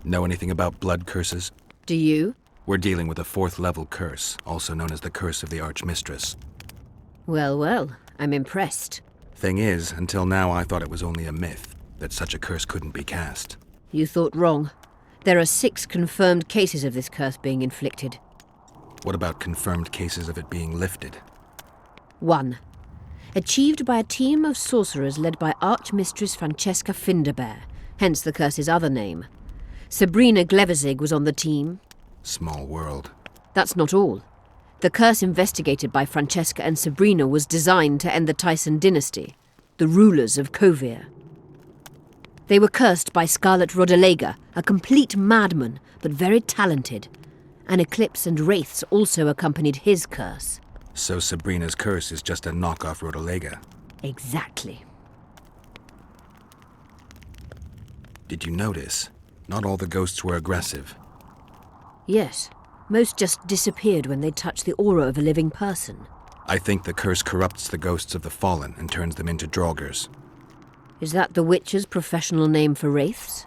Know anything about blood curses? Do you? We're dealing with a 4th level curse, also known as the Curse of the Archmistress. Well, well, I'm impressed. Thing is, until now I thought it was only a myth, that such a curse couldn't be cast. You thought wrong. There are 6 confirmed cases of this curse being inflicted. What about confirmed cases of it being lifted? 1. Achieved by a team of sorcerers led by Archmistress Francesca Finderbear, hence the curse's other name. Sabrina Glevisig was on the team. Small world. That's not all. The curse investigated by Francesca and Sabrina was designed to end the Tyson dynasty, the rulers of Kovir. They were cursed by Scarlet Rodalega, a complete madman, but very talented. An eclipse and wraiths also accompanied his curse. So Sabrina's curse is just a knockoff Rodalega? Exactly. Did you notice? Not all the ghosts were aggressive. Yes. Most just disappeared when they touched the aura of a living person. I think the curse corrupts the ghosts of the fallen and turns them into Draugrs. Is that the Witcher's professional name for wraiths?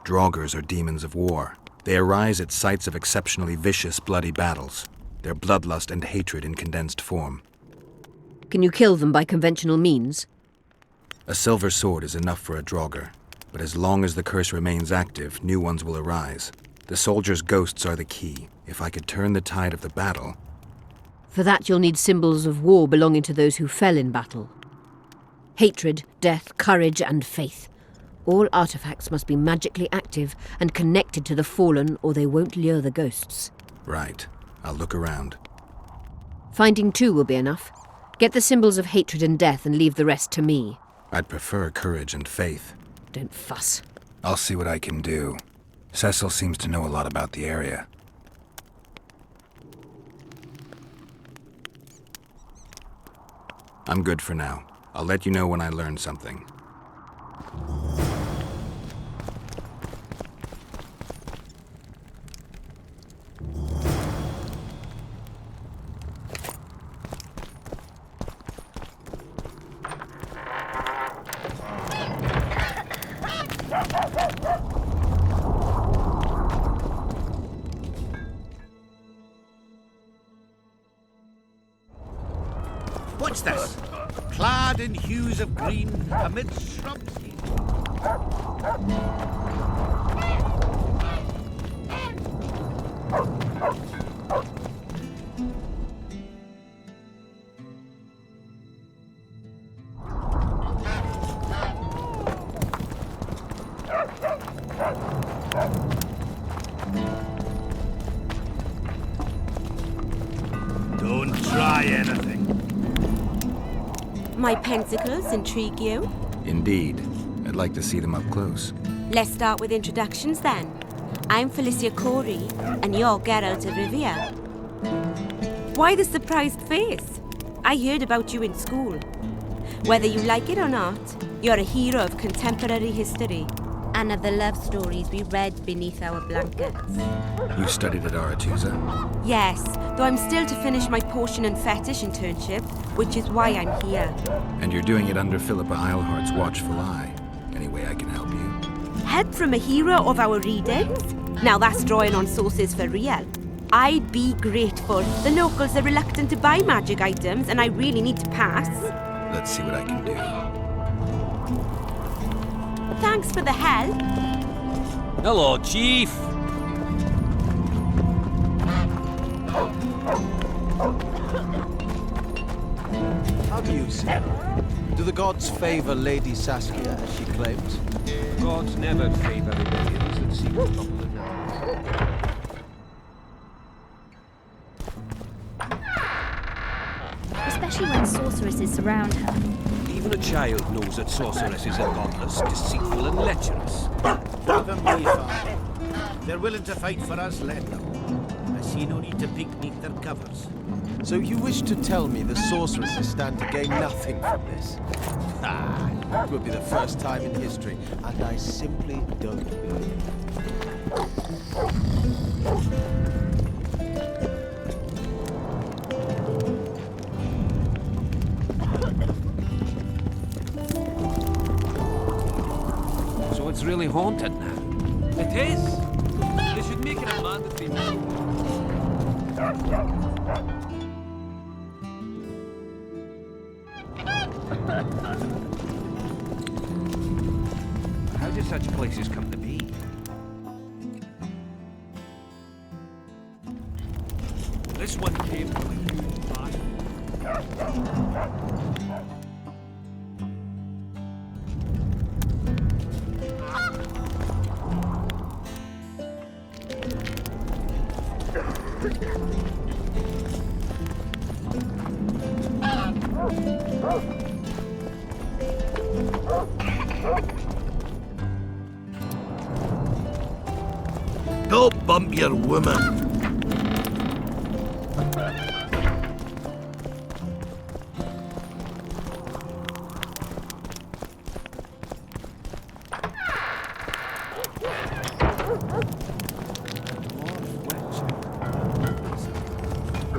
Draugrs are demons of war. They arise at sites of exceptionally vicious, bloody battles. Their bloodlust and hatred in condensed form. Can you kill them by conventional means? A silver sword is enough for a Draugr, but as long as the curse remains active, new ones will arise. The soldiers' ghosts are the key. If I could turn the tide of the battle... For that you'll need symbols of war belonging to those who fell in battle. Hatred, death, courage, and faith. All artifacts must be magically active and connected to the fallen, or they won't lure the ghosts. Right. I'll look around. Finding 2 will be enough. Get the symbols of hatred and death and leave the rest to me. I'd prefer courage and faith. Don't fuss. I'll see what I can do. Cecil seems to know a lot about the area. I'm good for now. I'll let you know when I learn something. priestess, clad in hues of green amidst shrubs. Don't try anything. My pentacles intrigue you? Indeed. I'd like to see them up close. Let's start with introductions then. I'm Felicia Corey, and you're Geralt of Rivia. Why the surprised face? I heard about you in school. Whether you like it or not, you're a hero of contemporary history and of the love stories we read beneath our blankets. You studied at Aretusa? Yes, though I'm still to finish my potion and fetish internship, which is why I'm here. And you're doing it under Philippa Eilhart's watchful eye. Any way I can help you? Help from a hero of our readings? Now that's drawing on sources for real. I'd be grateful. The locals are reluctant to buy magic items, and I really need to pass. Let's see what I can do. Thanks for the help. Hello, Chief. How do you see? Do the gods favor Lady Saskia as she claims? Gods never favor rebellions that seek to topple the down. Especially when sorceresses surround her. Even a child knows that sorceresses are godless, deceitful, and lecherous. Let them be, Father. They're willing to fight for us, let them. I see no need to peek beneath their covers. So you wish to tell me the sorceresses stand to gain nothing from this? Ah, it would be the first time in history, and I simply don't believe it. So it's really haunted now. It is. They should make it a mandatory How do such places come to be? This one came from a huge party. Don't bump your woman.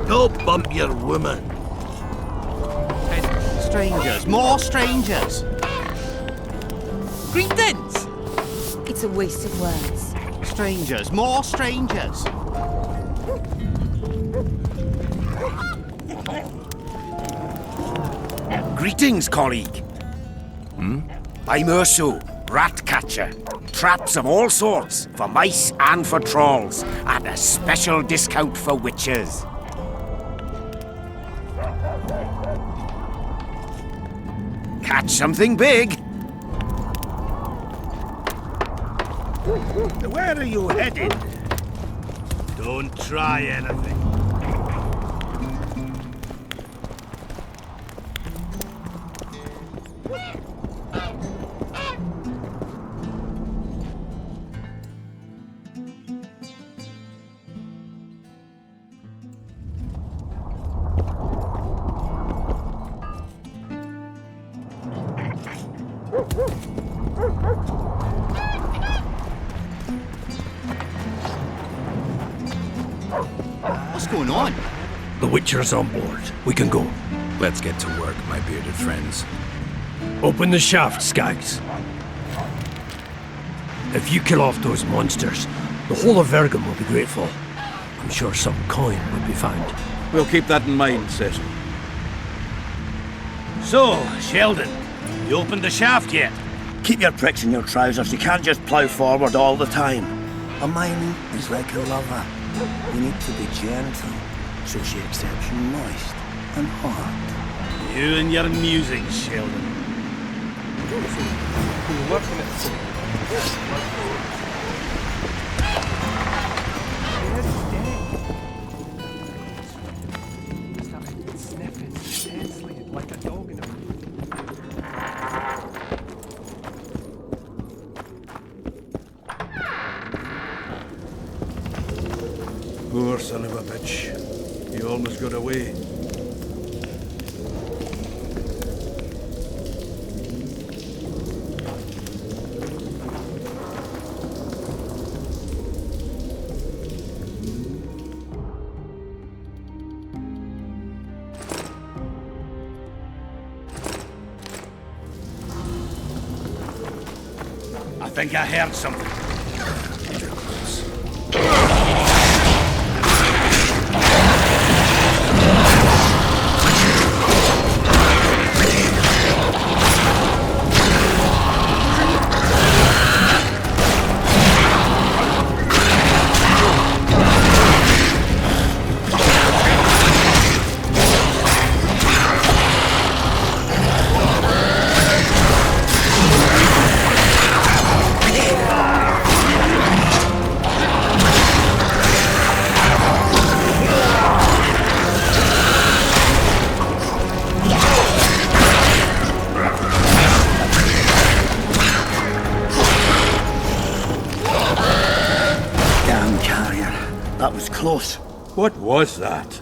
Don't bump your woman. Strangers, more strangers. Greetings! It's a waste of words. Strangers, more strangers. Greetings, colleague. I'm Urso, rat catcher. Traps of all sorts, for mice and for trolls, and a special discount for witches. Catch something big. Where are you headed? Don't try anything. What's going on? The Witcher's on board. We can go. Let's get to work, my bearded friends. Open the shaft, Skags. If you kill off those monsters, the whole of Vergum will be grateful. I'm sure some coin will be found. We'll keep that in mind, Cecil. So, Sheldon, you opened the shaft yet? Keep your pricks in your trousers. You can't just plough forward all the time. A mining is like a lover. You need to be gentle, so she accepts you moist and hot. You and your musings, Sheldon. Poor son of a bitch. He almost got away. I think I heard something. That was close. What was that?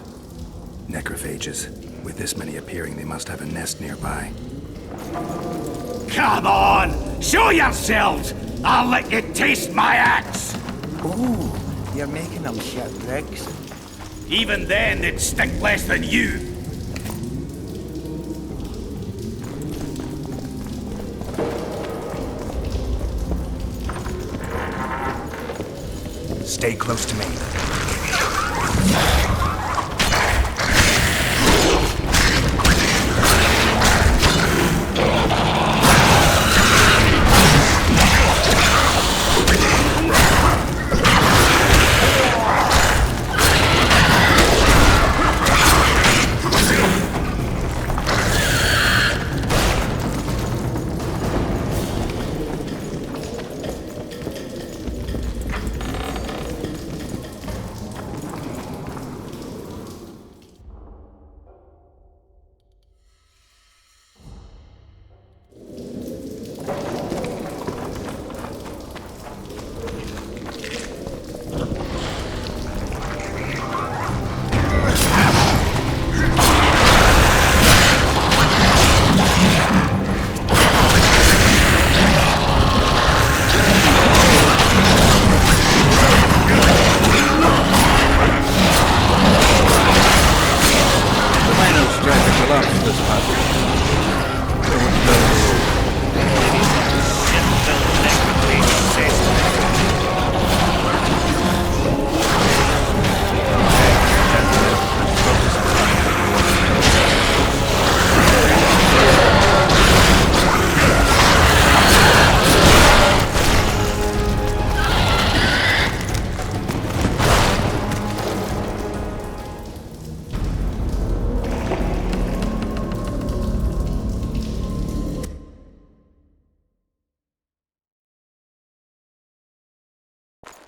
Necrophages. With this many appearing, they must have a nest nearby. Come on! Show yourselves! I'll let you taste my axe! Oh, you're making them shit bricks. Even then, they'd stick less than you. Stay close to me.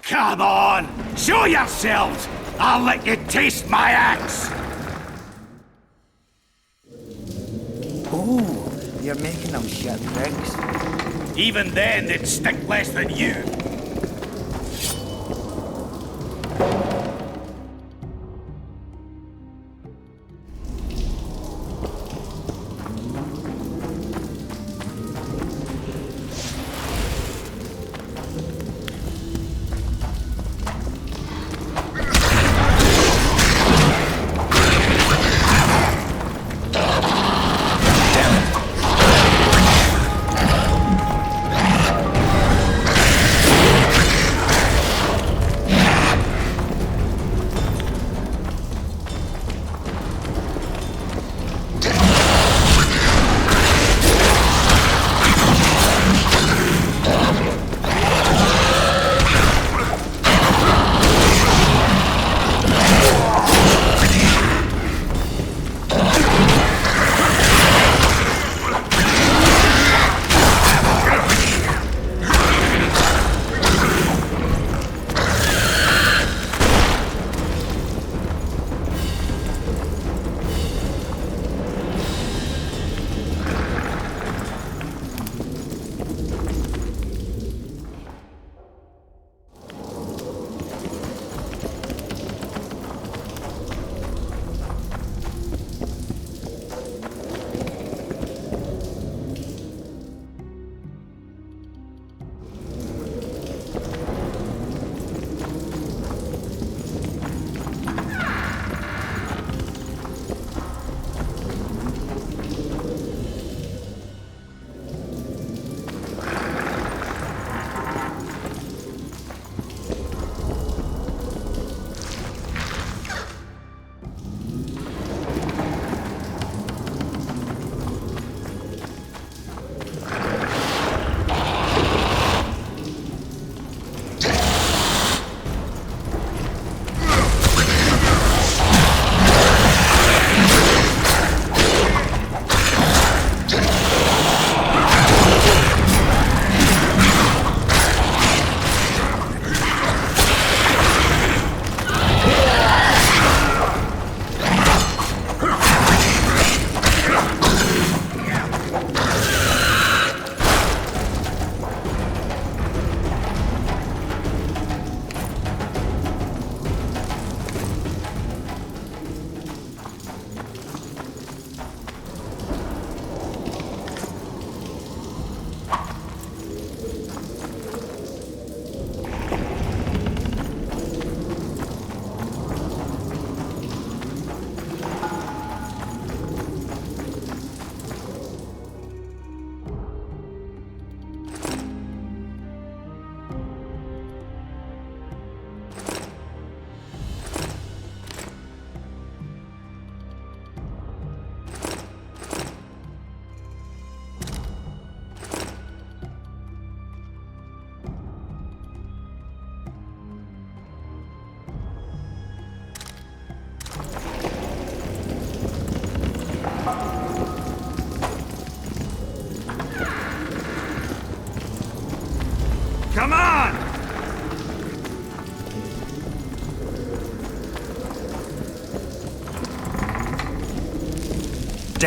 Come on! Show yourselves! I'll let you taste my axe! Oh, you're making them shit bricks. Even then, they'd stick less than you.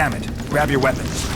Damn it. Grab your weapons.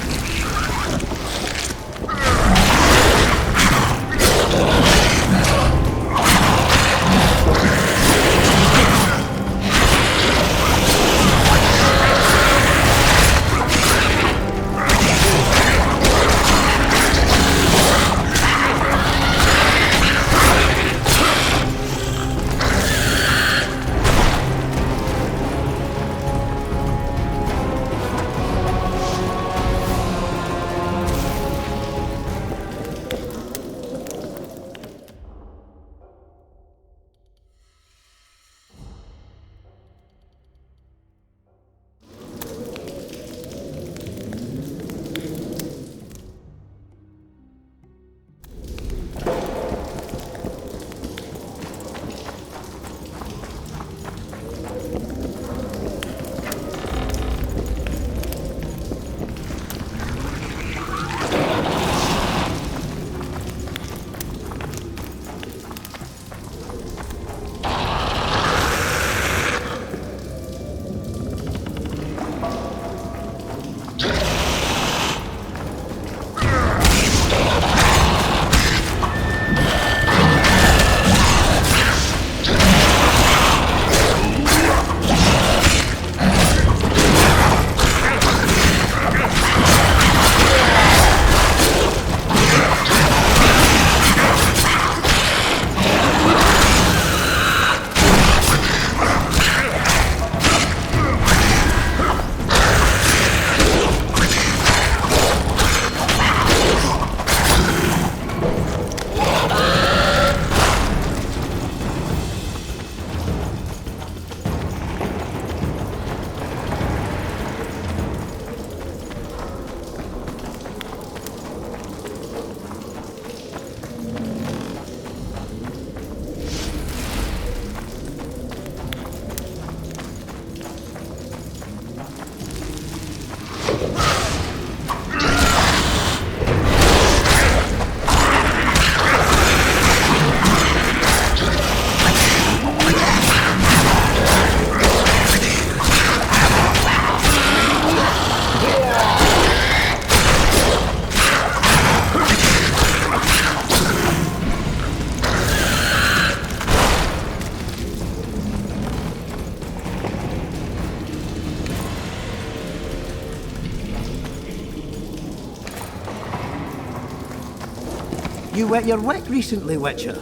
You wet your wick recently, Witcher?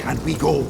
Can we go?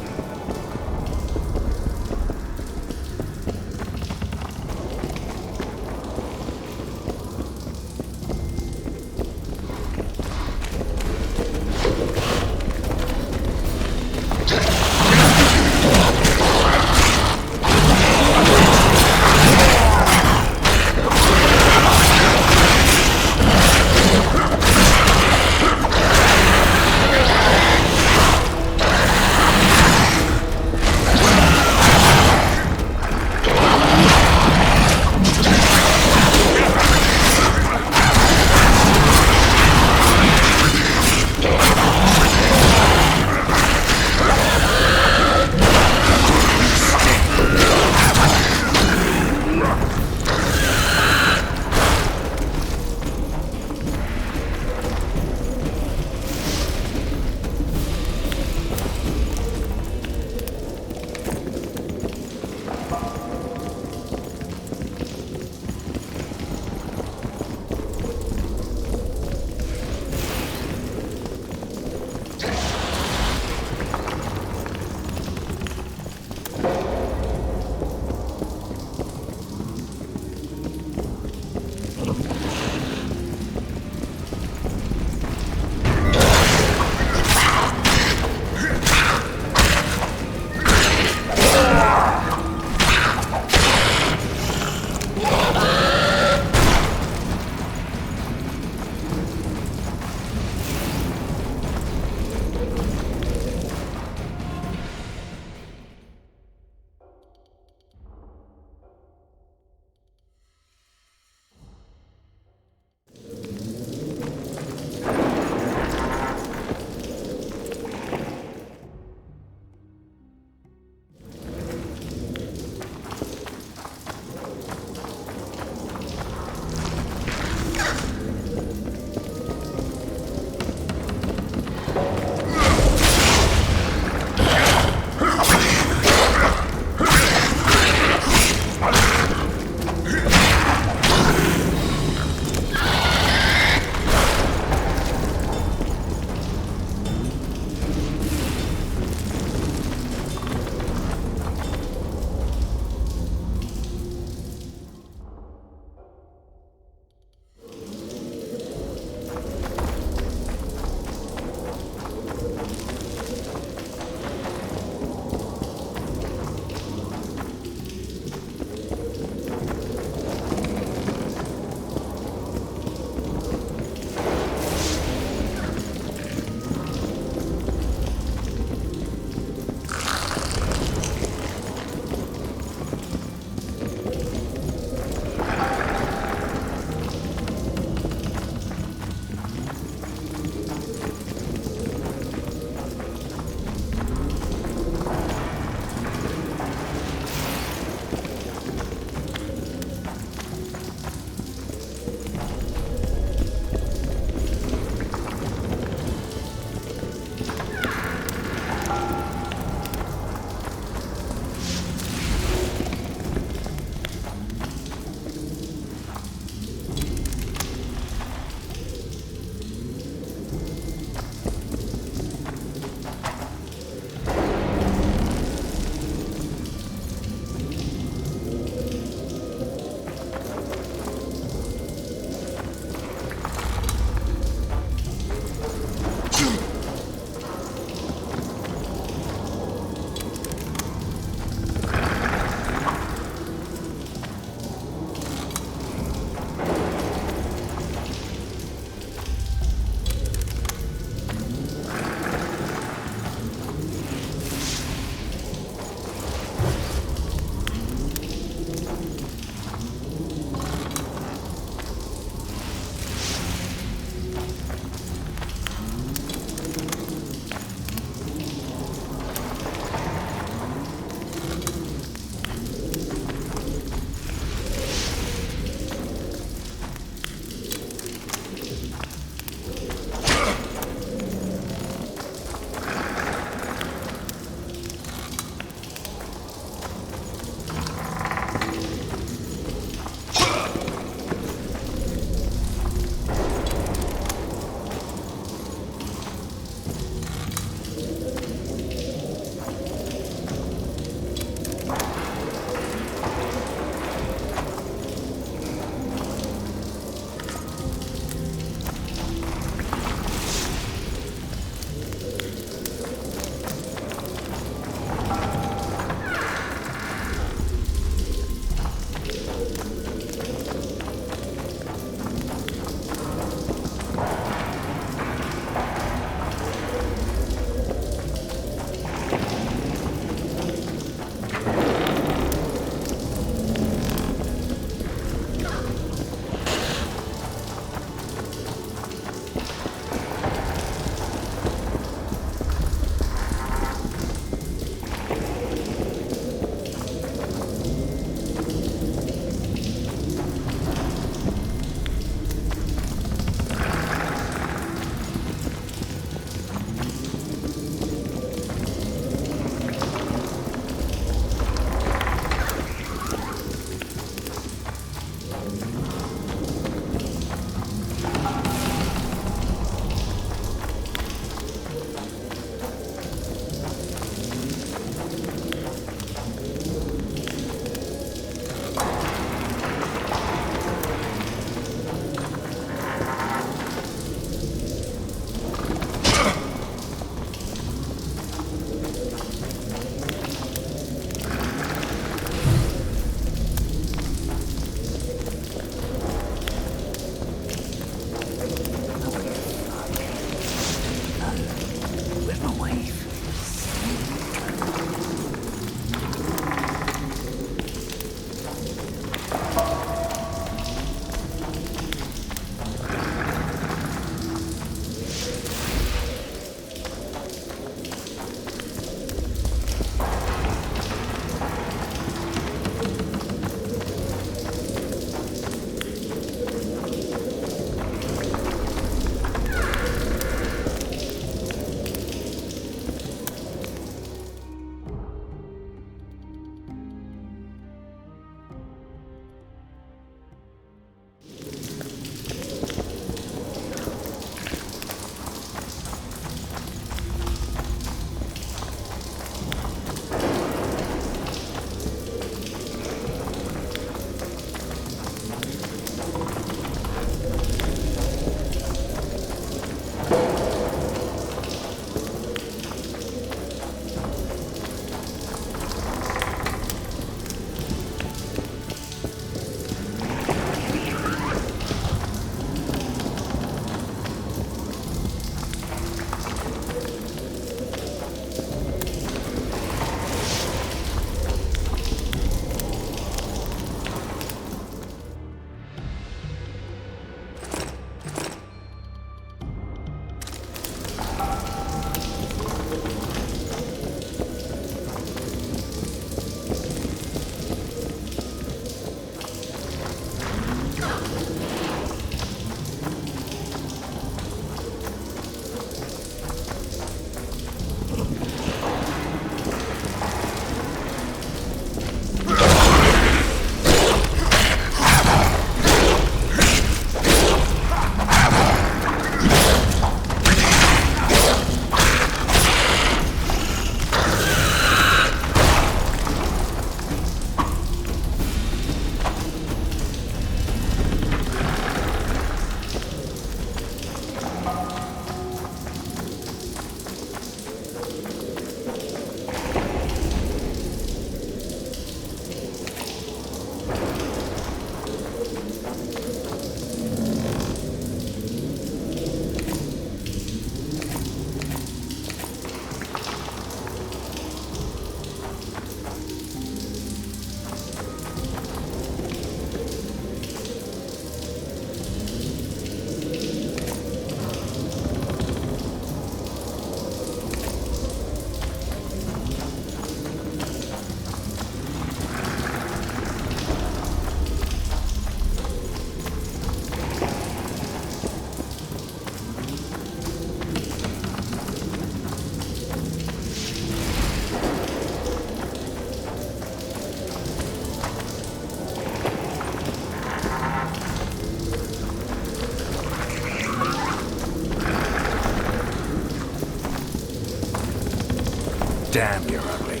Damn, you're ugly.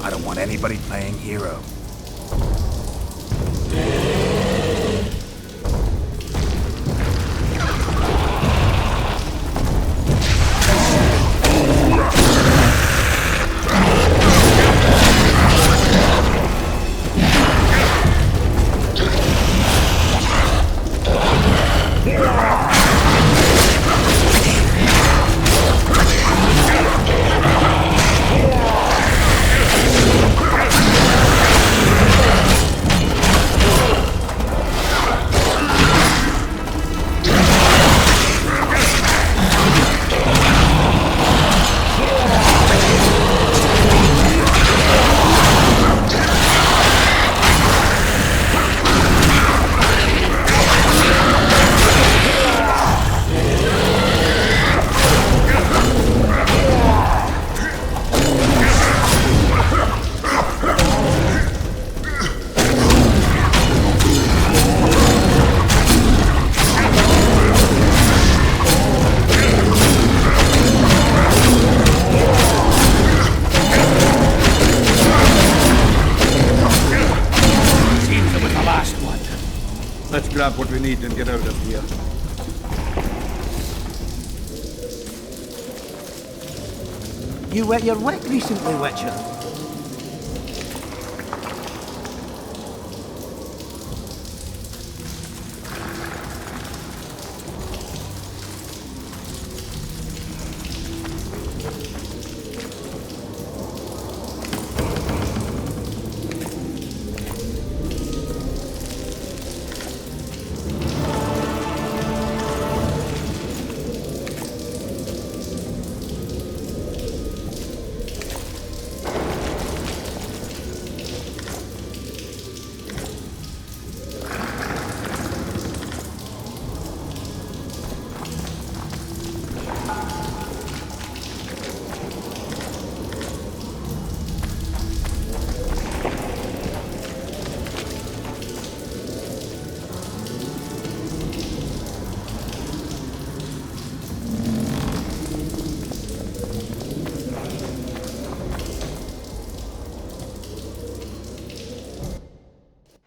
I don't want anybody playing hero. Let's grab what we need and get out of here. You wet your wick recently, Witcher?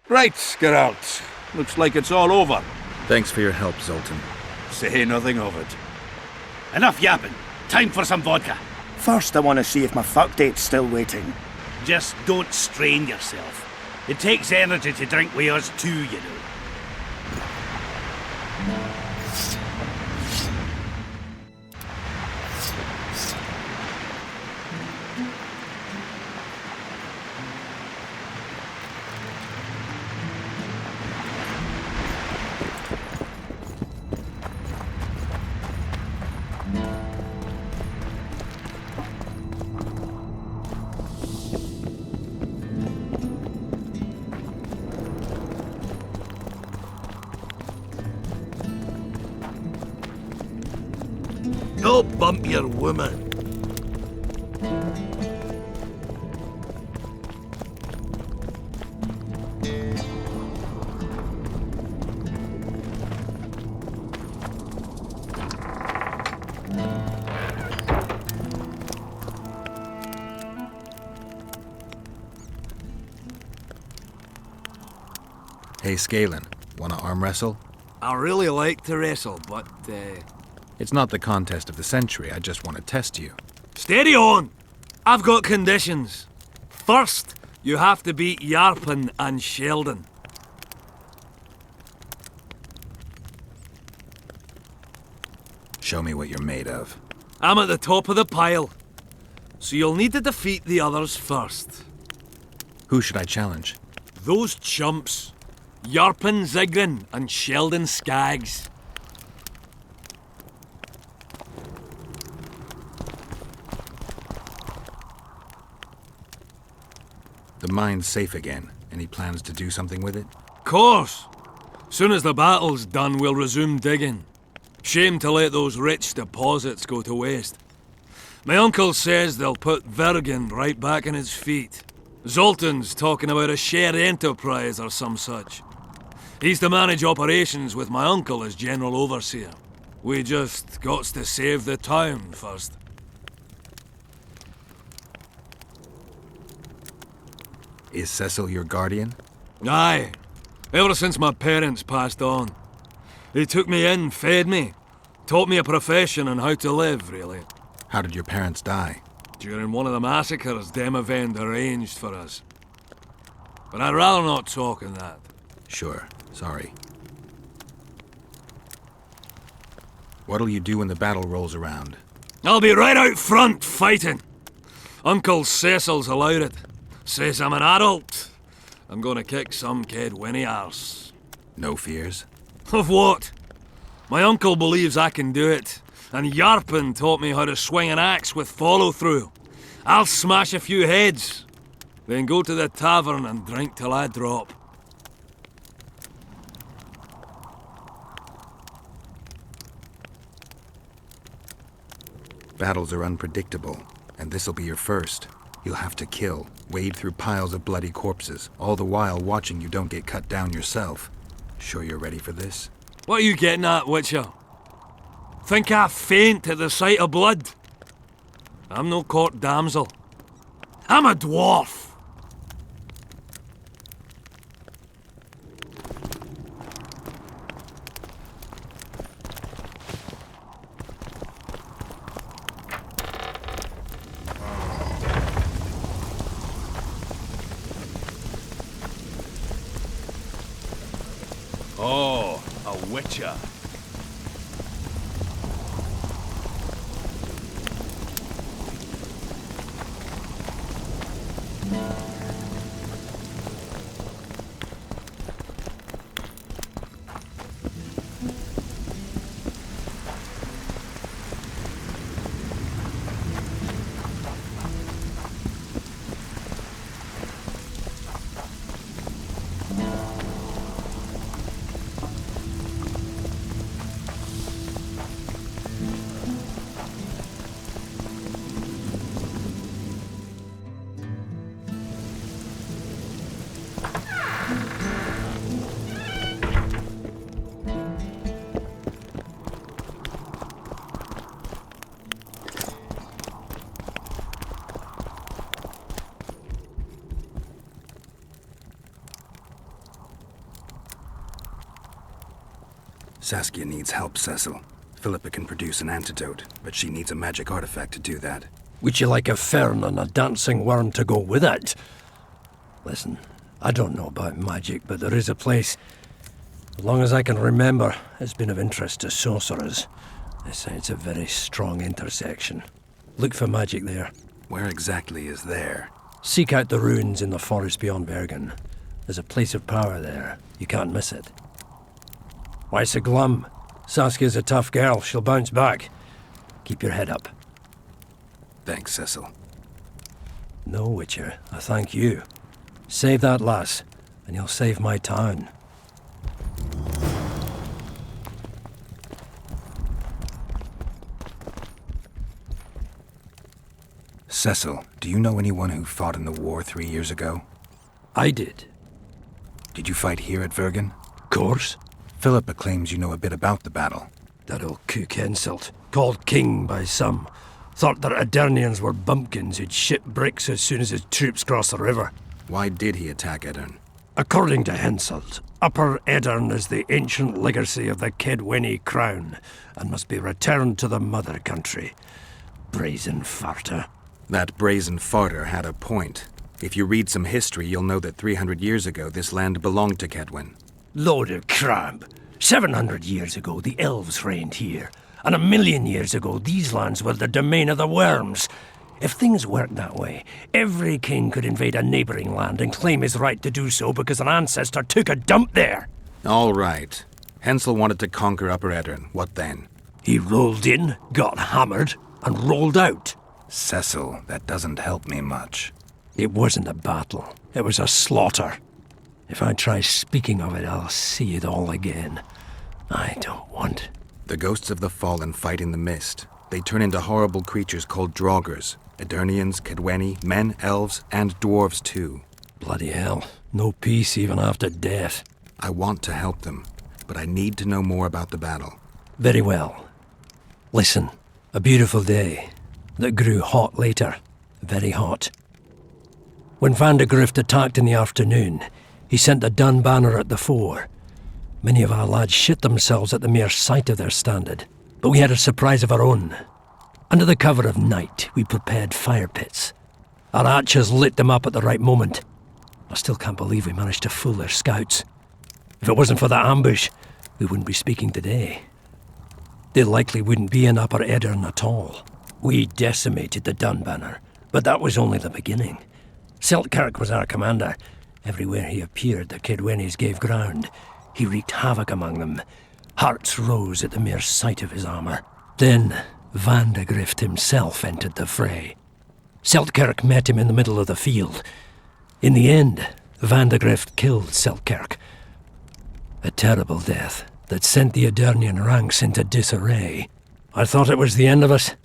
Right, Geralt. Looks like it's all over. Thanks for your help, Zoltan. Say nothing of it. Enough yapping. Time for some vodka. First, I want to see if my fuck date's still waiting. Just don't strain yourself. It takes energy to drink with us too, you know. Don't bump your woman. Hey, Scalen, wanna arm wrestle? I really like to wrestle, but, It's not the contest of the century, I just want to test you. Steady on! I've got conditions. First, you have to beat Yarpen and Sheldon. Show me what you're made of. I'm at the top of the pile, so you'll need to defeat the others first. Who should I challenge? Those chumps. Yarpen Zigrin and Sheldon Skaggs. The mine's safe again. Any plans to do something with it? Course. Soon as the battle's done, we'll resume digging. Shame to let those rich deposits go to waste. My uncle says they'll put Vergen right back on his feet. Zoltan's talking about a shared enterprise or some such. He's to manage operations with my uncle as general overseer. We just got to save the town first. Is Cecil your guardian? Aye. Ever since my parents passed on. He took me in, fed me, taught me a profession and how to live, really. How did your parents die? During one of the massacres Demavend arranged for us. But I'd rather not talk on that. Sure, sorry. What'll you do when the battle rolls around? I'll be right out front, fighting. Uncle Cecil's allowed it. Says I'm an adult. I'm gonna kick some kid when he asks. No fears? Of what? My uncle believes I can do it, and Yarpen taught me how to swing an axe with follow-through. I'll smash a few heads, then go to the tavern and drink till I drop. Battles are unpredictable, and this'll be your first. You'll have to kill, wade through piles of bloody corpses, all the while watching you don't get cut down yourself. Sure you're ready for this? What are you getting at, Witcher? Think I faint at the sight of blood? I'm no court damsel. I'm a dwarf. Oh, a witcher. Saskia needs help, Cecil. Philippa can produce an antidote, but she needs a magic artifact to do that. Would you like a fern and a dancing worm to go with it? Listen, I don't know about magic, but there is a place, as long as I can remember, it's been of interest to sorcerers. They say it's a very strong intersection. Look for magic there. Where exactly is there? Seek out the ruins in the forest beyond Bergen. There's a place of power there. You can't miss it. Why so glum? Saskia's a tough girl. She'll bounce back. Keep your head up. Thanks, Cecil. No, Witcher. I thank you. Save that lass, and you'll save my town. Cecil, do you know anyone who fought in the war 3 years ago? I did. Did you fight here at Vergen? Course. Philippa claims you know a bit about the battle. That old cook insult, called king by some, thought that Aedirnians were bumpkins who'd ship bricks as soon as his troops crossed the river. Why did he attack Aedirn? According to Henselt, Upper Edirn is the ancient legacy of the Kedwenny crown and must be returned to the mother country. Brazen farter. That brazen farter had a point. If you read some history, you'll know that 300 years ago this land belonged to Kedwen. Load of crab. 700 years ago, the elves reigned here. And 1,000,000 years ago, these lands were the domain of the worms. If things worked that way, every king could invade a neighboring land and claim his right to do so because an ancestor took a dump there. All right. Hensel wanted to conquer Upper Edirn. What then? He rolled in, got hammered, and rolled out. Cecil, that doesn't help me much. It wasn't a battle. It was a slaughter. If I try speaking of it, I'll see it all again. I don't want. The ghosts of the fallen fight in the mist. They turn into horrible creatures called Draugrs. Edirnians, Kedwenny, men, elves, and dwarves too. Bloody hell. No peace even after death. I want to help them, but I need to know more about the battle. Very well. Listen, a beautiful day that grew hot later. Very hot. When Vandegrift attacked in the afternoon, he sent a dun banner at the fore. Many of our lads shit themselves at the mere sight of their standard, but we had a surprise of our own. Under the cover of night, we prepared fire pits. Our archers lit them up at the right moment. I still can't believe we managed to fool their scouts. If it wasn't for that ambush, we wouldn't be speaking today. They likely wouldn't be in Upper Edirn at all. We decimated the Dun banner, but that was only the beginning. Seltkirk was our commander. Everywhere he appeared, the Kedwennies gave ground. He wreaked havoc among them. Hearts rose at the mere sight of his armour. Then Vandegrift himself entered the fray. Seltkirk met him in the middle of the field. In the end, Vandegrift killed Seltkirk. A terrible death that sent the Edirnian ranks into disarray. I thought it was the end of us.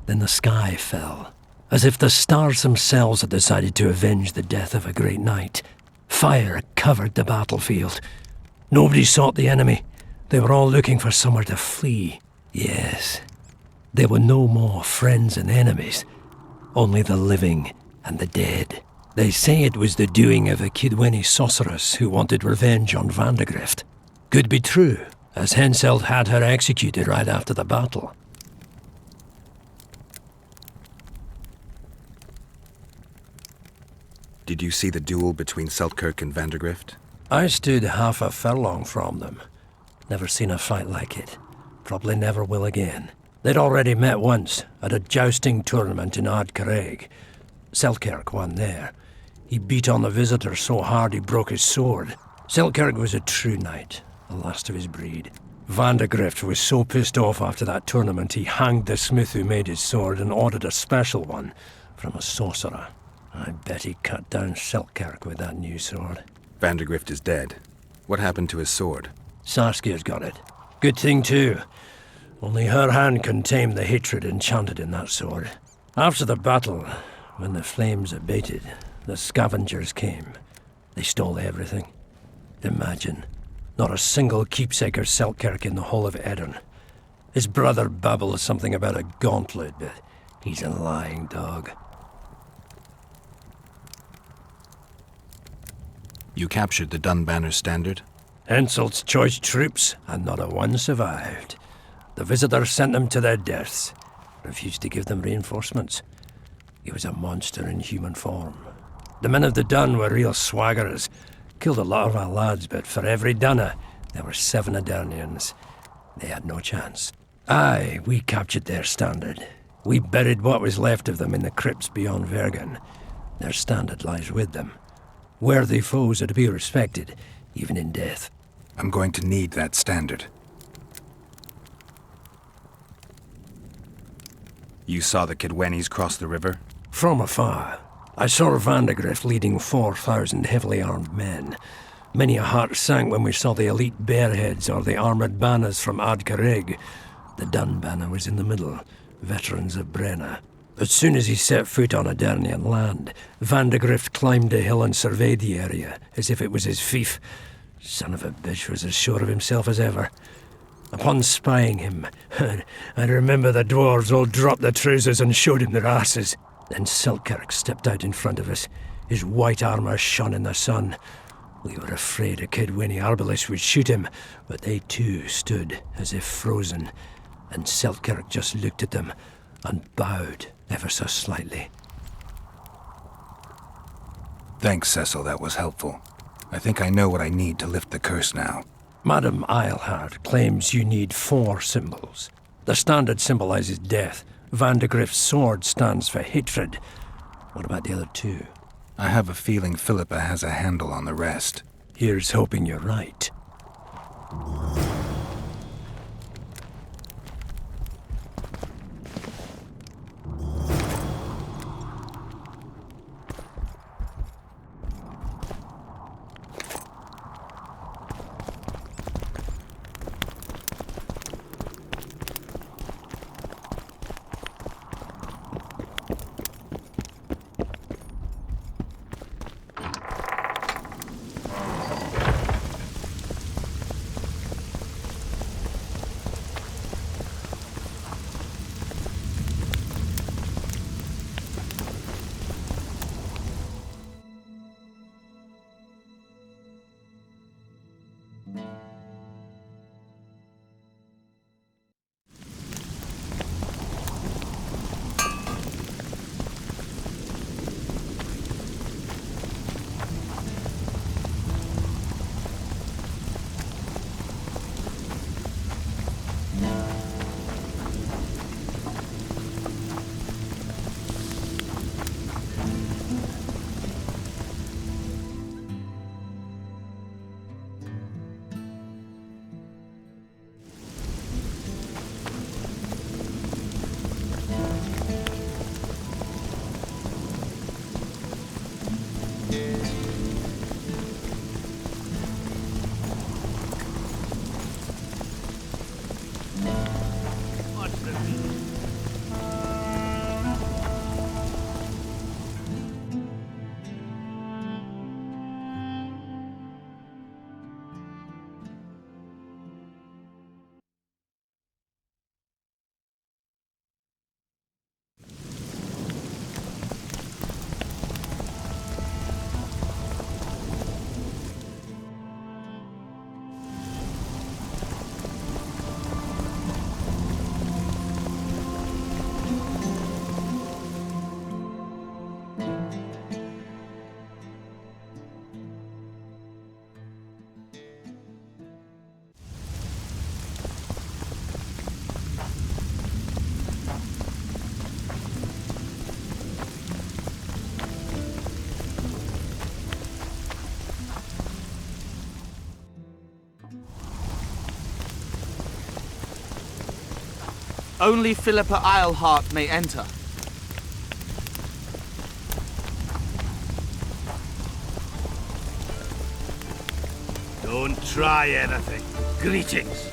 Then the sky fell, as if the stars themselves had decided to avenge the death of a great knight. Fire covered the battlefield. Nobody sought the enemy. They were all looking for somewhere to flee. Yes, there were no more friends and enemies, only the living and the dead. They say it was the doing of a Kedwenny sorceress who wanted revenge on Vandegrift. Could be true, as Henselt had her executed right after the battle. Did you see the duel between Seltkirk and Vandegrift? I stood half a furlong from them. Never seen a fight like it. Probably never will again. They'd already met once, at a jousting tournament in Ardcarreg. Seltkirk won there. He beat on the visitor so hard he broke his sword. Seltkirk was a true knight, the last of his breed. Vandegrift was so pissed off after that tournament he hanged the smith who made his sword and ordered a special one from a sorcerer. I bet he cut down Seltkirk with that new sword. Vandegrift is dead. What happened to his sword? Saskia's got it. Good thing, too. Only her hand can tame the hatred enchanted in that sword. After the battle, when the flames abated, the scavengers came. They stole everything. Imagine, not a single keepsake of Seltkirk in the whole of Edirn. His brother babbles something about a gauntlet, but he's a lying dog. You captured the Dun banner standard? Henselt's choice troops, and not a one survived. The visitor sent them to their deaths, refused to give them reinforcements. He was a monster in human form. The men of the Dun were real swaggerers. Killed a lot of our lads, but for every Dunner, there were 7 Edirnians. They had no chance. Aye, we captured their standard. We buried what was left of them in the crypts beyond Vergen. Their standard lies with them. Worthy foes are to be respected, even in death. I'm going to need that standard. You saw the Kedwennies cross the river? From afar. I saw Vandegrift leading 4,000 heavily armed men. Many a heart sank when we saw the elite bearheads or the armoured banners from Ardcarreg. The Dun banner was in the middle, veterans of Brenna. As soon as he set foot on Edirnian land, Vandegrift climbed a hill and surveyed the area, as if it was his fief. Son of a bitch was as sure of himself as ever. Upon spying him, I remember the dwarves all dropped their trousers and showed him their asses. Then Seltkirk stepped out in front of us. His white armour shone in the sun. We were afraid a kid Winnie Arbalest would shoot him, but they too stood as if frozen, and Selkirk just looked at them and bowed ever so slightly. Thanks, Cecil, that was helpful. I think I know what I need to lift the curse now. Madame Eilhard claims you need 4 symbols. The standard symbolizes death. Vandegrift's sword stands for hatred. What about the other 2? I have a feeling Philippa has a handle on the rest. Here's hoping you're right. Only Philippa Eilhart may enter. Don't try anything. Greetings.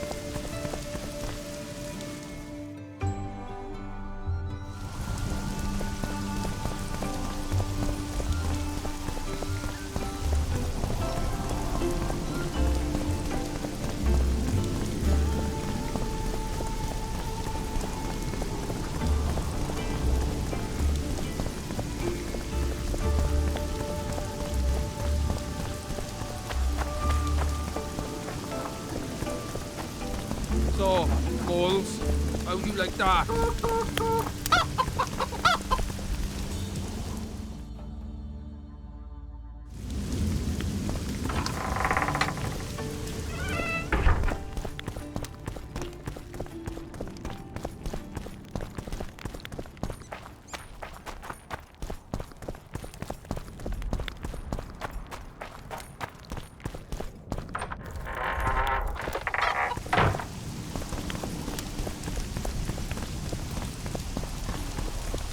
So, Bowles, how do you like that?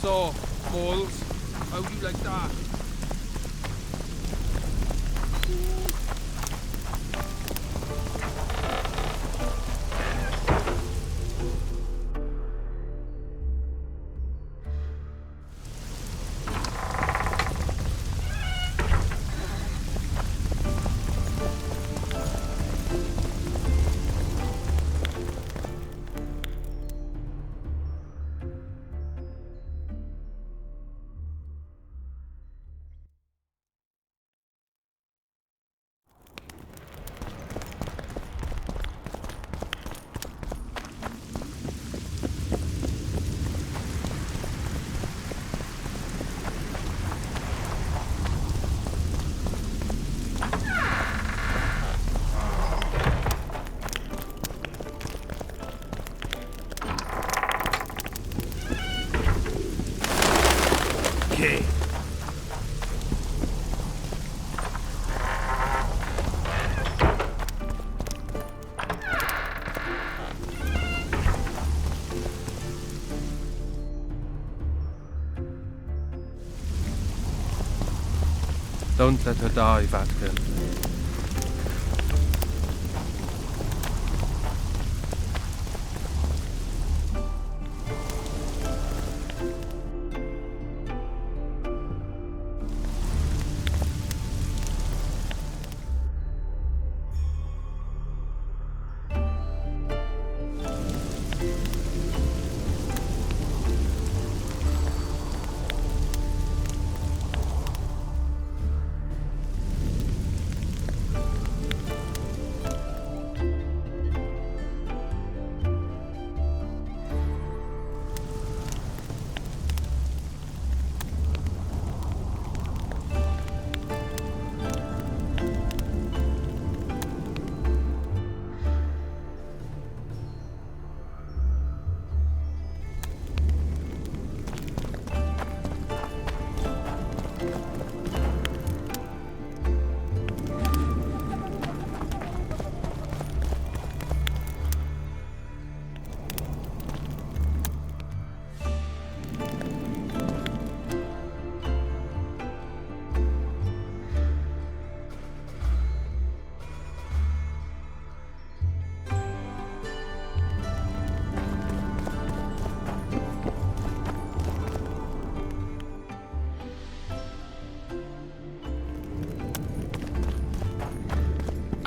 So, Bowles, how do you like that? okay. Don't let her die, Vatkin.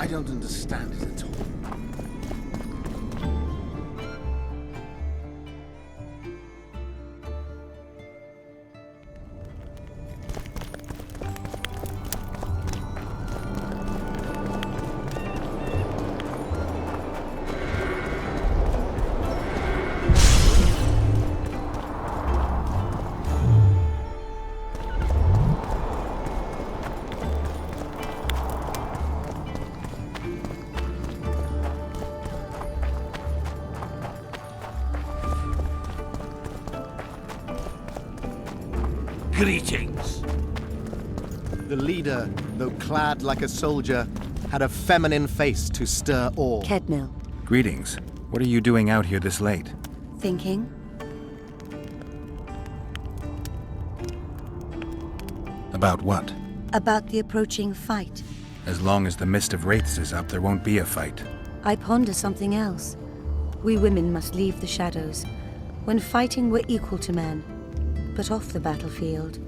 I don't understand it at all. Greetings. The leader, though clad like a soldier, had a feminine face to stir awe. Kedmil. Greetings. What are you doing out here this late? Thinking? About what? About the approaching fight. As long as the mist of wraiths is up, there won't be a fight. I ponder something else. We women must leave the shadows. When fighting, we're equal to men, but off the battlefield.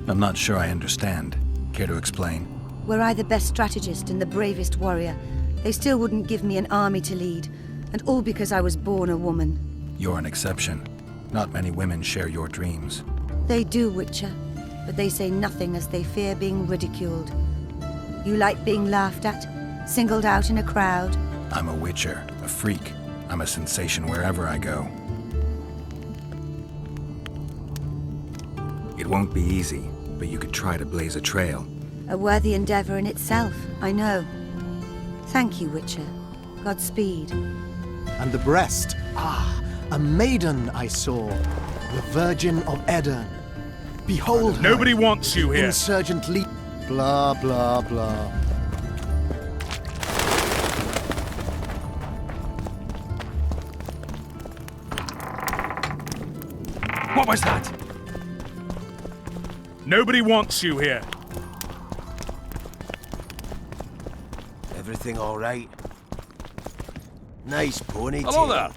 I'm not sure I understand. Care to explain? Were I the best strategist and the bravest warrior, they still wouldn't give me an army to lead, and all because I was born a woman. You're an exception. Not many women share your dreams. They do, Witcher, but they say nothing as they fear being ridiculed. You like being laughed at, singled out in a crowd? I'm a witcher, a freak. I'm a sensation wherever I go. It won't be easy, but you could try to blaze a trail. A worthy endeavor in itself, I know. Thank you, Witcher. Godspeed. And the breast. Ah, a maiden I saw. The Virgin of Edern. Behold her. Nobody wants you here. Insurgent lead. Blah, blah, blah. What was that? Nobody wants you here. Everything all right? Nice ponytail. Hello there.